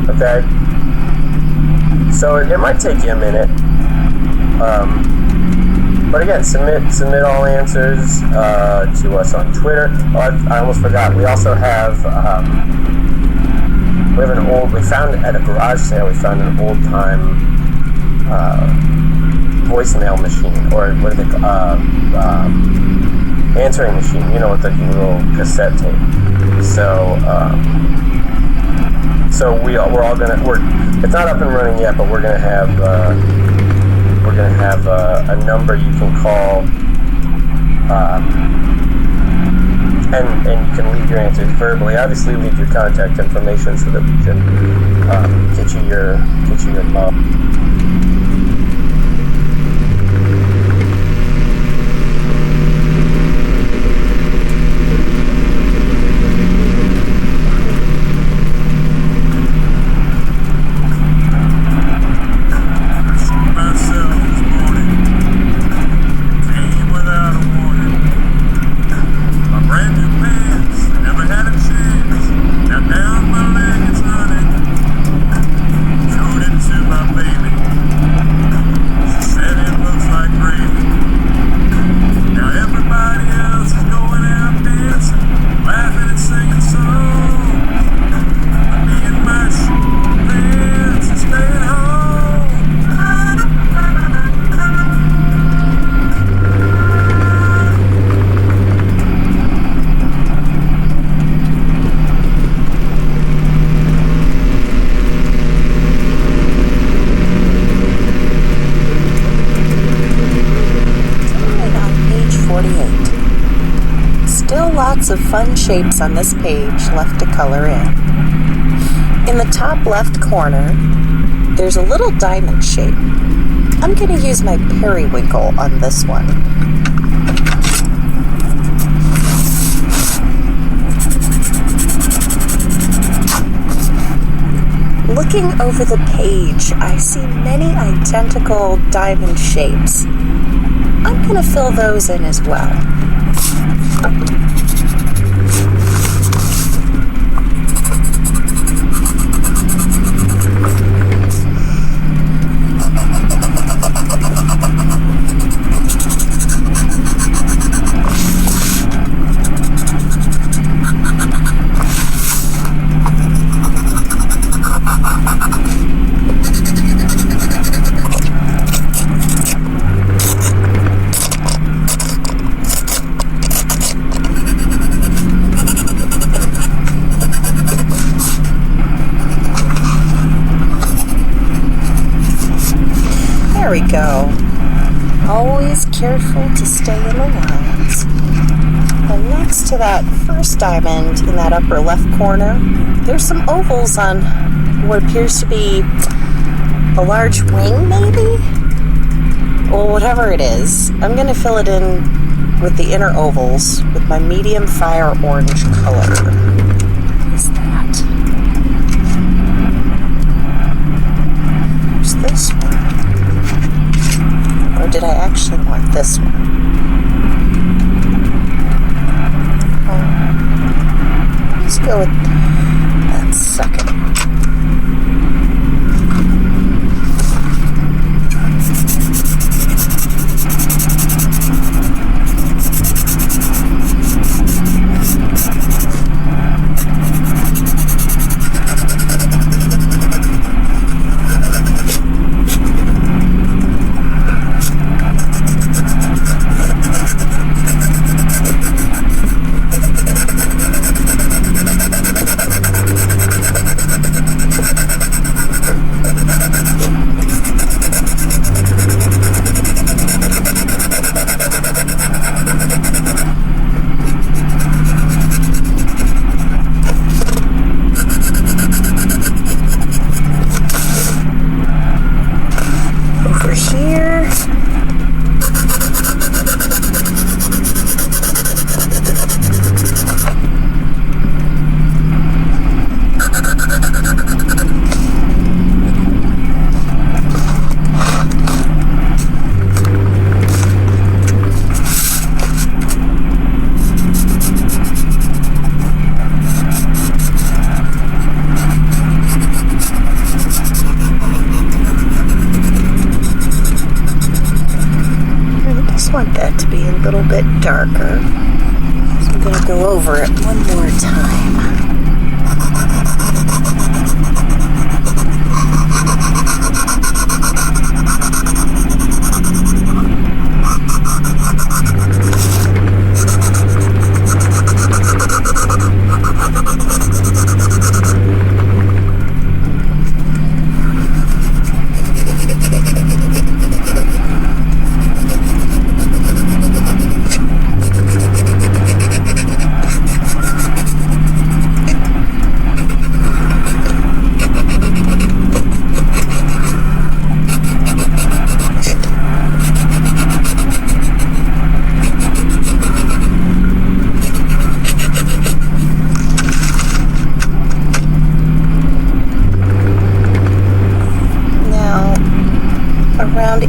Okay, so it might take you a minute. But again, submit all answers to us on Twitter. Oh, I almost forgot. We also have we found at a garage sale. We found an old time voicemail machine, or what do they call answering machine? You know, with the little cassette tape. So we're all gonna. It's not up and running yet, but we're gonna have a number you can call, and you can leave your answers verbally. Obviously, leave your contact information so that we can get you your love. Lots of fun shapes on this page left to color in. In the top left corner, there's a little diamond shape. I'm going to use my periwinkle on this one. Looking over the page, I see many identical diamond shapes. I'm going to fill those in as well. There we go. Always careful to stay in the lines. And next to that first diamond in that upper left corner, there's some ovals on what appears to be a large wing, maybe? Well, whatever it is, I'm going to fill it in with the inner ovals with my medium fire orange color. What is that? There's this one. Or did I actually want this one? Let's go with that second one. a little bit darker. So I'm going to go over it one more time.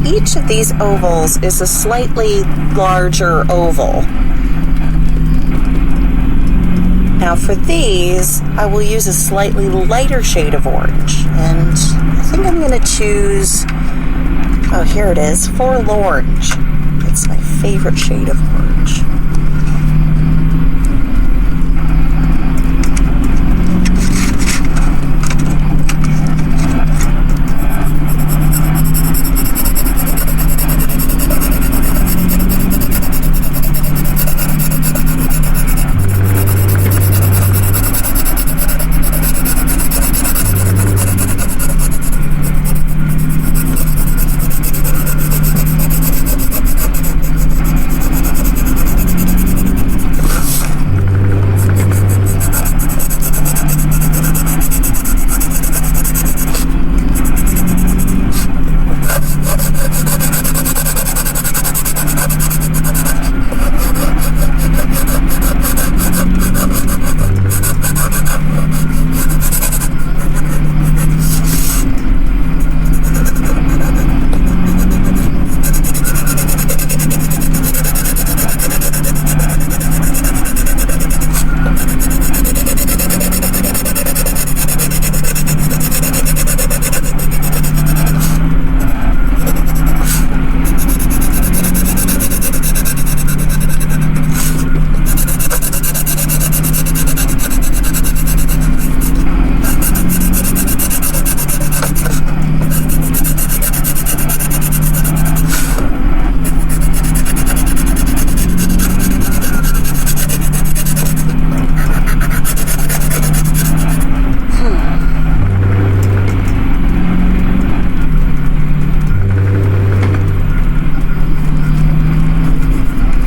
Each of these ovals is a slightly larger oval. Now for these, I will use a slightly lighter shade of orange. And I think I'm going to choose, oh here it is, Forlorange. It's my favorite shade of orange.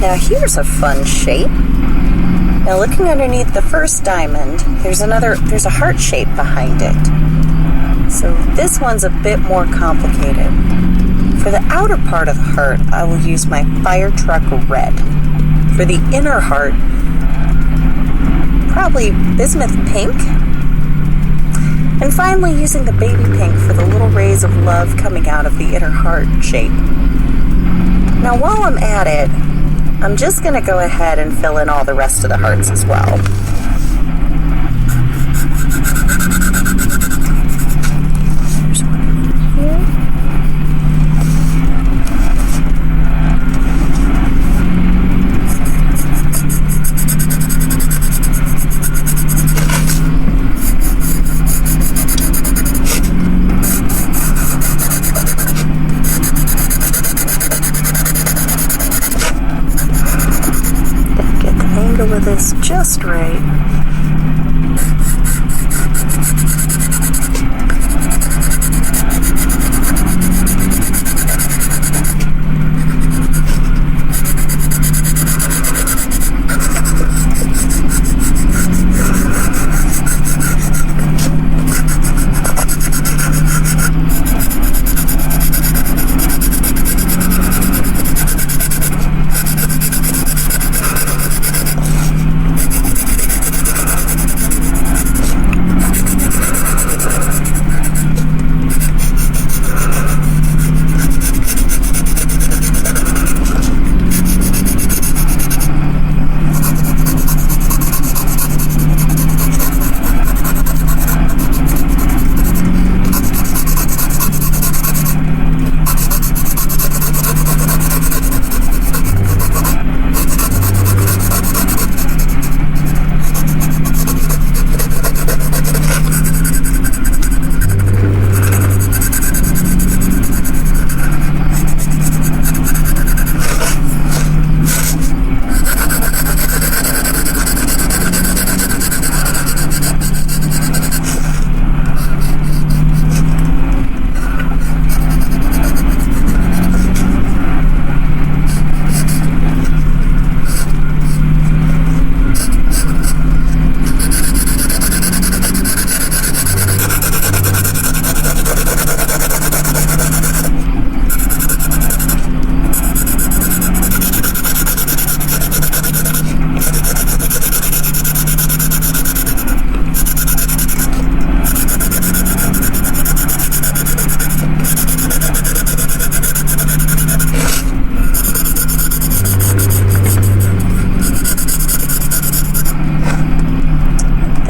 Now here's a fun shape. Now looking underneath the first diamond, there's a heart shape behind it. So this one's a bit more complicated. For the outer part of the heart, I will use my fire truck red. For the inner heart, probably bismuth pink. And finally using the baby pink for the little rays of love coming out of the inner heart shape. Now while I'm at it, I'm just going to go ahead and fill in all the rest of the hearts as well. There's one here. With this just right.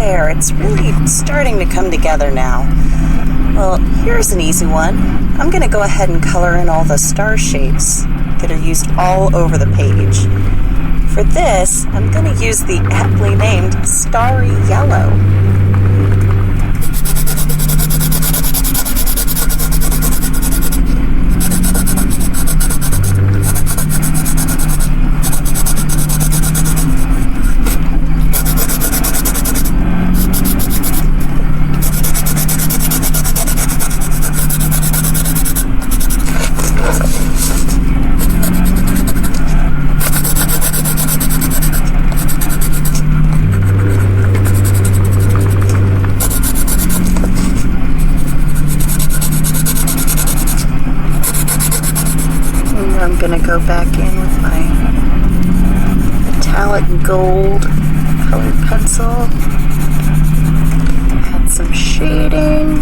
there. It's really starting to come together now. Well, here's an easy one. I'm going to go ahead and color in all the star shapes that are used all over the page. For this, I'm going to use the aptly named Starry Yellow. I'm going to go back in with my metallic gold colored pencil, add some shading.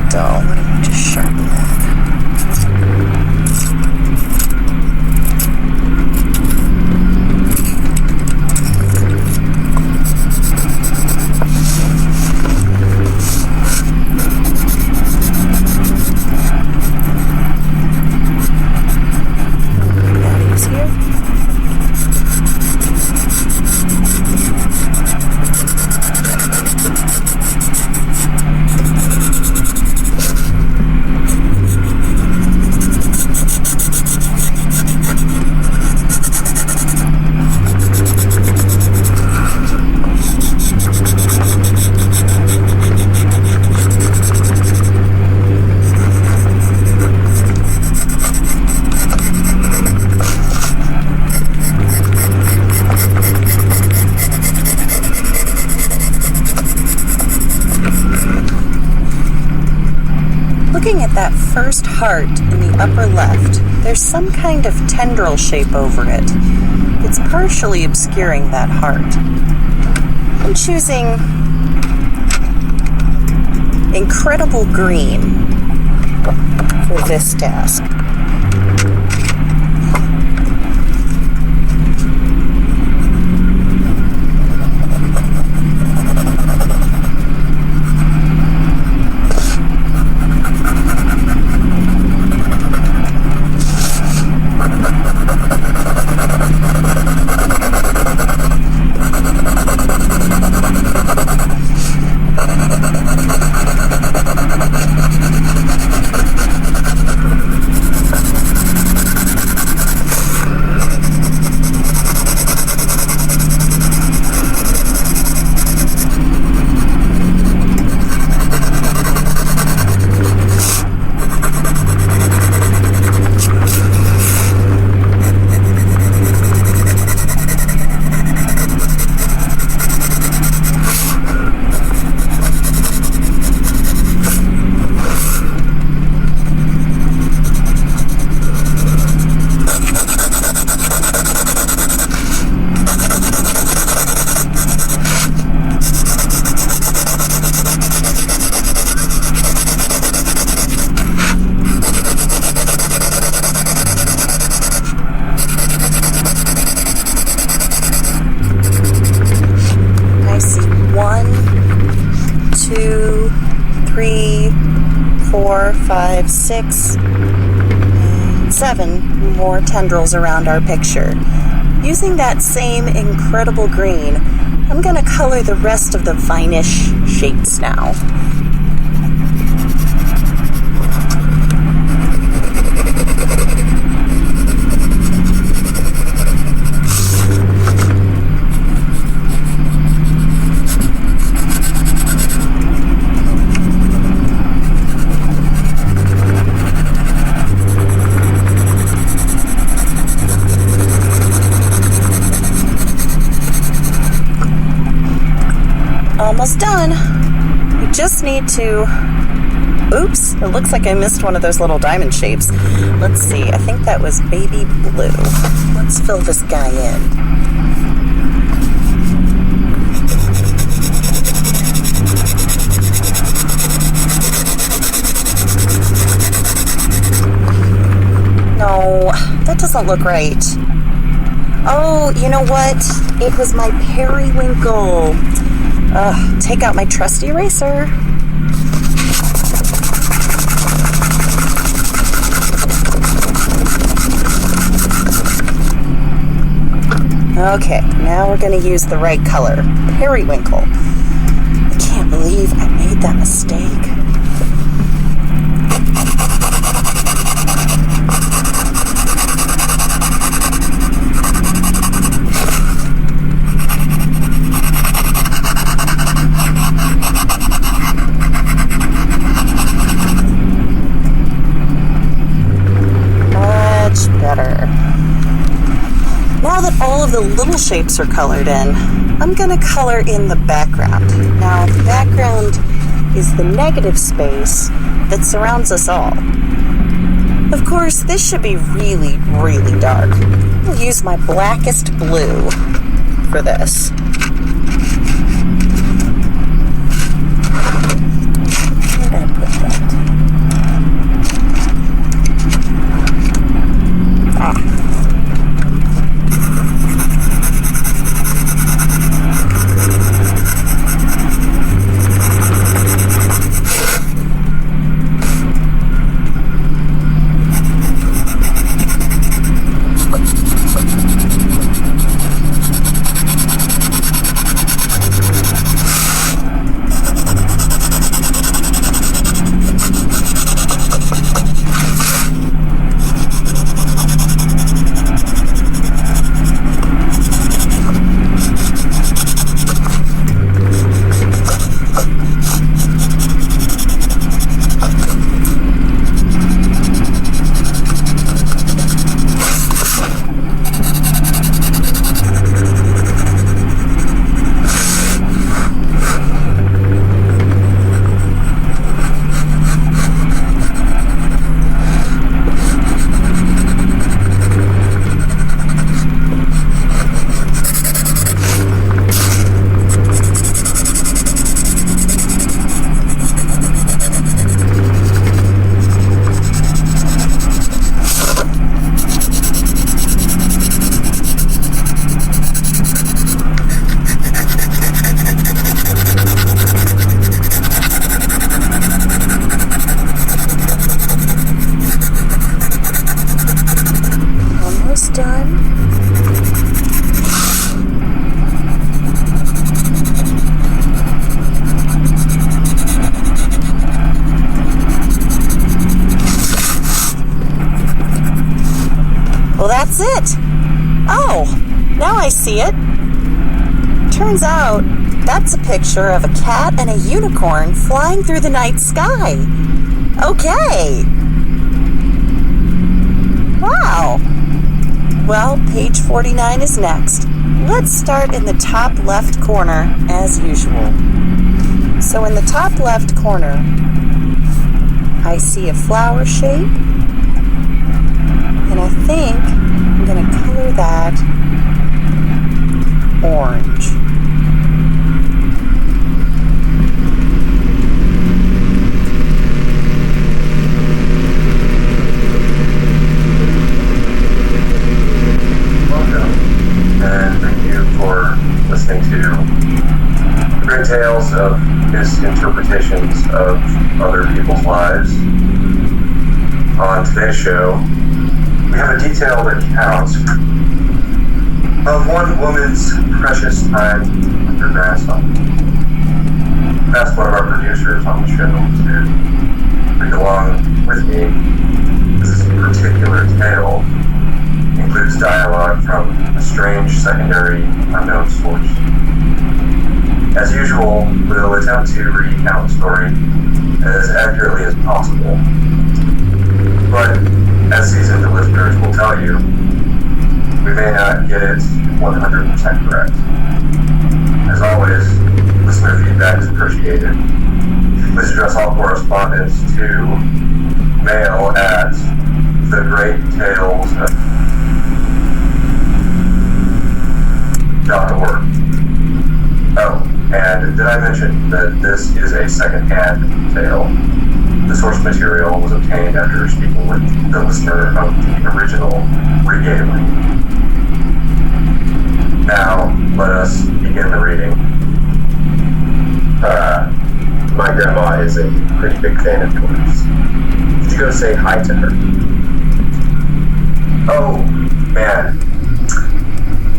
Dull. Why don't we just sharpen that? That easier. Looking at that first heart in the upper left, there's some kind of tendril shape over it. It's partially obscuring that heart. I'm choosing Incredible Green for this task. Five, 6, and 7 more tendrils around our picture. Using that same Incredible Green, I'm going to color the rest of the vine-ish shapes now. Almost done. We just need to... Oops, it looks like I missed one of those little diamond shapes. Let's see, I think that was baby blue. Let's fill this guy in. No, that doesn't look right. Oh, you know what? It was my periwinkle. Take out my trusty eraser. Okay, now we're going to use the right color. Periwinkle. I can't believe I made that mistake. Now that all of the little shapes are colored in, I'm going to color in the background. Now, the background is the negative space that surrounds us all. Of course, this should be really, really dark. I'll use my blackest blue for this. Where did I put that? That's it. Oh, now I see it. Turns out that's a picture of a cat and a unicorn flying through the night sky. Okay. Wow. Well, page 49 is next. Let's start in the top left corner as usual. So in the top left corner, I see a flower shape. And I think I'm going to color that orange. Welcome, and thank you for listening to the great tales of misinterpretations of other people's lives. On today's show, we have a detailed account of one woman's precious time with her grandson. That's one of our producers on the show to read along with me. This particular tale includes dialogue from a strange, secondary, unknown source. As usual, we'll attempt to recount the story as accurately as possible. But, as seasoned listeners will tell you, we may not get it 100% correct. As always, listener feedback is appreciated. If address all correspondence to mail at the Great Tales .org. Oh, and did I mention that this is a second-hand tale? The source material was obtained after speaking with the listener of the original regaling. Now, let us begin the reading. My grandma is a pretty big fan of yours. Did you go say hi to her? Oh, man.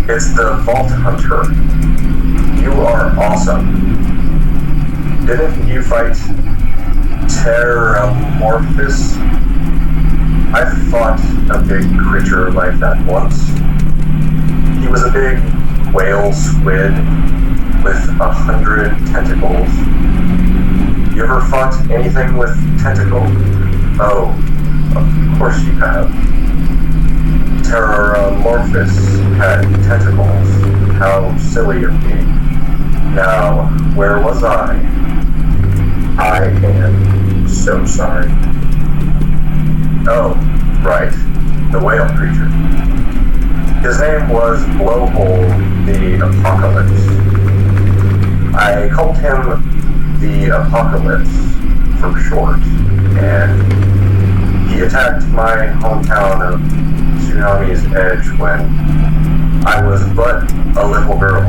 It's the Vault Hunter. You are awesome. Didn't you fight Terramorphous? I fought a big creature like that once. He was a big whale squid with 100 tentacles. You ever fought anything with tentacles? Oh, of course you have. Terramorphous had tentacles. How silly of me. Now, where was I? I am so sorry. Oh, right. The whale creature. His name was Blowhole the Apocalypse. I called him the Apocalypse for short, and he attacked my hometown of Tsunami's Edge when I was but a little girl.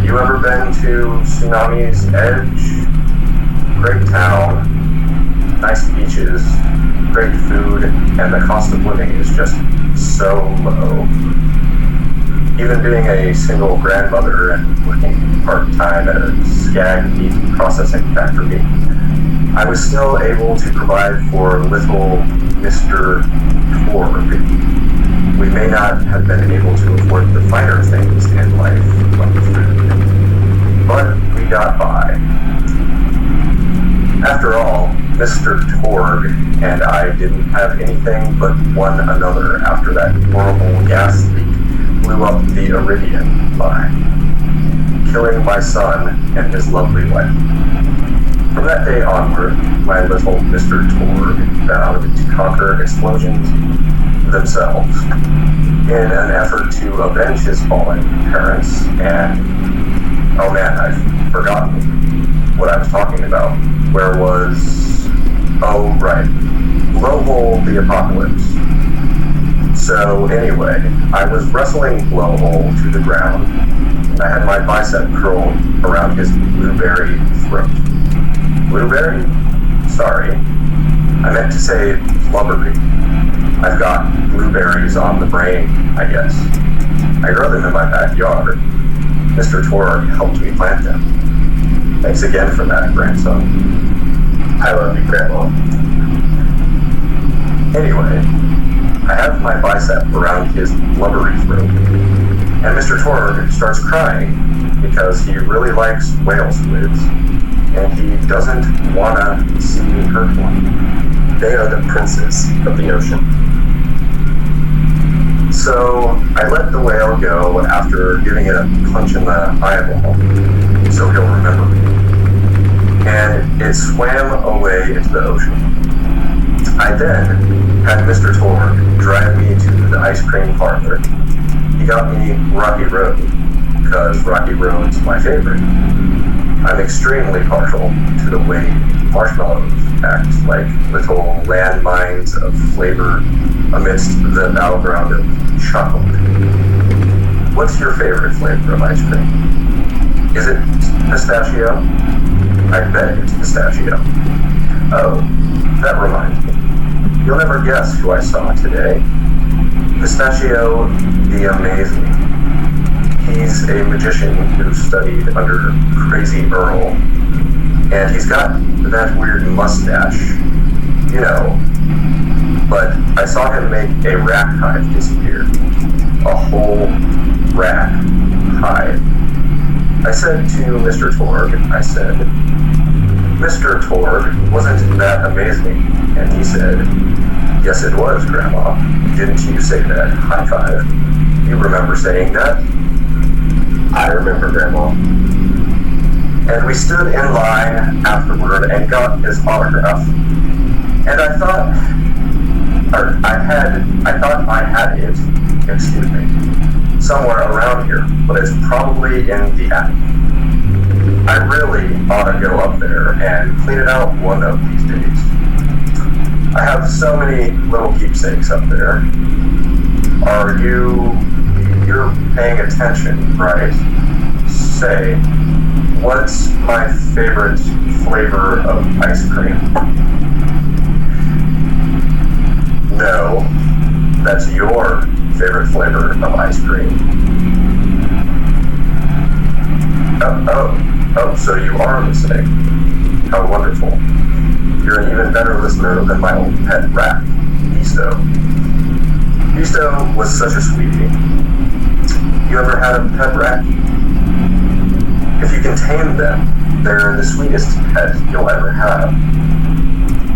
You ever been to Tsunami's Edge? Great town, nice beaches, great food, and the cost of living is just so low. Even being a single grandmother and working part-time at a skag meat processing factory, I was still able to provide for little Mr. Torg. We may not have been able to afford the finer things in life, like food, but we got by. After all, Mr. Torg and I didn't have anything but one another after that horrible gas leak blew up the Iridian line, killing my son and his lovely wife. From that day onward, my little Mr. Torg vowed to conquer explosions themselves in an effort to avenge his fallen parents and... oh man, I've forgotten what I was talking about. Where was... oh, right. Blowhole the Apocalypse. So, anyway, I was wrestling Blowhole to the ground, and I had my bicep curled around his blueberry throat. Blueberry? Sorry. I meant to say blubbery. I've got blueberries on the brain, I guess. I grow them in my backyard. Mr. Torg helped me plant them. Thanks again for that, grandson. I love you, Grandma. Anyway, I have my bicep around his blubbery throat, and Mr. Torg starts crying because he really likes whale squids, and he doesn't want to see me hurt one. They are the princes of the ocean. So I let the whale go after giving it a punch in the eyeball, so he'll remember me. And it swam away into the ocean. I then had Mr. Torg drive me to the ice cream parlor. He got me Rocky Road, because Rocky Road's my favorite. I'm extremely partial to the way marshmallows act like little landmines of flavor amidst the battleground of chocolate. What's your favorite flavor of ice cream? Is it pistachio? I bet it's pistachio. Oh, that reminds me. You'll never guess who I saw today. Pistachio the Amazing. He's a magician who studied under Crazy Earl. And he's got that weird mustache. You know. But I saw him make a rat hive disappear. A whole rat hive. I said to Mr. Torg, Mr. Torg, wasn't that amazing? And he said, yes it was, Grandma. Didn't you say that? High five. You remember saying that? I remember, Grandma. And we stood in line afterward and got his autograph. And I thought I had it, excuse me, somewhere around here, but it's probably in the attic. I really ought to go up there and clean it out one of these days. I have so many little keepsakes up there. You're paying attention, right? Say, what's my favorite flavor of ice cream? No, that's your favorite flavor of ice cream. Oh, so you are listening. How wonderful. You're an even better listener than my old pet rat, Beasto. Beasto was such a sweetie. You ever had a pet rat? If you can tame them, they're the sweetest pet you'll ever have.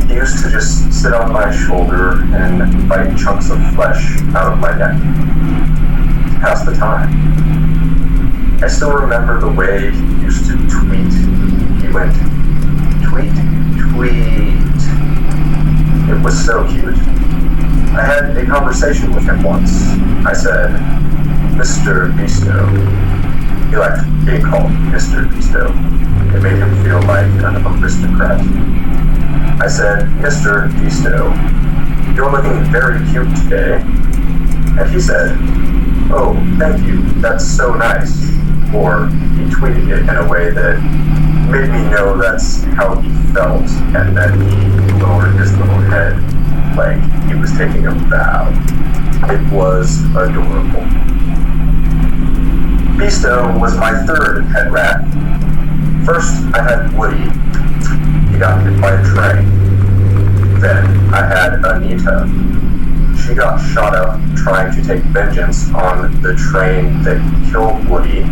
He used to just sit on my shoulder and bite chunks of flesh out of my neck to pass the time. I still remember the way he used to tweet. He went, tweet, tweet. It was so cute. I had a conversation with him once. I said, Mr. Beasto. He liked being called Mr. Beasto. It made him feel like an aristocrat. I said, Mr. Beasto, you're looking very cute today. And he said, oh, thank you, that's so nice. Or he tweeted it in a way that made me know that's how he felt, and then he lowered his little head like he was taking a bow. It was adorable. Beasto was my third pet rat. First, I had Woody. He got hit by a train. Then I had Anita. She got shot up trying to take vengeance on the train that killed Woody.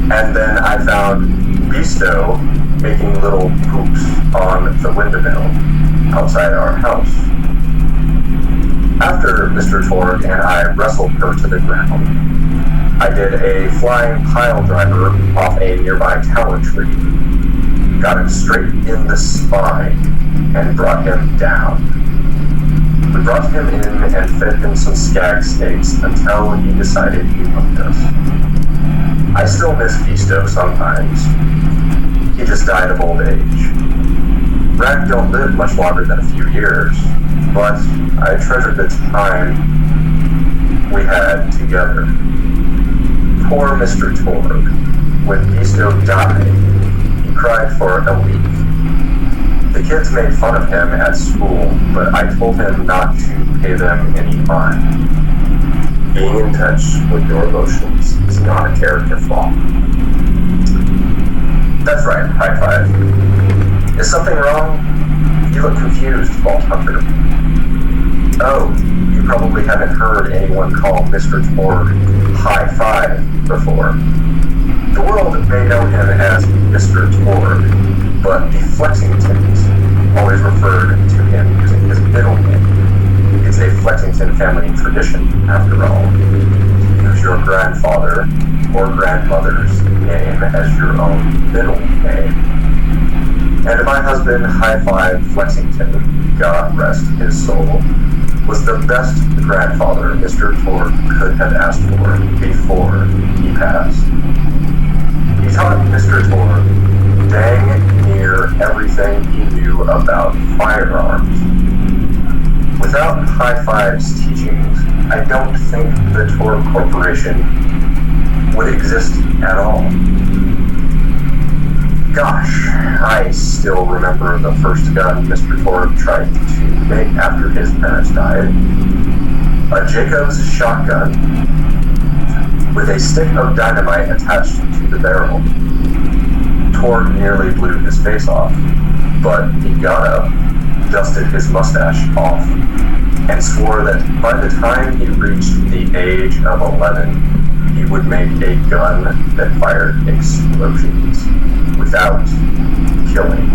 And then I found Beasto making little poops on the windowsill outside our house. After Mr. Torg and I wrestled her to the ground, I did a flying pile driver off a nearby tower tree, got him straight in the spine, and brought him down. We brought him in and fed him some skag steaks until he decided he loved us. I still miss Beasto sometimes. He just died of old age. Rats don't live much longer than a few years, but I treasured the time we had together. Poor Mr. Torg. When Beasto died, he cried for a week. The kids made fun of him at school, but I told him not to pay them any mind. Being in touch with your emotions is not a character flaw. That's right, high five. Is something wrong? You look confused, Vault Hunter. Oh, you probably haven't heard anyone call Mr. Torg high five before. The world may know him as Mr. Torg, but the Flexingtons always referred to him using his middle name. It's a Flexington family tradition, after all, to use your grandfather or grandmother's name as your own middle name. And my husband, High Five Flexington, God rest his soul, was the best grandfather Mr. Torg could have asked for before he passed. He taught Mr. Torg dang near everything he knew about firearms. Without High Five's teachings, I don't think the Torg Corporation would exist at all. Gosh, I still remember the first gun Mr. Torg tried to make after his parents died. A Jacobs shotgun with a stick of dynamite attached to the barrel. Torg nearly blew his face off, but he got up, dusted his mustache off, and swore that by the time he reached the age of 11, he would make a gun that fired explosions without killing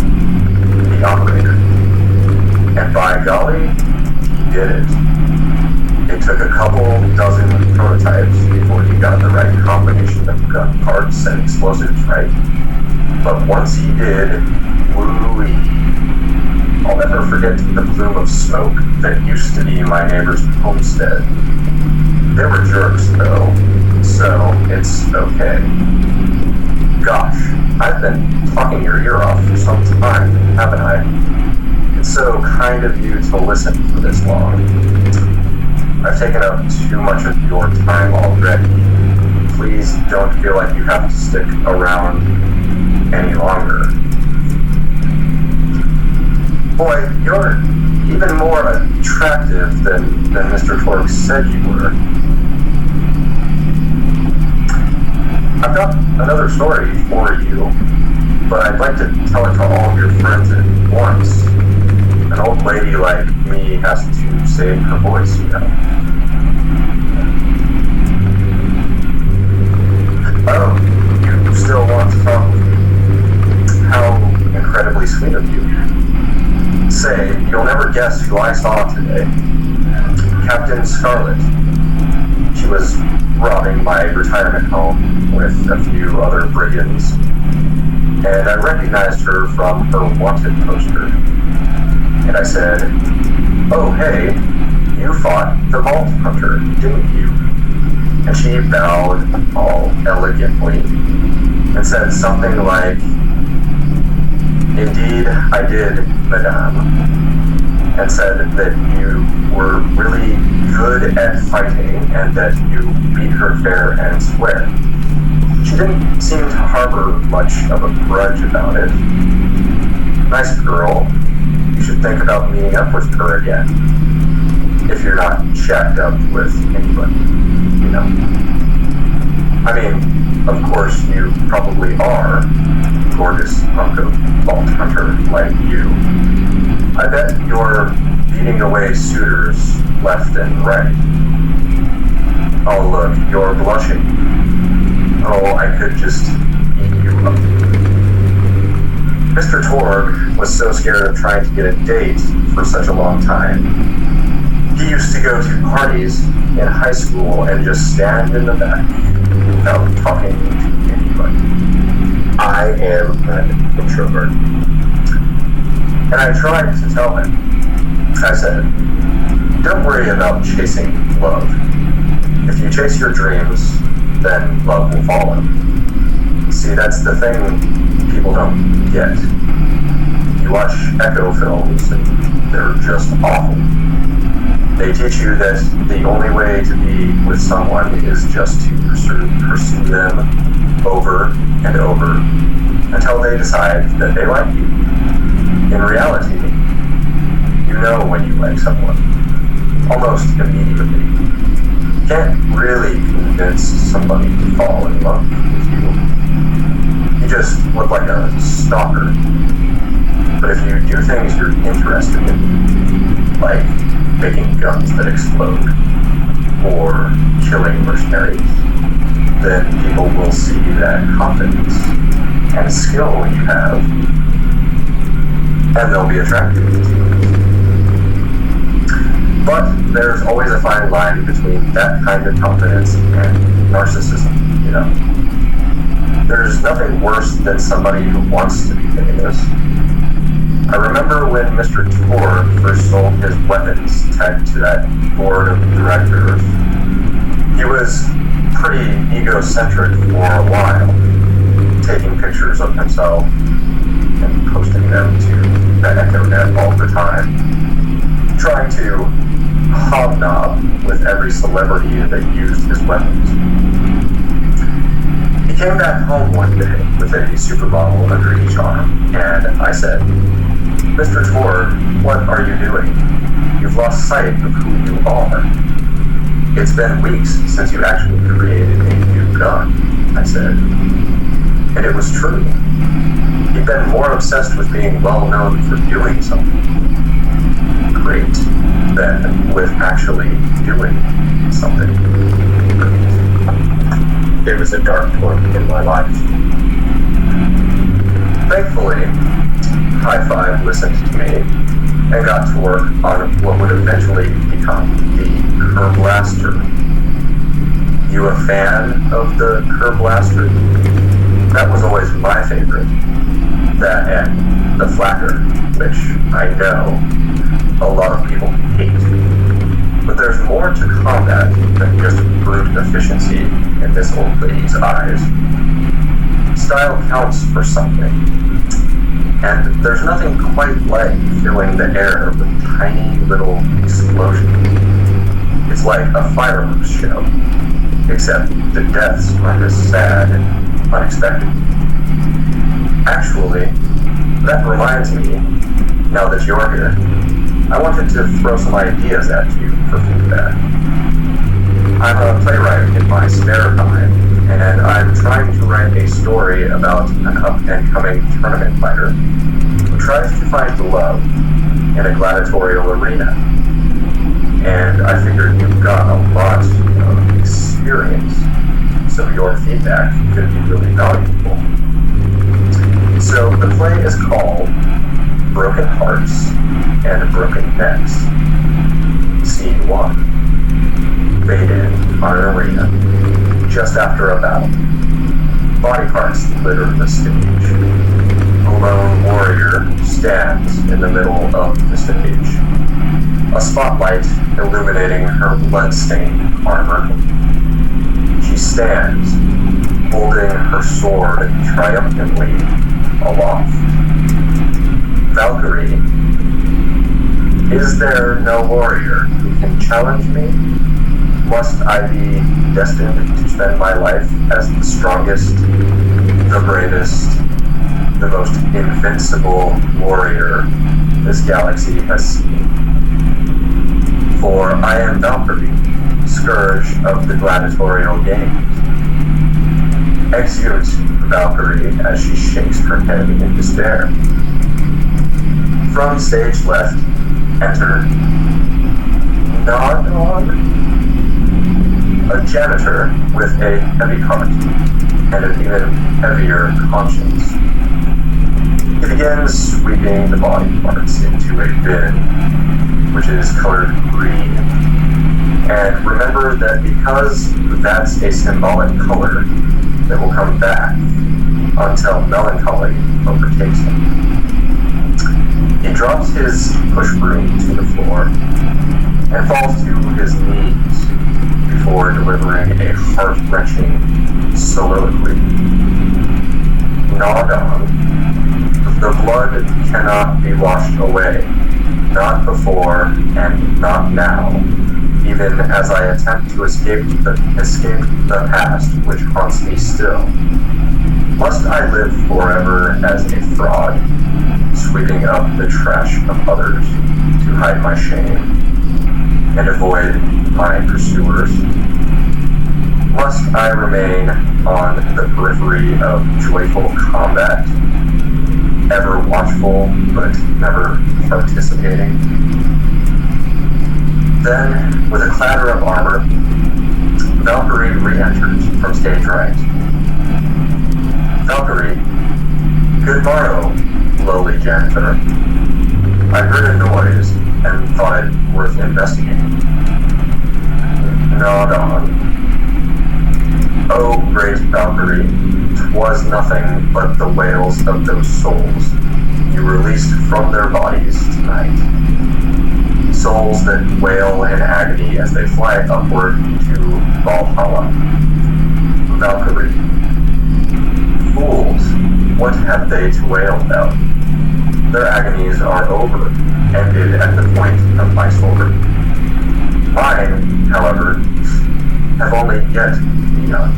the operator. And by golly, he did it. It took a couple dozen prototypes before he got the right combination of gun parts and explosives right. But once he did, woo, I'll never forget the plume of smoke that used to be my neighbor's homestead. They were jerks, though, so it's okay. Gosh, I've been talking your ear off for some time, haven't I? It's so kind of you to listen for this long. I've taken up too much of your time already. Please don't feel like you have to stick around any longer. Boy, you're even more attractive than Mr. Torque said you were. I've got another story for you, but I'd like to tell it to all of your friends at once. An old lady like me has to save her voice, you know. Oh, you still want to talk? How incredibly sweet of you. Say, you'll never guess who I saw today. Captain Scarlet. She was robbing my retirement home with a few other brigands, and I recognized her from her wanted poster. And I said, "Oh, hey, you fought the Vault Hunter, didn't you?" And she bowed all elegantly and said something like, "Indeed, I did, madame," and said that you were really good at fighting and that you beat her fair and square. She didn't seem to harbor much of a grudge about it. Nice girl. You should think about meeting up with her again. If you're not shacked up with anybody, you know. I mean, of course you probably are. Gorgeous hunk of Vault Hunter like you. I bet you're beating away suitors left and right. Oh look, you're blushing. Oh, I could just eat you up. Mr. Torg was so scared of trying to get a date for such a long time. He used to go to parties in high school and just stand in the back without talking to anybody. I am an introvert. And I tried to tell him. I said, don't worry about chasing love. If you chase your dreams, then love will follow. See, that's the thing people don't get. You watch Echo films and they're just awful. They teach you that the only way to be with someone is just to pursue them over and over until they decide that they like you. In reality, you know when you like someone, almost immediately. You can't really convince somebody to fall in love with you. You just look like a stalker. But if you do things you're interested in, like making guns that explode, or killing mercenaries, then people will see that confidence and skill you have, and they'll be attracted to you. But there's always a fine line between that kind of confidence and narcissism, you know. There's nothing worse than somebody who wants to be famous. I remember when Mr. Tor first sold his weapons tech to that board of directors. He was pretty egocentric for a while, taking pictures of himself and posting them to the EchoNet all the time, trying to hobnob with every celebrity that used his weapons. He came back home one day with a super bottle under each arm, and I said, "Mr. Tor, what are you doing? You've lost sight of who you are. It's been weeks since you actually created a new gun," I said. And it was true. He'd been more obsessed with being well known for doing something great than with actually doing something great. It was a dark point in my life. Thankfully, High Five listened to me and got to work on what would eventually become the Curblaster. You a fan of the Curblaster? That was always my favorite. That and the flagger, which I know a lot of people hate. But there's more to combat than just brute efficiency in this old lady's eyes. Style counts for something, and there's nothing quite like filling the air with tiny little explosions. It's like a fireworks show, except the deaths aren't as sad and unexpected. Actually, that reminds me, now that you're here, I wanted to throw some ideas at you for feedback. I'm a playwright in my spare time, and I'm trying to write a story about an up-and-coming tournament fighter who tries to find love in a gladiatorial arena. And I figured you've got a lot of experience, so your feedback could be really valuable. So the play is called Broken Hearts and Broken Necks. Scene 1. Fade in on an arena, just after a battle. Body parts litter the stage. A lone warrior stands in the middle of the stage. A spotlight illuminating her blood-stained armor. She stands, holding her sword triumphantly aloft. Valkyrie, is there no warrior who can challenge me? Must I be destined to spend my life as the strongest, the bravest, the most invincible warrior this galaxy has seen? For I am Valkyrie, scourge of the gladiatorial games. Exude Valkyrie as she shakes her head in despair. From stage left, enter Nod, a janitor with a heavy heart and an even heavier conscience. He begins sweeping the body parts into a bin, which is colored green. And remember that because that's a symbolic color that will come back until melancholy overtakes him. He drops his push broom to the floor and falls to his knees before delivering a heart-wrenching soliloquy. Gnawed on, the blood cannot be washed away, not before and not now, even as I attempt to escape the past which haunts me still. Must I live forever as a fraud, sweeping up the trash of others to hide my shame and avoid my pursuers? Must I remain on the periphery of joyful combat, ever watchful but never participating? Then, with a clatter of armor, Valkyrie re-enters from stage right. Valkyrie, good morrow, lowly janitor. I heard a noise and thought it worth investigating. Nod on. Oh, great Valkyrie, 'twas nothing but the wails of those souls you released from their bodies tonight. Souls that wail in agony as they fly upward to Valhalla. Valkyrie. Fools, what have they to wail about? Their agonies are over, ended at the point of my sword. Mine, however, have only yet begun,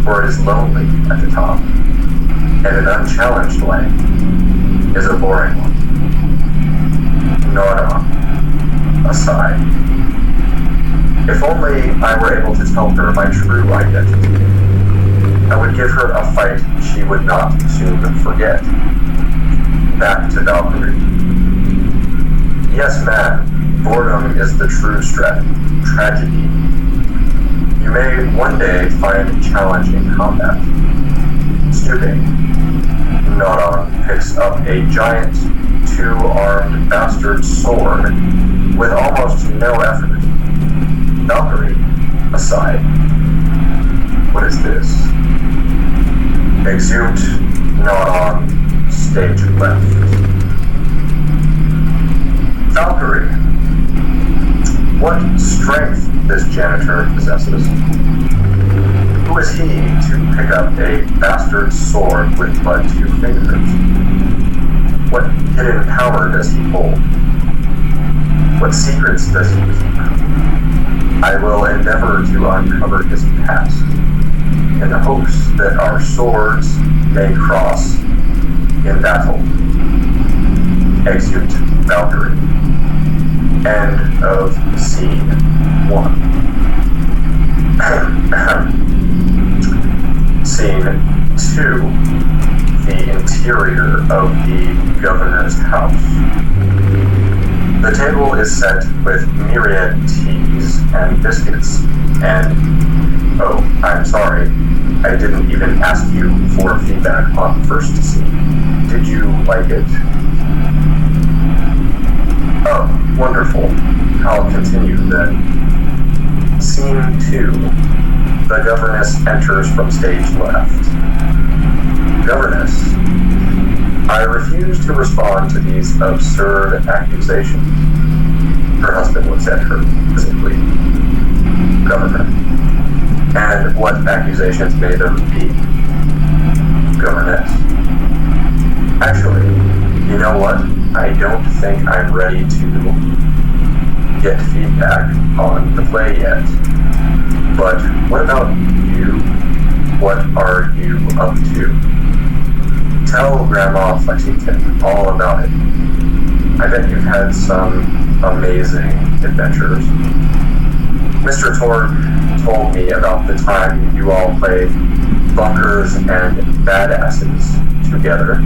for it is lonely at the top, and an unchallenged life is a boring one. Nora, aside. If only I were able to tell her my true identity, I would give her a fight she would not soon forget. Back to Valkyrie. Yes, man, boredom is the true tragedy. You may one day find challenge in combat. Stooping, Nodon picks up a giant, two-armed bastard sword with almost no effort. Valkyrie, aside. What is this? Exhumed Nodon stage left. Valkyrie. What strength this janitor possesses. Who is he to pick up a bastard sword with but 2 fingers? What hidden power does he hold? What secrets does he keep? I will endeavor to uncover his past, in the hopes that our swords may cross in battle. Exeunt Valkyrie. End of scene 1. Scene 2. The interior of the governor's house. The table is set with myriad teas and biscuits, and, oh, I'm sorry, I didn't even ask you for feedback on the first scene. Did you like it? Oh, wonderful. I'll continue then. Scene 2. The governess enters from stage left. Governess, I refuse to respond to these absurd accusations. Her husband looks at her quizzically. Governor. And what accusations may those be? Governess. Actually, you know what? I don't think I'm ready to get feedback on the play yet. But what about you? What are you up to? Tell Grandma Flexington all about it. I bet you've had some amazing adventures. Mr. Torg told me about the time you all played bunkers and badasses together.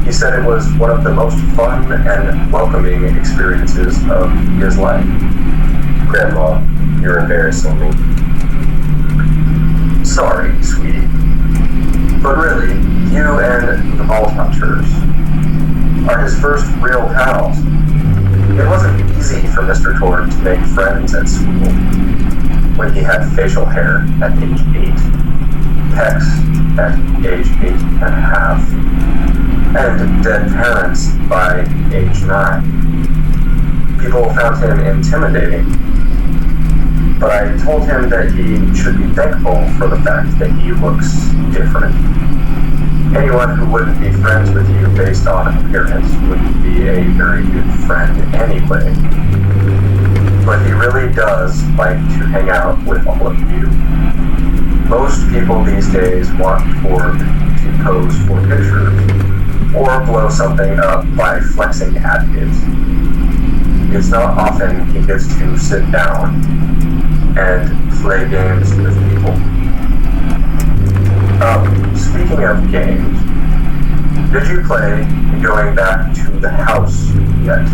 He said it was one of the most fun and welcoming experiences of his life. Grandma, you're embarrassing me. Sorry, sweetie. But really, you and the Vault Hunters are his first real pals. It wasn't easy for Mr. Torg to make friends at school when he had facial hair at age 8, pecs at age 8.5, and dead parents by age 9. People found him intimidating, but I told him that he should be thankful for the fact that he looks different. Anyone who wouldn't be friends with you based on appearance wouldn't be a very good friend anyway. But he really does like to hang out with all of you. Most people these days want Torg to pose for pictures, or blow something up by flexing at it. It's not often he gets to sit down and play games with people. Speaking of games, did you play Going Back to the House yet?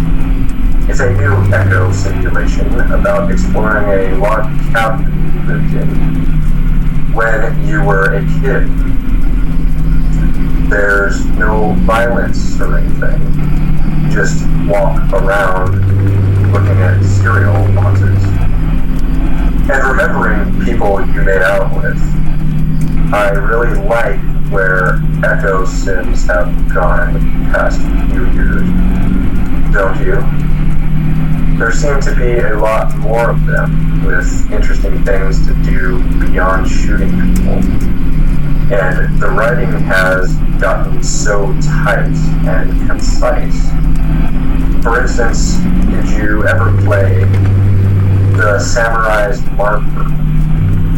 It's a new echo simulation about exploring a log cabin you lived in when you were a kid. There's no violence or anything. You just walk around looking at cereal boxes and remembering people you made out with. I really like where echo sims have gone the past few years, don't you? There seem to be a lot more of them, with interesting things to do beyond shooting people. And the writing has gotten so tight and concise. For instance, did you ever play The Samurai's Marker?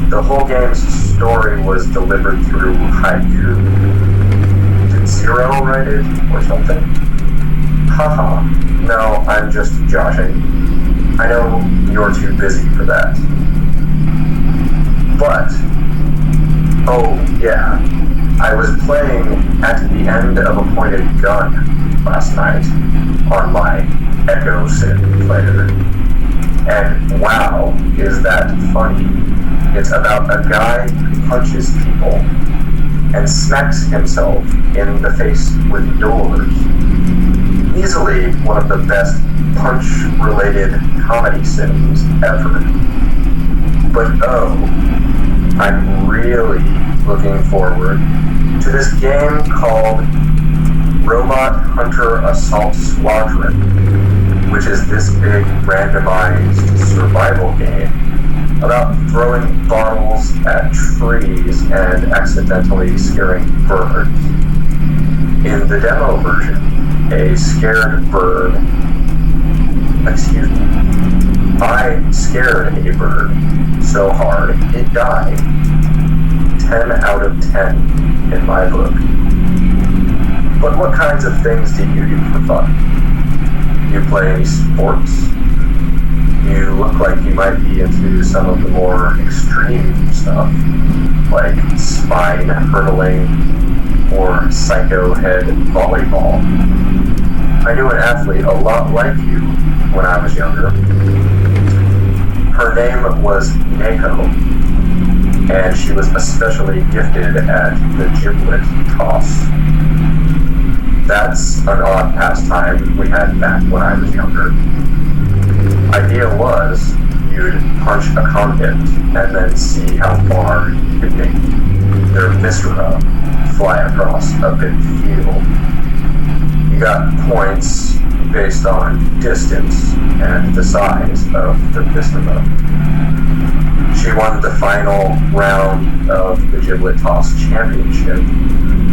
The whole game's story was delivered through haiku. Did Zero write it, or something? Haha, no, I'm just joshing. I know you're too busy for that. But, oh yeah, I was playing At the End of a Pointed Gun last night on my Echo Sim player. And wow, is that funny. It's about a guy who punches people and smacks himself in the face with doors. Easily one of the best punch-related comedy sims ever. But oh, I'm really looking forward to this game called Robot Hunter Assault Squadron, which is this big randomized survival game about throwing bottles at trees and accidentally scaring birds. In the demo version, a scared bird, I scared a bird so hard it died. 10 out of 10 in my book. But what kinds of things do you do for fun? You play any sports? You look like you might be into some of the more extreme stuff, like spine hurdling or psycho head volleyball. I knew an athlete a lot like you when I was younger. Her name was Mako, and she was especially gifted at the giblet toss. That's an odd pastime we had back when I was younger. Idea was you'd punch a convict and then see how far you could make their viscera fly across a big field. You got points based on distance and the size of the viscera. She won the final round of the giblet toss championship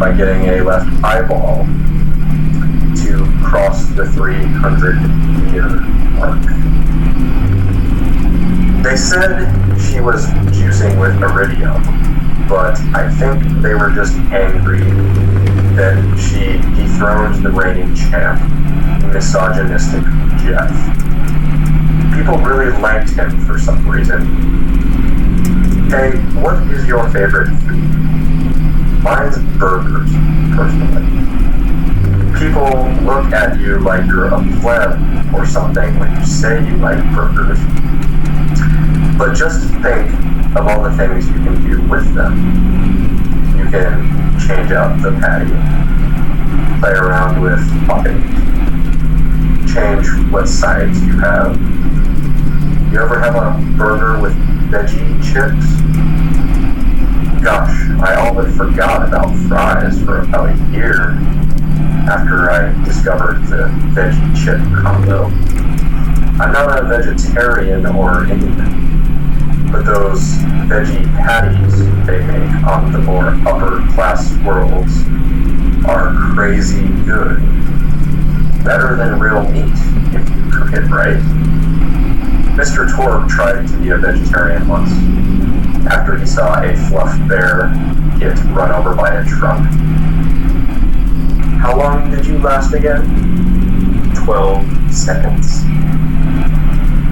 by getting a left eyeball to cross the 300-meter mark. They said she was juicing with iridium, but I think they were just angry that she dethroned the reigning champ, misogynistic Jeff. People really liked him for some reason. Hey, what is your favorite food? Mine's burgers, personally. People look at you like you're a pleb or something when you say you like burgers. But just think of all the things you can do with them. You can change out the patty, play around with toppings, change what sides you have. You ever have a burger with veggie chips? Gosh, I all but forgot about fries for about a year after I discovered the veggie chip combo. I'm not a vegetarian or anything, but those veggie patties they make on the more upper class worlds are crazy good. Better than real meat if you cook it right. Mr. Torg tried to be a vegetarian once, after he saw a fluffed bear get run over by a truck. How long did you last again? 12 seconds.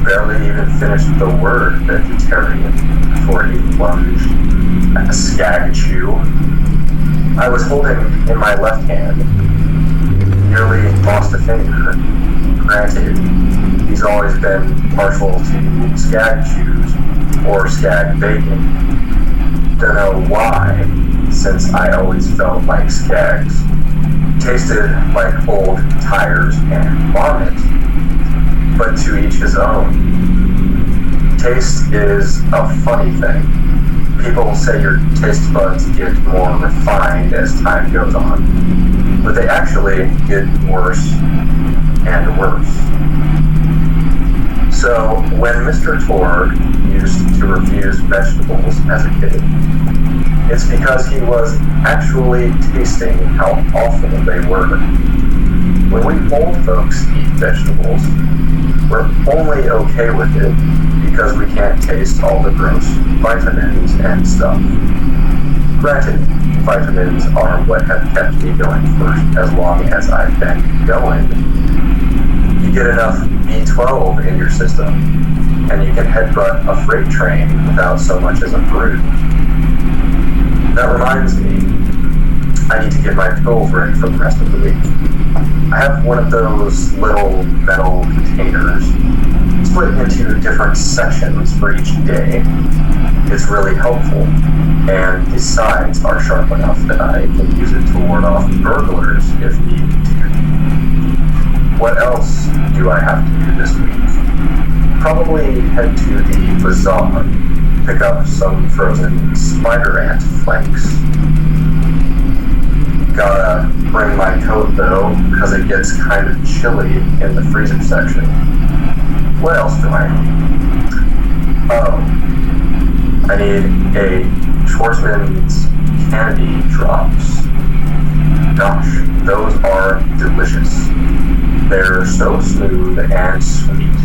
Barely even finished the word vegetarian before he lunged at a skag chew. I was holding in my left hand, nearly lost a finger. Granted, he's always been partial to skag chews or skag bacon. Don't know why, since I always felt like skags tasted like old tires and vomit. But to each his own. Taste is a funny thing. People say your taste buds get more refined as time goes on, but they actually get worse and worse. So when Mr. Torg used to refuse vegetables as a kid, it's because he was actually tasting how awful they were. When we old folks eat vegetables, we're only okay with it because we can't taste all the gross vitamins and stuff. Granted, vitamins are what have kept me going for as long as I've been going. You get enough B12 in your system, and you can headbutt a freight train without so much as a bruise. That reminds me, I need to get my pills ready for the rest of the week. I have one of those little metal containers split into different sections for each day. It's really helpful, and the sides are sharp enough that I can use it to ward off burglars if needed to. What else do I have to do this week? Probably head to the bazaar, pick up some frozen spider ant flanks. Gotta bring my coat though, because it gets kind of chilly in the freezer section. What else do I need? Oh, I need a Schwarzman's candy drops. Gosh, those are delicious. They're so smooth and sweet.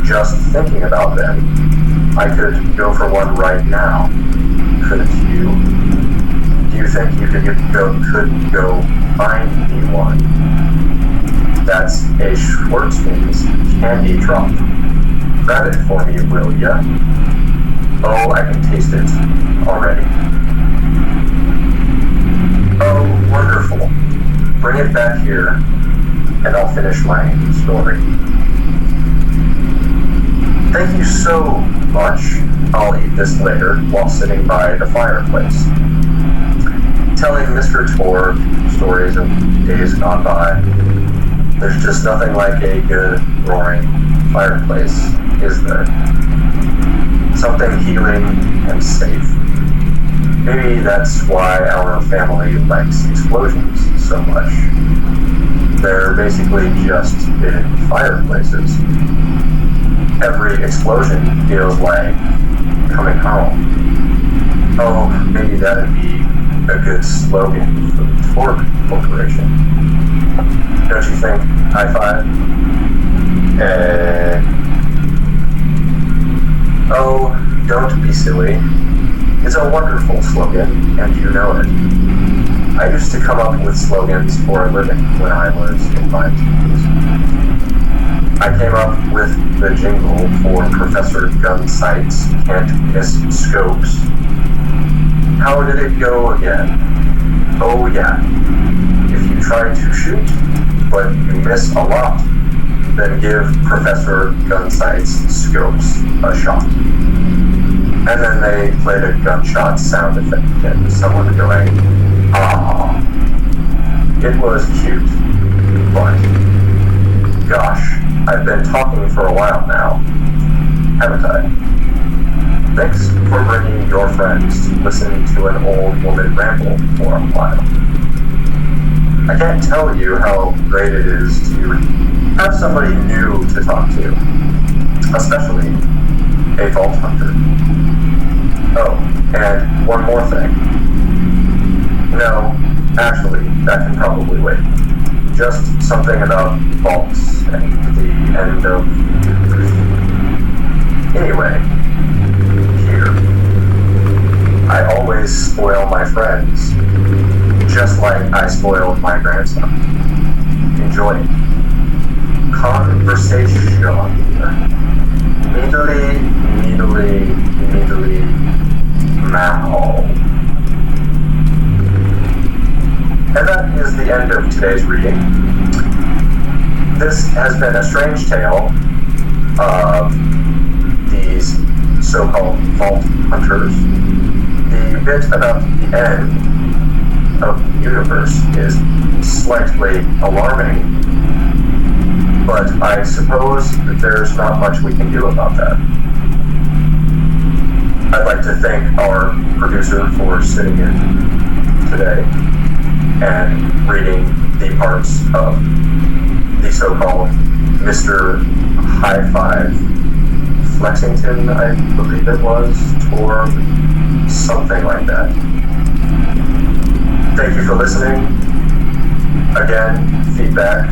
Just thinking about them, I could go for one right now. Couldn't you? Do you think you could go find me one? That's a Schwarzman's candy drop. Grab it for me, will ya? Oh, I can taste it already. Oh, wonderful. Bring it back here, and I'll finish my story. Thank you so much. I'll eat this later while sitting by the fireplace. Telling Mr. Torg stories of days gone by. There's just nothing like a good roaring fireplace, is there? Something healing and safe. Maybe that's why our family likes explosions so much. They're basically just big fireplaces. Every explosion feels like coming home. Oh, maybe that'd be a good slogan for the Torg Corporation. Don't you think? High five? Oh, don't be silly. It's a wonderful slogan, and you know it. I used to come up with slogans for a living when I was in my teens. I came up with the jingle for Professor Gunsight's Can't Miss Scopes. How did it go again? Oh yeah. If you try to shoot, but you miss a lot, then give Professor Gunsight's scopes a shot. And then they played a gunshot sound effect and someone going, ah. It was cute, but gosh, I've been talking for a while now, haven't I? Thanks for bringing your friends to listen to an old woman ramble for a while. I can't tell you how great it is to have somebody new to talk to, especially a vault hunter. Oh, and one more thing. No, actually, that can probably wait. Just something about vaults and the end of the universe. Anyway, here. I always spoil my friends, just like I spoiled my grandson. Enjoy it. Conversation. Needly, Mao. And that is the end of today's reading. This has been a strange tale of these so-called vault hunters. The bit about the end of the universe is slightly alarming, but I suppose that there's not much we can do about that. I'd like to thank our producer for sitting in today and reading the parts of the so-called Mr. High Five Flexington, I believe it was, or something like that. Thank you for listening. Again, feedback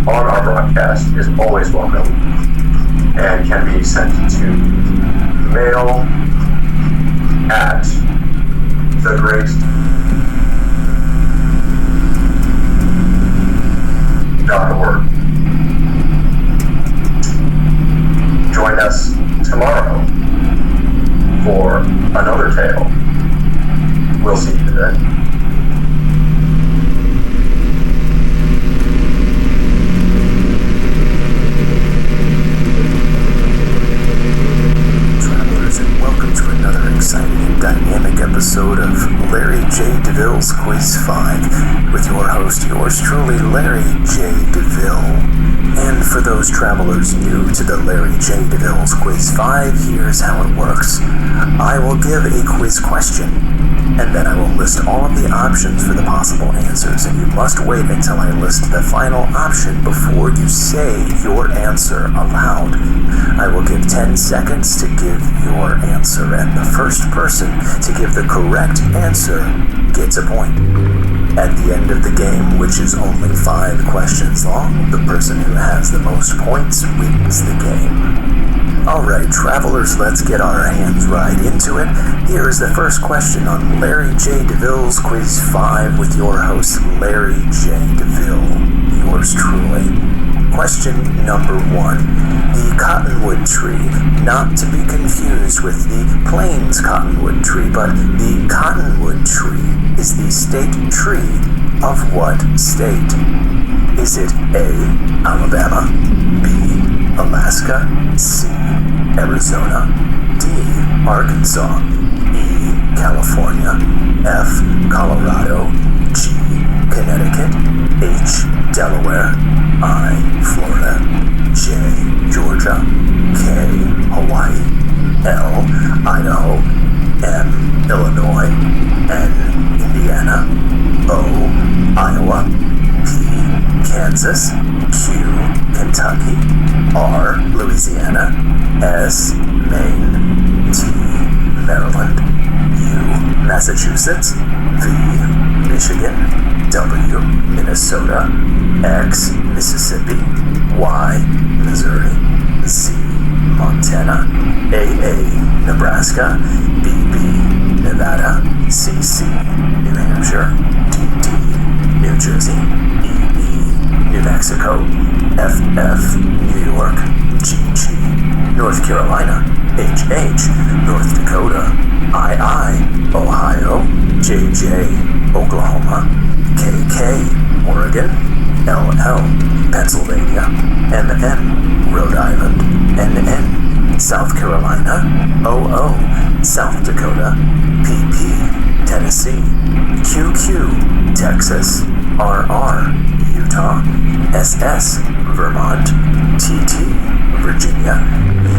on our broadcast is always welcome and can be sent to mail at thegreat.org. Join us tomorrow for another tale. We'll see you then. Exciting and dynamic episode of Larry J. DeVille's Quiz 5 with your host, yours truly, Larry J. DeVille. And for those travelers new to the Larry J. DeVille's Quiz 5, here's how it works. I will give a quiz question. and then I will list all of the options for the possible answers, and you must wait until I list the final option before you say your answer aloud. I will give 10 seconds to give your answer, and the first person to give the correct answer gets a point. At the end of the game, which is only 5 questions long, the person who has the most points wins the game. Alright, travelers, let's get our hands right into it. Here is the first question on Larry J. DeVille's Quiz 5 with your host, Larry J. DeVille. Yours truly. Question number 1. The cottonwood tree, not to be confused with the plains cottonwood tree, but the cottonwood tree is the state tree of what state? Is it A, Alabama, B, Alaska, C, Arizona, D, Arkansas, E, California, F, Colorado, G, Connecticut, H, Delaware, I, Florida, J, Georgia, K, Hawaii, L, Idaho, M, Illinois, N, Indiana, O, Iowa, P, Kansas, Q, Kentucky, R, Louisiana, S, Maine, T, Maryland, U, Massachusetts, V, Michigan, W, Minnesota, X, Mississippi, Y, Missouri, Z, Montana, AA, Nebraska, BB, Nevada, CC, New Hampshire, DD, New Jersey, EE, New Mexico, FF, New York, GG, North Carolina, HH, North Dakota, II, Ohio, JJ, Oklahoma, KK, Oregon, LL, Pennsylvania, MM, Rhode Island, NN, South Carolina, OO, South Dakota, PP, Tennessee, QQ, Texas, RR, Utah, SS, Vermont, TT, Virginia,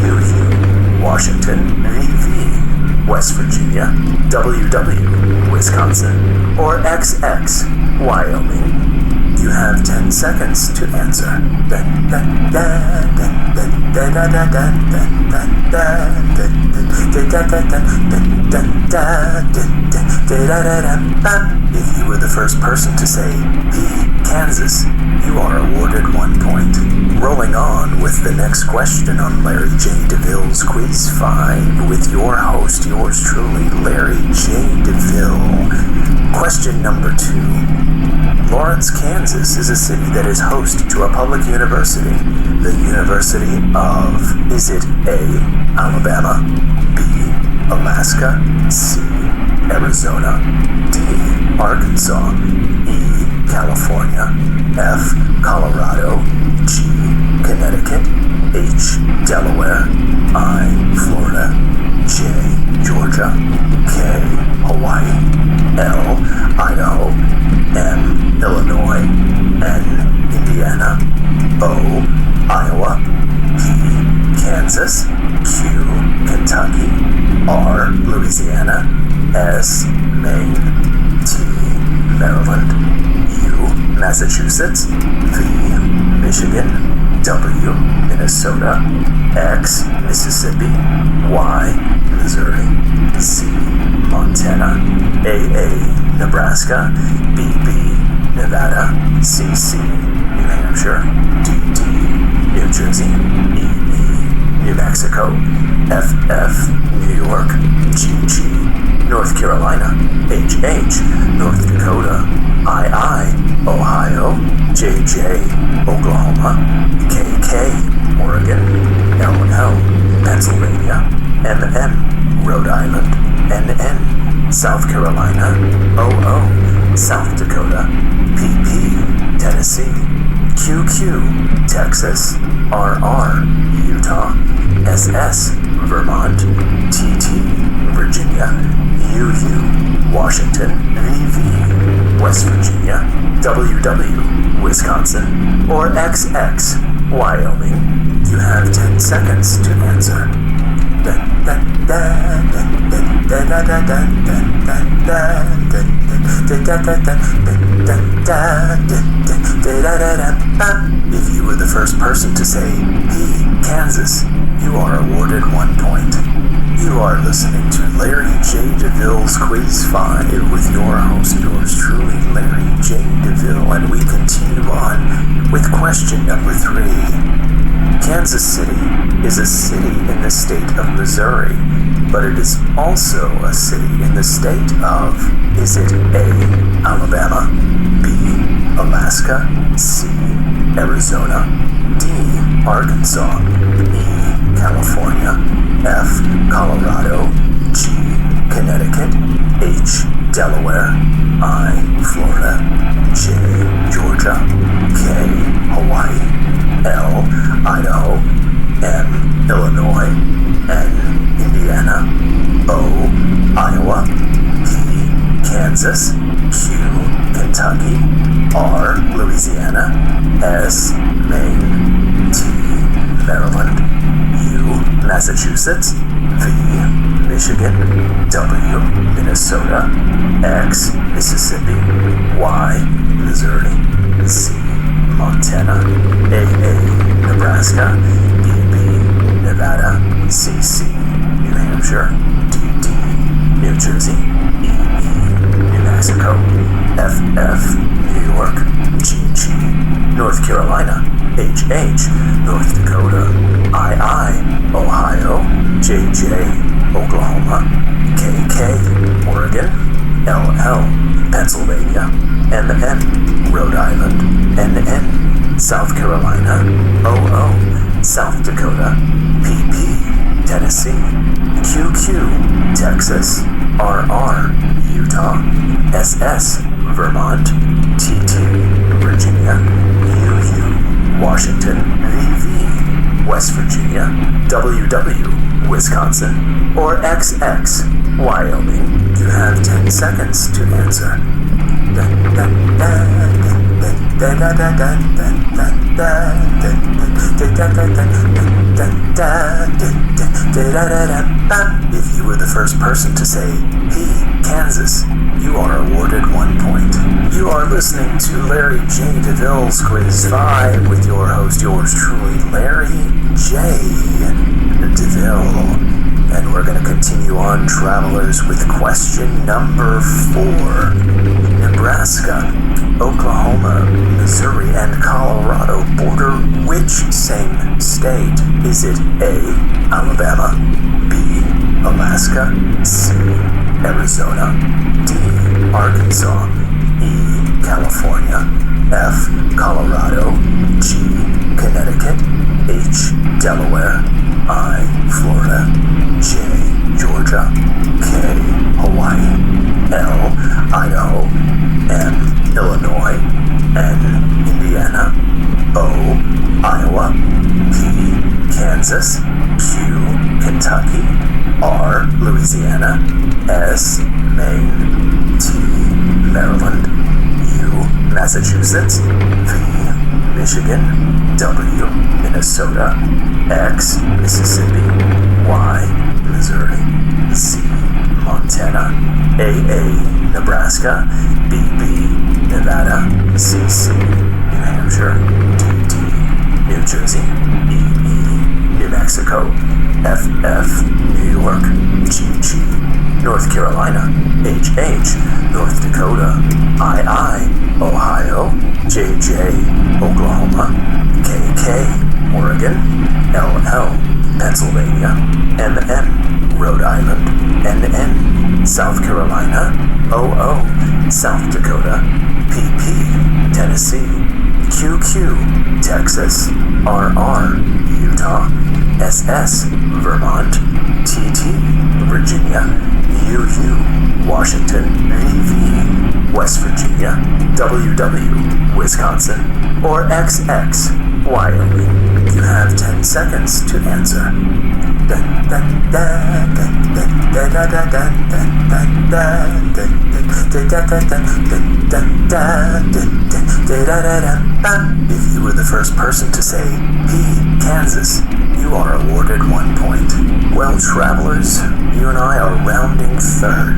UU, Washington, VV, West Virginia, WW, Wisconsin, or XX, Wyoming. You have 10 seconds to answer. If you were the first person to say P, Kansas, you are awarded 1 point. Rolling on with the next question on Larry J. DeVille's Quiz 5 with your host, yours truly, Larry J. DeVille. Question number 2. Lawrence, Kansas is a city that is host to a public university. The University of, is it A, Alabama, B, Alaska, C, Arizona, D, Arkansas, E, California, F, Colorado, G, Connecticut, H, Delaware, I, Florida, J, Georgia, K, Hawaii, L, Idaho, M, Illinois, N, Indiana, O, Iowa, P, Kansas, Q, Kentucky, R, Louisiana, S, Maine, T, Maryland, U, Massachusetts, V, Michigan, W, Minnesota, X, Mississippi, Y, Missouri, Z, Montana, AA, Nebraska, BB, Nevada, CC, New Hampshire, DD, New Jersey, EE, New Mexico, FF, New York, GG, North Carolina, HH, North Dakota, II, Ohio, JJ, Oklahoma, KK, Oregon, LL, Pennsylvania, MM, Rhode Island, NN, South Carolina, OO, South Dakota, PP, Tennessee, QQ, Texas, RR, Utah, SS, Vermont, TT, Virginia, UU, Washington, VV, West Virginia, WW, Wisconsin, or XX, Wyoming. You have 10 seconds to answer. If you were the first person to say, "Hey, Kansas," you are awarded 1 point. You are listening to Larry J. DeVille's Quiz 5 with your host, yours truly, Larry J. DeVille, and we continue on with question number 3. Kansas City is a city in the state of Missouri, but it is also a city in the state of, is it A, Alabama, B, Alaska, C, Arizona, D, Arkansas, E, California, F, Colorado, G, Connecticut, H, Delaware, I, Florida, J, Georgia, K, Hawaii, L, Idaho, M, Illinois, N, Indiana, O, Iowa, P, Kansas, Q, Kentucky, R, Louisiana, S, Maine, T, Maryland, U, Massachusetts, V, Michigan, W, Minnesota, X, Mississippi, Y, Missouri, Z, Montana, AA, Nebraska, BB, Nevada, CC, New Hampshire, DD, New Jersey, EE, New Mexico, FF, New York, GG, North Carolina, HH, North Dakota, II, Ohio, JJ, Oklahoma, KK, Oregon, LL, Pennsylvania, MM, Rhode Island, NN, South Carolina, OO, South Dakota, PP, Tennessee, QQ, Texas, RR, Utah, SS, Vermont, TT, Virginia, UU, Washington, VV, West Virginia, WW, Wisconsin, or XX, Wyoming. You have 10 seconds to answer. If you were the first person to say, "Hey, Kansas," you are awarded 1 point. You are listening to Larry J. DeVille's Quiz 5 with your host, yours truly, Larry J. DeVille. And we're going to continue on, travelers, with question number 4. Nebraska, Oklahoma, Missouri, and Colorado border which same state? Is it A, Alabama, B, Alaska, C, Arizona, D, Arkansas, E, California, F, Colorado, G, Connecticut, H, Delaware, I, Florida, J, Georgia, K, Hawaii, L, Idaho, M, Illinois, N, Indiana, O, Iowa, P, Kansas, Q, Kentucky, R, Louisiana, S, Maine, T, Maryland, U, Massachusetts, V, Michigan, W, Minnesota, X, Mississippi, Y, Missouri, Z, Montana, AA, Nebraska, BB, Nevada, CC, New Hampshire, DD, New Jersey, EE, New Mexico, FF, New York, GG, North Carolina, HH, North Dakota, II, Ohio, JJ, Oklahoma, KK, Oregon, LL, Pennsylvania, MM, Rhode Island, NN, South Carolina, OO, South Dakota, PP, Tennessee, QQ, Texas, RR, Utah, SS, Vermont, TT, Virginia, UU, Washington, VV, West Virginia, WW, Wisconsin, or XX, Wyoming. You have 10 seconds to answer. If you were the first person to say P, Kansas, you are awarded 1 point. Well, travelers, you and I are rounding third.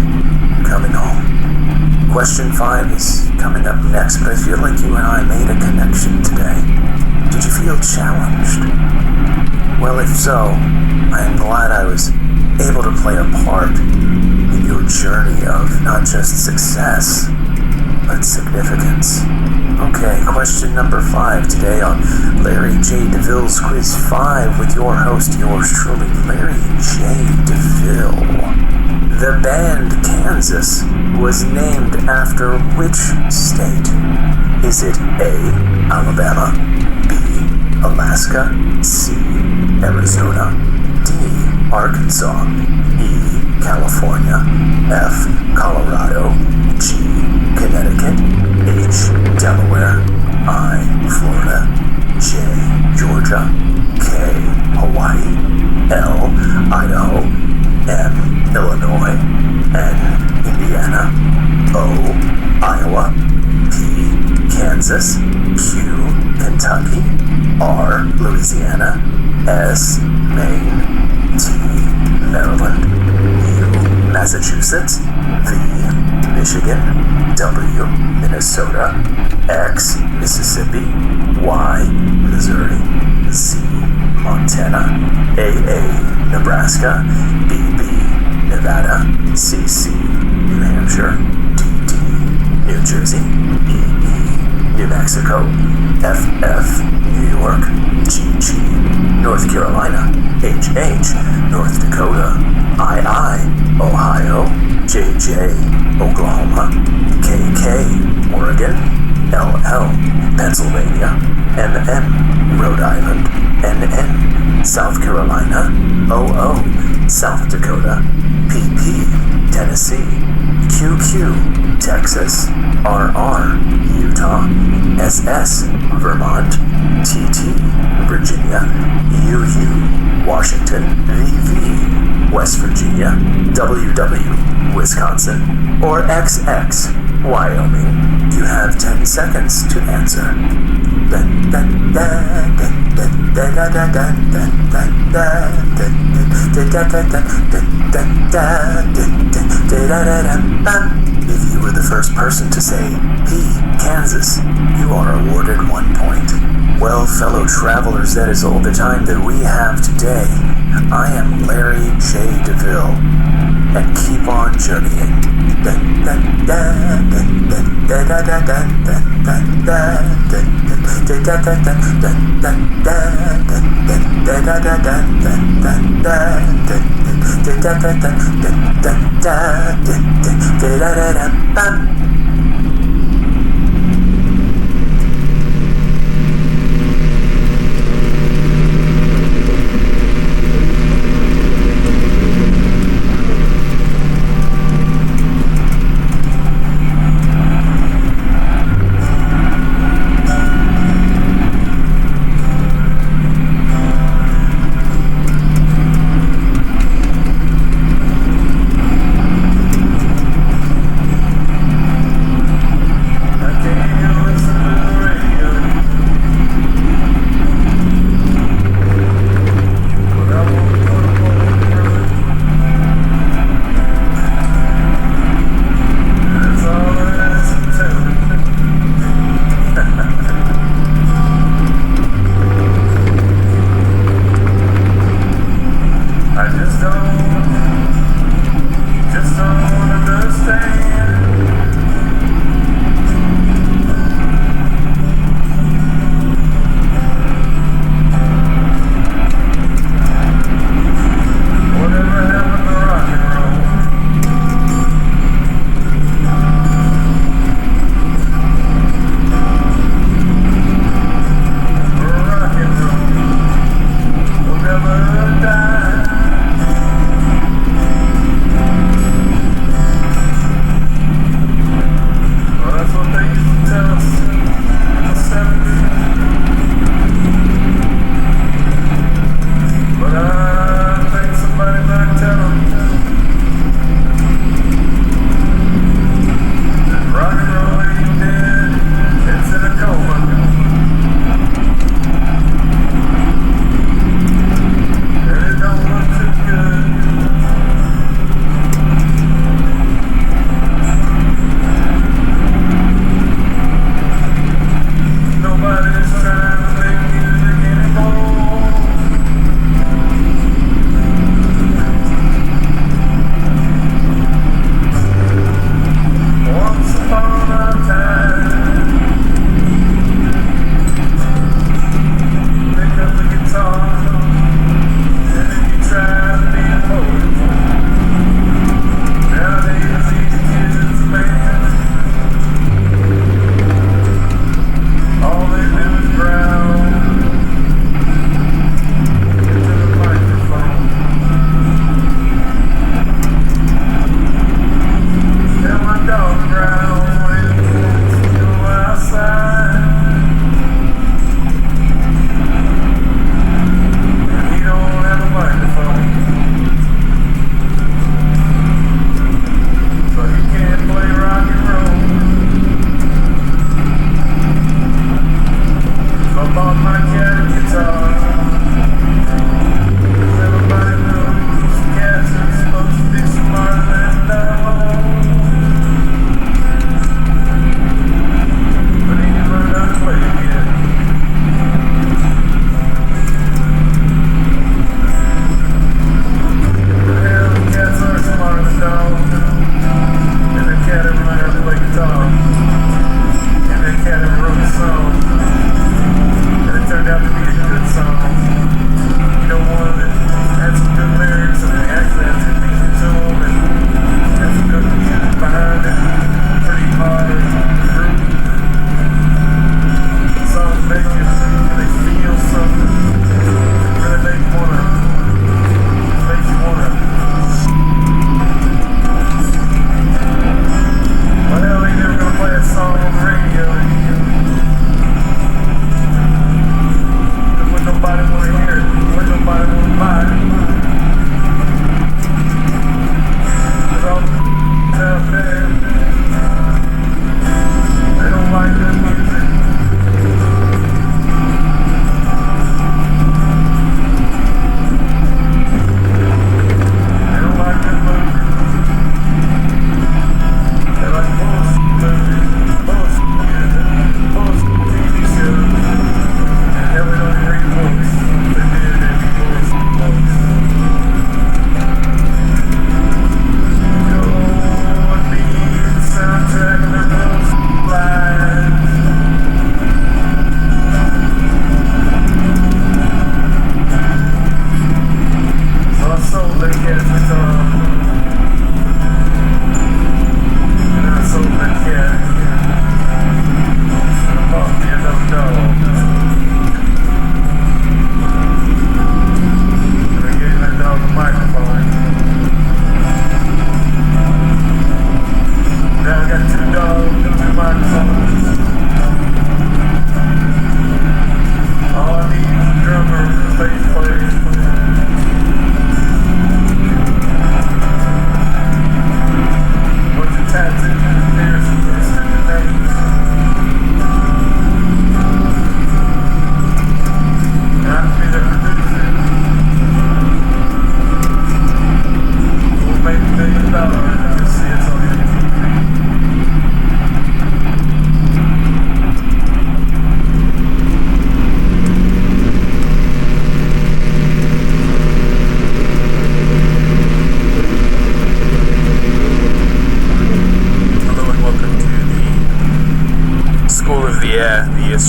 Coming home. Question 5 is coming up next, but I feel like you and I made a connection today. Did you feel challenged? Well, if so, I am glad I was able to play a part in your journey of not just success, but significance. Okay, question number 5 today on Larry J. DeVille's Quiz 5 with your host, yours truly, Larry J. DeVille. The band Kansas was named after which state? Is it A, Alabama, B, Alaska, C, Arizona, D, Arkansas, E, California, F, Colorado, G, Connecticut, H, Delaware, I, Florida, J, Georgia, K, Hawaii, L, Idaho, M, Illinois, N, Indiana, O, Iowa, P, Kansas, Q, Kentucky, R, Louisiana, S, Maine, T, Maryland, U, Massachusetts, V, Michigan, W, Minnesota, X, Mississippi, Y, Missouri, Z, Montana, AA, Nebraska, BB, Nevada, CC, New Hampshire, DD, New Jersey, EE, New Mexico, FF, New York, GG, North Carolina, HH, North Dakota, II, Ohio, JJ, Oklahoma, KK, Oregon, LL, Pennsylvania, MM, Rhode Island, NN, South Carolina, OO, South Dakota, PP, Tennessee, QQ, Texas, RR, Utah, SS, Vermont, TT, Virginia, UU, Washington, VV, West Virginia, WW, Wisconsin, or XX, Wyoming. You have 10 seconds to answer. If you were the first person to say P, Kansas, you are awarded 1 point. Well, fellow travelers, that is all the time that we have today. I am Larry J. DeVille, and keep on journeying.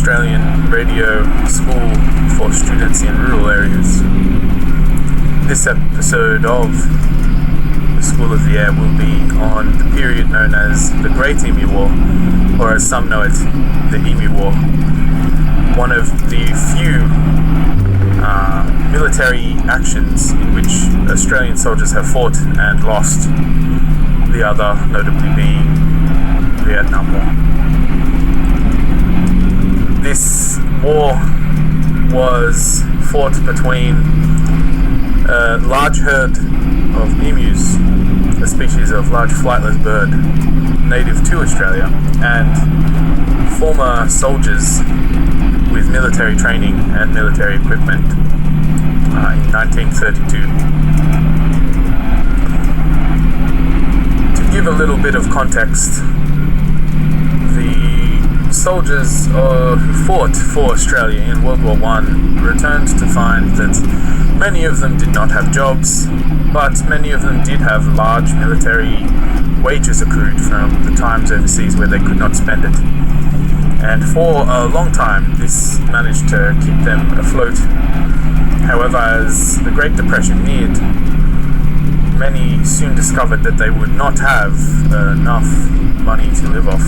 Australian radio school for students in rural areas. This episode of the School of the Air will be on the period known as the Great Emu War, or as some know it, the Emu War. One of the few military actions in which Australian soldiers have fought and lost, the other notably being the Vietnam War. This war was fought between a large herd of emus, a species of large flightless bird native to Australia, and former soldiers with military training and military equipment in 1932. To give a little bit of context, the soldiers who fought for Australia in World War I returned to find that many of them did not have jobs, but many of them did have large military wages accrued from the times overseas where they could not spend it. And for a long time, this managed to keep them afloat. However, as the Great Depression neared, many soon discovered that they would not have enough money to live off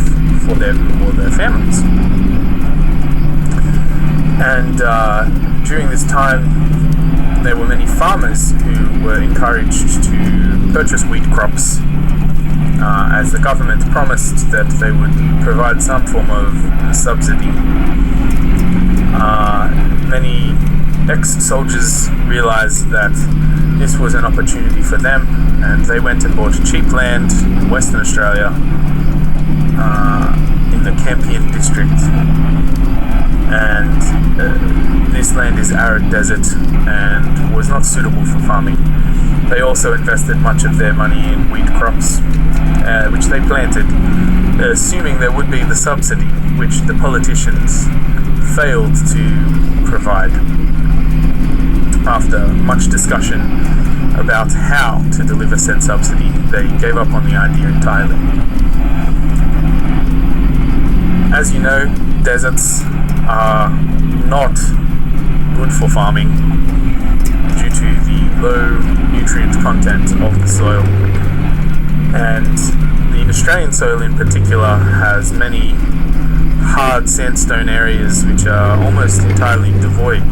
for their families. And during this time, there were many farmers who were encouraged to purchase wheat crops, as the government promised that they would provide some form of subsidy. Many ex-soldiers realized that this was an opportunity for them, and they went and bought cheap land in Western Australia, in the Campion district, and this land is arid desert and was not suitable for farming. They also invested much of their money in wheat crops, which they planted, assuming there would be the subsidy, which the politicians failed to provide. After much discussion about how to deliver said subsidy, they gave up on the idea entirely. As you know, deserts are not good for farming due to the low nutrient content of the soil. And the Australian soil in particular has many hard sandstone areas which are almost entirely devoid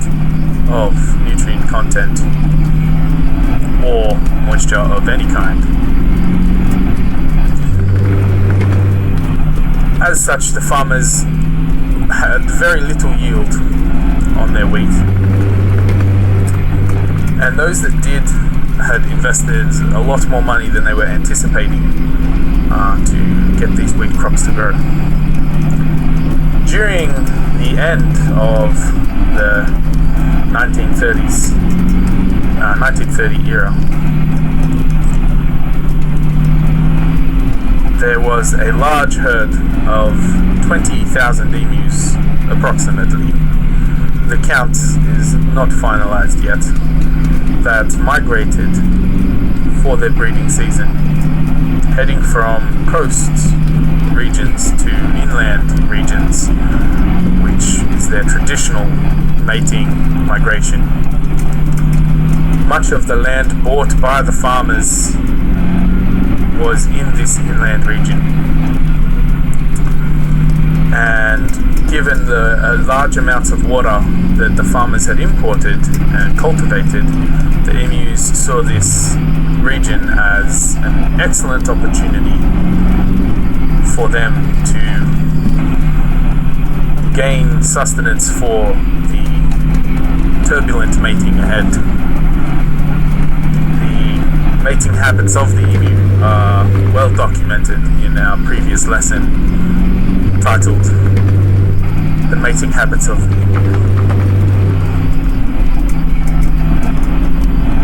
of nutrient content or moisture of any kind. As such, the farmers had very little yield on their wheat, and those that did had invested a lot more money than they were anticipating to get these wheat crops to grow. During the end of the 1930 era, there was a large herd of 20,000 emus, approximately. The count is not finalized yet, that migrated for their breeding season, heading from coast regions to inland regions, which is their traditional mating migration. Much of the land bought by the farmers was in this inland region, and given the large amounts of water that the farmers had imported and cultivated, the emus saw this region as an excellent opportunity for them to gain sustenance for the turbulent mating ahead. The mating habits of the emu are well documented in our previous lesson titled The Mating Habits of the Emu.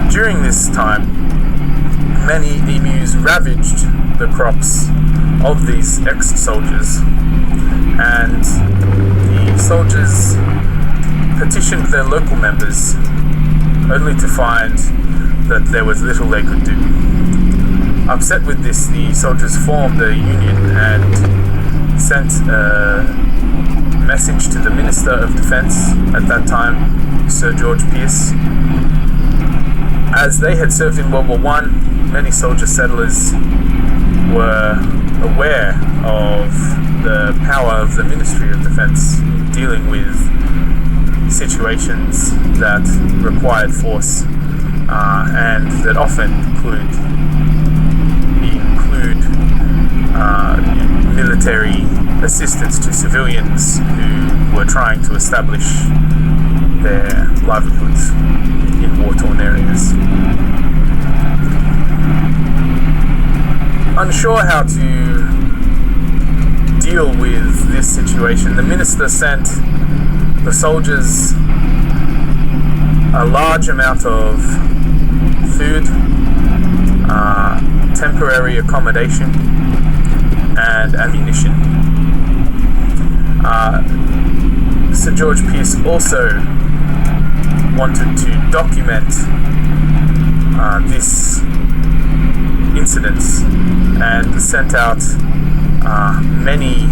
During this time, many emus ravaged the crops of these ex-soldiers, and the soldiers petitioned their local members, only to find that there was little they could do. Upset with this, the soldiers formed a union and sent a message to the Minister of Defence at that time, Sir George Pearce. As they had served in World War I, many soldier settlers were aware of the power of the Ministry of Defence in dealing with situations that required force and that often include military assistance to civilians who were trying to establish their livelihoods in war-torn areas. Unsure how to deal with this situation, the minister sent the soldiers a large amount of food, temporary accommodation, and ammunition. Sir George Pearce also wanted to document this incidents and sent out many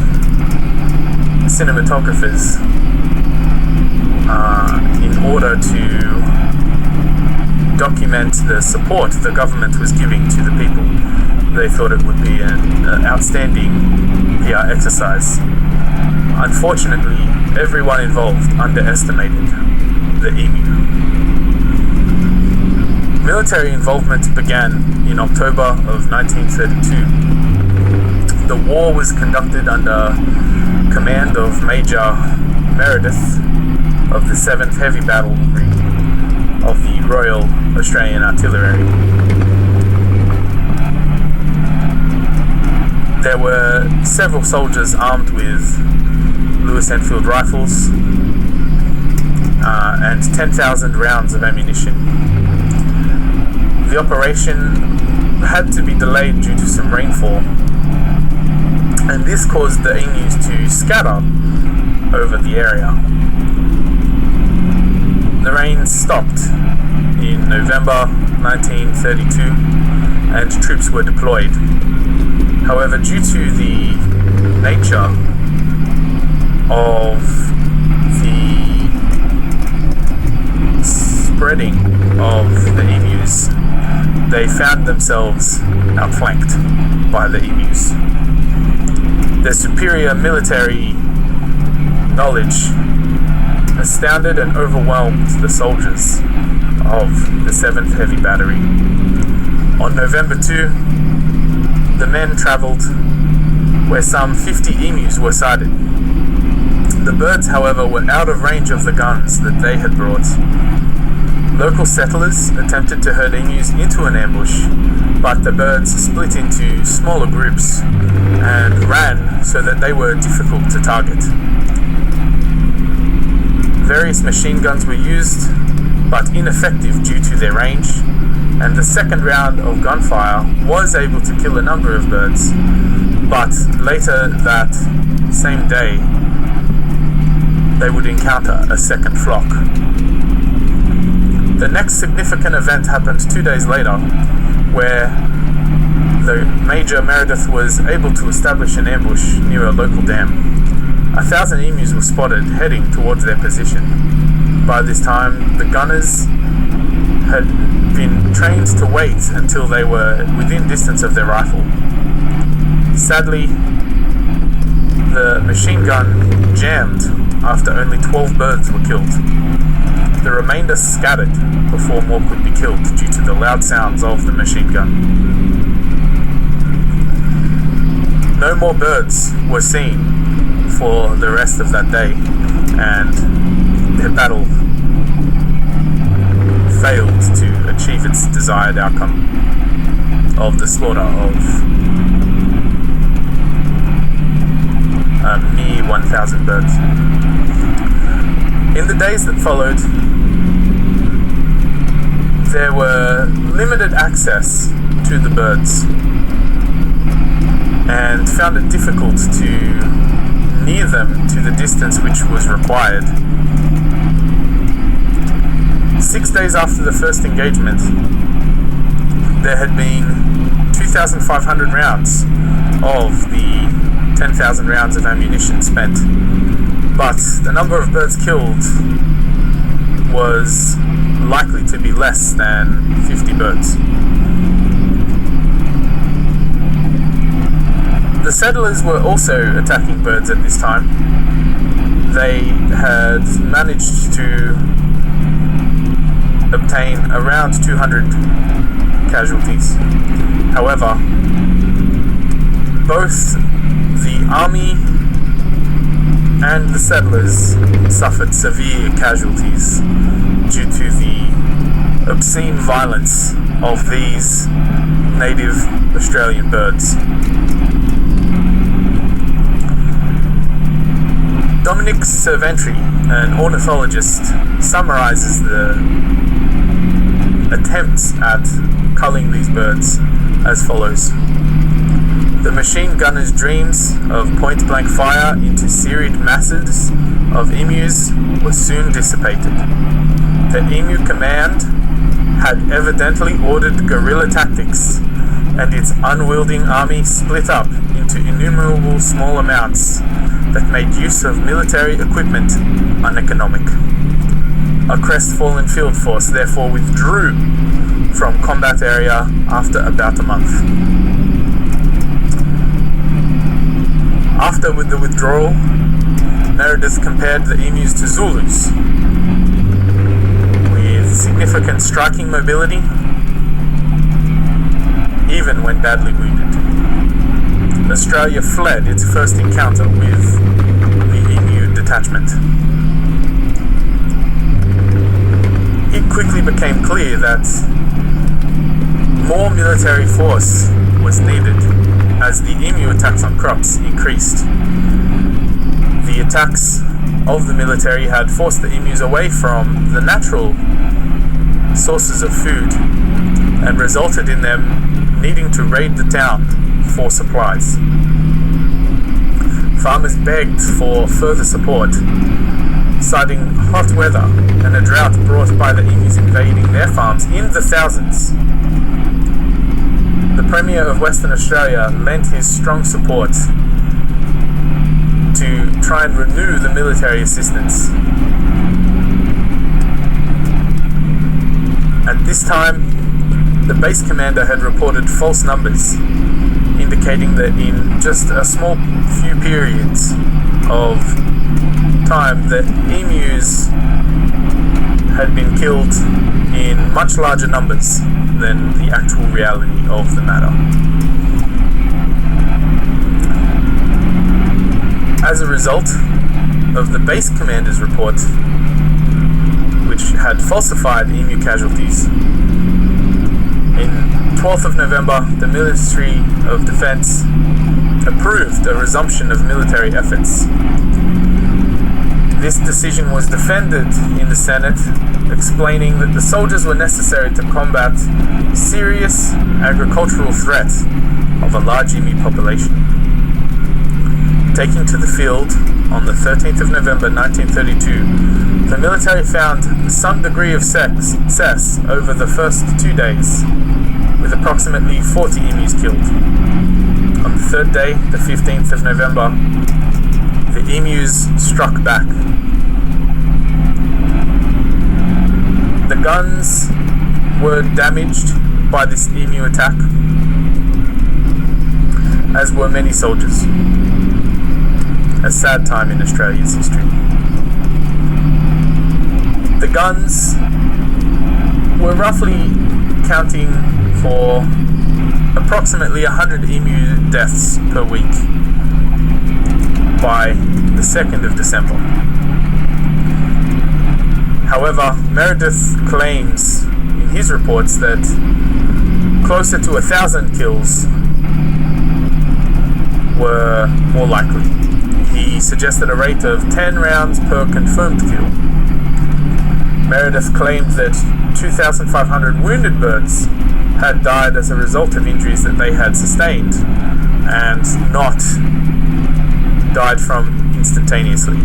cinematographers in order to document the support the government was giving to the people. They thought it would be an outstanding PR exercise. Unfortunately, everyone involved underestimated the emu. Military involvement began in October of 1932. The war was conducted under command of Major Meredith of the 7th Heavy Battery of the Royal Australian Artillery. There were several soldiers armed with Lewis Enfield rifles and 10,000 rounds of ammunition. The operation had to be delayed due to some rainfall, and this caused the emus to scatter over the area. The rain stopped in November 1932 and troops were deployed. However, due to the nature of the spreading of the emus, they found themselves outflanked by the emus. Their superior military knowledge astounded and overwhelmed the soldiers of the 7th Heavy Battery. On November 2, the men travelled where some 50 emus were sighted. The birds, however, were out of range of the guns that they had brought. Local settlers attempted to herd emus into an ambush, but the birds split into smaller groups and ran so that they were difficult to target. Various machine guns were used, but ineffective due to their range, and the second round of gunfire was able to kill a number of birds, but later that same day they would encounter a second flock. The next significant event happened 2 days later, where the Major Meredith was able to establish an ambush near a local dam. 1,000 emus were spotted heading towards their position. By this time, the gunners had been trained to wait until they were within distance of their rifle. Sadly, the machine gun jammed after only 12 birds were killed. The remainder scattered before more could be killed due to the loud sounds of the machine gun. No more birds were seen for the rest of that day, and their battle failed to achieve its desired outcome of the slaughter of a mere 1,000 birds. In the days that followed, there were limited access to the birds, and found it difficult to near them to the distance which was required. 6 days after the first engagement, there had been 2,500 rounds of the 10,000 rounds of ammunition spent, but the number of birds killed was likely to be less than 50 birds. The settlers were also attacking birds at this time. They had managed to obtain around 200 casualties. However, both the army and the settlers suffered severe casualties due to the obscene violence of these native Australian birds. Dominic Cerventry, an ornithologist, summarizes the attempts at culling these birds as follows. The machine gunner's dreams of point-blank fire into serried masses of emus were soon dissipated. The emu command had evidently ordered guerrilla tactics, and its unwielding army split up into innumerable small amounts that made use of military equipment uneconomic. A crestfallen field force therefore withdrew from combat area after about a month. After the withdrawal, Meredith compared the emus to Zulus, with significant striking mobility, even when badly wounded. Australia fled its first encounter with the emu detachment. It quickly became clear that more military force was needed as the emu attacks on crops increased. The attacks of the military had forced the emus away from the natural sources of food and resulted in them needing to raid the town for supplies. Farmers begged for further support, citing hot weather and a drought brought by the emus invading their farms in the thousands. The Premier of Western Australia lent his strong support to try and renew the military assistance. At this time, the base commander had reported false numbers, indicating that in just a small few periods of time, the emus had been killed in much larger numbers than the actual reality of the matter. As a result of the base commander's report, which had falsified emu casualties, in 12th of November, the Ministry of Defense approved a resumption of military efforts. This decision was defended in the Senate, explaining that the soldiers were necessary to combat serious agricultural threat of a large emu population. Taking to the field on the 13th of November 1932, the military found some degree of success over the first 2 days, with approximately 40 emus killed. On the third day, the 15th of November, the emus struck back. The guns were damaged by this emu attack, as were many soldiers. A sad time in Australia's history. The guns were roughly counting for approximately 100 emu deaths per week by the 2nd of December. However, Meredith claims in his reports that closer to 1,000 kills were more likely. He suggested a rate of 10 rounds per confirmed kill. Meredith claimed that 2,500 wounded birds had died as a result of injuries that they had sustained and not died from instantaneously.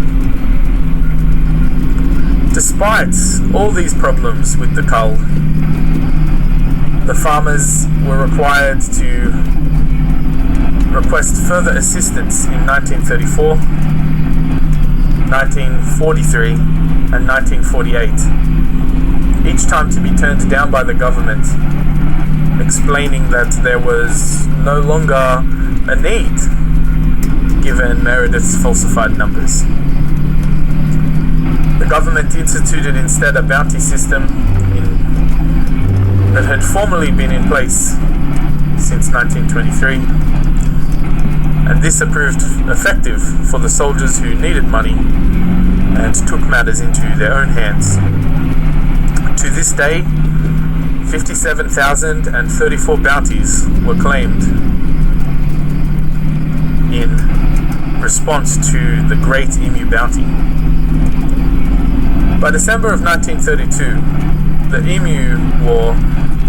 Despite all these problems with the cull, the farmers were required to request further assistance in 1934, 1943, and 1948, each time to be turned down by the government, explaining that there was no longer a need given Meredith's falsified numbers. The government instituted instead a bounty system that had formerly been in place since 1923, and this proved effective for the soldiers who needed money and took matters into their own hands. To this day, 57,034 bounties were claimed in response to the Great Emu Bounty. By December of 1932, the Emu War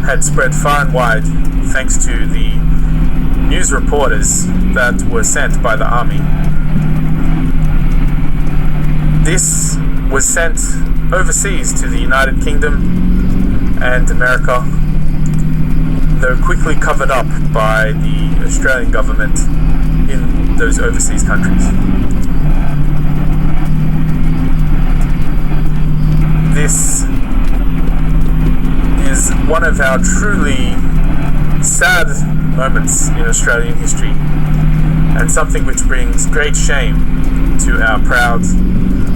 had spread far and wide thanks to the news reporters that were sent by the army. This was sent overseas to the United Kingdom and America, though quickly covered up by the Australian government in those overseas countries. This is one of our truly sad moments in Australian history, and something which brings great shame to our proud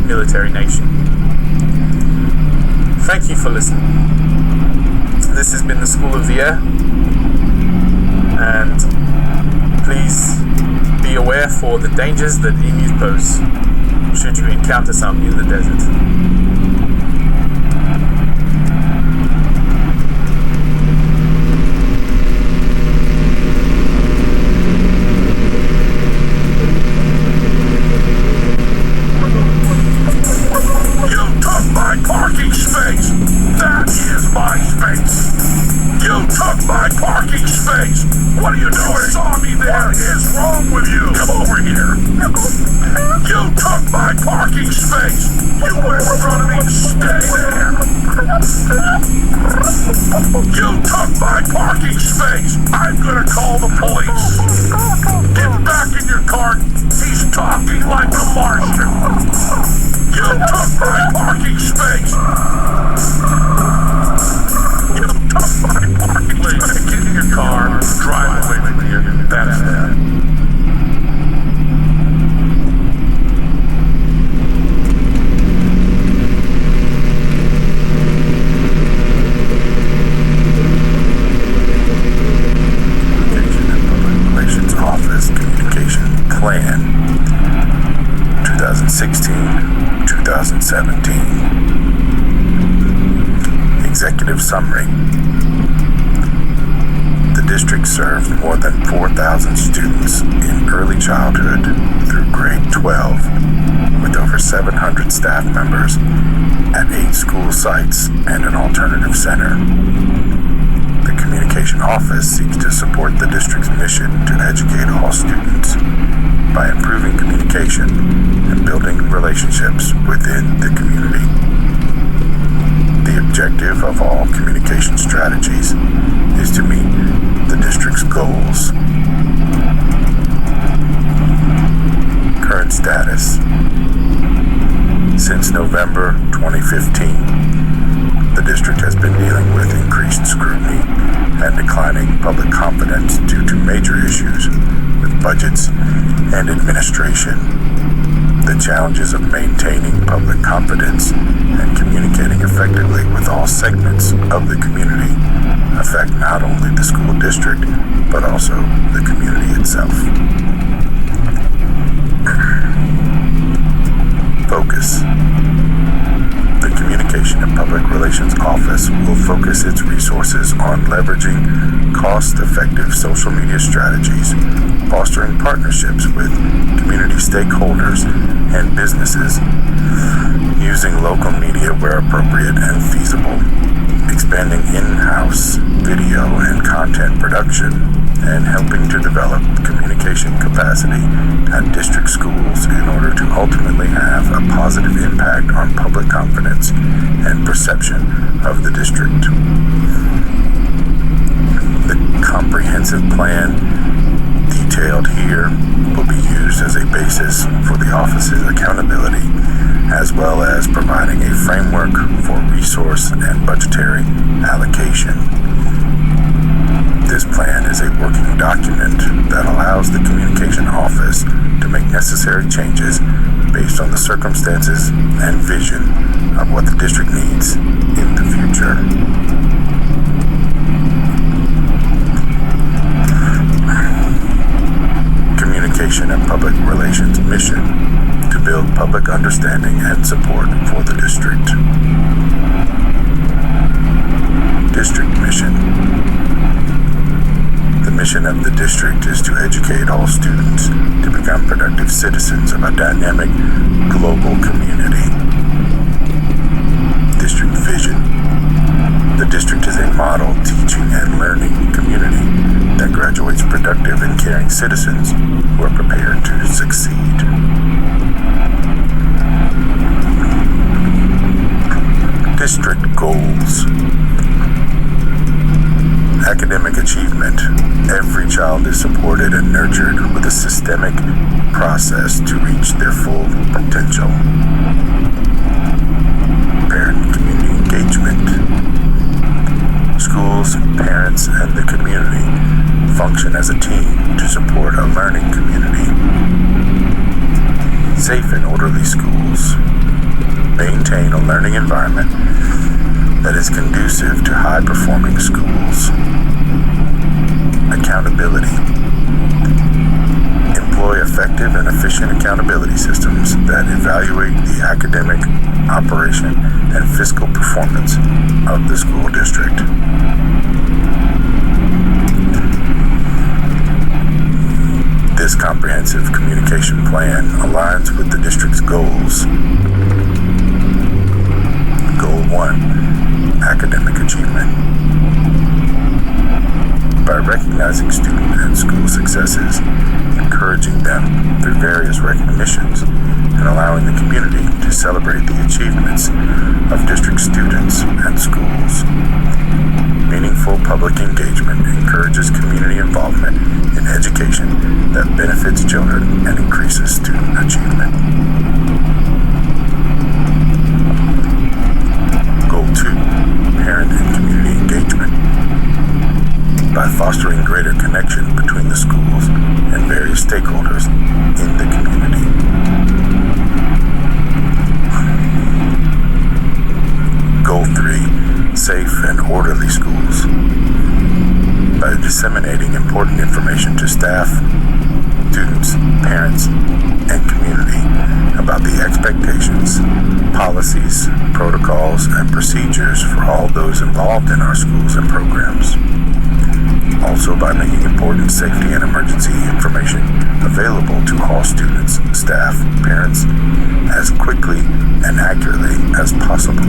military nation. Thank you for listening. This has been the School of the Air, and please be aware for the dangers that emus pose should you encounter some in the desert. You took my parking space! I'm gonna call the police! Get back in your car! He's talking like a Martian! You took my parking space! You took my parking space! Get in your car, drive away from here. That's that. Plan 2016-2017. Executive Summary. The district served more than 4,000 students in early childhood through grade 12, with over 700 staff members at 8 school sites and an alternative center. The Communication Office seeks to support the district's mission to educate all students by improving communication and building relationships within the community. The objective of all communication strategies is to meet the district's goals. Current status. Since November 2015, the district has been dealing with increased scrutiny and declining public confidence due to major issues with budgets and administration. The challenges of maintaining public confidence and communicating effectively with all segments of the community affect not only the school district, but also the community itself. Focus. The Communication and Public Relations Office will focus its resources on leveraging cost-effective social media strategies, fostering partnerships with community stakeholders and businesses, using local media where appropriate and feasible, expanding in-house video and content production, and helping to develop communication capacity at district schools in order to ultimately have a positive impact on public confidence and perception of the district. The comprehensive plan detailed here will be used as a basis for the office's accountability, as well as providing a framework for resource and budgetary allocation. This plan is a working document that allows the Communication Office to make necessary changes based on the circumstances and vision of what the district needs in the future. Communication and Public Relations mission to build public understanding and support for the district. District mission. The mission of the district is to educate all students to become productive citizens of a dynamic global community. District vision. The district is a model teaching and learning community that graduates productive and caring citizens who are prepared to succeed. District goals. Academic achievement. Every child is supported and nurtured with a systemic process to reach their full potential. Parent community engagement. Schools, parents, and the community function as a team to support a learning community. Safe and orderly schools. Maintain a learning environment that is conducive to high-performing schools. Accountability. Employ effective and efficient accountability systems that evaluate the academic, operation, and fiscal performance of the school district. This comprehensive communication plan aligns with the district's goals. Goal 1, academic achievement. By recognizing student and school successes, encouraging them through various recognitions, and allowing the community to celebrate the achievements of district students and schools. benefits children and increases student achievement. Goal 2, parent and community engagement. By fostering greater connection between the schools and various stakeholders in the community. Goal 3, safe and orderly schools. By disseminating important information to staff, students, parents, and community about the expectations, policies, protocols, and procedures for all those involved in our schools and programs. Also by making important safety and emergency information available to all students, staff, parents, as quickly and accurately as possible.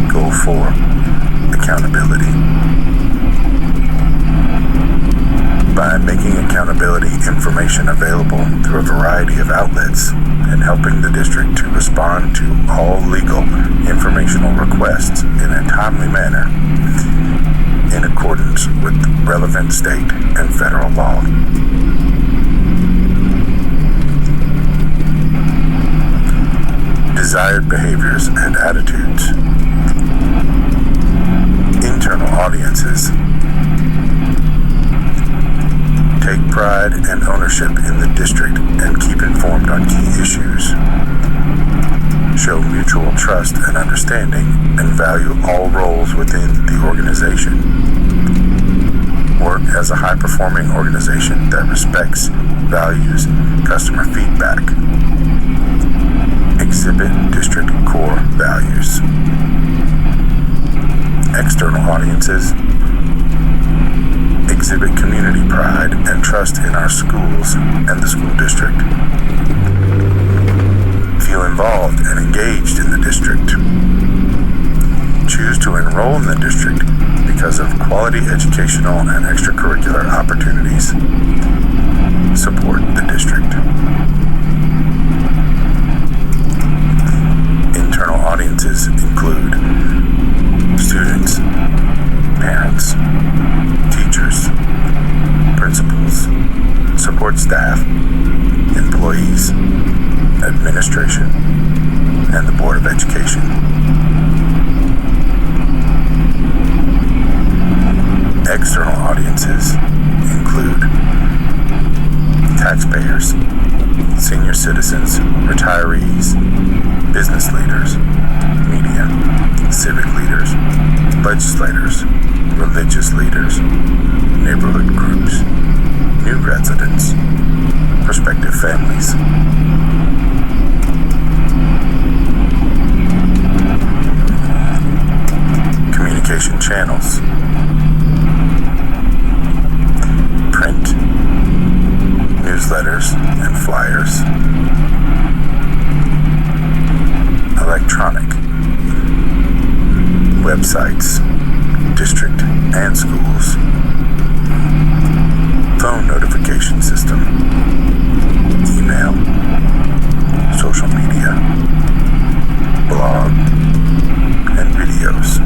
Goal 4, accountability. By making accountability information available through a variety of outlets and helping the district to respond to all legal informational requests in a timely manner in accordance with relevant state and federal law. Desired behaviors and attitudes. Internal audiences. Take pride and ownership in the district and keep informed on key issues. Show mutual trust and understanding and value all roles within the organization. Work as a high-performing organization that respects, values customer feedback. Exhibit district core values. External audiences. Exhibit community pride and trust in our schools and the school district. Feel involved and engaged in the district. Choose to enroll in the district because of quality educational and extracurricular opportunities. Support the district. Internal audiences include students, parents, teachers, principals, support staff, employees, administration, and the Board of Education. External audiences include taxpayers, senior citizens, retirees, business leaders, media, civic leaders, legislators, religious leaders, neighborhood groups, new residents, prospective families. Communication channels. Print, newsletters and flyers. Electronic, websites, district and schools. Phone notification system. Email, social media, blog, and videos.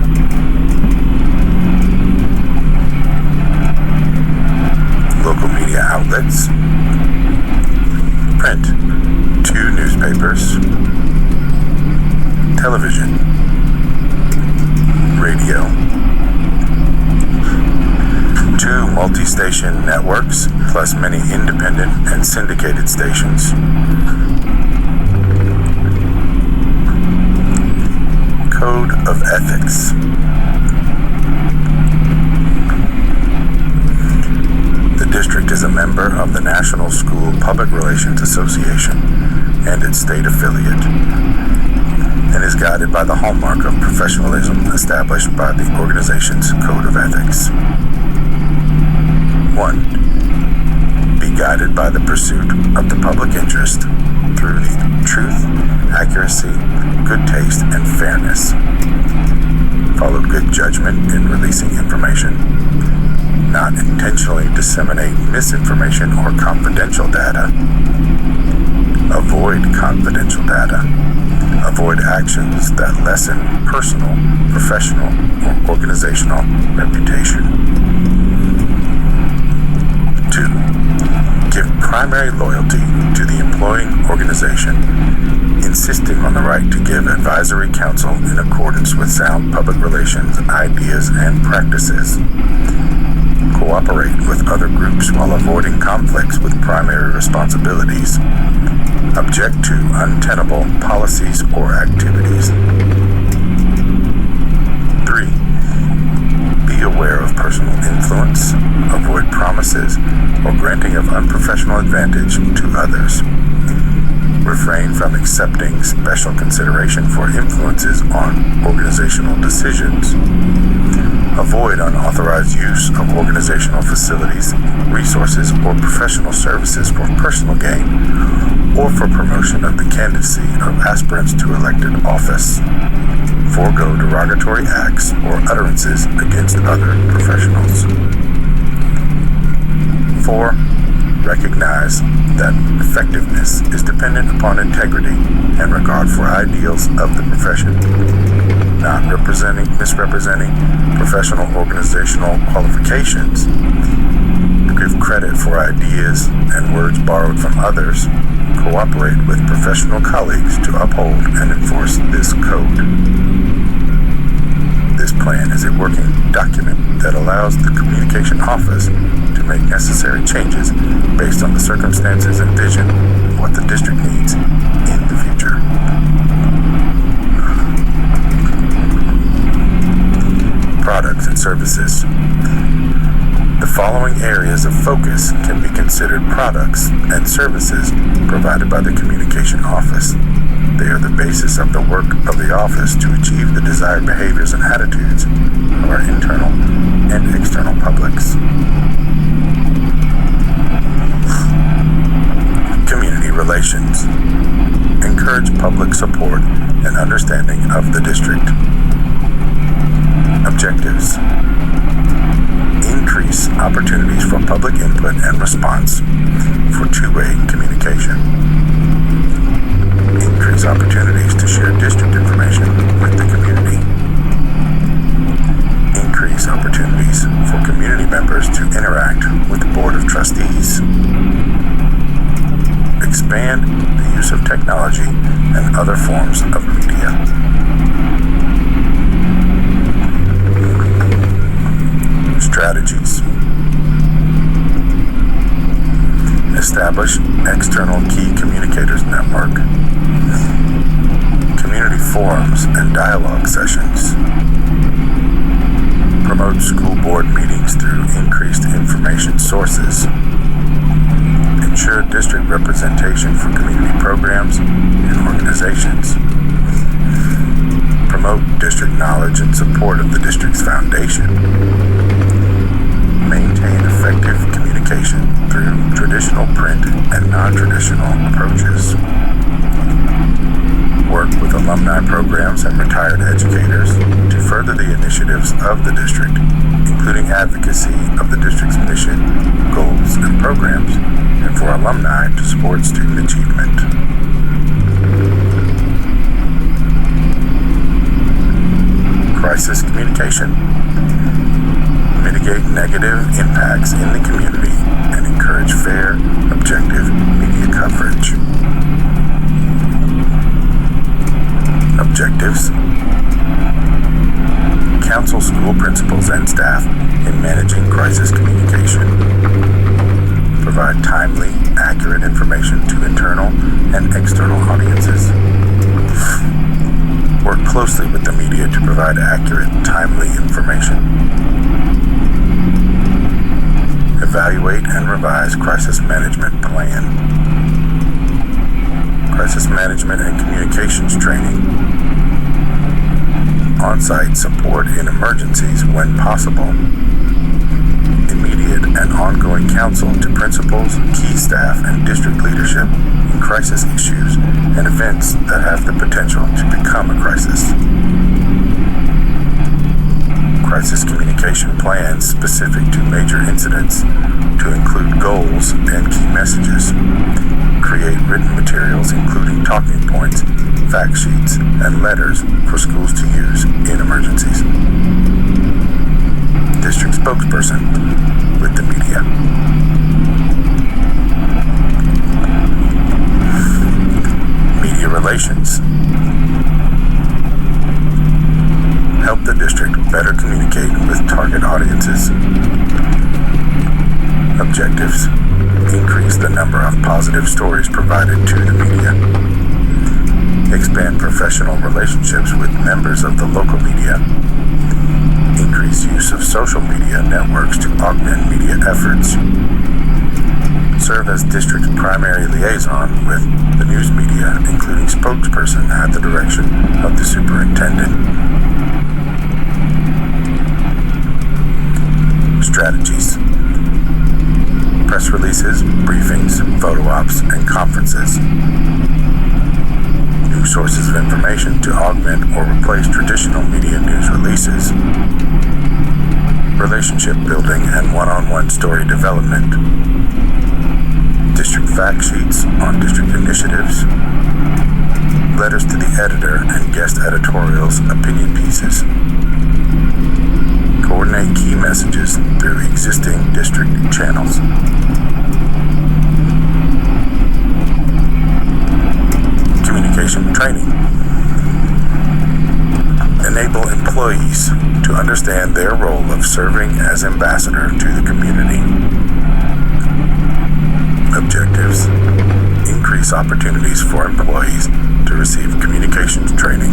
Local media outlets. Print, 2 newspapers. Television. Radio. 2 multi-station networks, plus many independent and syndicated stations. Code of Ethics. The district is a member of the National School Public Relations Association and its state affiliate, and is guided by the hallmark of professionalism established by the organization's Code of Ethics. 1. Be guided by the pursuit of the public interest through the truth, accuracy, good taste, and fairness. Follow good judgment in releasing information. Not intentionally disseminate misinformation or confidential data. Avoid confidential data. Avoid actions that lessen personal, professional, or organizational reputation. 2. 2. Give primary loyalty to the employing organization, insisting on the right to give advisory counsel in accordance with sound public relations ideas and practices. Cooperate with other groups while avoiding conflicts with primary responsibilities. Object to untenable policies or activities. 3. Be aware of personal influence. Avoid promises or granting of unprofessional advantage to others. Refrain from accepting special consideration for influences on organizational decisions. Avoid unauthorized use of organizational facilities, resources, or professional services for personal gain or for promotion of the candidacy of aspirants to elected office. Forego derogatory acts or utterances against other professionals. 4. Recognize that effectiveness is dependent upon integrity and regard for ideals of the profession, not misrepresenting professional organizational qualifications. Give credit for ideas and words borrowed from others. Cooperate with professional colleagues to uphold and enforce this code. This plan is a working document that allows the Communication Office to make necessary changes based on the circumstances and vision of what the district needs in the future. Products and services. The following areas of focus can be considered products and services provided by the Communication Office. They are the basis of the work of the office to achieve the desired behaviors and attitudes of our internal and external publics. Community relations. Encourage public support and understanding of the district. Objectives. Increase opportunities for public input and response for two-way communication. Increase opportunities to share district information with the community. Increase opportunities for community members to interact with the Board of Trustees. Expand the use of technology and other forms of media. Strategies. Establish external key communicators network. Community forums and dialogue sessions. Promote school board meetings through increased information sources. Ensure district representation for community programs and organizations. Promote district knowledge and support of the district's foundation. Maintain effective communication through traditional print and non-traditional approaches. Work with alumni programs and retired educators to further the initiatives of the district, including advocacy of the district's mission, goals, and programs, and for alumni to support student achievement. Crisis communication. Mitigate negative impacts in the community and encourage fair, objective media coverage. Objectives. Counsel school principals and staff in managing crisis communication. Provide timely, accurate information to internal and external audiences. Work closely with the media to provide accurate, timely information. Evaluate and revise crisis management plan. Crisis management and communications training. On-site support in emergencies when possible. Immediate and ongoing counsel to principals, key staff, and district leadership in crisis issues and events that have the potential to become a crisis. Crisis communication plans specific to major incidents to include goals and key messages. Create written materials including talking points, fact sheets, and letters for schools to use in emergencies. District spokesperson. with the media. Media relations. Help the district better communicate with target audiences. Objectives. Increase the number of positive stories provided to the media. Expand professional relationships with members of the local media. Increase use of social media networks to augment media efforts. Serve as district's primary liaison with the news media, including spokesperson at the direction of the superintendent. Strategies. Press releases, briefings, photo ops, and conferences. New sources of information to augment or replace traditional media news releases. Relationship building and one-on-one story development. District fact sheets on district initiatives. Letters to the editor and guest editorials, opinion pieces. Coordinate key messages through existing district channels. Communication training. Enable employees to understand their role of serving as ambassador to the community. Objectives. Increase opportunities for employees to receive communications training.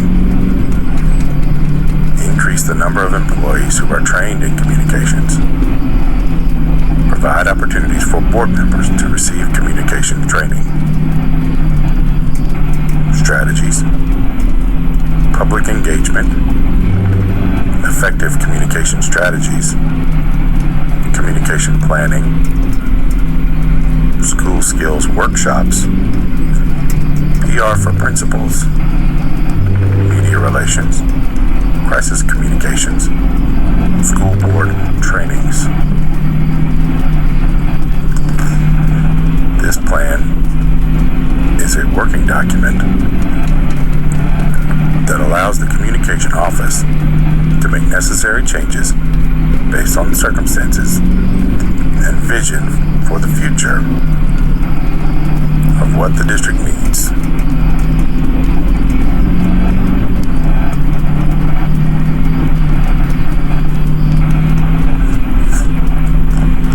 Increase the number of employees who are trained in communications. Provide opportunities for board members to receive communications training. Strategies. Public engagement. Effective communication strategies. Communication planning. School skills workshops. PR for principals. Media relations. Crisis communications. School board trainings. This plan is a working document that allows the communication office to make necessary changes based on circumstances and vision for the future of what the district needs.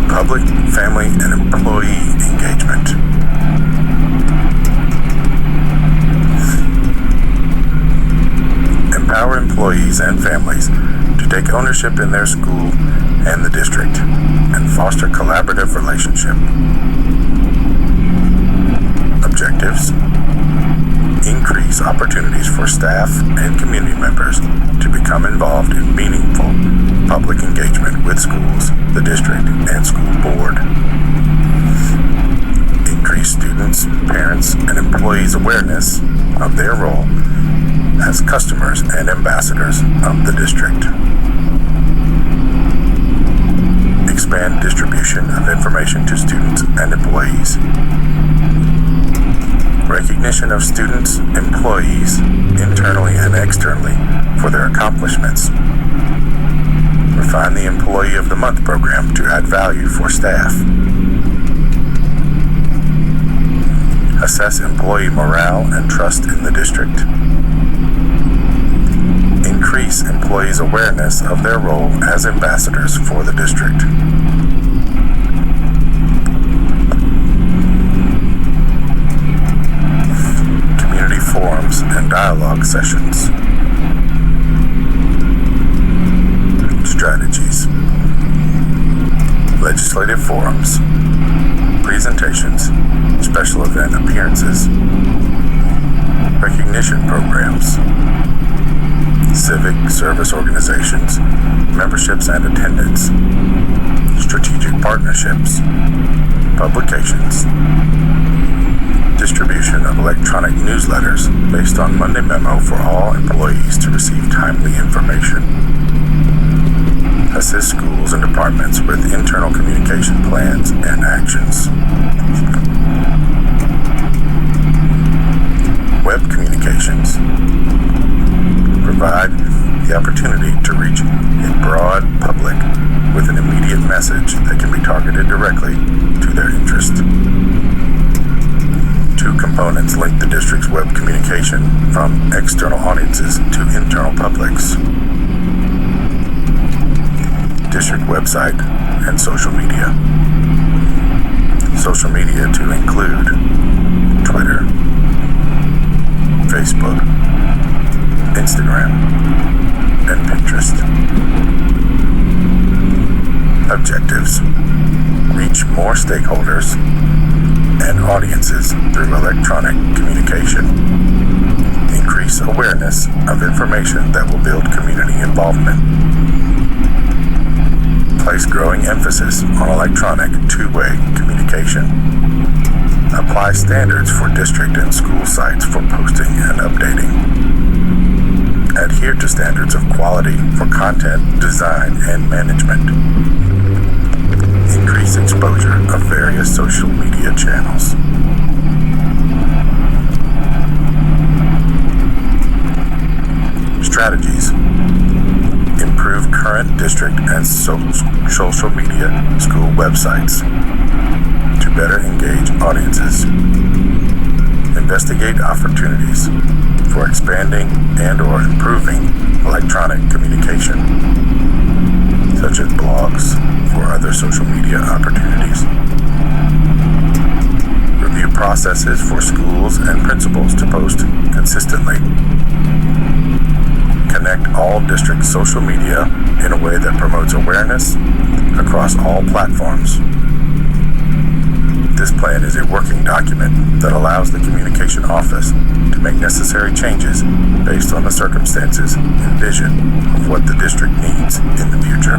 Public, family, and employee engagement. Empower employees and families to take ownership in their school and the district, and foster collaborative relationship. Objectives. Increase opportunities for staff and community members to become involved in meaningful public engagement with schools, the district, and school board. Increase students, parents, and employees' awareness of their role as customers and ambassadors of the district. Expand distribution of information to students and employees. Recognition of students, employees, internally and externally, for their accomplishments. Refine the Employee of the Month program to add value for staff. Assess employee morale and trust in the district. Increase employees' awareness of their role as ambassadors for the district. Community forums and dialogue sessions. Strategies. Legislative forums. Presentations. Special event appearances. Recognition programs. Civic service organizations, memberships and attendance, strategic partnerships, publications, distribution of electronic newsletters based on Monday Memo for all employees to receive timely information, assist schools and departments with internal communication plans and actions, web communications, provide the opportunity to reach a broad public with an immediate message that can be targeted directly to their interest. Two components link the district's web communication from external audiences to internal publics: district website and social media. Social media to include Twitter, Facebook, Instagram, and Pinterest. Objectives: reach more stakeholders and audiences through electronic communication. Increase awareness of information that will build community involvement. Place growing emphasis on electronic two-way communication. Apply standards for district and school sites for posting and updating. Adhere to standards of quality for content, design, and management. Increase exposure of various social media channels. Strategies: improve current district and social media school websites to better engage audiences. Investigate opportunities for expanding and/or improving electronic communication, such as blogs or other social media opportunities. Review processes for schools and principals to post consistently. Connect all district social media in a way that promotes awareness across all platforms. This plan is a working document that allows the Communication Office to make necessary changes based on the circumstances and vision of what the district needs in the future.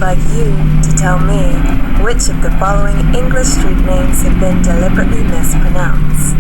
Like you to tell me which of the following English street names have been deliberately mispronounced.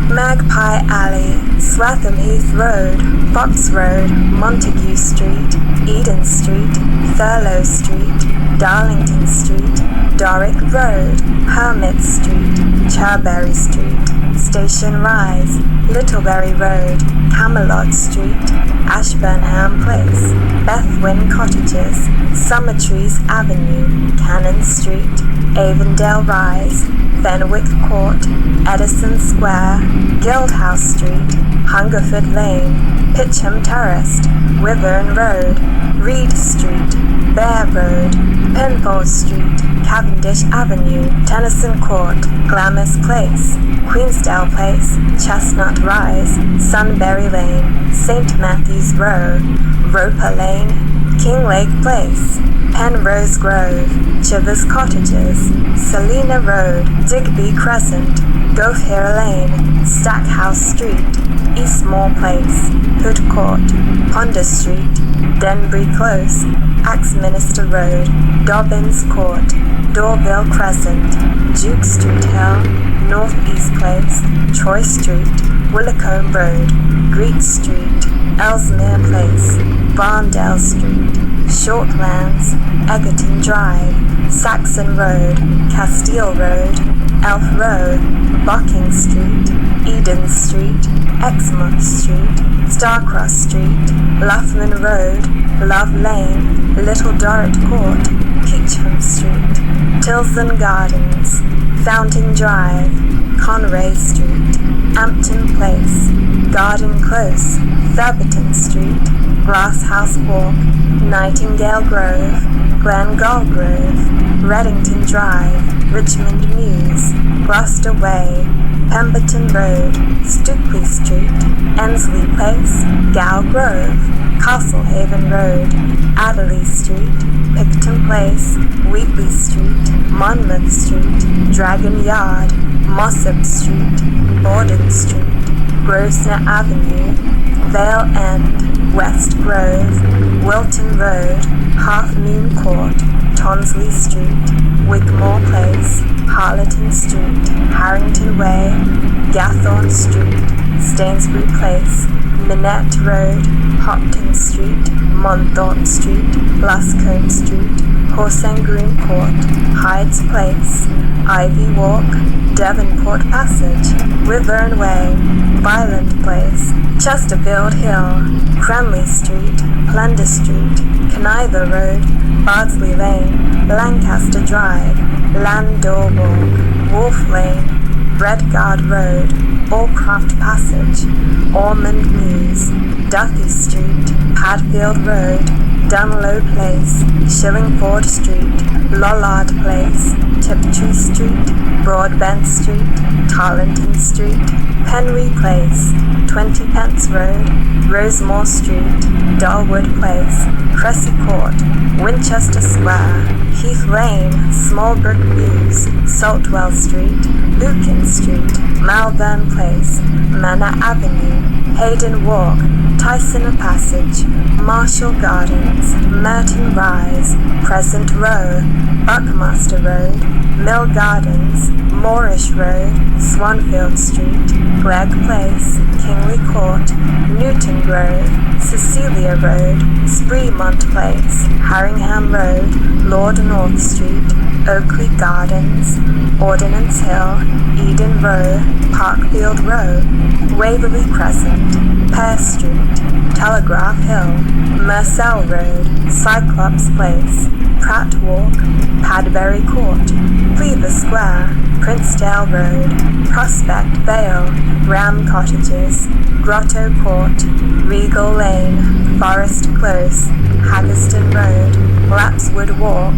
Magpie Alley, Swatham Heath Road, Fox Road, Montague Street, Eden Street, Thurlow Street, Darlington Street, Doric Road, Hermit Street, Cherbury Street, Station Rise, Littlebury Road, Camelot Street, Ashburnham Place, Bethwyn Cottages, Summertrees Avenue, Cannon Street, Avondale Rise, Fenwick Court, Edison Square, Guildhouse Street, Hungerford Lane, Pitcham Terrace, Wyvern Road, Reed Street, Bear Road, Penfold Street, Cavendish Avenue, Tennyson Court, Glamis Place, Queensdale Place, Chestnut Rise, Sunbury Lane, St. Matthew's Row, Roper Lane, Kinglake Place, Penrose Grove, Chivers Cottages, Selina Road, Digby Crescent, Goathill Lane, Stackhouse Street, Eastmore Place, Hood Court, Ponder Street, Denbury Close, Axminster Road, Dobbins Court, Dorville Crescent, Duke Street Hill, North East Place, Troy Street, Willicombe Road, Greek Street, Ellesmere Place, Barndale Street, Shortlands, Egerton Drive, Saxon Road, Castile Road, Elf Row, Bucking Street, Eden Street, Exmouth Street, Starcross Street, Loughman Road, Love Lane, Little Dorrit Court, Peacham Street, Tilson Gardens, Fountain Drive, Conray Street, Ampton Place, Garden Close, Thurberton Street, Glasshouse Walk, Nightingale Grove, Glengall Grove, Reddington Drive, Richmond Mews, Gloucester Way, Pemberton Road, Stukely Street, Ensley Place, Gow Grove, Castlehaven Road, Adderley Street, Picton Place, Wheatley Street, Monmouth Street, Dragon Yard, Mossop Street, Borden Street, Grosvenor Avenue, Vale End, West Grove, Wilton Road, Half Moon Court, Tonsley Street, Wigmore Place, Harleton Street, Harrington Way, Gathorne Street, Stainsbury Place, Minette Road, Hopton Street, Monthorpe Street, Lascombe Street, Horsengreen Court, Hyde's Place, Ivy Walk, Devonport Passage, Wyvern Way, Violent Place, Chesterfield Hill, Cranley Street, Plunder Street, Canither Road, Bardsley Lane, Lancaster Drive, Landor Walk, Wolf Lane, Redguard Road, Allcroft Passage, Ormond Mews, Duffy Street, Padfield Road, Dunlow Place, Shillingford Street, Lollard Place, Tiptree Street, Broadbent Street, Tarleton Street, Penry Place, 20 Pence Road, Rosemore Street, Darwood Place, Cressy Court, Winchester Square, Heath Lane, Smallbrook Mews, Saltwell Street, Lucan Street, Malvern Place, Manor Avenue, Hayden Walk, Tyson Passage, Marshall Gardens, Merton Rise, Crescent Row, Buckmaster Road, Mill Gardens, Moorish Road, Swanfield Street, Glegg Place, Kingley Court, Newton Grove, Cecilia Road, Spreemont Place, Haringham Road, Lord North Street, Oakley Gardens, Ordnance Hill, Eden Row, Parkfield Row, Waverley Crescent, Pear Street, Telegraph Hill, Mersell Road, Cyclops Place, Pratt Walk, Padbury Court, Cleaver Square, Princedale Road, Prospect Vale, Ram Cottages, Grotto Court, Regal Lane, Forest Close, Haggerston Road, Lapswood Walk,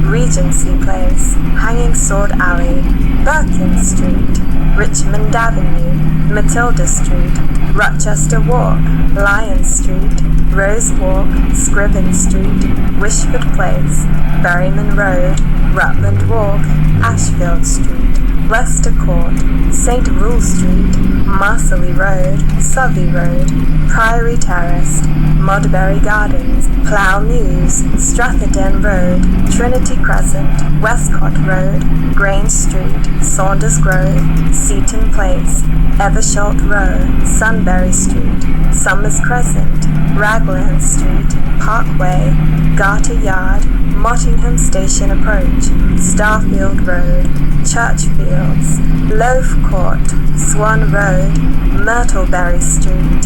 Regency Place, Hanging Sword Alley, Birkin Street, Richmond Avenue, Matilda Street, Rochester Walk, Lion Street, Rose Walk, Scriven Street, Wishford Place, Berryman Road, Rutland Walk, Ashfield Street, Leicester Court, St. Rule Street, Marsley Road, Southey Road, Priory Terrace, Modbury Gardens, Plough Mews, Stratherden Road, Trinity Crescent, Westcott Road, Grange Street, Saunders Grove, Seaton Place, Eversholt Row, Sunbury Street, Summers Crescent, Ragland Street, Parkway, Garter Yard, Mottingham Station Approach, Starfield Road, Churchfields, Loaf Court, Swan Road, Myrtleberry Street,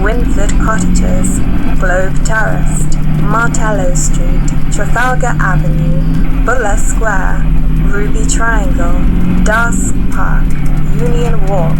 Winford Cottages, Globe Terrace, Martello Street, Trafalgar Avenue, Buller Square, Ruby Triangle, Darsk Park, Union Walk,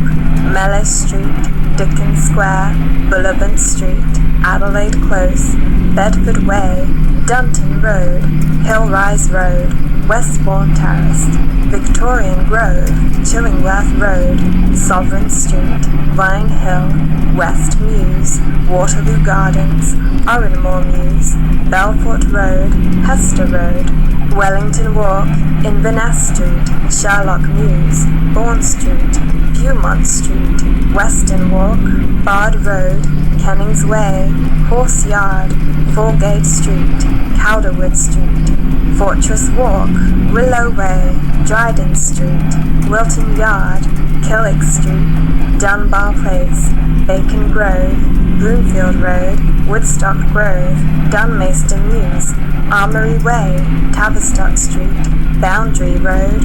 Mellis Street, Dickens Square, Bullivant Street, Adelaide Close, Bedford Way, Dunton Road, Hillrise Road, Westbourne Terrace, Victorian Grove, Chillingworth Road, Sovereign Street, Vine Hill, West Mews, Waterloo Gardens, Oranmore Mews, Belfort Road, Hester Road, Wellington Walk, Inverness Street, Sherlock Mews, Bourne Street, Beaumont Street, Weston Walk, Bard Road, Kennings Way, Horse Yard, Foregate Street, Calderwood Street, Fortress Walk, Willow Way, Dryden Street, Wilton Yard, Killick Street, Dunbar Place, Bacon Grove, Bloomfield Road, Woodstock Grove, Dunmaston Mews, Armory Way, Tavistock Street, Boundary Road,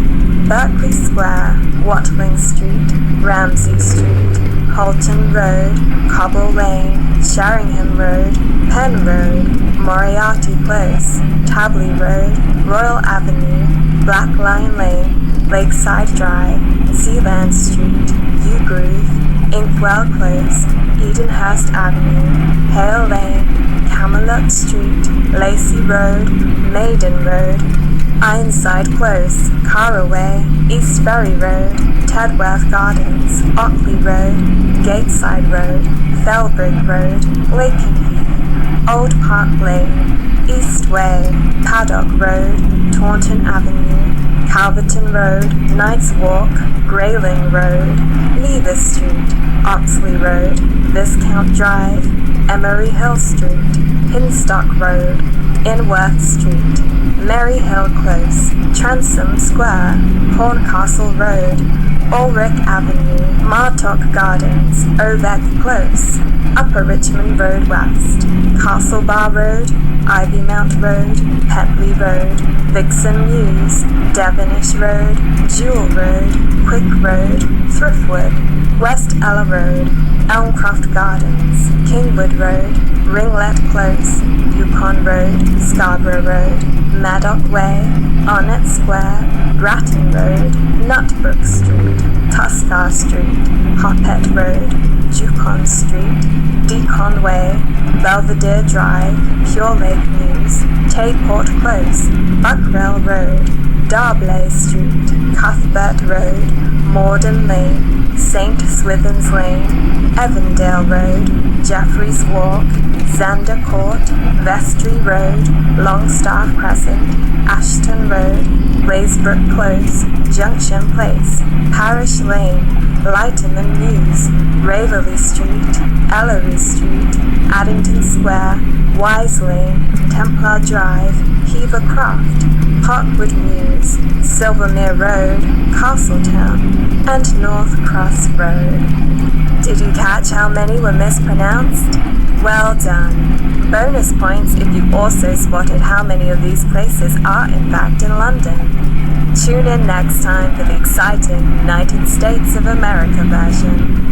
Berkeley Square, Watling Street, Ramsey Street, Halton Road, Cobble Lane, Sheringham Road, Penn Road, Moriarty Close, Tabley Road, Royal Avenue, Black Lion Lane, Lakeside Drive, Sealand Street, Yew Groove, Inkwell Close, Edenhurst Avenue, Hale Lane, Camelot Street, Lacey Road, Maiden Road, Ironside Close, Caraway, East Ferry Road, Tedworth Gardens, Ockley Road, Gateside Road, Felbrig Road, Lakenheath, Old Park Lane, East Way, Paddock Road, Taunton Avenue, Calverton Road, Knight's Walk, Grayling Road, Lever Street, Oxley Road, Viscount Drive, Emery Hill Street, Hinstock Road, Inworth Street, Merry Hill Close, Transome Square, Horncastle Road, Ulrich Avenue, Martock Gardens, Obeck Close, Upper Richmond Road West, Castle Bar Road, Ivy Mount Road, Petley Road, Vixen Mews, Devonish Road, Jewel Road, Quick Road, Thriftwood, West Ella Road, Elmcroft Gardens, Kingwood Road, Ringlet Close, Yukon Road, Scarborough Road, Maddock Way, Arnett Square, Grattan Road, Nutbrook Street, Tuskar Street, Hoppet Road, Yukon Street, Deacon Way, Belvedere Drive, Pure Lake Mews, Tayport Close, Buckrell Road, Darblay Street, Cuthbert Road, Morden Lane, St. Swithin's Lane, Evandale Road, Jeffreys Walk, Zander Court, Vestry Road, Longstaff Crescent, Ashton Road, Glazebrook Close, Junction Place, Parish Lane, Lighterman Mews, Raveley Street, Ellery Street, Addington Square, Wise Lane, Templar Drive, Hever Croft, Parkwood Mews, Silvermere Road, Castletown, and North Cross Road. Did you catch how many were mispronounced? Well done. Bonus points if you also spotted how many of these places are in fact in London. Tune in next time for the exciting United States of America version.